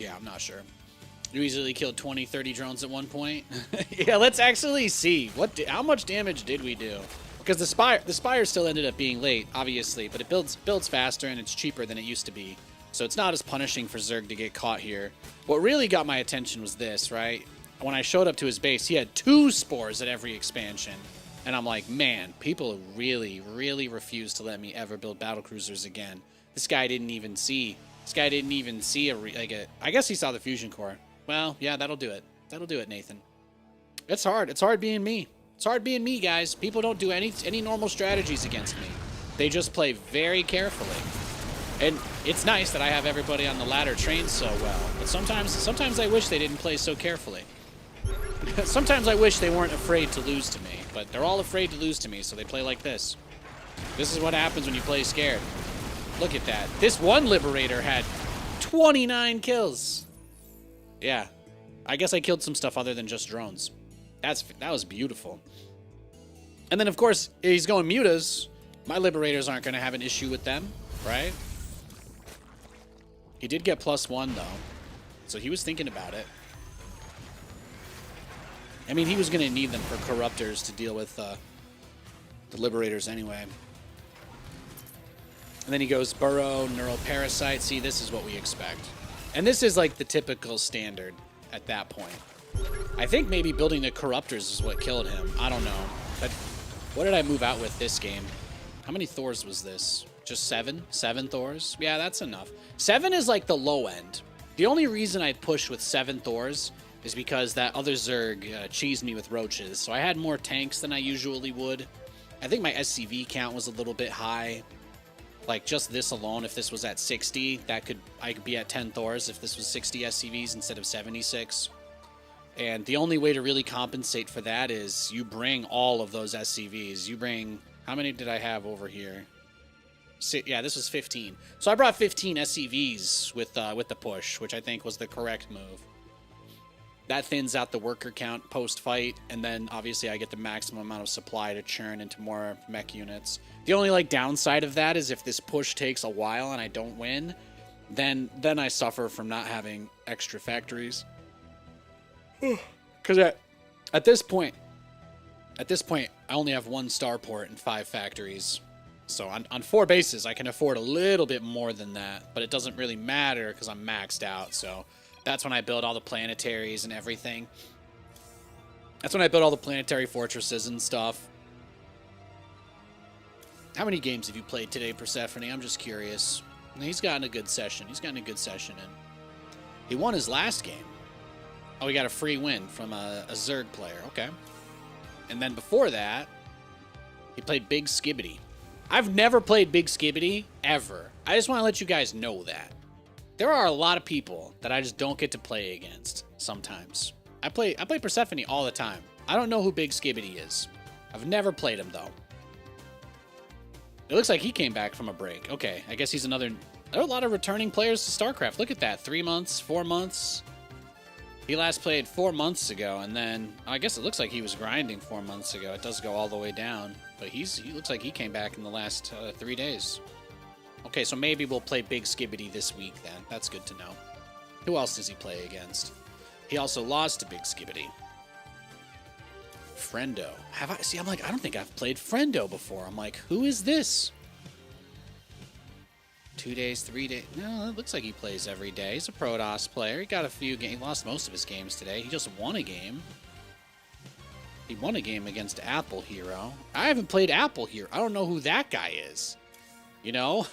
Yeah, I'm not sure. You easily killed 20, 30 drones at one point. Yeah, let's actually see. How much damage did we do? Because the Spire still ended up being late, obviously, but it builds faster and it's cheaper than it used to be. So it's not as punishing for Zerg to get caught here. What really got my attention was this, right? When I showed up to his base, he had 2 spores at every expansion. And I'm like, man, people really, really refuse to let me ever build battlecruisers again. This guy didn't even see. I guess he saw the fusion core. Well, yeah, that'll do it. That'll do it, Nathan. It's hard. It's hard being me. It's hard being me, guys. People don't do any normal strategies against me. They just play very carefully. And it's nice that I have everybody on the ladder trained so well. But sometimes I wish they didn't play so carefully. Sometimes I wish they weren't afraid to lose to me. But they're all afraid to lose to me, so they play like this. This is what happens when you play scared. Look at that. This one Liberator had 29 kills. Yeah, I guess I killed some stuff other than just drones. That was beautiful. And then, of course, he's going mutas. My Liberators aren't going to have an issue with them, right? He did get +1, though. So he was thinking about it. I mean, he was going to need them for Corruptors to deal with the Liberators anyway. And then he goes Burrow, Neural Parasite. See, this is what we expect. And this is like the typical standard at that point. I think maybe building the Corruptors is what killed him. I don't know. But what did I move out with this game? How many Thors was this? Just 7? 7 Thors? Yeah, that's enough. 7 is like the low end. The only reason I'd push with 7 Thors is because that other Zerg cheesed me with roaches. So I had more tanks than I usually would. I think my SCV count was a little bit high. Like, just this alone, if this was at 60, I could be at 10 Thors if this was 60 SCVs instead of 76. And the only way to really compensate for that is you bring all of those SCVs. You bring... How many did I have over here? Yeah, this was 15. So I brought 15 SCVs with the push, which I think was the correct move. That thins out the worker count post-fight, and then obviously I get the maximum amount of supply to churn into more mech units. The only downside of that is if this push takes a while and I don't win, then I suffer from not having extra factories. Because at this point, I only have 1 starport and 5 factories. So on 4 bases, I can afford a little bit more than that, but it doesn't really matter because I'm maxed out. So that's when I build all the planetaries and everything. That's when I build all the planetary fortresses and stuff. How many games have you played today, Persephone? I'm just curious. He's gotten a good session. In. He won his last game. Oh, he got a free win from a Zerg player. Okay. And then before that, he played Big Skibbity. I've never played Big Skibbity, ever. I just want to let you guys know that. There are a lot of people that I just don't get to play against sometimes. I play Persephone all the time. I don't know who Big Skibbity is. I've never played him, though. It looks like he came back from a break. Okay, I guess he's another... There are a lot of returning players to StarCraft. Look at that. 3 months, 4 months. He last played 4 months ago, and then... I guess it looks like he was grinding 4 months ago. It does go all the way down. But he looks like he came back in the last 3 days. Okay, so maybe we'll play Big Skibbity this week, then. That's good to know. Who else does he play against? He also lost to Big Skibbity. Friendo. Have I? See, I'm like, I don't think I've played Friendo before. I'm like, who is this? 2 days, 3 days. No, it looks like he plays every day. He's a Protoss player. He got a few games. He lost most of his games today. He just won a game. He won a game against Apple Hero. I haven't played Apple Hero. I don't know who that guy is. You know?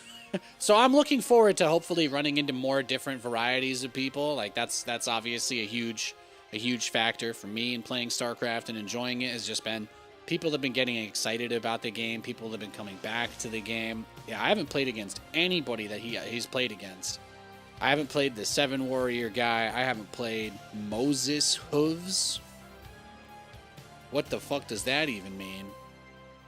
So I'm looking forward to hopefully running into more different varieties of people. Like, that's obviously a huge factor for me in playing StarCraft and enjoying it. Has just been people have been getting excited about the game. People have been coming back to the game. Yeah, I haven't played against anybody that he's played against. I haven't played the 7 Warrior guy. I haven't played Moses Hooves. What the fuck does that even mean?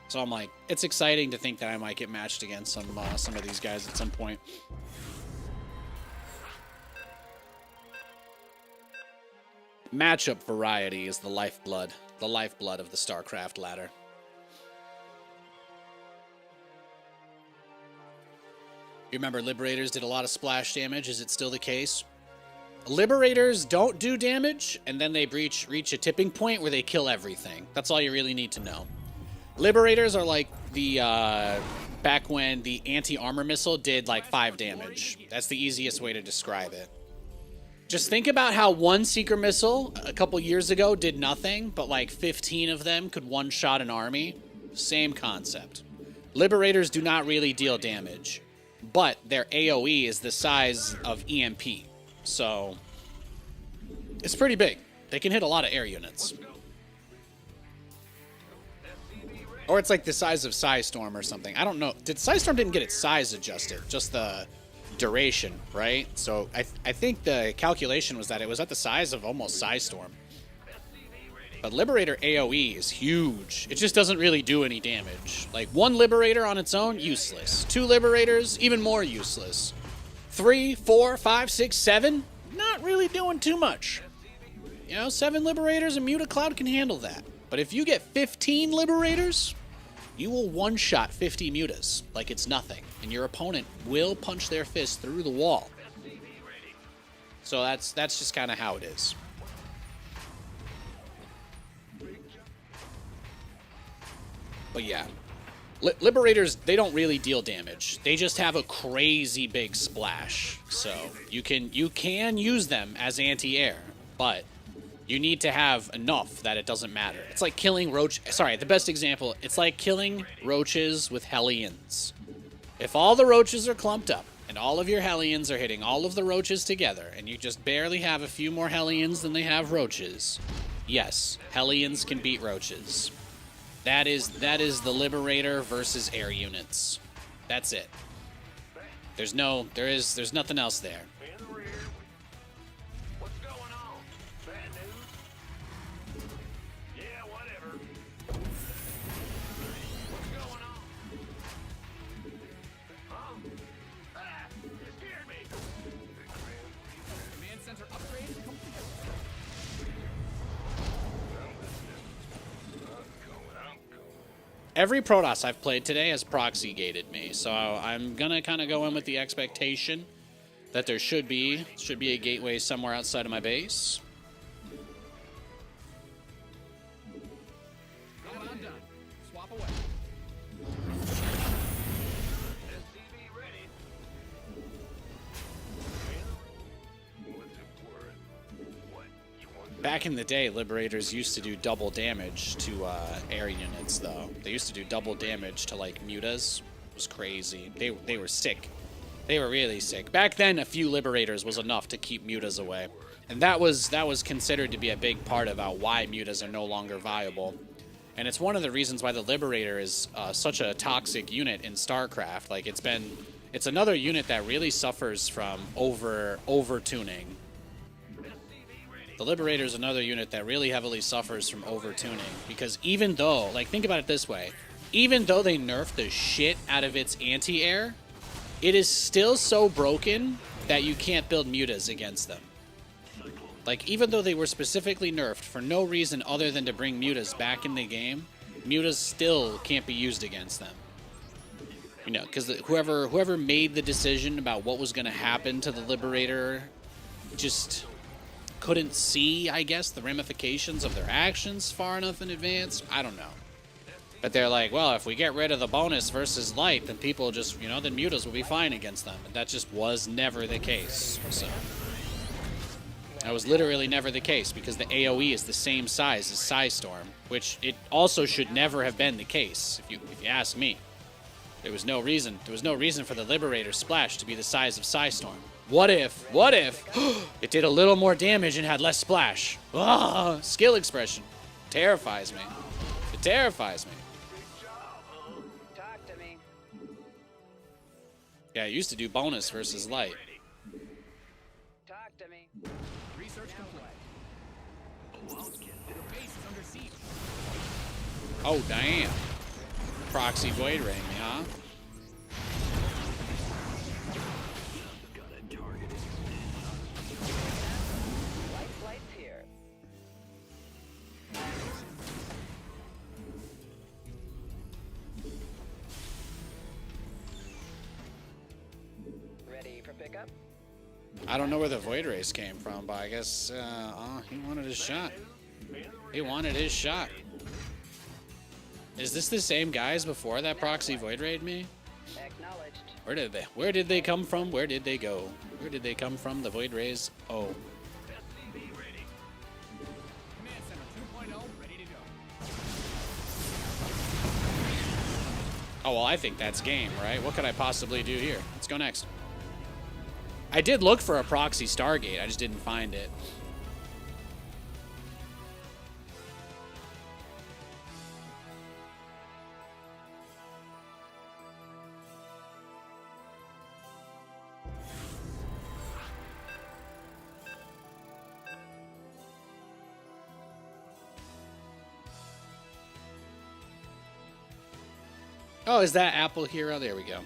So I'm like, it's exciting to think that I might get matched against some of these guys at some point. Matchup variety is the lifeblood of the StarCraft ladder. You remember Liberators did a lot of splash damage. Is it still the case? Liberators don't do damage, and then they reach a tipping point where they kill everything. That's all you really need to know. Liberators are like the, back when the anti-armor missile did like 5 damage. That's the easiest way to describe it. Just think about how one Seeker missile a couple years ago did nothing, but like 15 of them could one-shot an army. Same concept. Liberators do not really deal damage, but their AoE is the size of EMP. So, it's pretty big. They can hit a lot of air units. Or it's like the size of Psystorm or something. I don't know. Psystorm didn't get its size adjusted, just the duration, right? So I think the calculation was that it was at the size of almost Psystorm. But Liberator AoE is huge. It just doesn't really do any damage. Like, 1 Liberator on its own, useless. 2 Liberators, even more useless. 3, 4, 5, 6, 7, not really doing too much. You know, 7 Liberators and Mutacloud can handle that. But if you get 15 Liberators, you will one-shot 50 Mutas like it's nothing. And your opponent will punch their fist through the wall. So that's just kind of how it is. But yeah, Liberators, they don't really deal damage. They just have a crazy big splash. So you can use them as anti-air, but you need to have enough that it doesn't matter. It's like killing the best example, it's like killing roaches with Hellions. If all the roaches are clumped up, and all of your Hellions are hitting all of the roaches together, and you just barely have a few more Hellions than they have roaches, yes, Hellions can beat roaches. That is the Liberator versus air units. That's it. There's nothing else there. In the rear. What's going on? Bad news? Yeah, whatever. What's going on? Huh? Ah, you scared me. Command center upgrade complete. Every Protoss I've played today has proxy gated me, so I'm gonna kind of go in with the expectation that there should be a gateway somewhere outside of my base. I'm done. Swap away. SCV ready. What's it worth? What? You want Back in the day, Liberators used to do double damage to air units, though. They used to do double damage to, like, Mutas. It was crazy. They were sick. They were really sick. Back then, a few Liberators was enough to keep Mutas away. And that was considered to be a big part about why Mutas are no longer viable. And it's one of the reasons why the Liberator is such a toxic unit in StarCraft. Like, it's another unit that really suffers from over-tuning. The Liberator is another unit that really heavily suffers from over-tuning, because even though, like, think about it this way, even though they nerfed the shit out of its anti-air, it is still so broken that you can't build mutas against them. Like, even though they were specifically nerfed for no reason other than to bring mutas back in the game, mutas still can't be used against them. You know, because whoever made the decision about what was going to happen to the Liberator just couldn't see, I guess, the ramifications of their actions far enough in advance. I don't know. But they're like, well, if we get rid of the bonus versus light, then people just, you know, then mutas will be fine against them. And that just was never the case. So that was literally never the case, because the AoE is the same size as Psystorm, which it also should never have been the case, if you ask me. There was no reason for the Liberator splash to be the size of Psystorm. What if it did a little more damage and had less splash? Ah, skill expression. Terrifies me. It terrifies me. Talk to me. Yeah, it used to do bonus versus light. Talk to me. Research complete. The base is under siege. Oh, damn. Proxy Void Ring, huh? Light's here. Ready for pickup? I don't know where the Void Rays came from, but I guess he wanted his shot. He wanted his shot. Is this the same guys before that proxy Void Raid me? Acknowledged. Where did they come from? Where did they go? Where did they come from? The Void Rays? Oh. Command Center 2.0 ready to go. Oh, well, I think that's game, right? What could I possibly do here? Let's go next. I did look for a proxy Stargate. I just didn't find it. Oh, is that Apple Hero? There we go.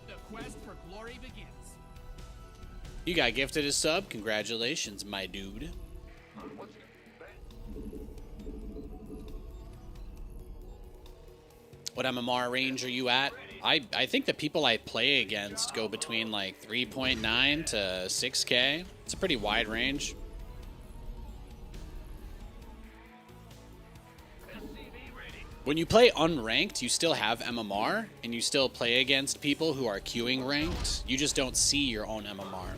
The quest for glory begins. You got gifted a sub. Congratulations, my dude. What MMR range are you at? I think the people I play against go between like 3.9 to 6K. It's a pretty wide range. When you play unranked, you still have MMR, and you still play against people who are queuing ranked. You just don't see your own MMR.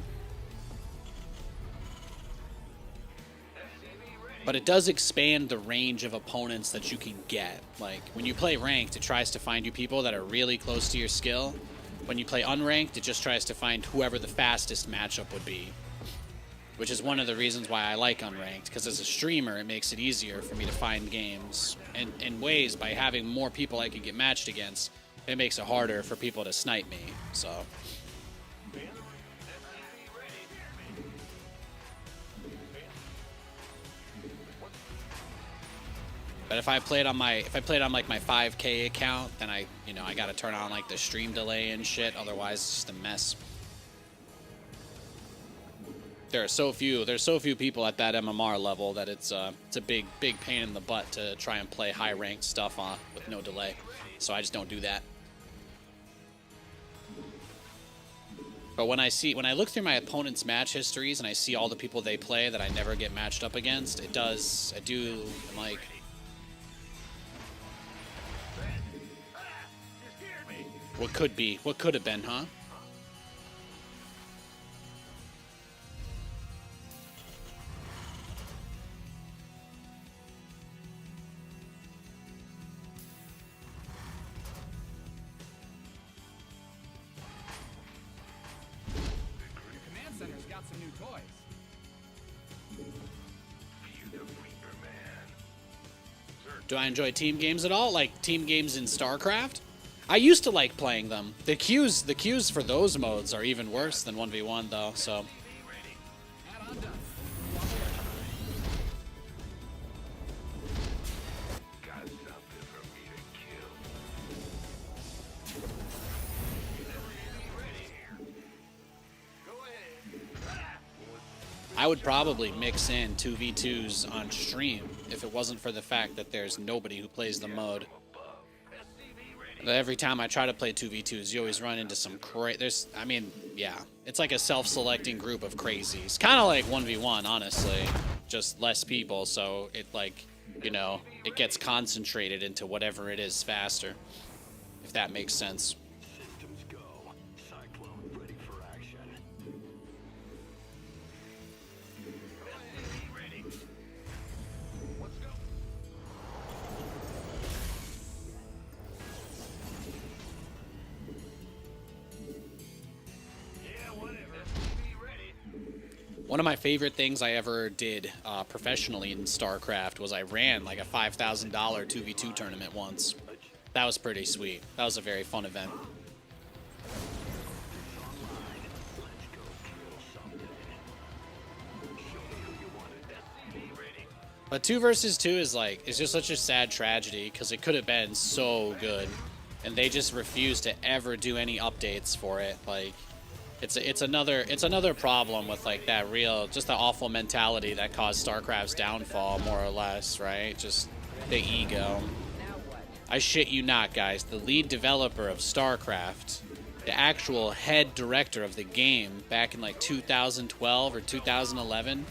But it does expand the range of opponents that you can get. Like, when you play ranked, it tries to find you people that are really close to your skill. When you play unranked, it just tries to find whoever the fastest matchup would be. Which is one of the reasons why I like unranked, because as a streamer, it makes it easier for me to find games. And in ways, by having more people I can get matched against, it makes it harder for people to snipe me, so... But if I played on like my 5K account, then I gotta turn on like the stream delay and shit. Otherwise, it's just a mess. There's so few people at that MMR level that it's a big pain in the butt to try and play high ranked stuff with no delay. So I just don't do that. But when I look through my opponent's match histories and I see all the people they play that I never get matched up against, I'm like. What could have been, huh? Your command center's got some new toys. Do I enjoy team games at all? Like team games in StarCraft? I used to like playing them. The queues for those modes are even worse than 1v1 though, so. Add-on done. Got something for me to kill. I would probably mix in 2v2s on stream if it wasn't for the fact that there's nobody who plays the mode. Every time I try to play 2v2s, you always run into some it's like a self-selecting group of crazies. Kind of like 1v1, honestly. Just less people, so it it gets concentrated into whatever it is faster. If that makes sense. Systems go. Cyclone ready for action. Ready. Let's go. One of my favorite things I ever did professionally in StarCraft was I ran like a $5,000 2v2 tournament once. That was pretty sweet. That was a very fun event. But 2 versus 2 is it's just such a sad tragedy because it could have been so good. And they just refused to ever do any updates for it. Like, It's another problem with like that real, just the awful mentality that caused StarCraft's downfall, more or less, right? Just the ego. Now what? I shit you not, guys. The lead developer of StarCraft, the actual head director of the game back in like 2012 or 2011,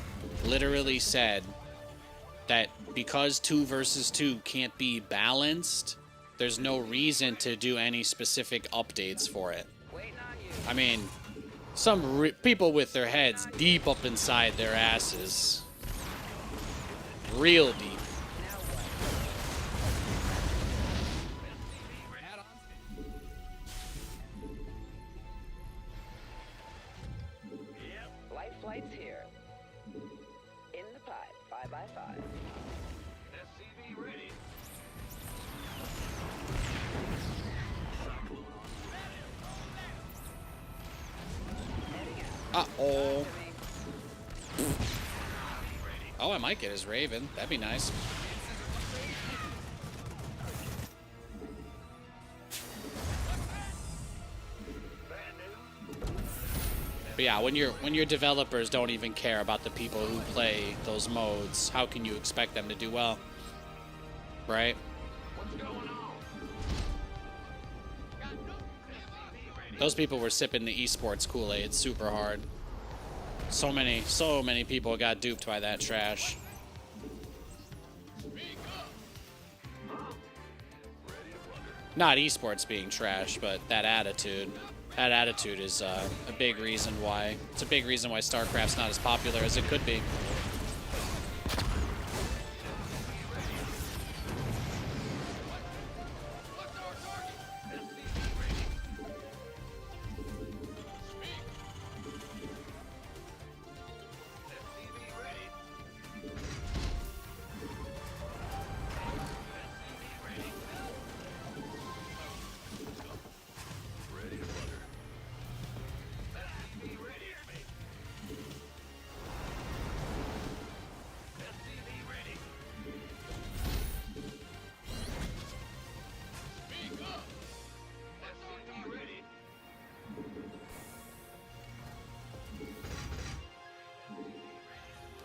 literally said that because 2 versus 2 can't be balanced, there's no reason to do any specific updates for it. Waiting on you. I mean, some people with their heads deep up inside their asses. Real deep. Now what? Light flight's here. In the pipe, 5x5. SCV ready. Uh-oh. Oh, I might get his Raven. That'd be nice. But yeah, when your developers don't even care about the people who play those modes, how can you expect them to do well? Right? Those people were sipping the esports Kool-Aid super hard. So many people got duped by that trash. Not esports being trash, but that attitude. That attitude is a big reason why. It's a big reason why StarCraft's not as popular as it could be.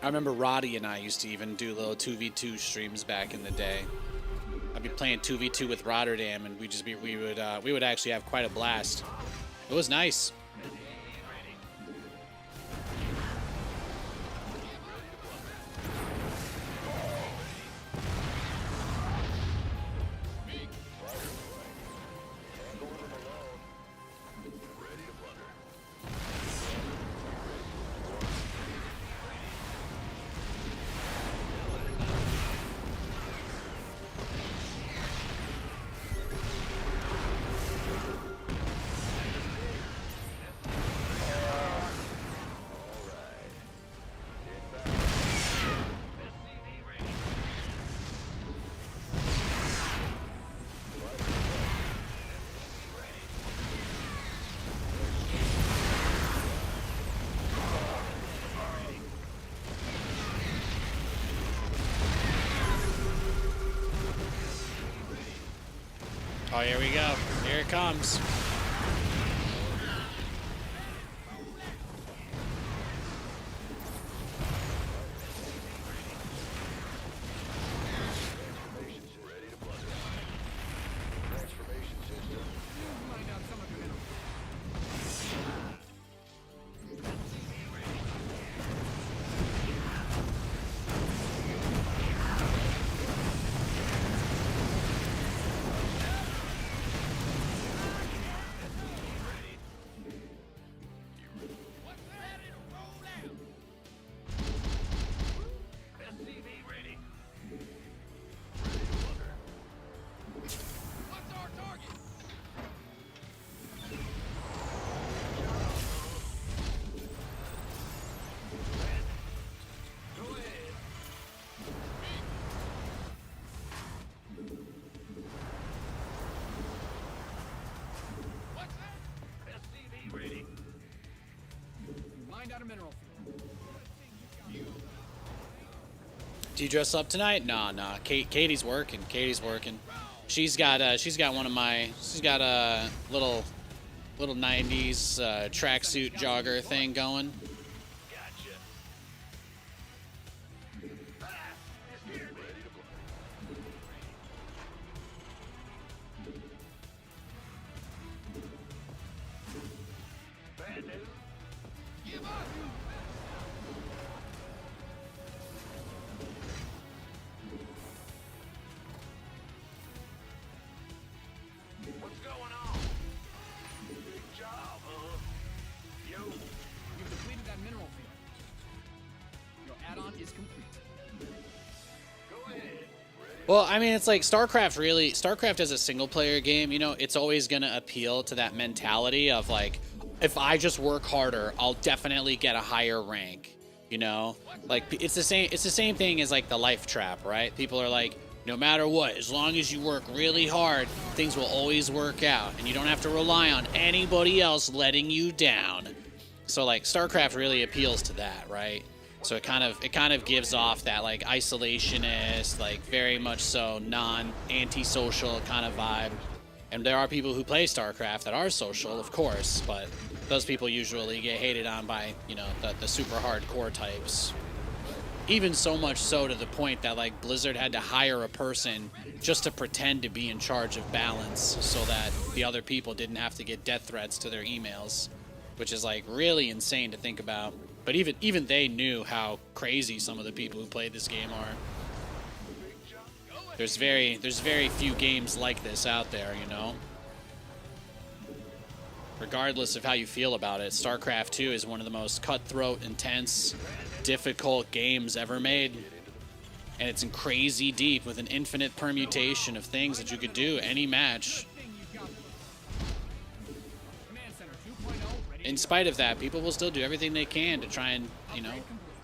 I remember Roddy and I used to even do little 2v2 streams back in the day. I'd be playing 2v2 with Rotterdam, and we would actually have quite a blast. It was nice. Oh, here we go. Here it comes. Do you dress up tonight? Nah. Katie's working. She's got one of my. She's got a little little 90s tracksuit jogger thing going. Gotcha. It's here, ready to play. Bad news. Give up. What's going on? Big job, huh? Yo. You've depleted that mineral field. Your add-on is complete. Go ahead. Well, I mean, it's like StarCraft as a single player game, you know, it's always going to appeal to that mentality of like, if I just work harder, I'll definitely get a higher rank, you know? Like, it's the same thing as like the life trap, right? People are like, no matter what, as long as you work really hard, things will always work out, and you don't have to rely on anybody else letting you down. So like StarCraft really appeals to that, right? So it kind of gives off that like isolationist, like very much so antisocial kind of vibe. And there are people who play StarCraft that are social, of course, but those people usually get hated on by, you know, the super hardcore types. Even so much so to the point that like Blizzard had to hire a person just to pretend to be in charge of balance so that the other people didn't have to get death threats to their emails, which is like really insane to think about. But even they knew how crazy some of the people who played this game are. There's very few games like this out there, you know. Regardless of how you feel about it, StarCraft 2 is one of the most cutthroat, intense, difficult games ever made. And it's crazy deep with an infinite permutation of things that you could do any match. Command Center 2.0 ready. In spite of that, people will still do everything they can to try and, you know,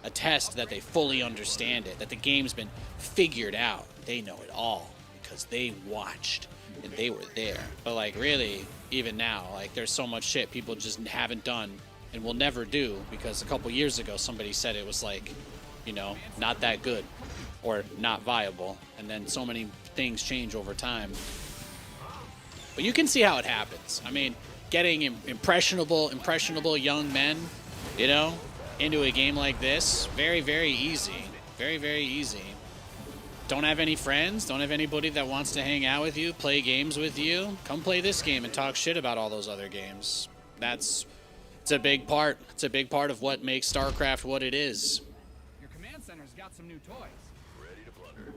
attest that they fully understand it, that the game's been figured out. They know it all because they watched and they were there. But like really, even now, like there's so much shit people just haven't done and will never do because a couple years ago somebody said it was like, you know, not that good or not viable, and then so many things change over time. But you can see how it happens. I mean, getting impressionable young men, you know, into a game like this, very, very easy. Very, very easy. Don't have any friends, don't have anybody that wants to hang out with you, play games with you, come play this game and talk shit about all those other games. It's a big part. It's a big part of what makes StarCraft what it is. Your command center's got some new toys. Ready to plunder.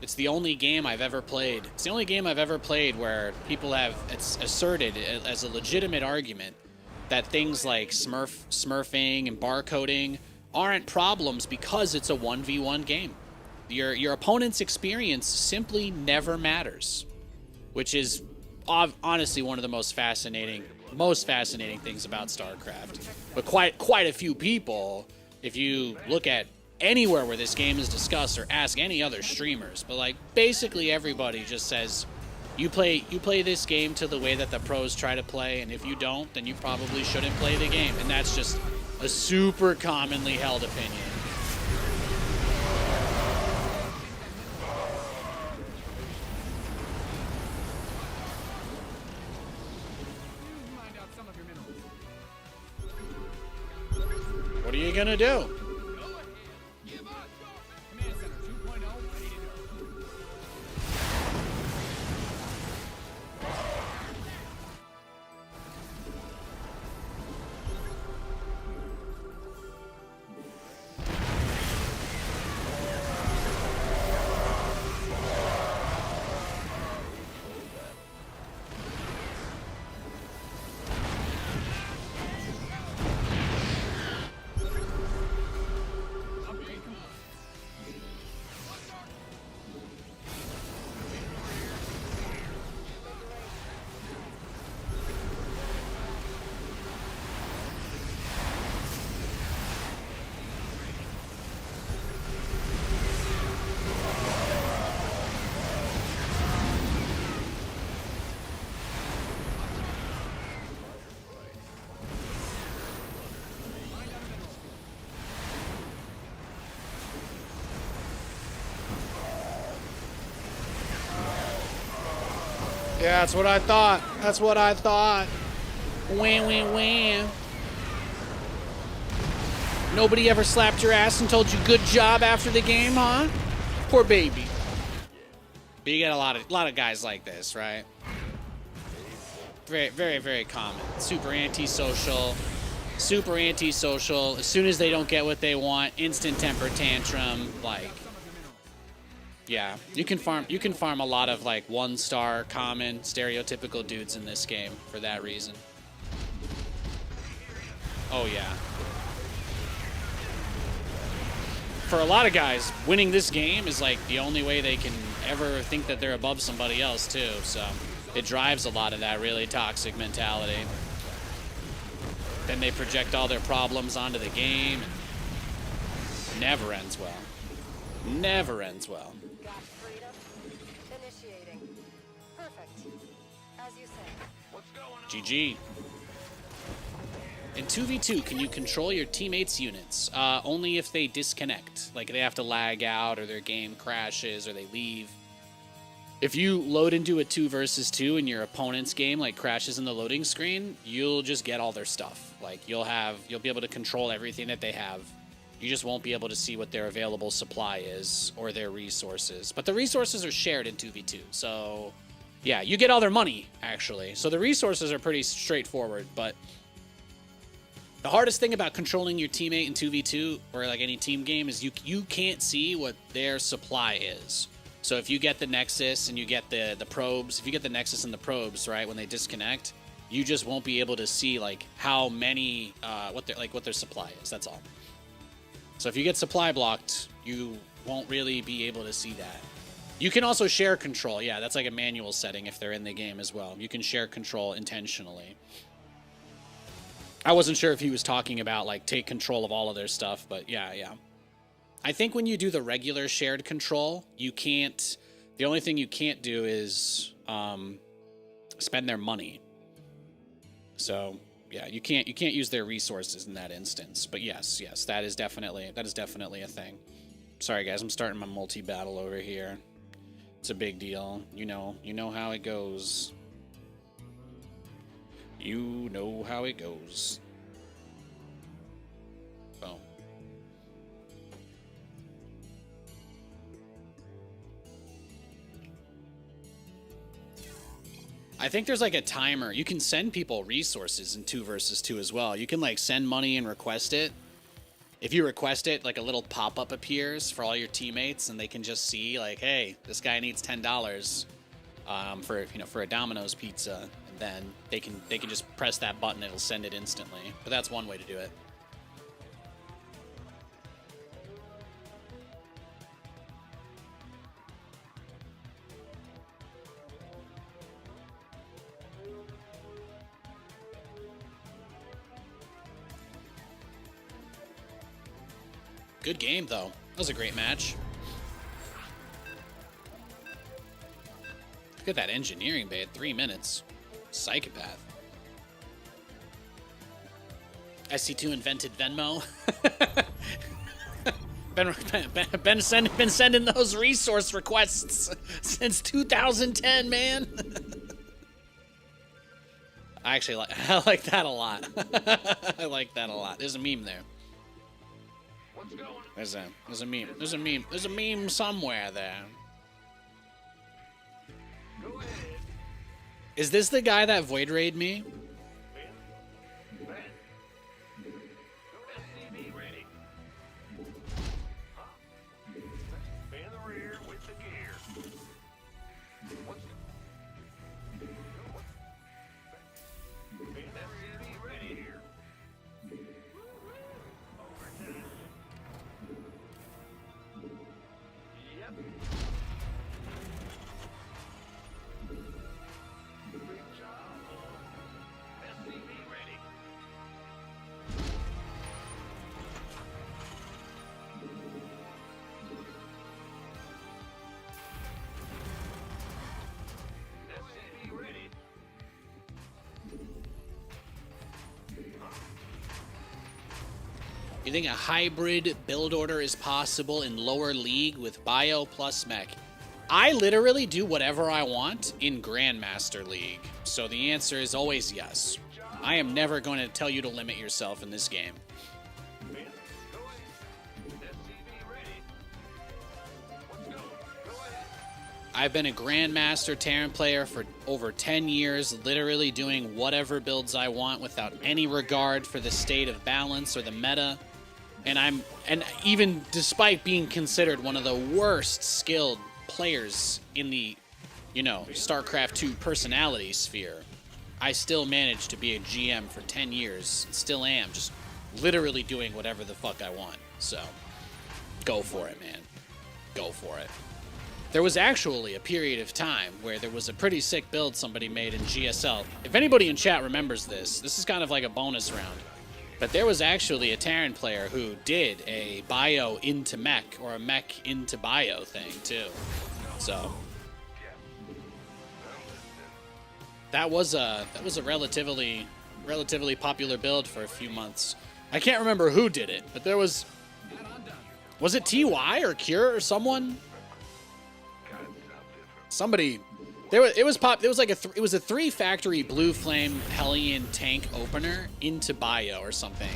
It's the only game I've ever played. It's the only game I've ever played where people have asserted as a legitimate argument that things like smurfing and barcoding aren't problems because it's a 1v1 game. Your opponent's experience simply never matters, which is honestly one of the most fascinating things about StarCraft. But quite a few people, if you look at anywhere where this game is discussed or ask any other streamers, but like basically everybody just says you play this game to the way that the pros try to play, and if you don't, then you probably shouldn't play the game. And that's just a super commonly held opinion. Mine out some of your minerals. What are you gonna do? Command Center 2.0 ready to go. Yeah, that's what I thought. That's what I thought. Wham, wham, wham. Nobody ever slapped your ass and told you good job after the game, huh? Poor baby. But you get a lot of guys like this, right? Very, very, very common. Super antisocial. Super antisocial. As soon as they don't get what they want, instant temper tantrum. Like, yeah, you can farm a lot of like 1-star common stereotypical dudes in this game for that reason. Oh yeah. For a lot of guys, winning this game is like the only way they can ever think that they're above somebody else too. So it drives a lot of that really toxic mentality. Then they project all their problems onto the game, and never ends well. Never ends well. Got freedom. Initiating. Perfect. As you say. GG. In 2v2, can you control your teammates' units? Only if they disconnect. Like they have to lag out, or their game crashes, or they leave. If you load into a 2 versus 2 and your opponent's game like crashes in the loading screen, you'll just get all their stuff. Like you'll be able to control everything that they have. You just won't be able to see what their available supply is or their resources. But the resources are shared in 2v2, so yeah, you get all their money actually. So the resources are pretty straightforward, but the hardest thing about controlling your teammate in 2v2 or like any team game is you can't see what their supply is. So if you get the Nexus and you get the probes, if you get the Nexus and the probes, right, when they disconnect, you just won't be able to see like how many what their supply is. That's all. So if you get supply blocked, you won't really be able to see that. You can also share control. Yeah, that's like a manual setting if they're in the game as well. You can share control intentionally. I wasn't sure if he was talking about like take control of all of their stuff, but yeah. I think when you do the regular shared control, you can't. The only thing you can't do is spend their money. So yeah, you can't use their resources in that instance. But yes, that is definitely a thing. Sorry guys, I'm starting my multi-battle over here. It's a big deal. You know how it goes. You know how it goes. Boom. I think there's like a timer. You can send people resources in 2 versus 2 as well. You can like send money and request it. If you request it, like a little pop-up appears for all your teammates, and they can just see like, hey, this guy needs $10 for a Domino's pizza, and then they can just press that button. It'll send it instantly. But that's one way to do it. Good game, though. That was a great match. Look at that engineering bay at 3 minutes. Psychopath. SC2 invented Venmo. Been sending those resource requests since 2010, man. I like that a lot. I like that a lot. There's a meme there. There's a meme. There's a meme somewhere there. Is this the guy that void raid me? You think a hybrid build order is possible in lower league with bio plus mech? I literally do whatever I want in Grandmaster League. So the answer is always yes. I am never going to tell you to limit yourself in this game. I've been a Grandmaster Terran player for over 10 years, literally doing whatever builds I want without any regard for the state of balance or the meta. And even despite being considered one of the worst skilled players in the, StarCraft 2 personality sphere, I still managed to be a GM for 10 years. Still am, just literally doing whatever the fuck I want. So, go for it, man. Go for it. There was actually a period of time where there was a pretty sick build somebody made in GSL. If anybody in chat remembers this is kind of like a bonus round. But there was actually a Terran player who did a bio into mech or a mech into bio thing too. So that was a relatively popular build for a few months. I can't remember who did it, but there was it TY or Cure or someone? Somebody, it was a 3-factory Blue Flame Hellion tank opener into bio or something.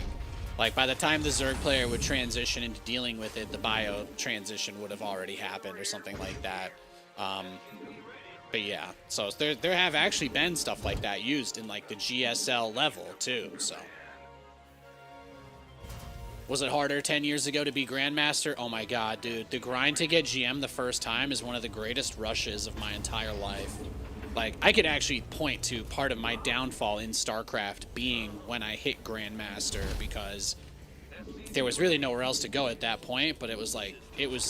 Like by the time the Zerg player would transition into dealing with it, the bio transition would have already happened or something like that. But yeah, so there have actually been stuff like that used in like the GSL level too. So was it harder 10 years ago to be Grandmaster? Oh my god, dude. The grind to get GM the first time is one of the greatest rushes of my entire life. Like, I could actually point to part of my downfall in StarCraft being when I hit Grandmaster, because there was really nowhere else to go at that point, but it was like, it was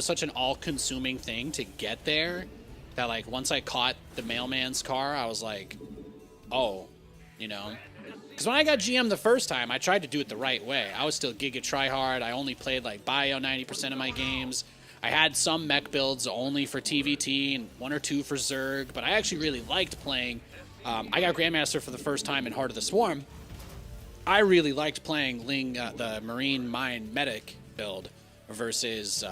such an all-consuming thing to get there that, like, once I caught the mailman's car, I was like, oh, Because when I got GM the first time, I tried to do it the right way. I was still Giga tryhard. I only played like bio 90% of my games. I had some mech builds only for TVT and 1 or 2 for Zerg, but I actually really liked playing. I got Grandmaster for the first time in Heart of the Swarm. I really liked playing the Marine Mine Medic build versus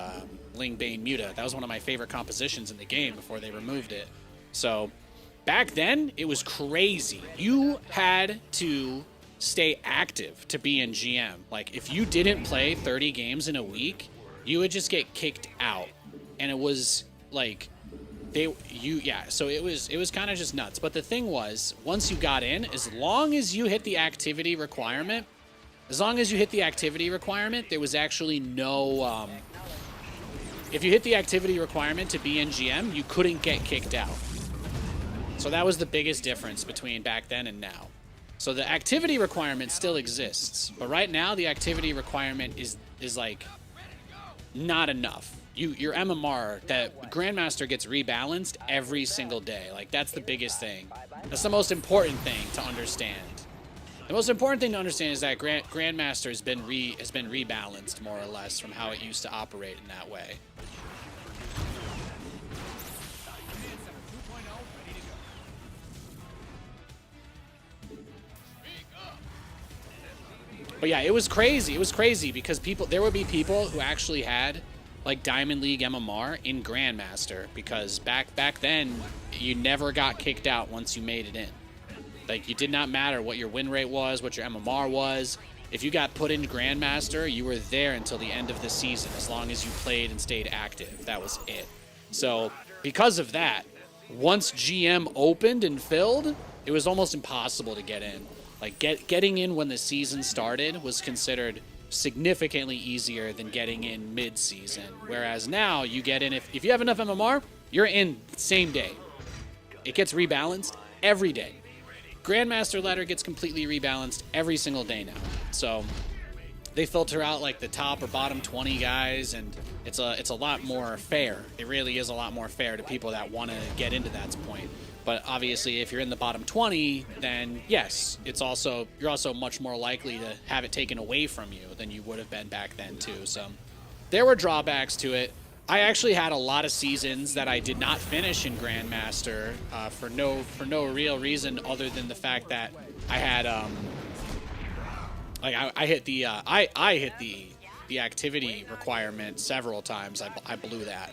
Ling Bane Muta. That was one of my favorite compositions in the game before they removed it. So back then, it was crazy. You had to stay active to be in GM. Like, if you didn't play 30 games in a week, you would just get kicked out. And it was like, so it was kind of just nuts. But the thing was, once you got in, as long as you hit the activity requirement, there was actually no, if you hit the activity requirement to be in GM, you couldn't get kicked out. So that was the biggest difference between back then and now. So the activity requirement still exists, but right now the activity requirement is like not enough. Your MMR, that Grandmaster gets rebalanced every single day. Like, that's the biggest thing. That's the most important thing to understand. The most important thing to understand is that Grandmaster has been rebalanced more or less from how it used to operate in that way. But yeah, it was crazy. It was crazy because there would be people who actually had like Diamond League MMR in Grandmaster, because back then you never got kicked out once you made it in. Like, it did not matter what your win rate was, what your MMR was. If you got put in Grandmaster, you were there until the end of the season, as long as you played and stayed active. That was it. So because of that, once GM opened and filled, it was almost impossible to get in. Like, getting in when the season started was considered significantly easier than getting in mid-season. Whereas now, you get in, if you have enough MMR, you're in same day. It gets rebalanced every day. Grandmaster ladder gets completely rebalanced every single day now. So they filter out like the top or bottom 20 guys, and it's a lot more fair. It really is a lot more fair to people that want to get into that point. But obviously, if you're in the bottom 20, then yes, you're also much more likely to have it taken away from you than you would have been back then too. So there were drawbacks to it. I actually had a lot of seasons that I did not finish in Grandmaster for no real reason other than the fact that I had I hit the activity requirement several times. I blew that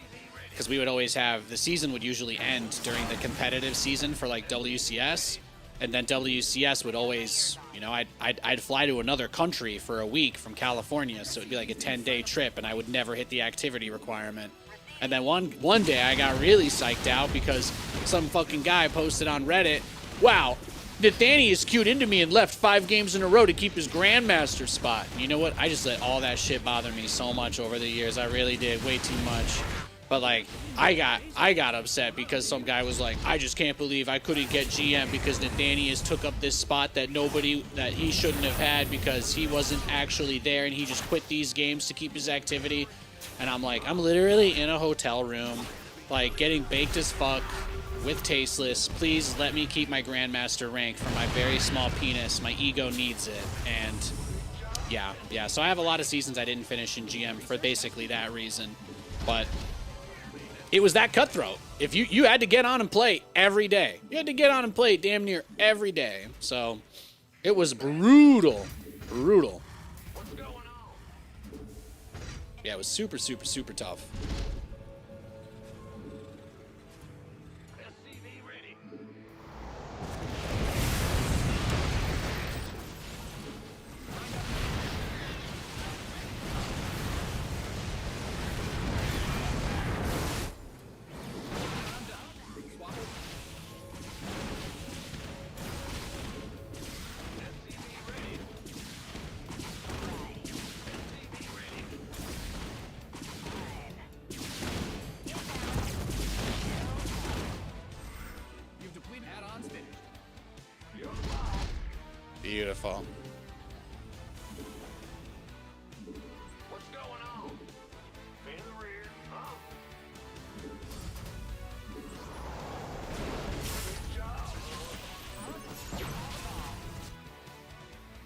because we would always have, the season would usually end during the competitive season for like WCS, and then WCS would always, you know, I'd fly to another country for a week from California, so it'd be like a 10-day trip, and I would never hit the activity requirement. And then one day I got really psyched out because some fucking guy posted on Reddit, wow, Nathanias queued into me and left 5 games in a row to keep his Grandmaster spot. And you know what? I just let all that shit bother me so much over the years. I really did, way too much. But like, I got upset because some guy was like, I just can't believe I couldn't get GM because Nathanias took up this spot that he shouldn't have had because he wasn't actually there and he just quit these games to keep his activity. And I'm like, I'm literally in a hotel room, like getting baked as fuck with Tasteless. Please let me keep my Grandmaster rank for my very small penis. My ego needs it. And yeah. So I have a lot of seasons I didn't finish in GM for basically that reason. But it was that cutthroat. If you had to get on and play every day. You had to get on and play damn near every day. So it was brutal. Brutal. Yeah, it was super, super, super tough. SCV ready. You've depleted add-ons finished. Beautiful. What's going on? In the rear, huh? Good job.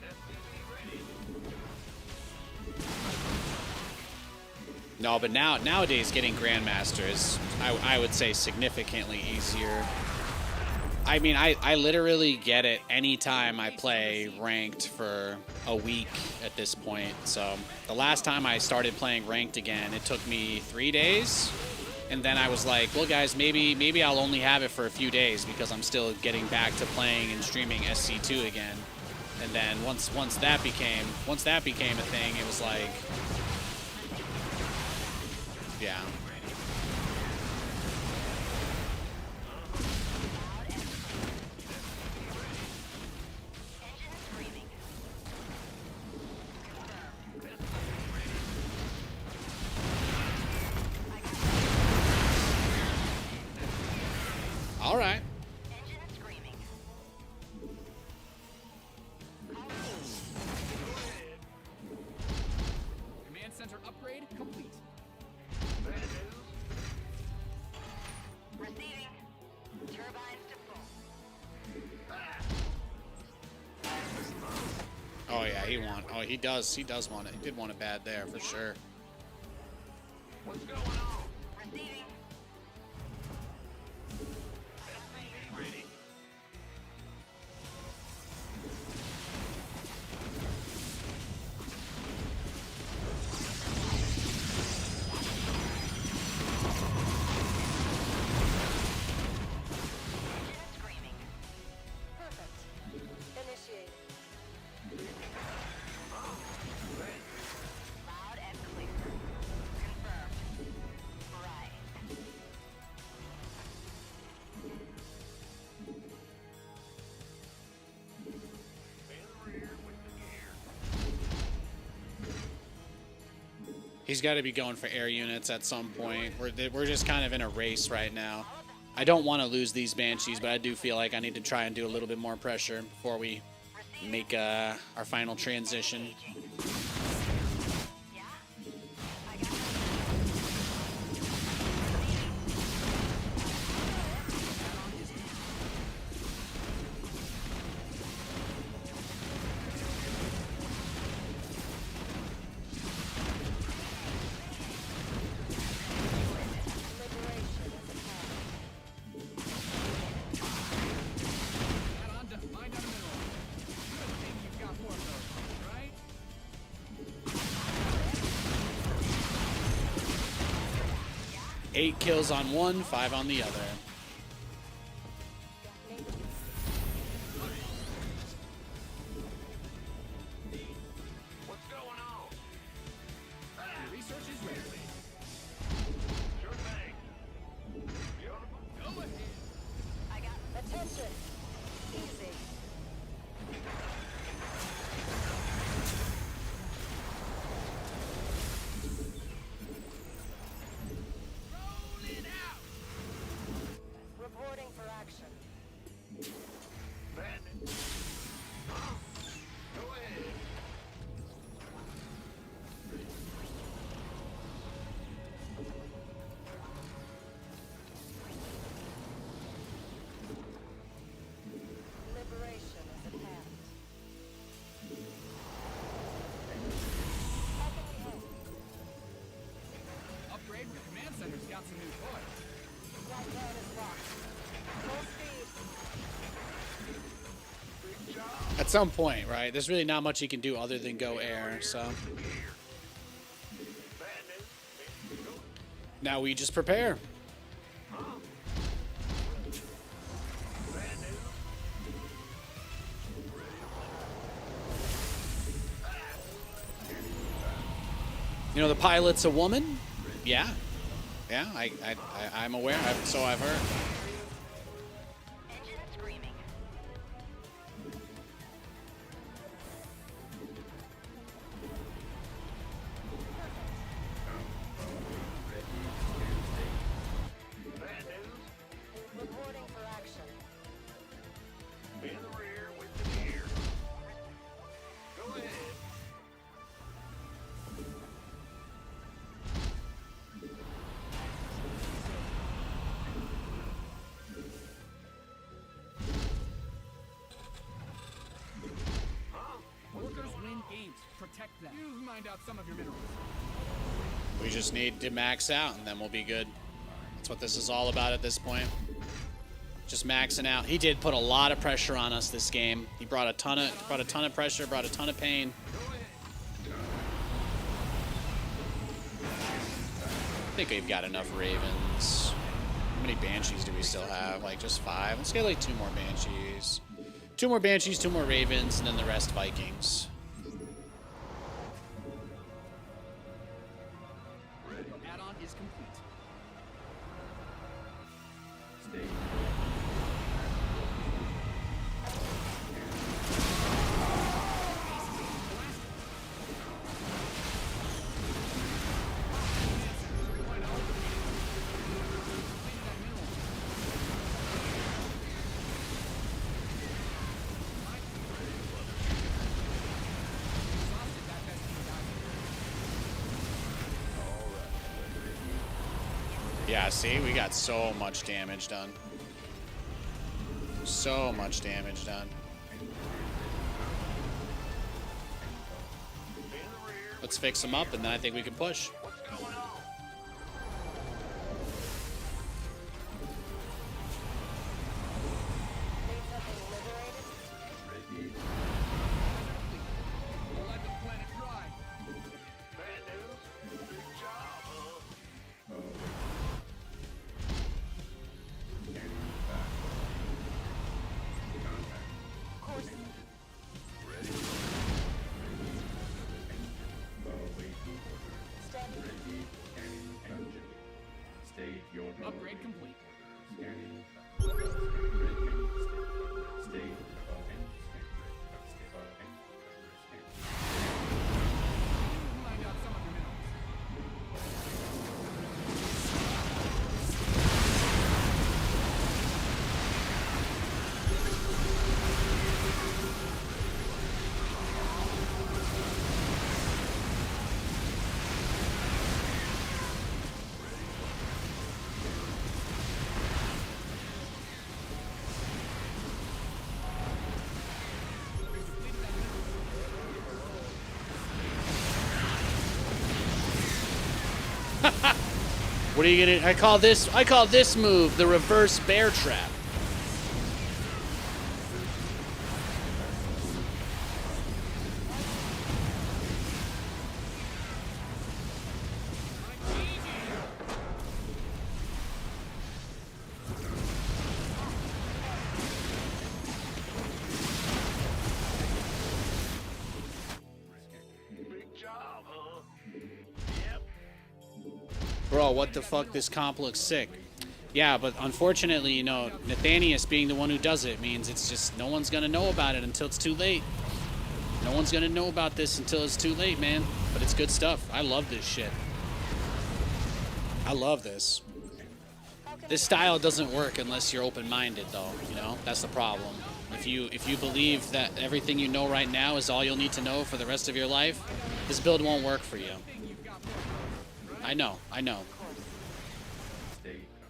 SCV ready. No, but nowadays getting Grandmaster is, I would say, significantly easier. I mean, I literally get it anytime I play ranked for a week at this point. So the last time I started playing ranked again, it took me 3 days. And then I was like, well, guys, maybe I'll only have it for a few days because I'm still getting back to playing and streaming SC2 again. And then once that became a thing, it was like, yeah. All right. Command center upgrade complete. Receiving. Turbines to full. Oh yeah, he does want it. He did want it bad there for sure. What's going on? Receiving. SCV ready. Engine screaming. Perfect. Initiate. Loud and clear. Confirmed. Right. In the rear with the gear. He's got to be going for air units at some point. We're just kind of in a race right now. I don't want to lose these Banshees, but I do feel like I need to try and do a little bit more pressure before we make our final transition. Yeah? I got it. Liberation is upon. Add-on to mine down the middle. Good thing you've got more of those, right? 8 kills on one, 5 on the other. What's going on? Your research is ready. Sure thing. Beautiful. Go ahead. I got attention. Easy. Roll it out. Reporting for action. Bandit. Huh? Go ahead. Liberation is at hand. How can we help? Upgrade with command center's got some new toys. Right down is locked. Full speed. Big job. At some point, right? There's really not much he can do other than go air, so Bandit. now we just prepare. Bandit. You know, the pilot's a woman? Yeah. Yeah, I'm aware. So I've heard. Engine screaming. Bandit. Reporting for action. In the rear with the gear. Go ahead. Workers win games. Protect them. You mined out some of your minerals. We just need to max out, and then we'll be good. That's what this is all about at this point. Just maxing out. He did put a lot of pressure on us this game. He brought a ton of pressure, brought a ton of pain. I think we've got enough Ravens. How many Banshees do we still have? Like just 5? Let's get like 2 more Banshees. 2 more Banshees, 2 more Ravens, and then the rest Vikings. Add-on is complete. Stay. Yeah, see, we got so much damage done. So much damage done. Let's fix them up, and then I think we can push. What's going on? Need something liberated? Ready. We'll let the planet dry. Bandit. Big job, huh? Scanning back. Contact. Course. Awaiting orders. Standing. Ready. Scanning engine. State your Upgrade complete. Scanning. Ready. State of engine. You mined out some of your minerals. What are you gonna? I call this move the reverse bear trap. Bro, what the fuck? This comp looks sick. Yeah, but unfortunately, you know, Nathanias being the one who does it means it's just no one's gonna know about it until it's too late. No one's gonna know about this until it's too late, man. But it's good stuff. I love this shit. I love this. This style doesn't work unless you're open-minded, though. You know, that's the problem. If you believe that everything you know right now is all you'll need to know for the rest of your life, this build won't work for you. I know.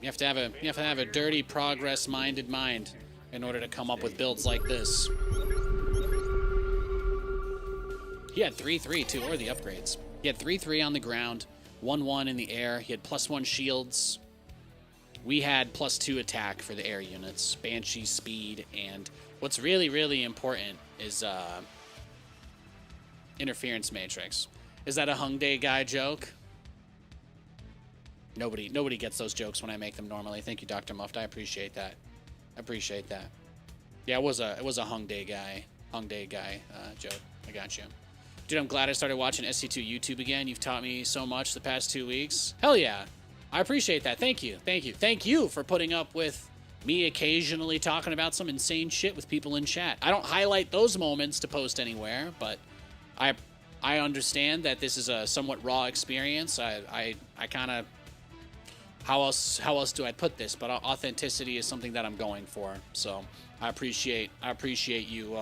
You have to have a dirty, progress-minded mind in order to come up with builds like this. He had 3-3 too, or the upgrades. He had 3-3 on the ground, 1-1 in the air. He had +1 shields. We had +2 attack for the air units, Banshee speed, and what's really, really important is interference matrix. Is that a Hung Day guy joke? Nobody gets those jokes when I make them normally. Thank you, Dr. Muft. I appreciate that. Yeah, it was a Hung Day guy joke. I got you. Dude, I'm glad I started watching SC2 YouTube again. You've taught me so much the past 2 weeks. Hell yeah. I appreciate that. Thank you. Thank you for putting up with me occasionally talking about some insane shit with people in chat. I don't highlight those moments to post anywhere, but I understand that this is a somewhat raw experience. I kind of... How else do I put this? But authenticity is something that I'm going for. So I appreciate you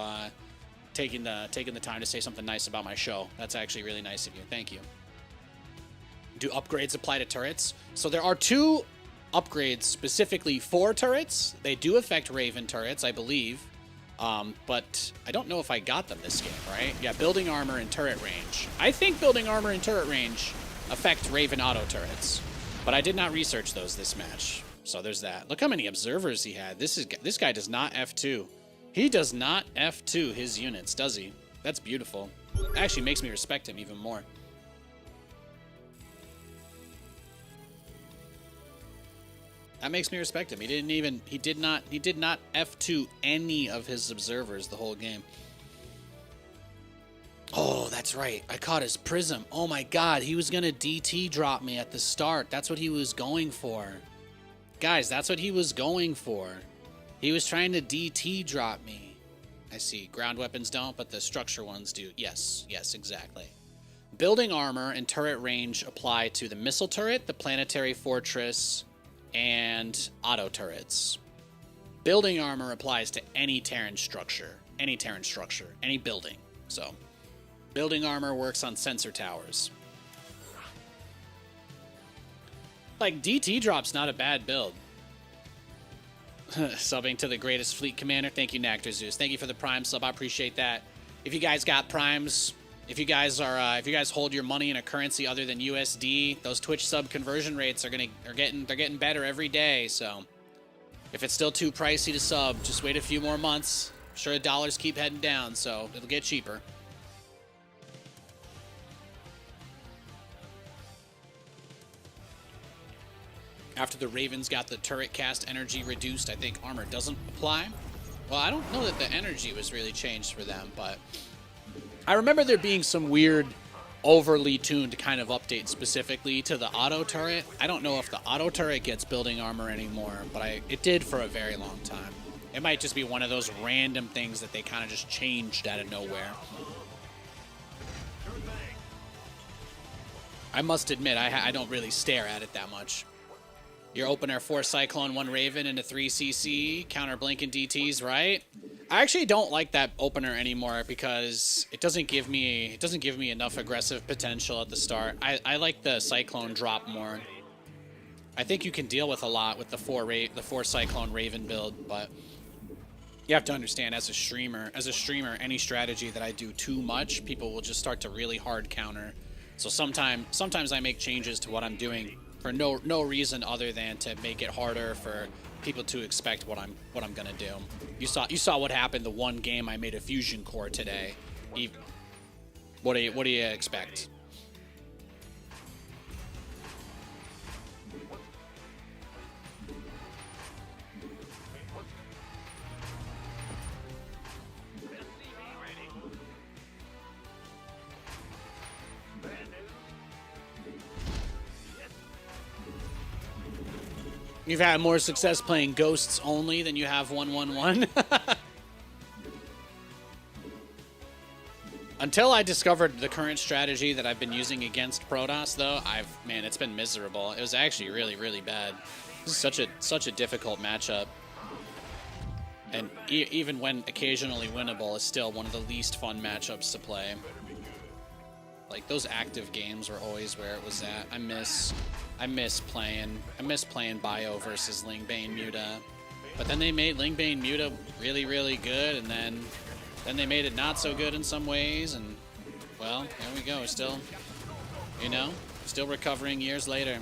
taking the time to say something nice about my show. That's actually really nice of you. Thank you. Do upgrades apply to turrets? So there are 2 upgrades specifically for turrets. They do affect Raven turrets, I believe. But I don't know if I got them this game, right? Yeah, building armor and turret range. I think building armor and turret range affect Raven auto turrets. But I did not research those this match. So there's that. Look how many observers he had. This guy does not F2. He does not F2 his units, does he? That's beautiful. Actually makes me respect him even more. That makes me respect him. He did not F2 any of his observers the whole game. Oh, that's right. I caught his prism. Oh my god, he was gonna DT drop me at the start. That's what he was going for. Guys, that's what he was going for. He was trying to DT drop me. I see. Ground weapons don't, but the structure ones do. Yes, exactly. Building armor and turret range apply to the missile turret, the planetary fortress, and auto turrets. Building armor applies to any Terran structure, any building. So, building armor works on sensor towers. Like, DT drop's not a bad build. Subbing to the greatest fleet commander. Thank you, Nectar Zeus. Thank you for the prime sub. I appreciate that. If you guys got primes, if you guys hold your money in a currency other than USD, those Twitch sub conversion rates are getting better every day. So, if it's still too pricey to sub, just wait a few more months. I'm sure the dollars keep heading down, so it'll get cheaper. After the Ravens got the turret cast energy reduced, I think armor doesn't apply. Well, I don't know that the energy was really changed for them, but I remember there being some weird, overly tuned kind of update specifically to the auto turret. I don't know if the auto turret gets building armor anymore, but it did for a very long time. It might just be one of those random things that they kind of just changed out of nowhere. I must admit, I don't really stare at it that much. Your opener 4 Cyclone, 1 Raven, and a 3 CC, counter blinking DTs, right? I actually don't like that opener anymore because it doesn't give me enough aggressive potential at the start. I like the Cyclone drop more. I think you can deal with a lot with the 4 Cyclone Raven build, but you have to understand as a streamer, any strategy that I do too much, people will just start to really hard counter. So sometimes I make changes to what I'm doing for no reason other than to make it harder for people to expect what I'm gonna do. You saw what happened the one game I made a fusion core today. What do you expect? You've had more success playing ghosts only than you have 1-1-1. Until I discovered the current strategy that I've been using against Protoss, though, man, it's been miserable. It was actually really, really bad. This is such a difficult matchup. And even when occasionally winnable, it's still one of the least fun matchups to play. Like, those active games were always where it was at. I miss playing Bio versus Lingbane Muta. But then they made Lingbane Muta really, really good, and then they made it not so good in some ways, and, well, there we go. Still, you know, still recovering years later.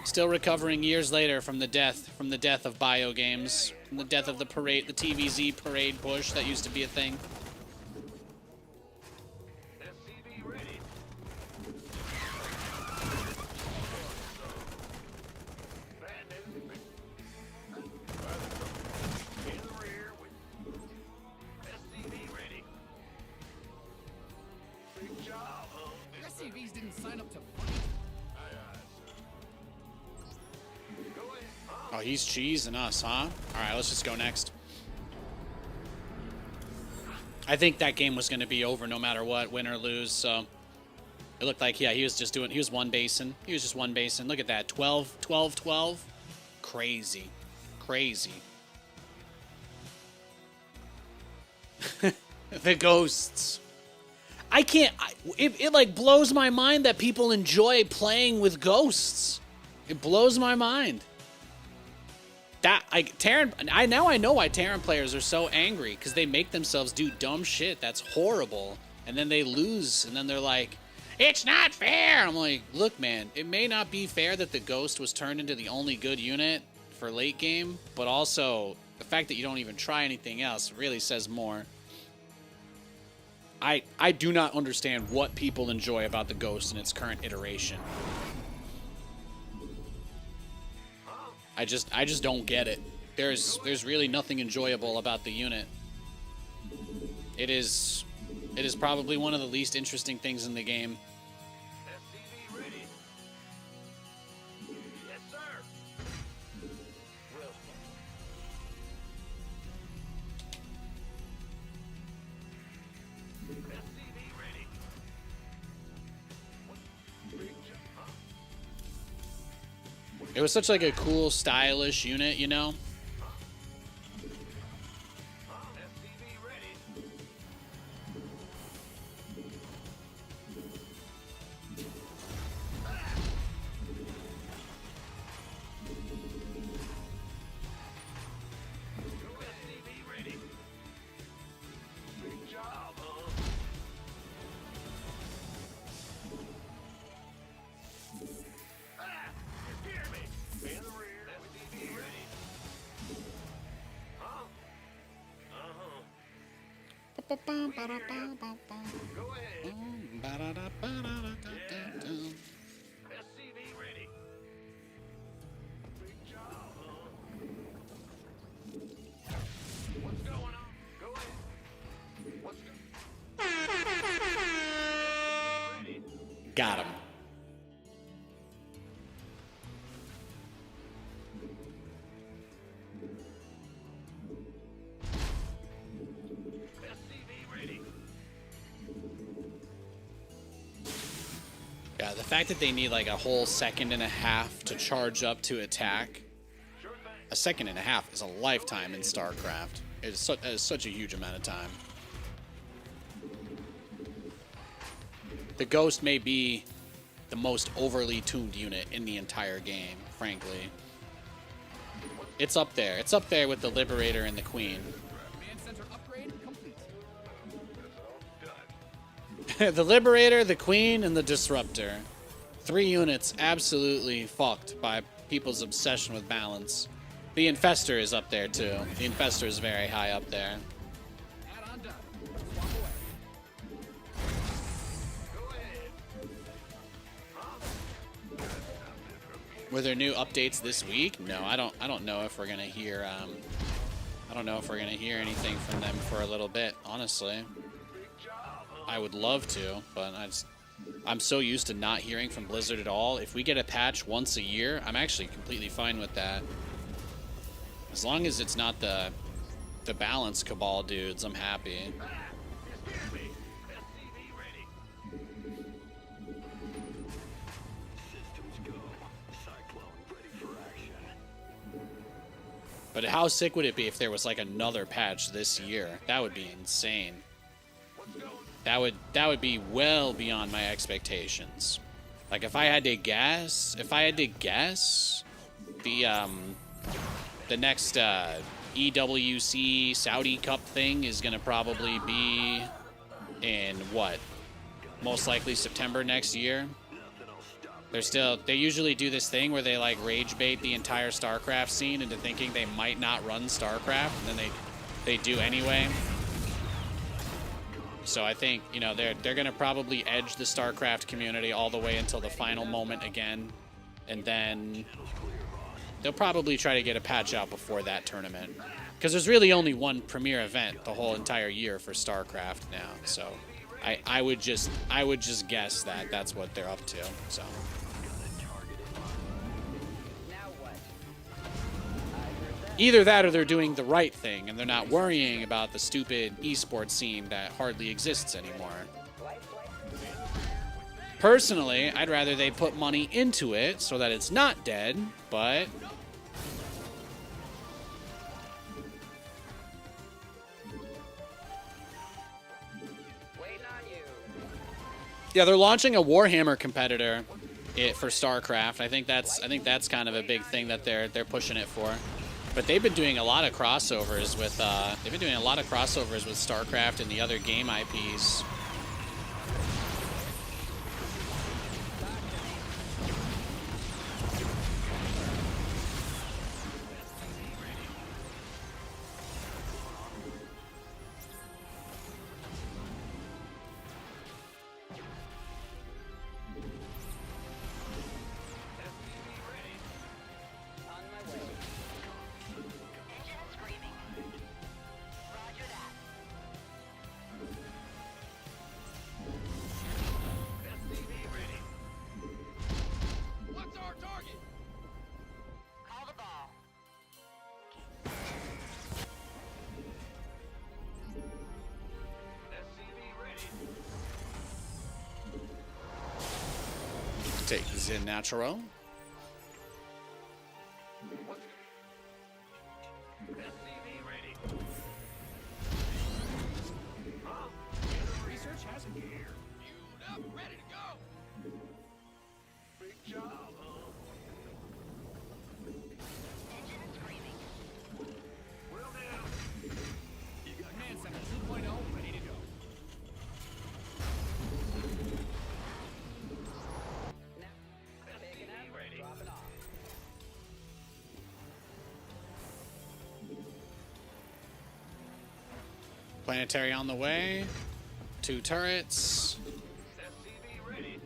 Still recovering years later from the death of Bio games, from the death of the parade, the TVZ parade push that used to be a thing. SCV ready. Bad news. In the rear with SCV ready. Big job, huh? SCVs didn't sign up to fight. Go ahead. Oh, he's cheesing us, huh? All right, let's just go next. I think that game was going to be over no matter what, win or lose, so it looked like, yeah, he was one basing. He was just one basing. Look at that, 12, 12, 12. Crazy. Crazy. The ghosts. I can't, it like blows my mind that people enjoy playing with ghosts. It blows my mind. That now I know why Terran players are so angry, because they make themselves do dumb shit that's horrible, and then they lose, and then they're like, it's not fair. I'm like, look, man, it may not be fair that the Ghost was turned into the only good unit for late game, but also the fact that you don't even try anything else really says more. I do not understand what people enjoy about the Ghost in its current iteration. I just don't get it. There's really nothing enjoyable about the unit. It is probably one of the least interesting things in the game. SCV ready. Yes, sir. Well, SCV ready. Big job, huh? It was such like a cool, stylish unit, you know? SCV ready. SCV ready. Big job, huh? Hear me. In the rear. SCV ready. Huh? Go ahead. SCV ready. Big job, huh? What's going on? Go ahead. What's ready? Got him. SCV ready. Yeah, the fact that they need like a whole second and a half to charge up to attack. Sure thing. A second and a half is a lifetime in StarCraft. It is such a huge amount of time. The Ghost may be the most overly tuned unit in the entire game, frankly. It's up there. It's up there with the Liberator and the Queen. Command center upgrade complete. The Liberator, the Queen, and the Disruptor. 3 units absolutely fucked by people's obsession with balance. The Infestor is up there too. The Infestor is very high up there. Add-on done. Swap away. Go ahead. Were there new updates this week? No, I don't know if we're gonna hear. I don't know if we're gonna hear anything from them for a little bit. Honestly, Big job, huh? I would love to, but I'm so used to not hearing from Blizzard at all. If we get a patch once a year, I'm actually completely fine with that. As long as it's not the balance cabal dudes, I'm happy. But how sick would it be if there was like another patch this year? That would be insane. That would be well beyond my expectations. Like if I had to guess, the next EWC Saudi Cup thing is gonna probably be in what? Most likely September next year. They usually do this thing where they like rage bait the entire StarCraft scene into thinking they might not run StarCraft, and then they do anyway. So I think, you know, they're gonna probably edge the StarCraft community all the way until the final moment again, and then they'll probably try to get a patch out before that tournament, because there's really only one premier event the whole entire year for StarCraft now. So I would just guess that that's what they're up to. So. Either that or they're doing the right thing and they're not worrying about the stupid esports scene that hardly exists anymore. Personally, I'd rather they put money into it so that it's not dead, but... Yeah, they're launching a Warhammer competitor for StarCraft. I think that's kind of a big thing that they're pushing it for. But they've been doing a lot of crossovers with StarCraft and the other game IPs. Take Zen Natural. Research has it here. Fueled up, ready to go. Big job, huh? Engine screaming. Well down. You got Command Center 2.0 ready to go. Taking out, dropping off. Planetary on the way. 2 turrets. SCV ready.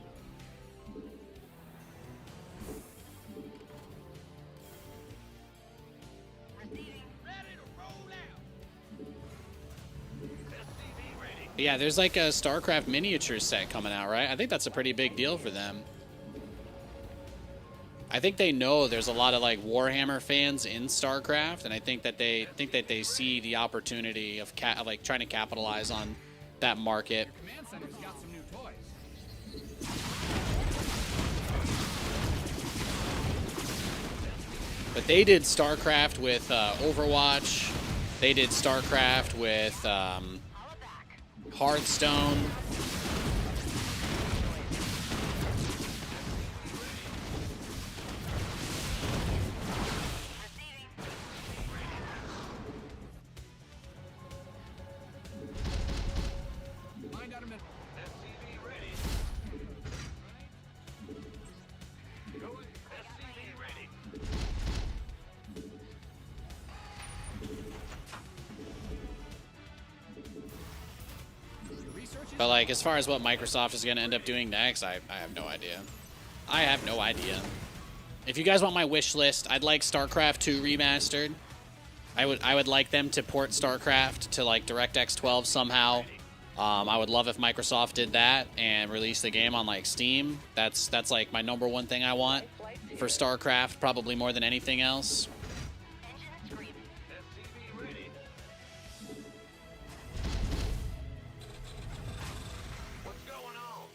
Receiving. Ready to roll out. SCV ready. Yeah, there's like a StarCraft miniature set coming out, right? I think that's a pretty big deal for them. I think they know there's a lot of like Warhammer fans in StarCraft, and I think that they see the opportunity of like trying to capitalize on that market. Command Center's got some new toys. But they did StarCraft with Overwatch. They did StarCraft with Hearthstone. Mind out of middle. SCV ready. Go with SCV ready. Your research is But like, as far as what Microsoft is going to end up doing next, I have no idea. I have no idea. If you guys want my wish list, I'd like StarCraft 2 remastered. I would like them to port StarCraft to like DirectX 12 somehow. I would love if Microsoft did that and released the game on like Steam. That's like my #1 thing I want for StarCraft, probably more than anything else. SCV ready. What's going on?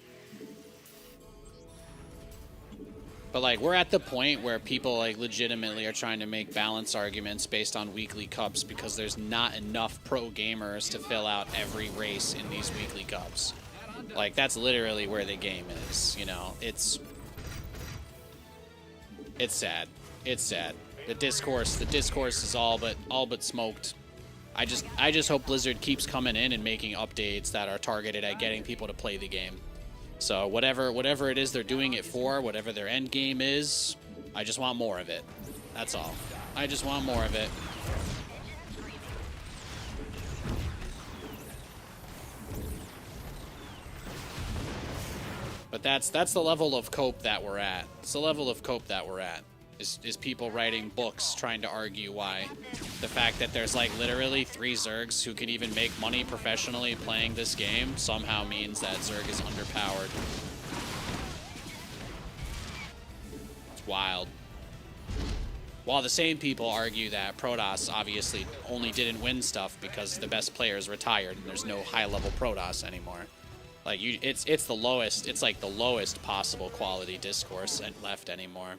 But like we're at the point where people like legitimately are trying to make balance arguments based on weekly cups because there's not enough pro gamers to fill out every race in these weekly cups. Like that's literally where the game is, you know. It's sad. It's sad. The discourse is all but smoked. I just hope Blizzard keeps coming in and making updates that are targeted at getting people to play the game. So whatever it is they're doing it for, whatever their end game is, I just want more of it. That's all. I just want more of it. But that's the level of cope that we're at. It's the level of cope that we're at. Is people writing books trying to argue why the fact that there's like literally 3 Zergs who can even make money professionally playing this game somehow means that Zerg is underpowered. It's wild. While the same people argue that Protoss obviously only didn't win stuff because the best players retired and there's no high-level Protoss anymore. Like it's the lowest. It's like the lowest possible quality discourse left anymore.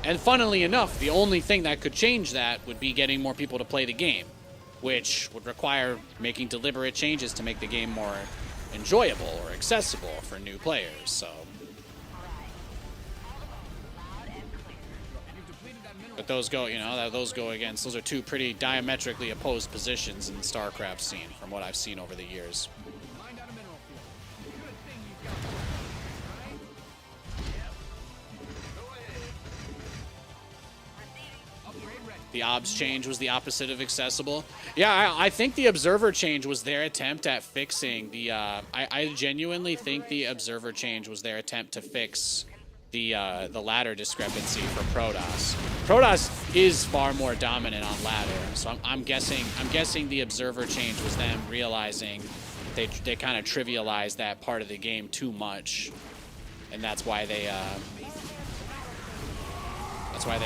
And funnily enough, the only thing that could change that would be getting more people to play the game, which would require making deliberate changes to make the game more enjoyable or accessible for new players. So, but those go, you know, those go against. Those are 2 pretty diametrically opposed positions in the StarCraft scene, from what I've seen over the years. The OBS change was the opposite of accessible. Yeah, I think the Observer change was their attempt at fixing the... I genuinely think the Observer change was their attempt to fix the ladder discrepancy for Protoss. Protoss is far more dominant on ladder, so I'm guessing the Observer change was them realizing they kind of trivialized that part of the game too much, and that's why they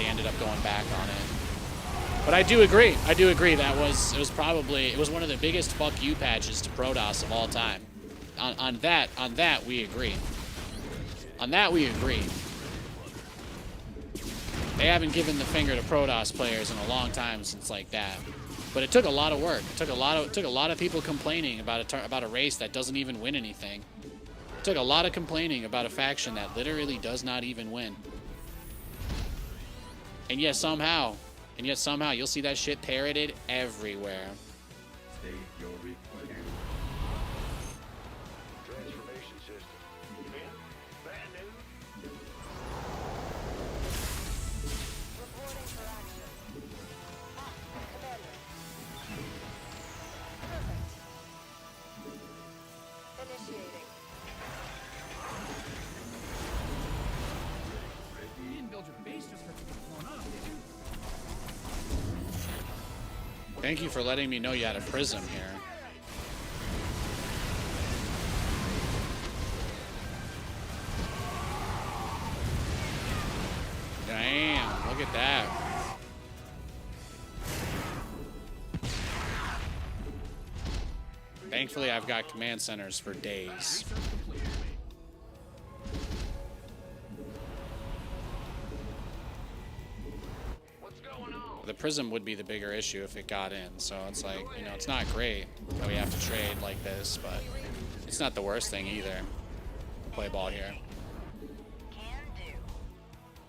ended up going back on it. But I do agree. That it was one of the biggest fuck you patches to Protoss of all time. On that we agree. On that we agree. They haven't given the finger to Protoss players in a long time since like that. But it took a lot of work. It took a lot of people complaining about a race that doesn't even win anything. It took a lot of complaining about a faction that literally does not even win. And yet somehow you'll see that shit parroted everywhere. State your request. Transformation system. Bad news. Reporting for action. Commander. Perfect. Initiating. You didn't build your base just for people blown up, did you? Thank you for letting me know you had a prism here. Damn, look at that. Thankfully, I've got command centers for days. The prism would be the bigger issue if it got in, so it's like, you know, it's not great that we have to trade like this, but it's not the worst thing either. Play ball here.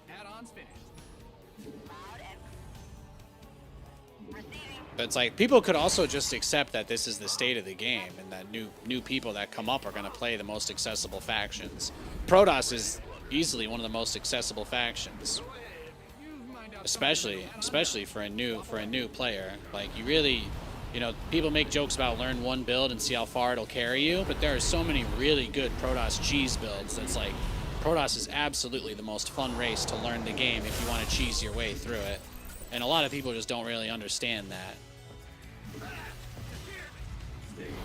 Add-ons finished. But it's like, people could also just accept that this is the state of the game and that new people that come up are going to play the most accessible factions. Protoss is easily one of the most accessible factions. Especially for a new player. Like, you really, you know, people make jokes about learn one build and see how far it'll carry you, but there are so many really good Protoss cheese builds that's like, Protoss is absolutely the most fun race to learn the game if you want to cheese your way through it. And a lot of people just don't really understand that.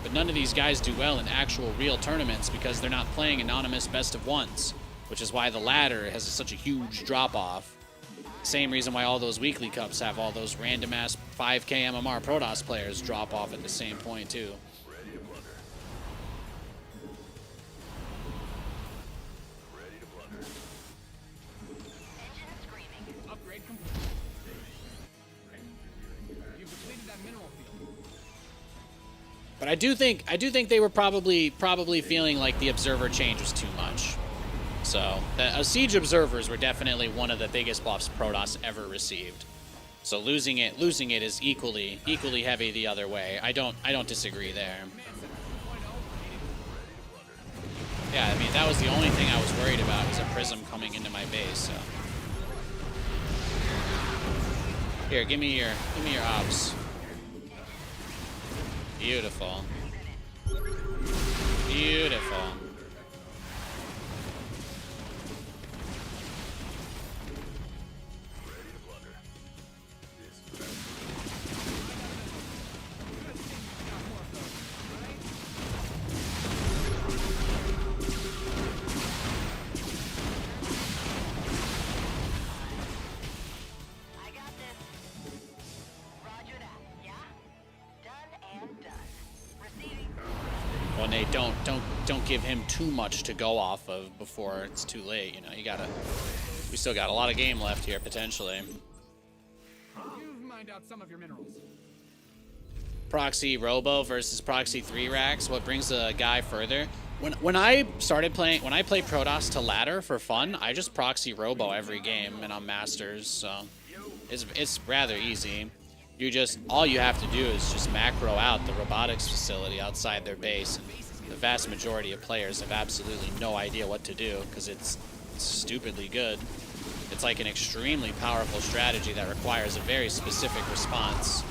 But none of these guys do well in actual real tournaments because they're not playing anonymous best of ones, which is why the ladder has such a huge drop-off. Same reason why all those weekly cups have all those random-ass 5K MMR Protoss players drop off at the same point, too. Ready to blunder. Ready to blunder. Engine screaming. Upgrade complete. You've depleted that mineral field. But I do think they were probably feeling like the observer change was too much. So the siege observers were definitely one of the biggest buffs Protoss ever received. So losing it is equally heavy the other way. I don't disagree there. Yeah, I mean that was the only thing I was worried about was a prism coming into my base. So. Here, give me your ops. Beautiful. Beautiful. I got this. Roger that. Yeah? Done and done. Receiving. Well, Nate, don't give him too much to go off of before it's too late. You know, we still got a lot of game left here potentially. You've mined out some of your minerals. Proxy Robo versus Proxy 3 racks. What brings a guy further? When I play Protoss to ladder for fun, I just Proxy Robo every game and I'm Masters, so it's rather easy. All you have to do is just macro out the robotics facility outside their base, and the vast majority of players have absolutely no idea what to do because it's stupidly good. It's like an extremely powerful strategy that requires a very specific response.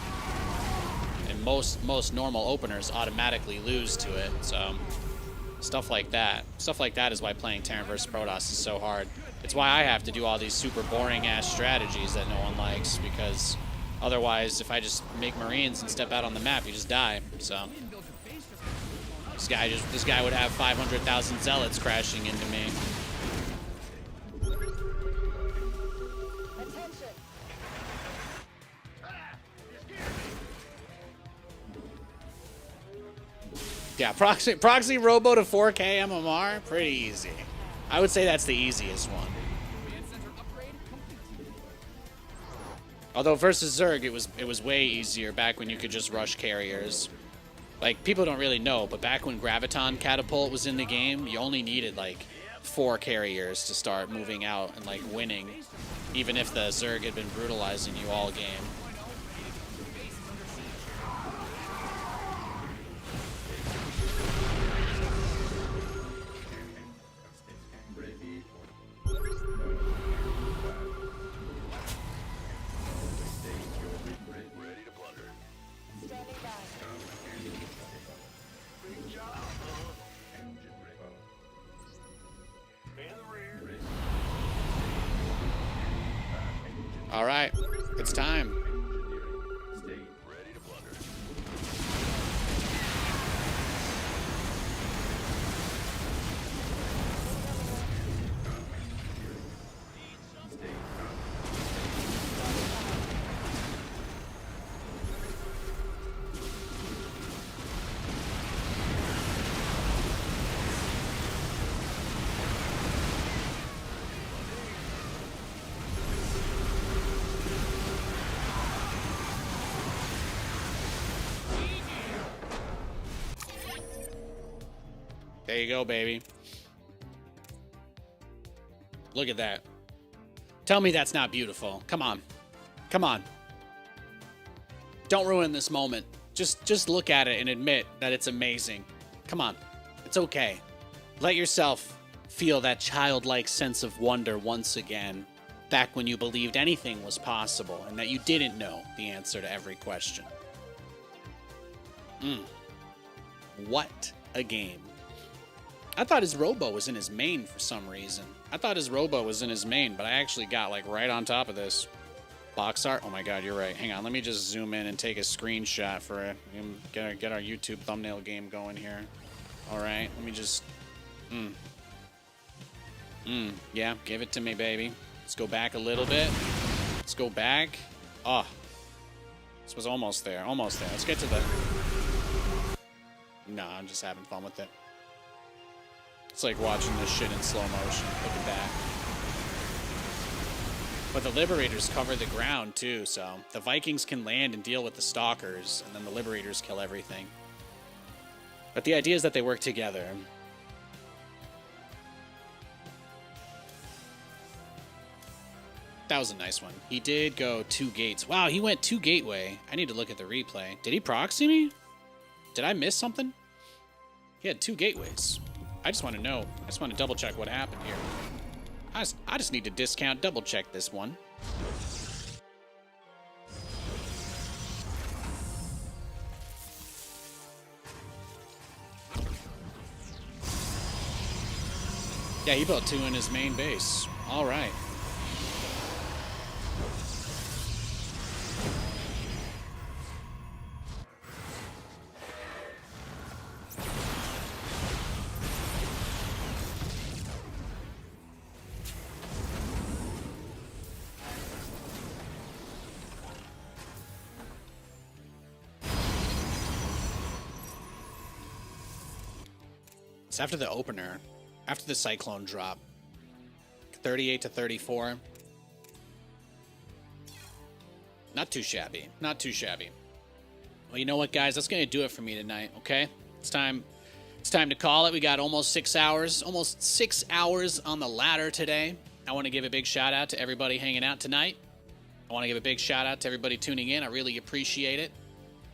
And most normal openers automatically lose to it, so stuff like that is why playing Terran vs Protoss is so hard. It's why I have to do all these super boring ass strategies that no one likes, because otherwise if I just make Marines and step out on the map, you just die. So this guy would have 500,000 zealots crashing into me. Attention. Yeah, proxy Robo to 4K MMR, pretty easy. I would say that's the easiest one. Command center upgrade complete. Although versus Zerg, it was way easier back when you could just rush carriers. Like, people don't really know, but back when Graviton Catapult was in the game, you only needed like 4 carriers to start moving out and like winning, even if the Zerg had been brutalizing you all game. Ready to blunder. Standing by. Big job, In the rear. All right, it's time. Ready to blunder. There you go, baby. Look at that. Tell me that's not beautiful. Come on. Come on. Don't ruin this moment. Just look at it and admit that it's amazing. Come on. It's okay. Let yourself feel that childlike sense of wonder once again, back when you believed anything was possible and that you didn't know the answer to every question. What a game. I thought his Robo was in his main for some reason. I thought his Robo was in his main, but I actually got like right on top of this. Box art? Oh my god, you're right. Hang on, let me just zoom in and take a screenshot for it. Get our YouTube thumbnail game going here. Alright, let me just... Yeah, give it to me, baby. Let's go back a little bit. Let's go back. Oh. This was almost there. Almost there. Let's get to the... Nah, I'm just having fun with it. It's like watching this shit in slow motion. Look at that. But the Liberators cover the ground, too, so... The Vikings can land and deal with the Stalkers, and then the Liberators kill everything. But the idea is that they work together. That was a nice one. He did go 2 gates. Wow, he went 2 gateway. I need to look at the replay. Did he proxy me? Did I miss something? He had 2 gateways. I just want to know. I just want to double check what happened here. I just need to discount double check this one. Yeah, he built 2 in his main base. All right. It's after the opener, after the Cyclone drop. 38 to 34. Not too shabby. Not too shabby. Well, you know what, guys? That's going to do it for me tonight, okay? It's time to call it. We got almost 6 hours. Almost 6 hours on the ladder today. I want to give a big shout out to everybody hanging out tonight. I want to give a big shout out to everybody tuning in. I really appreciate it.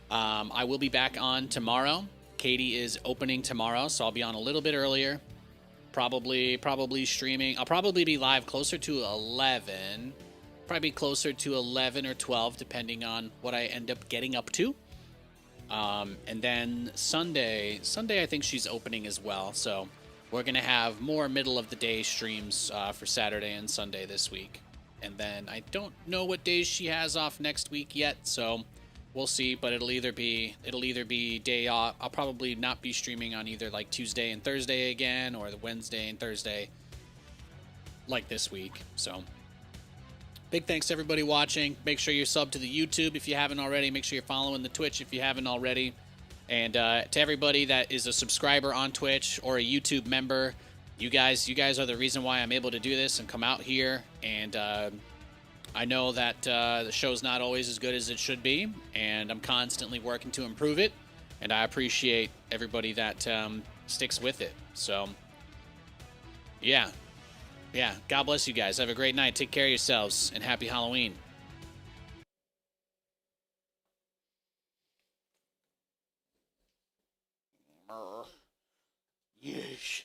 I will be back on tomorrow. Katie is opening tomorrow, so I'll be on a little bit earlier. Probably streaming. I'll probably be live closer to 11. Probably closer to 11 or 12, depending on what I end up getting up to. And then Sunday, I think she's opening as well. So we're going to have more middle of the day streams for Saturday and Sunday this week. And then I don't know what days she has off next week yet, so we'll see. But it'll either be day off. I'll probably not be streaming on either like Tuesday and Thursday again, or the Wednesday and Thursday like this week. So big thanks to everybody watching. Make sure you're subbed to the YouTube if you haven't already. Make sure you're following the Twitch if you haven't already. And to everybody that is a subscriber on Twitch or a YouTube member, you guys are the reason why I'm able to do this and come out here. And I know that the show's not always as good as it should be, and I'm constantly working to improve it. And I appreciate everybody that sticks with it. So, yeah. God bless you guys. Have a great night. Take care of yourselves, and happy Halloween. Yes.